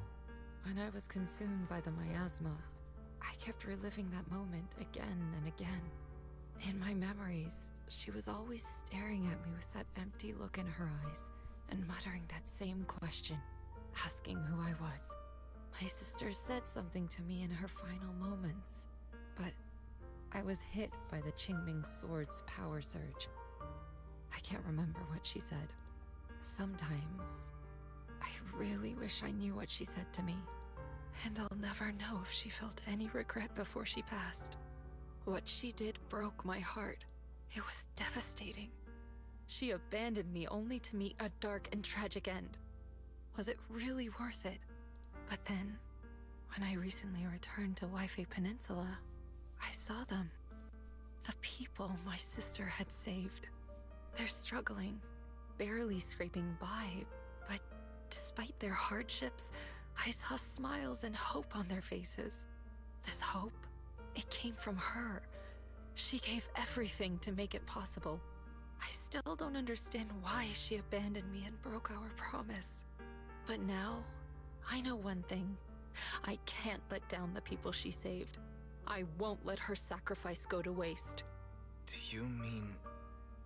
When I was consumed by the miasma, I kept reliving that moment again and again. In my memories, she was always staring at me with that empty look in her eyes and muttering that same question, asking who I was. My sister said something to me in her final moments, but I was hit by the Qingming sword's power surge. I can't remember what she said. Sometimes, I really wish I knew what she said to me, and I'll never know if she felt any regret before she passed. What she did broke my heart. It was devastating. She abandoned me only to meet a dark and tragic end. Was it really worth it? But then, when I recently returned to Waifei Peninsula, I saw them. The people my sister had saved. They're struggling, barely scraping by, but despite their hardships, I saw smiles and hope on their faces. This hope, it came from her. She gave everything to make it possible. I still don't understand why she abandoned me and broke our promise. But now, I know one thing. I can't let down the people she saved. I won't let her sacrifice go to waste. Do you mean...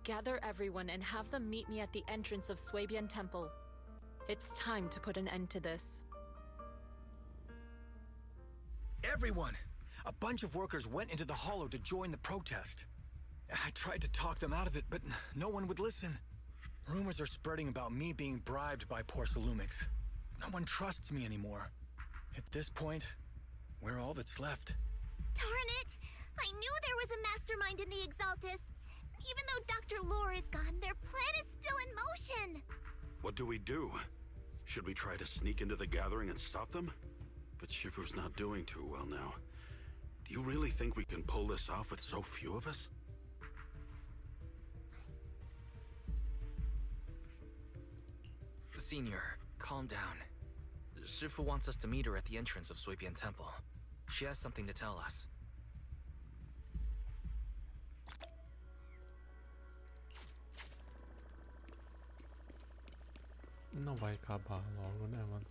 Gather everyone and have them meet me at the entrance of Swabian Temple. It's time to put an end to this. Everyone! A bunch of workers went into the hollow to join the protest. I tried to talk them out of it, but no one would listen. Rumors are spreading about me being bribed by Porcelumix. No one trusts me anymore. At this point, we're all that's left. Darn it! I knew there was a mastermind in the Exaltists. Even though Dr. Lore is gone, their plan is still in motion. What do we do? Should we try to sneak into the gathering and stop them? But Shifu's not doing too well now. Do you really think we can pull this off with so few of us? Senior, calm down. Shifu wants us to meet her at the entrance of Swabian Temple. She has something to tell us. Não vai acabar logo, né, mano?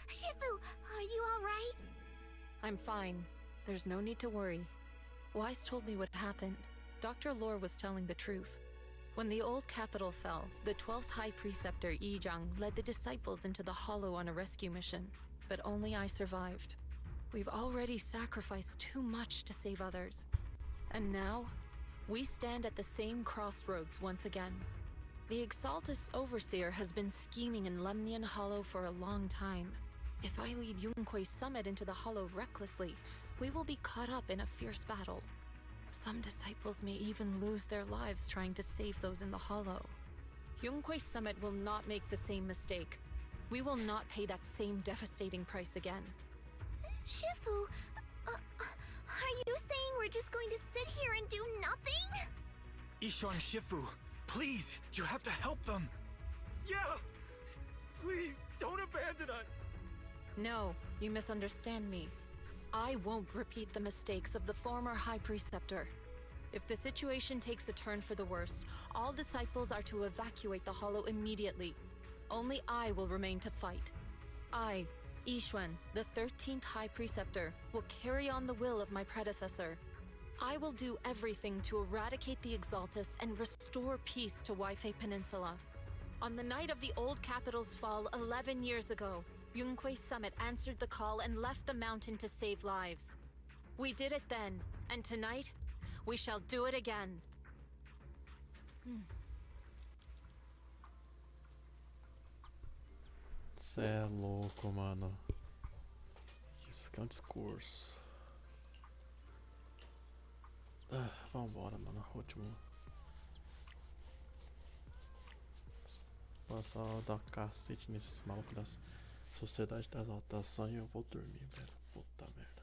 Shifu, are you all right? I'm fine. There's no need to worry. Wise told me what happened. Dr. Lore was telling the truth. When the old capital fell, the 12th High Preceptor Yi Zhang led the disciples into the Hollow on a rescue mission, but only I survived. We've already sacrificed too much to save others. And now, we stand at the same crossroads once again. The Exaltus Overseer has been scheming in Lemnian Hollow for a long time. If I lead Yunque's summit into the Hollow recklessly, we will be caught up in a fierce battle. Some disciples may even lose their lives trying to save those in the Hollow. Yunque's summit will not make the same mistake. We will not pay that same devastating price again. Shifu, are you saying we're just going to sit here and do nothing? Ishan Shifu, please, you have to help them. Yeah! Please, don't abandon us! No, you misunderstand me. I won't repeat the mistakes of the former High Preceptor. If the situation takes a turn for the worse, all disciples are to evacuate the Hollow immediately. Only I will remain to fight. I, Yixuan, the 13th High Preceptor, will carry on the will of my predecessor. I will do everything to eradicate the Exaltus and restore peace to Waifei Peninsula. On the night of the old capital's fall 11 years ago, Yunquei Summit answered the call and left the mountain to save lives. We did it then, and tonight, we shall do it again. Cê é louco, mano. Isso que é um discurso. Vambora, mano. Último. Vou só dar cacete nesses malucos da Sociedade da Exaltação e eu vou dormir, velho. Puta merda.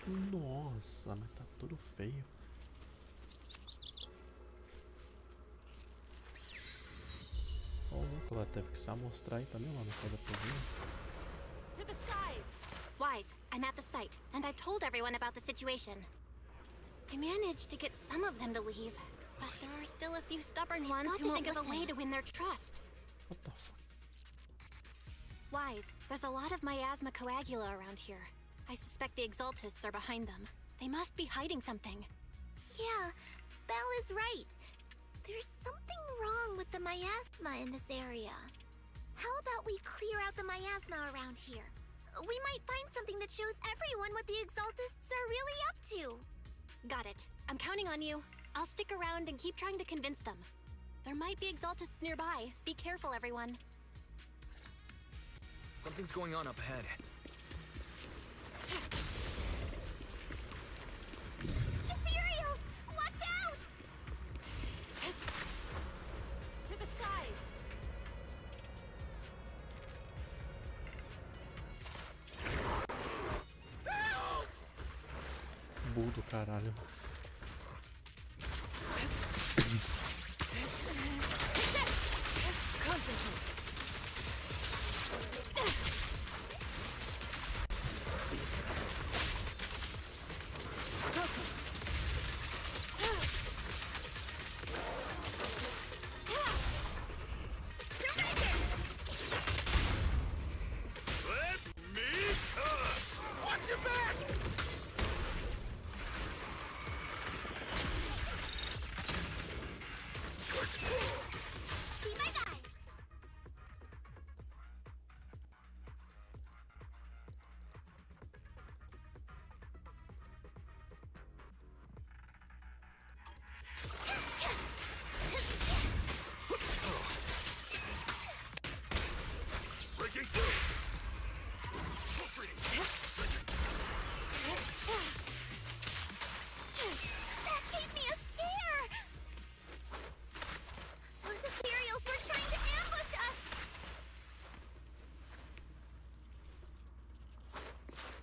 Nossa, mas tá tudo feio. Ô, louco, ela teve que se amostrar aí também, mano. Cada pouquinho. To the skies! Wise, I'm at the site, and I've told everyone about the situation. I managed to get some of them to leave, but there are still a few stubborn ones who won't listen. Think of a way to win their trust. What the fuck? Wise, there's a lot of miasma coagula around here. I suspect the Exaltists are behind them. They must be hiding something. Yeah, Belle is right. There's something wrong with the miasma in this area. How about we clear out the miasma around here? We might find something that shows everyone what the Exaltists are really up to. Got it. I'm counting on you. I'll stick around and keep trying to convince them. There might be Exaltists nearby. Be careful, everyone. Something's going on up ahead. Ethereals! Watch out! To the skies! Burro do caralho.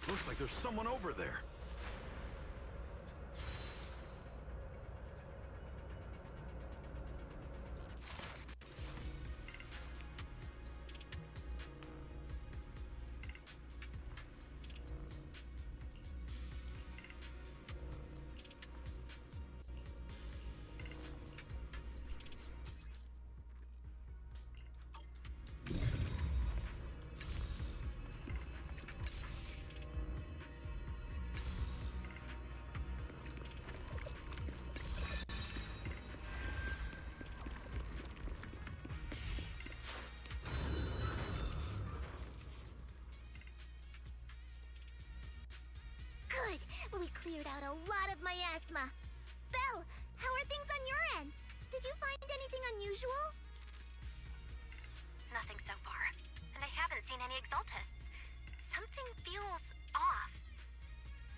Looks like there's someone over there. Good! We cleared out a lot of miasma. Belle, how are things on your end? Did you find anything unusual? Nothing so far. And I haven't seen any Exaltists. Something feels off.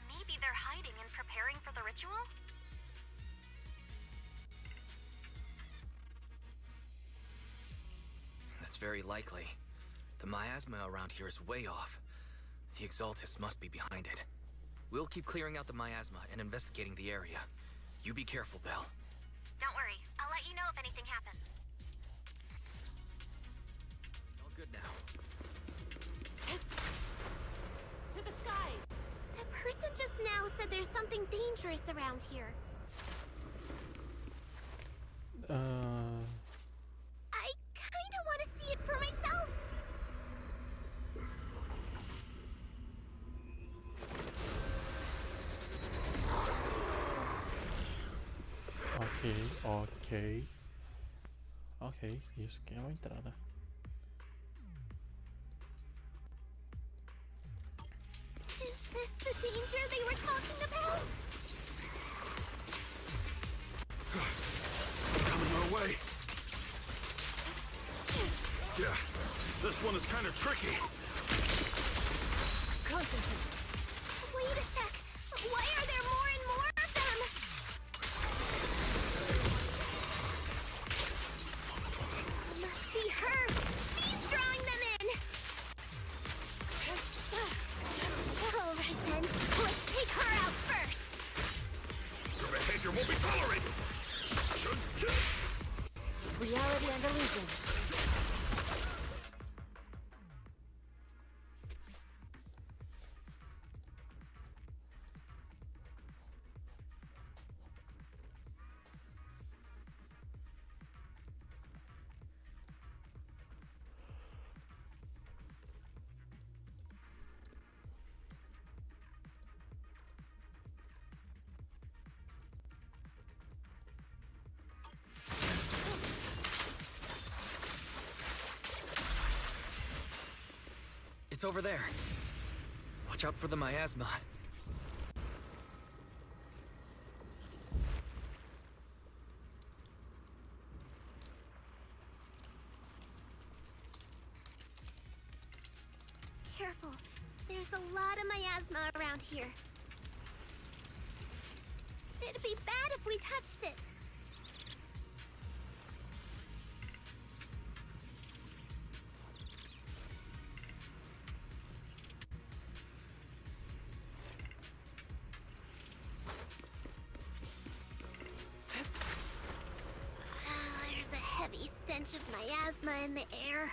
Maybe they're hiding and preparing for the ritual? That's very likely. The miasma around here is way off. The Exaltists must be behind it. We'll keep clearing out the miasma and investigating the area. You be careful, Belle. Don't worry. I'll let you know if anything happens. All good now. To the skies! That person just now said there's something dangerous around here. I kinda want to see it for myself. Ok, isso que é uma entrada. Is this the danger they were talking about? Coming our way. Yeah, this one is kind of tricky. Concentrate. Wait a sec. Why are there more and more of them? Must be her. She's drawing them in. All right then. Let's take her out first. Your behavior won't be tolerated. Reality and illusion. It's over there. Watch out for the miasma. Careful. There's a lot of miasma around here. It'd be bad if we touched it. There's a heavy stench of miasma in the air.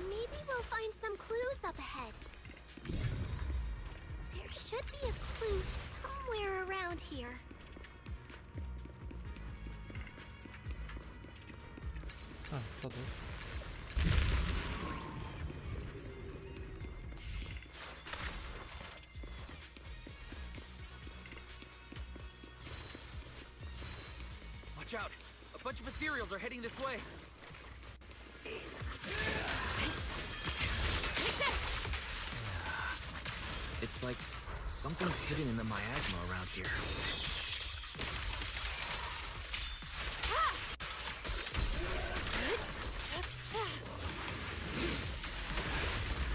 Maybe we'll find some clues up ahead. There should be a clue somewhere around here. Ah, só dois. Watch out! A bunch of ethereals are heading this way. It's like something's hidden in the miasma around here.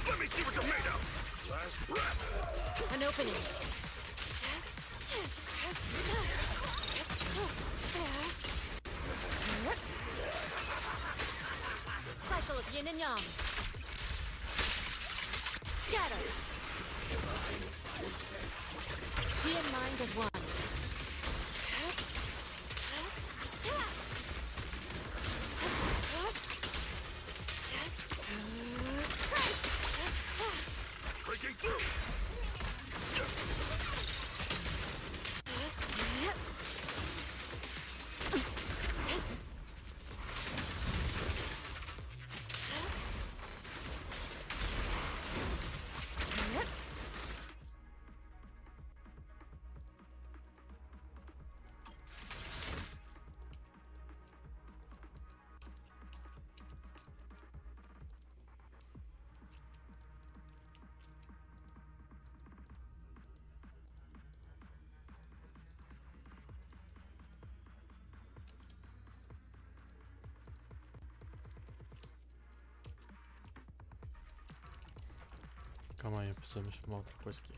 Let me see what you're made of. Last breath. An opening. Cycle of yin and yang. Scatter. She and mind as one. Breaking through. Calma aí, precisamos de uma outra coisa aqui.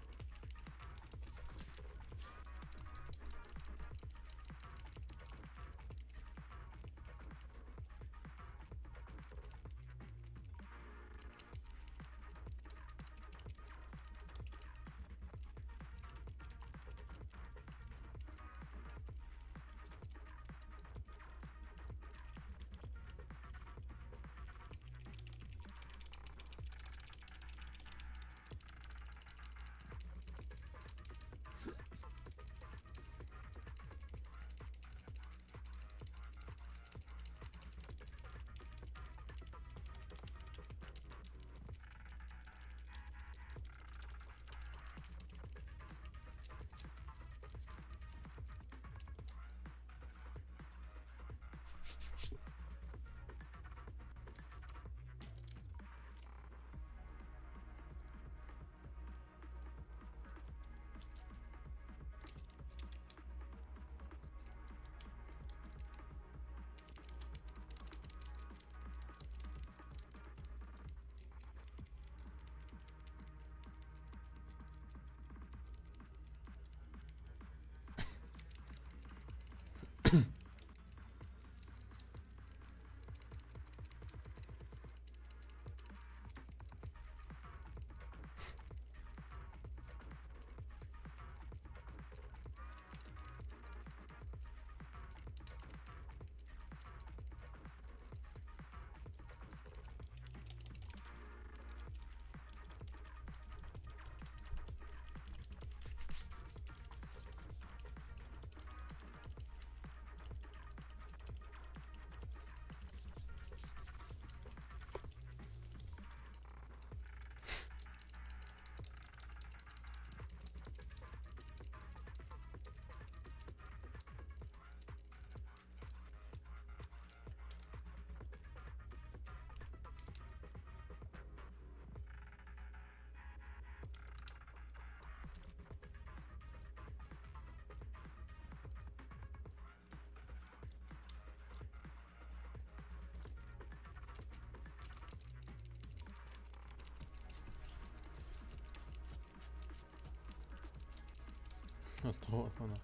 Eu tô, mano,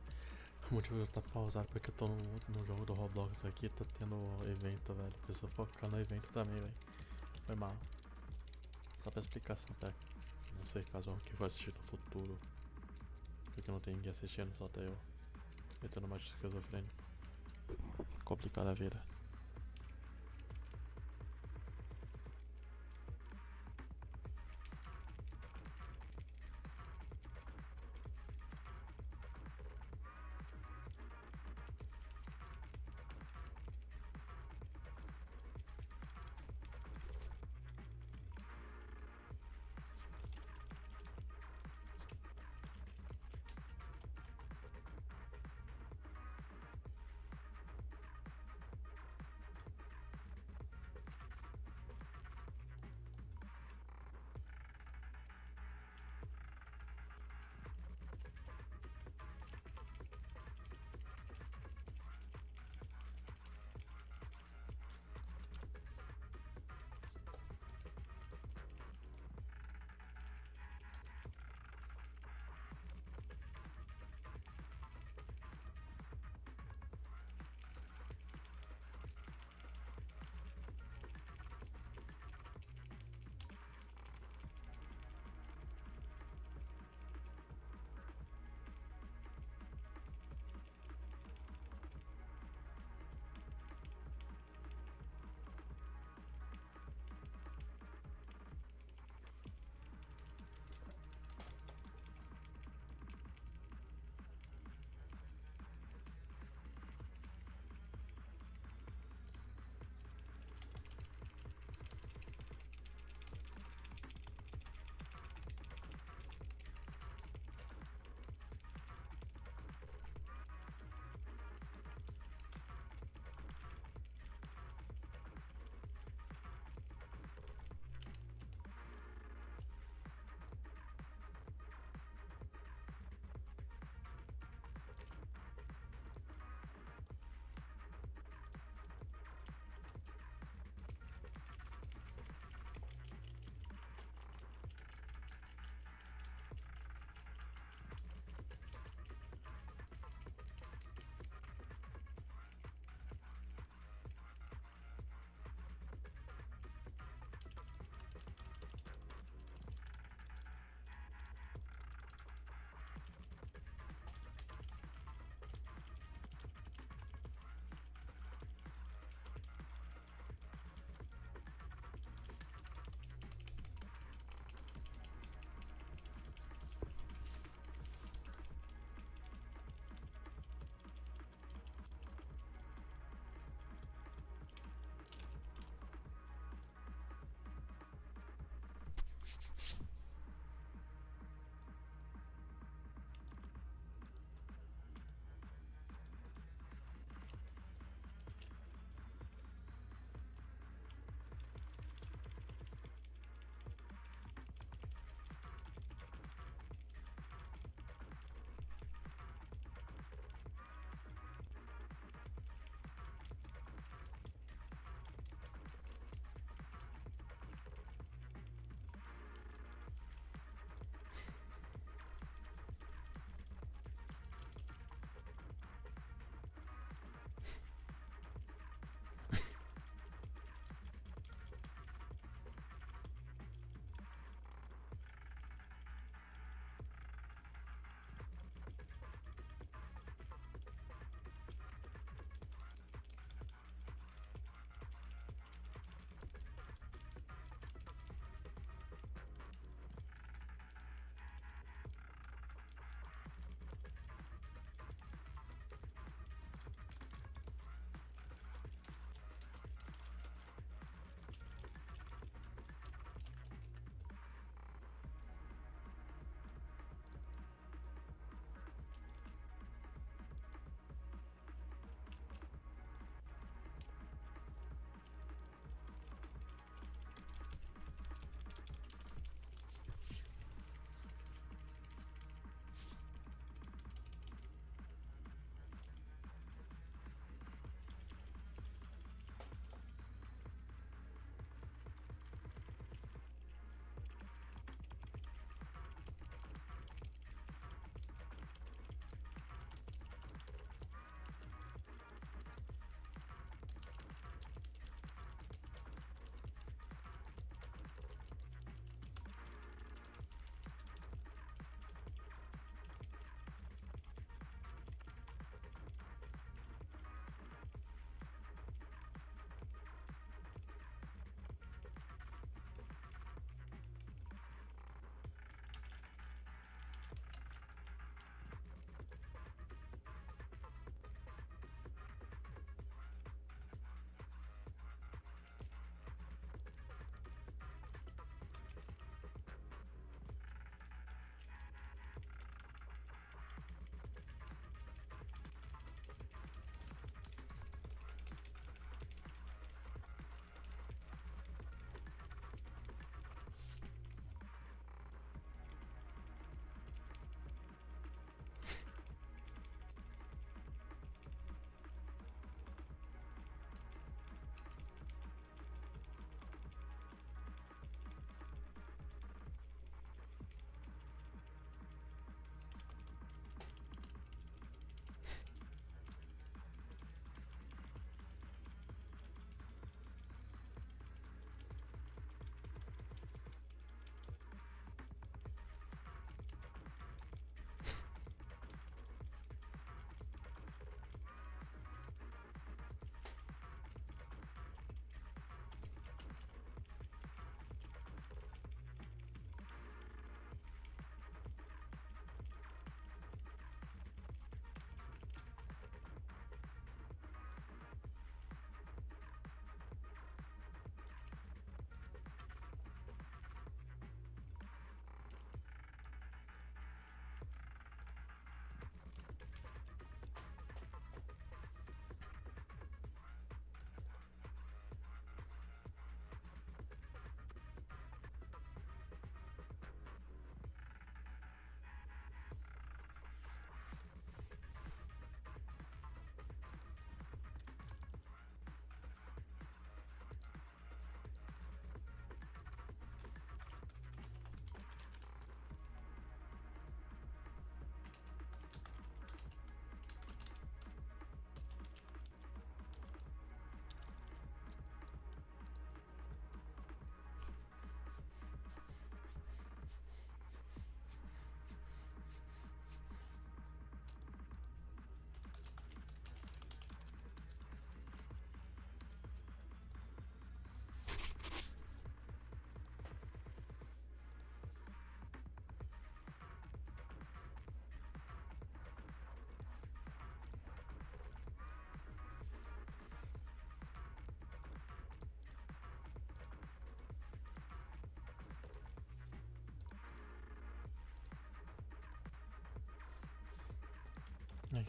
o motivo de eu estar pausado é porque eu tô no jogo do Roblox aqui, tá tendo evento, velho. Preciso focar no evento também, velho. Foi mal. Só pra explicação, tá? Não sei caso alguém vai assistir no futuro. Porque não tem ninguém assistindo, só até eu. Metendo uma esquizofrênico. Complicada a vida.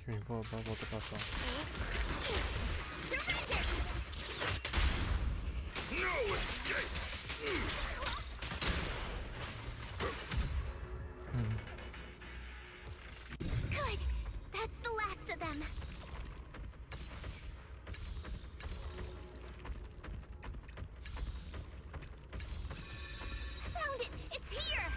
que me boa volta pra ação. No escape! Good. That's the last of them. Found it. It's here.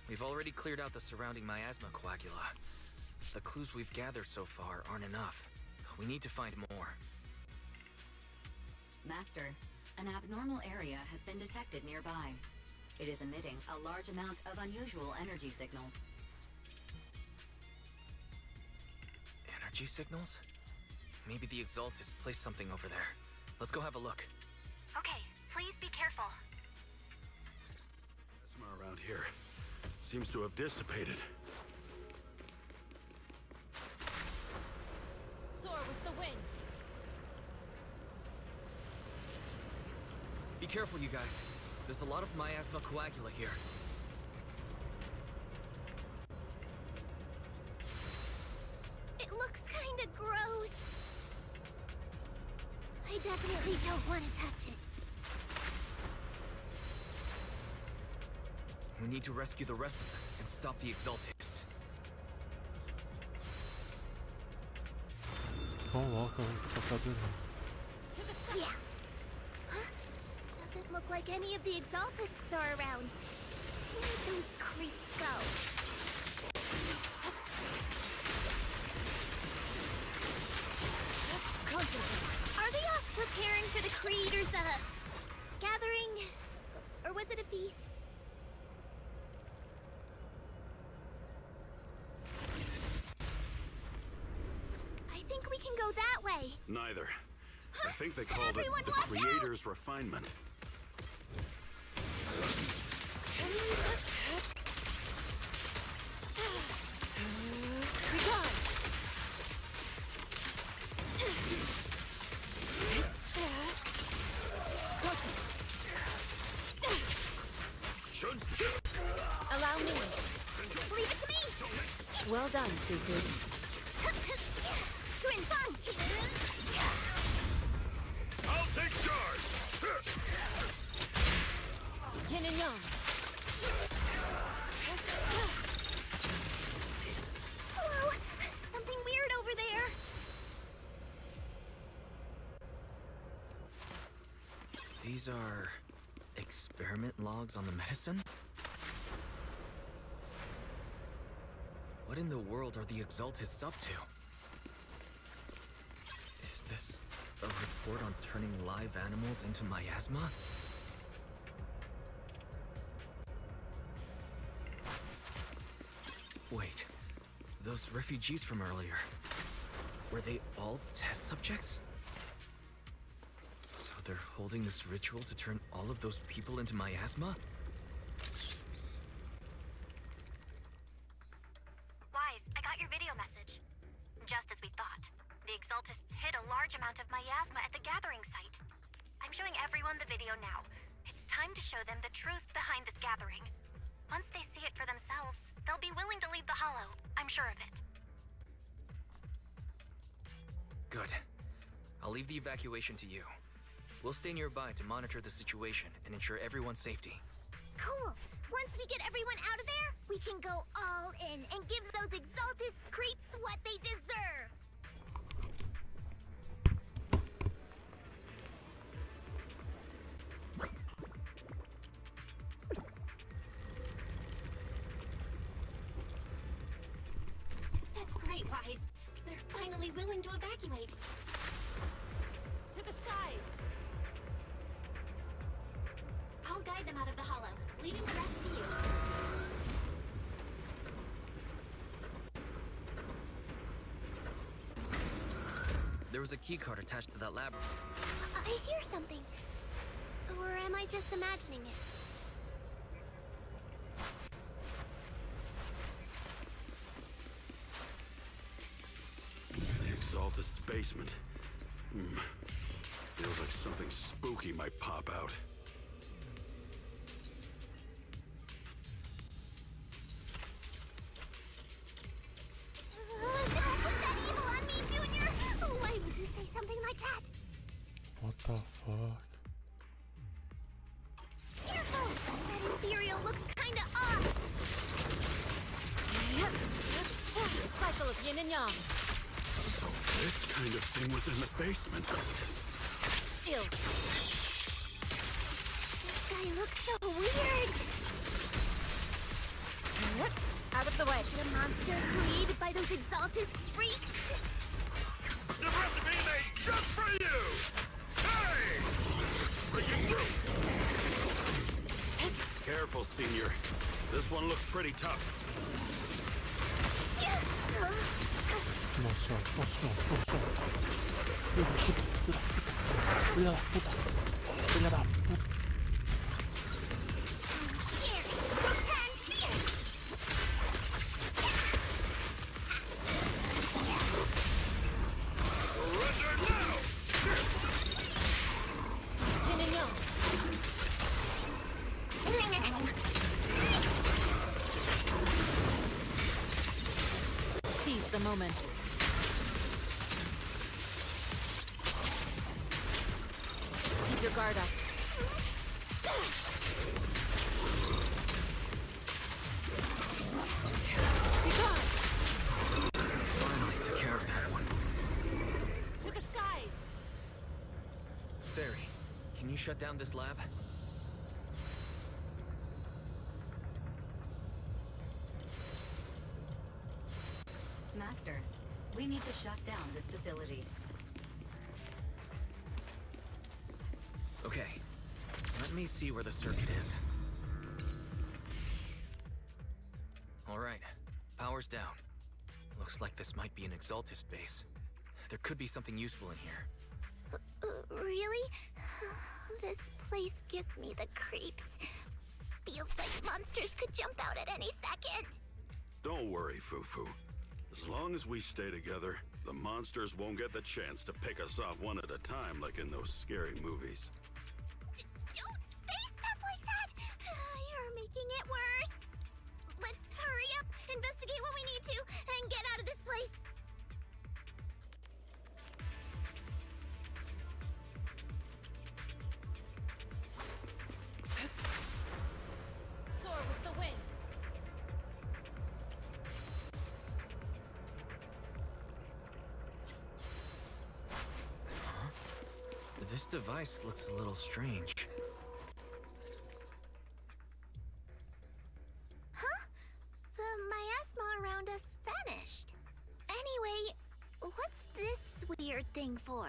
We've already cleared out the surrounding miasma coagula. The clues we've gathered so far aren't enough. We need to find more. Master, an abnormal area has been detected nearby. It is emitting a large amount of unusual energy signals. Energy signals? Maybe the Exaltist placed something over there. Let's go have a look. Okay, please be careful. Plasma around here seems to have dissipated. Soar with the wind. Be careful, you guys. There's a lot of miasma coagula here. It looks kinda gross. I definitely don't want to touch it. We need to rescue the rest of them and stop the Exaltist. Yeah. Huh? Doesn't look like any of the Exaltists are around. Where'd those creeps go? Are they off preparing for the Creator's, gathering? Or was it a feast? I think we can go that way. Neither. I think they called it Everyone the watch Creator's refinement. Allow me. Leave it to me. Well done, Fufu. Twin Fun. I'll take charge. Yin and Yang. Hello. Something weird over there. These are experiment logs on the medicine? What in the world are the Exaltists up to? Is this a report on turning live animals into miasma? Wait, those refugees from earlier, were they all test subjects? So they're holding this ritual to turn all of those people into miasma? Wise, I got your video message. Just as we thought. The Exaltists hid a large amount of miasma at the gathering site. I'm showing everyone the video now. It's time to show them the truth behind this gathering. Once they see it for themselves, they'll be willing to leave the Hollow. I'm sure of it. Good. I'll leave the evacuation to you. We'll stay nearby to monitor the situation and ensure everyone's safety. Cool. Once we get everyone out of there, we can go all in and give those Exaltist creeps what they deserve. That's great, Wise. They're finally willing to evacuate. To the skies! I'll guide them out of the Hollow. Leaving the rest to you. There was a keycard attached to that lab. I hear something. Or am I just imagining it? The Exaltist's basement. Feels like something spooky might pop out. Don't put that evil on me, Junior! Why would you say something like that? What the fuck? Careful! That ethereal looks kinda off! Cycle of yin and yang. So this kind of thing was in the basement. Ew. This guy looks so weird! Out of the way. The monster created by those Exaltist freaks? The recipe made just for you! Hey! Breaking through! Careful, Senior. This one looks pretty tough. Nossa, nossa, nossa. Filha da puta. Filha da puta. Seize the moment. Keep your guard up. Be gone! Finally took care of that one. To the skies! Fairy, can you shut down this lab? Master, we need to shut down this facility. Okay, let me see where the circuit is. Alright, power's down. Looks like this might be an Exaltist base. There could be something useful in here. Really? This place gives me the creeps. Feels like monsters could jump out at any second. Don't worry, Fufu. As long as we stay together, the monsters won't get the chance to pick us off one at a time like in those scary movies. Don't say stuff like that! You're making it worse. Let's hurry up, investigate what we need to, and get out of this place. Soar with the wind. This device looks a little strange. Huh? The miasma around us vanished. Anyway, what's this weird thing for?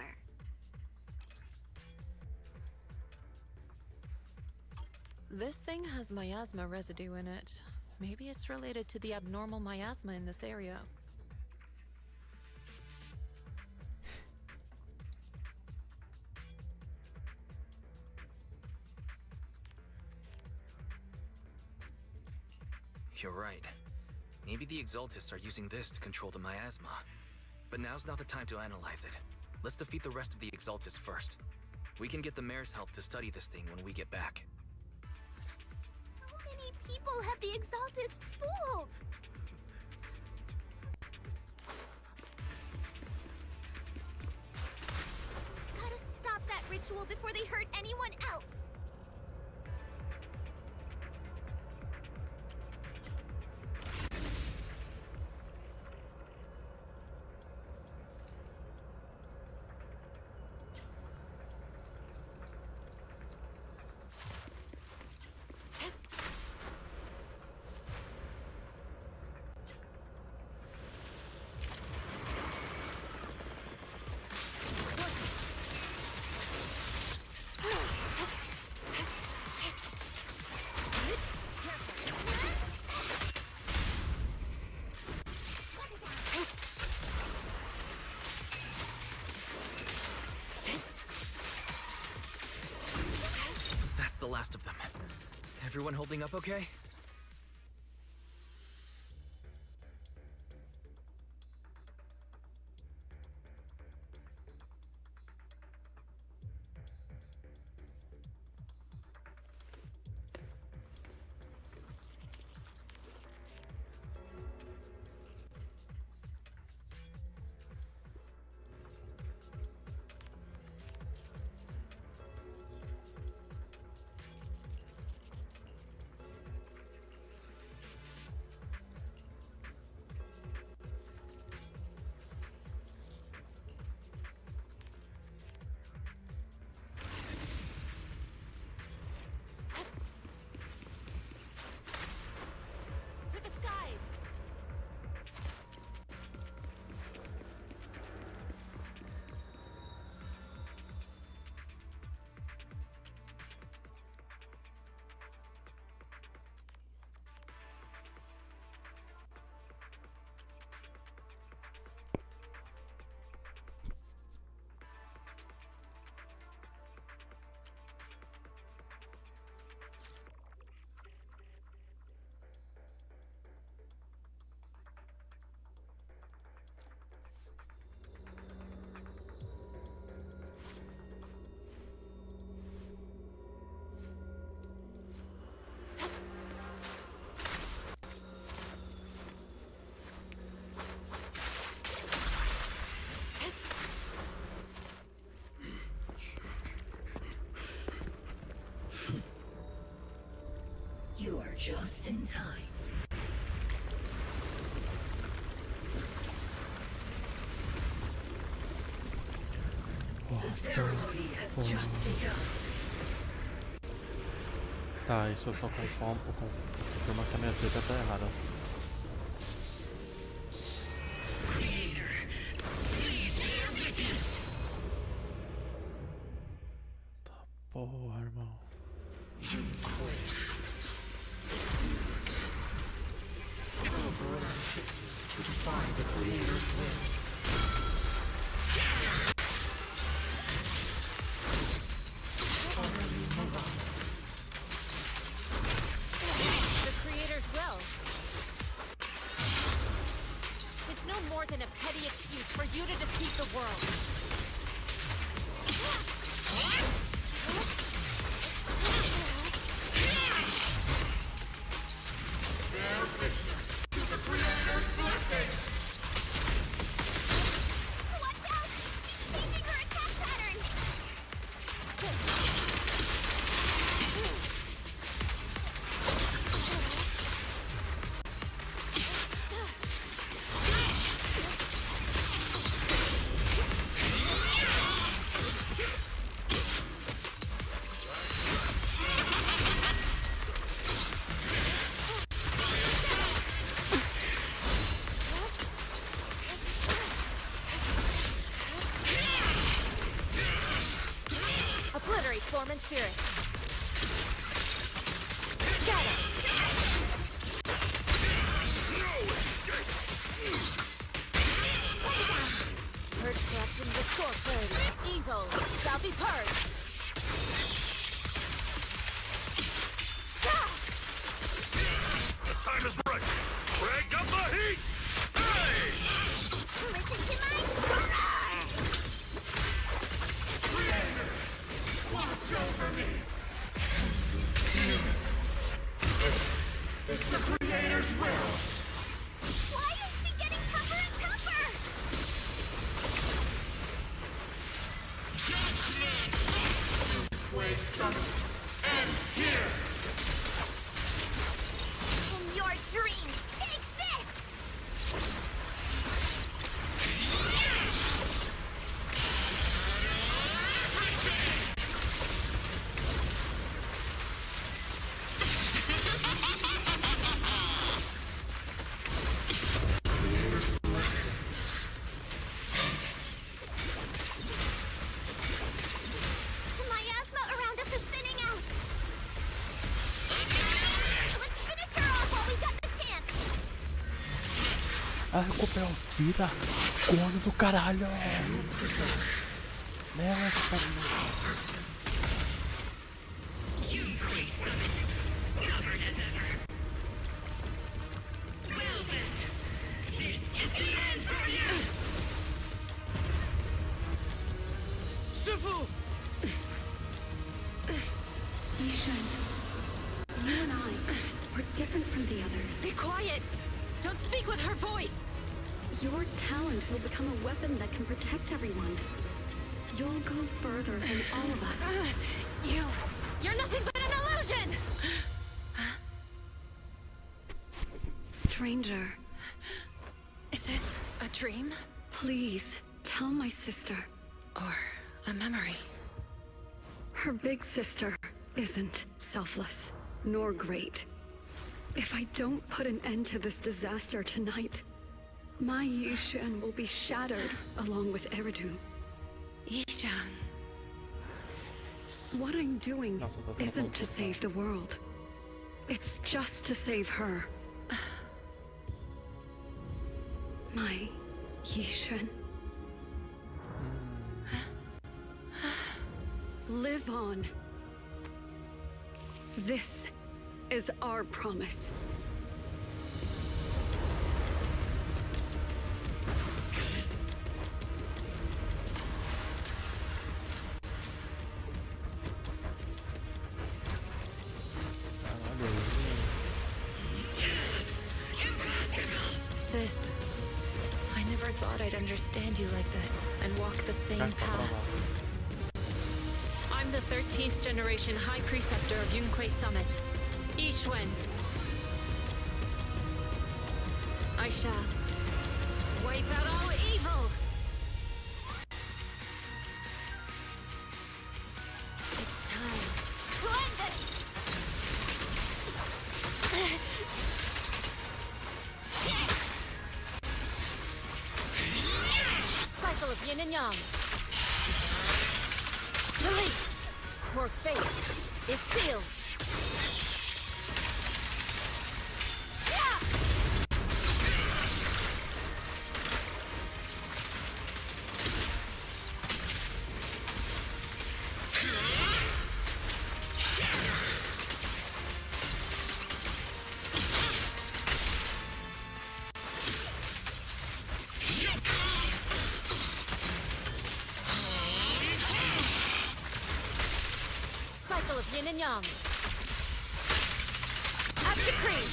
This thing has miasma residue in it. Maybe it's related to the abnormal miasma in this area. You're right. Maybe the Exaltists are using this to control the miasma. But now's not the time to analyze it. Let's defeat the rest of the Exaltists first. We can get the mayor's help to study this thing when we get back. How many people have the Exaltists fooled? Gotta stop that ritual before they hurt anyone else. last of them. Everyone holding up okay? You are just in time. The ceremony has just begun. Tá, isso eu só confirma que a minha treta tá errada. Tá porra, irmão. To find the creator's will. The creator's will. It's no more than a petty excuse for you to deceive the world. Form and spirit. Got it. Purge corruption, restore clarity. Evil shall be purged. The time is right. Crank up the heat. Hey! Listen to my Creator, watch over me. It's the creator's will. Why is she getting tougher and tougher? Judgment! Wait, son. Ends here. In your dreams, take this! The miasma around us is thinning out. Let's finish her off while we got the chance. Ah, recuperou vida. Corno do caralho. Nela, essa You Yunquei Summit, stubborn as ever. Well then, this is the end for you! Shifu! Yishan, you and I, we're different from the others. Be quiet! Don't speak with her voice! Your talent will become a weapon that can protect everyone. You'll go further than all of us. You're nothing but an illusion! Stranger. Is this a dream? Please, tell my sister. Or a memory? Her big sister isn't selfless, nor great. If I don't put an end to this disaster tonight, my Yishan will be shattered along with Eridu. Yishan. What I'm doing isn't to save the world. It's just to save her. My Yishan. Live on. This is our promise. Sis, I never thought I'd understand you like this and walk the same path. I'm the 13th generation High Preceptor of Yunquei Summit, Yixuan. I shall wipe out all evil! It's time to end this! Cycle of yin and yang. Delete! Your fate is sealed! Cycle of yin and yang. As decreed.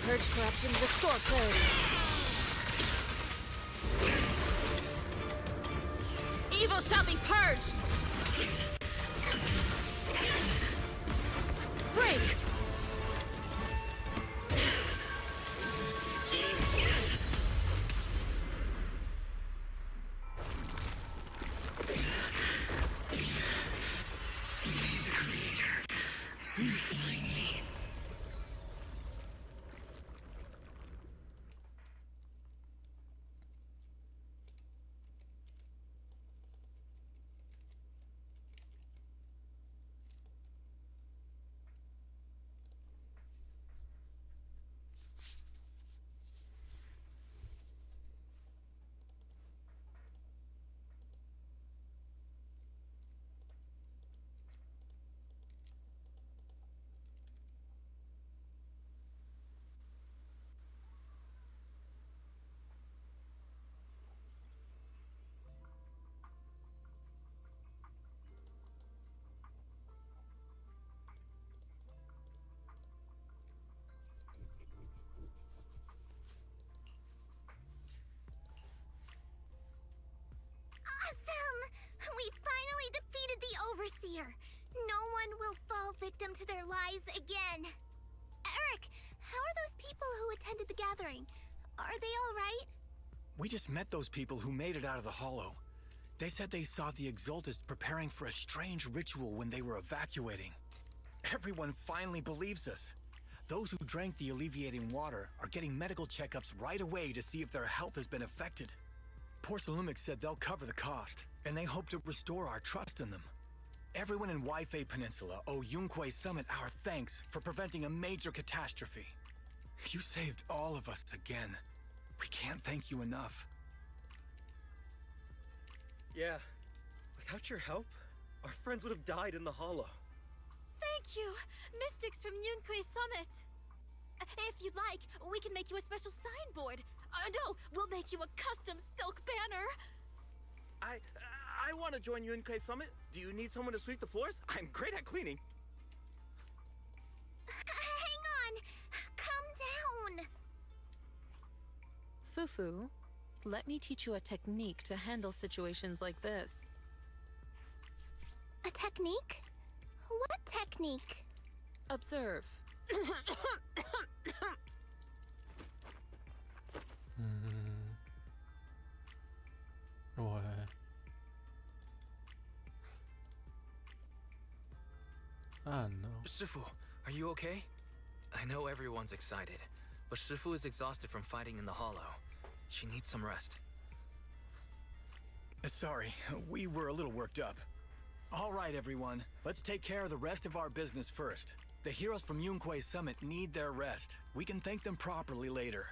Purge corruption, restore clarity. Evil shall be purged. Break. We finally defeated the Overseer! No one will fall victim to their lies again! Eric, how are those people who attended the gathering? Are they all right? We just met those people who made it out of the Hollow. They said they saw the Exaltists preparing for a strange ritual when they were evacuating. Everyone finally believes us. Those who drank the alleviating water are getting medical checkups right away to see if their health has been affected. Porcelumix said they'll cover the cost, and they hope to restore our trust in them. Everyone in Waifei Peninsula owe Yunquei Summit our thanks for preventing a major catastrophe. You saved all of us again. We can't thank you enough. Yeah. Without your help, our friends would have died in the hollow. Thank you, Mystics from Yunkui Summit. If you'd like, we can make you a special signboard. No, we'll make you a custom silk banner. I want to join Yunkui Summit. Do you need someone to sweep the floors? I'm great at cleaning. Hang on! Calm down! Fufu, let me teach you a technique to handle situations like this. A technique? What technique? Observe. What? Ah, no. Shifu, are you okay? I know everyone's excited, but Shifu is exhausted from fighting in the hollow. She needs some rest. Sorry, we were a little worked up. All right, everyone. Let's take care of the rest of our business first. The heroes from Yunkui Summit need their rest. We can thank them properly later.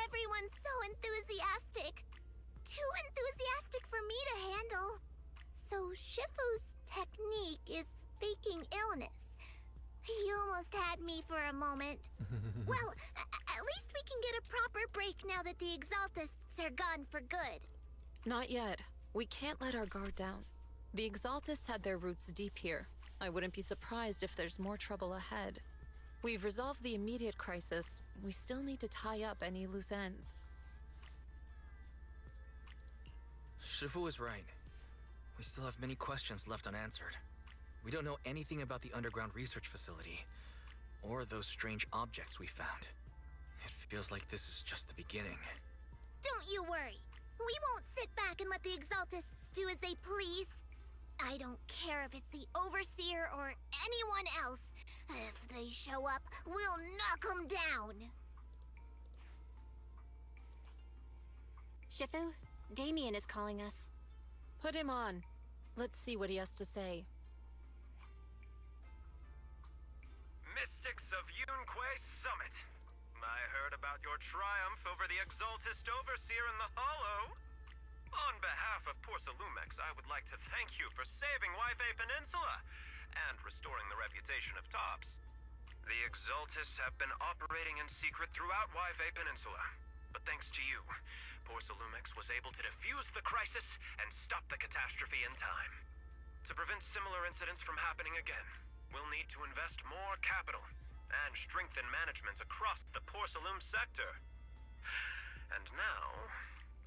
Everyone's so enthusiastic. Too enthusiastic for me to handle. So Shifu's technique is faking illness. You almost had me for a moment. Well, at least we can get a proper break now that the Exaltists are gone for good. Not yet. We can't let our guard down. The Exaltists had their roots deep here. I wouldn't be surprised if there's more trouble ahead. We've resolved the immediate crisis. We still need to tie up any loose ends. Shifu is right. We still have many questions left unanswered. We don't know anything about the underground research facility, or those strange objects we found. It feels like this is just the beginning. Don't you worry. We won't sit back and let the Exaltists do as they please. I don't care if it's the Overseer or anyone else. If they show up, we'll knock them down. Shifu, Damien is calling us. Put him on. Let's see what he has to say. Mystics of Yunkui Summit. I heard about your triumph over the Exaltist Overseer in the Hollow. On behalf of Porsalumex, I would like to thank you for saving Waifei Peninsula and restoring the reputation of Tops. The Exaltists have been operating in secret throughout Waifei Peninsula, but thanks to you, Porsalumex was able to defuse the crisis and stop the catastrophe in time. To prevent similar incidents from happening again, we'll need to invest more capital and strengthen management across the Porsalume sector. And now,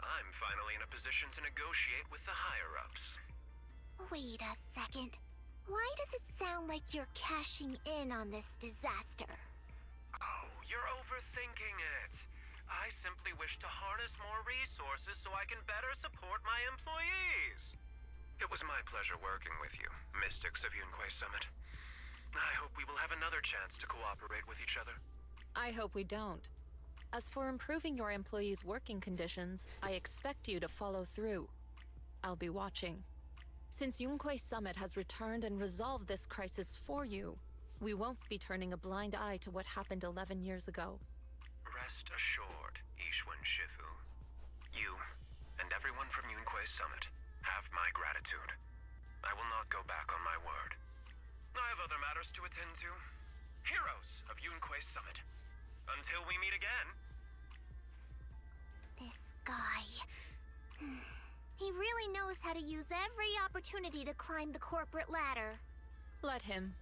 I'm finally in a position to negotiate with the higher-ups. Wait a second. Why does it sound like you're cashing in on this disaster? Oh, you're overthinking it. I simply wish to harness more resources so I can better support my employees. It was my pleasure working with you, Mystics of Yunkui Summit. I hope we will have another chance to cooperate with each other. I hope we don't. As for improving your employees' working conditions, I expect you to follow through. I'll be watching. Since Yunkui Summit has returned and resolved this crisis for you, we won't be turning a blind eye to what happened 11 years ago. Rest assured, Ishwan Shifu. You and everyone from Yunkui Summit have my gratitude. I will not go back on my word. I have other matters to attend to. Heroes of Yunkui Summit. Until we meet again. This guy... He really knows how to use every opportunity to climb the corporate ladder. Let him.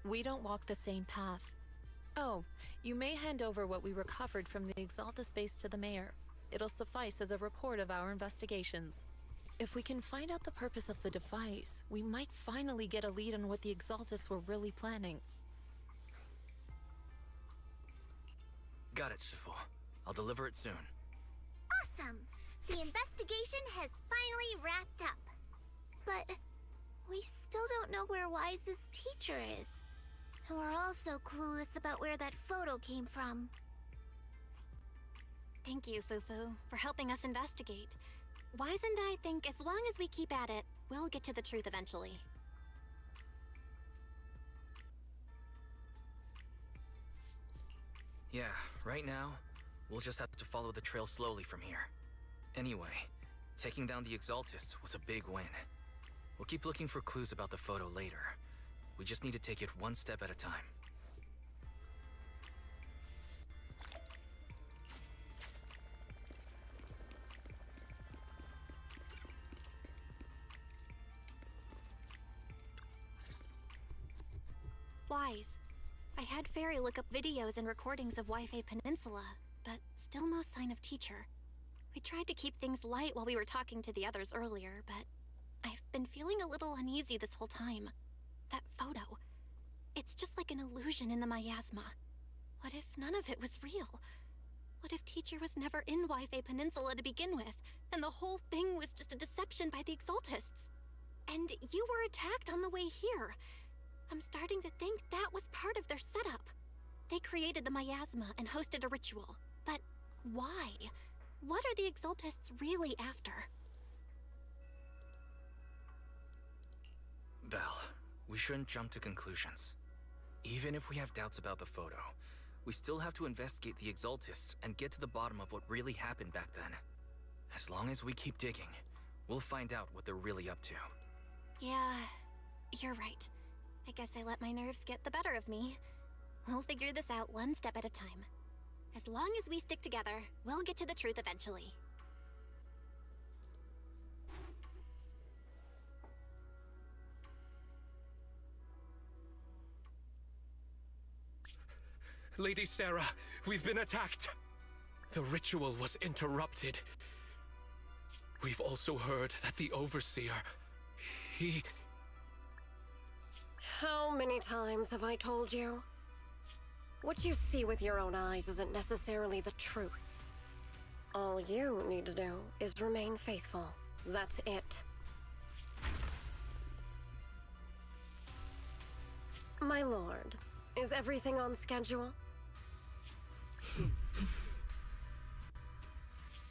We don't walk the same path. Oh, you may hand over what we recovered from the Exalta space to the mayor. It'll suffice as a report of our investigations. If we can find out the purpose of the device, we might finally get a lead on what the Exaltists were really planning. Got it, Shifu. I'll deliver it soon. Awesome! The investigation has finally wrapped up. But we still don't know where Wise's teacher is. And we're also clueless about where that photo came from. Thank you, Fufu, for helping us investigate. Wise and I think as long as we keep at it, we'll get to the truth eventually. Yeah, right now, we'll just have to follow the trail slowly from here. Anyway, taking down the Exaltists was a big win. We'll keep looking for clues about the photo later. We just need to take it one step at a time. Wise. I had Fairy look up videos and recordings of Wi-Fi Peninsula, but still no sign of Teacher. We tried to keep things light while we were talking to the others earlier, but I've been feeling a little uneasy this whole time. That photo. It's just like an illusion in the miasma. What if none of it was real? What if Teacher was never in Wi-Fi Peninsula to begin with, and the whole thing was just a deception by the Exaltists? And you were attacked on the way here. I'm starting to think that was part of their setup. They created the miasma and hosted a ritual. But why? What are the Exaltists really after? Belle, we shouldn't jump to conclusions. Even if we have doubts about the photo, we still have to investigate the Exaltists and get to the bottom of what really happened back then. As long as we keep digging, we'll find out what they're really up to. Yeah, you're right. I guess I let my nerves get the better of me. We'll figure this out one step at a time. As long as we stick together, we'll get to the truth eventually. Lady Sarah, we've been attacked. The ritual was interrupted. We've also heard that the Overseer, he... How many times have I told you? What you see with your own eyes isn't necessarily the truth. All you need to do is remain faithful. That's it. My lord, is everything on schedule?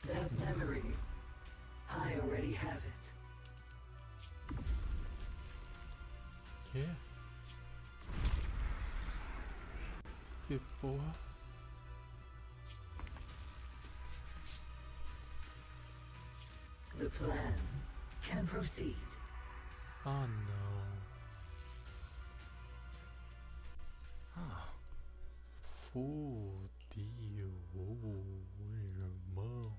That memory, I already have it. Que? Que porra? The plan can proceed. Ah, não. Fudeu, irmão.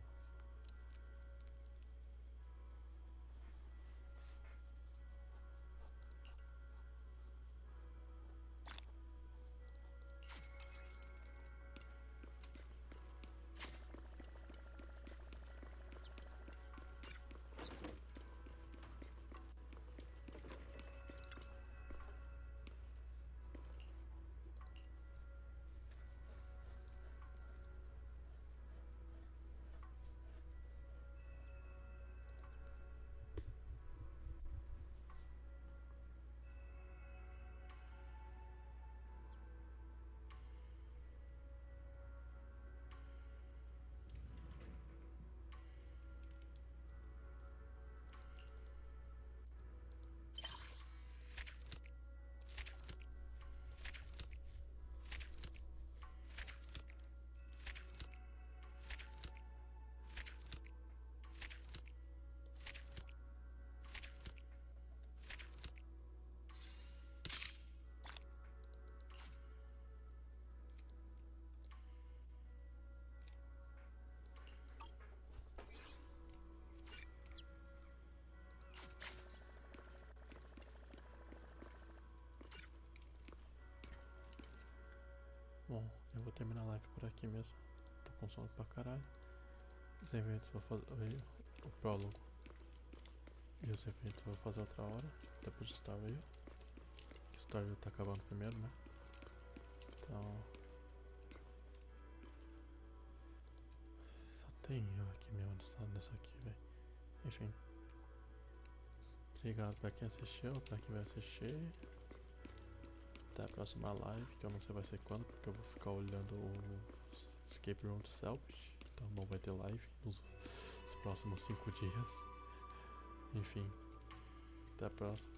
Bom, eu vou terminar a live por aqui mesmo. Tô com sono pra caralho. Os eventos vou fazer o prólogo. E os eventos eu vou fazer outra hora. Depois de Starvale. Que Starvale tá acabando primeiro, né? Então. Só tem eu aqui mesmo nessa aqui, velho. Enfim. Obrigado pra quem assistiu, pra quem vai assistir. Até a próxima live, que eu não sei vai ser quando, porque eu vou ficar olhando o Escape Room do Selfish. Então não vai ter live nos próximos 5 dias. Enfim, até a próxima.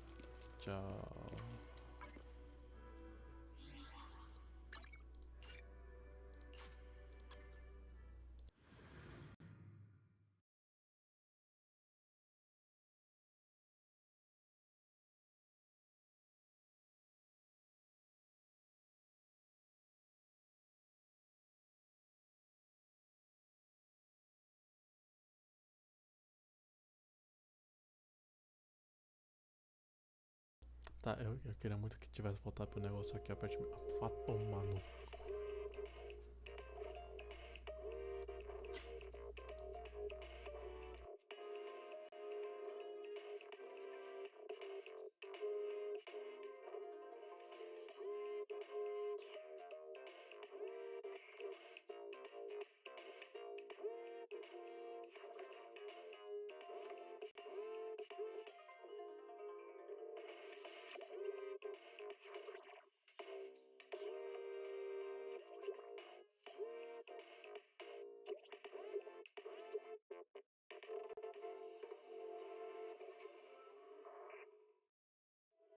Tchau. Tá, eu queria muito que tivesse voltado pro negócio aqui, ó, pra te... Mano.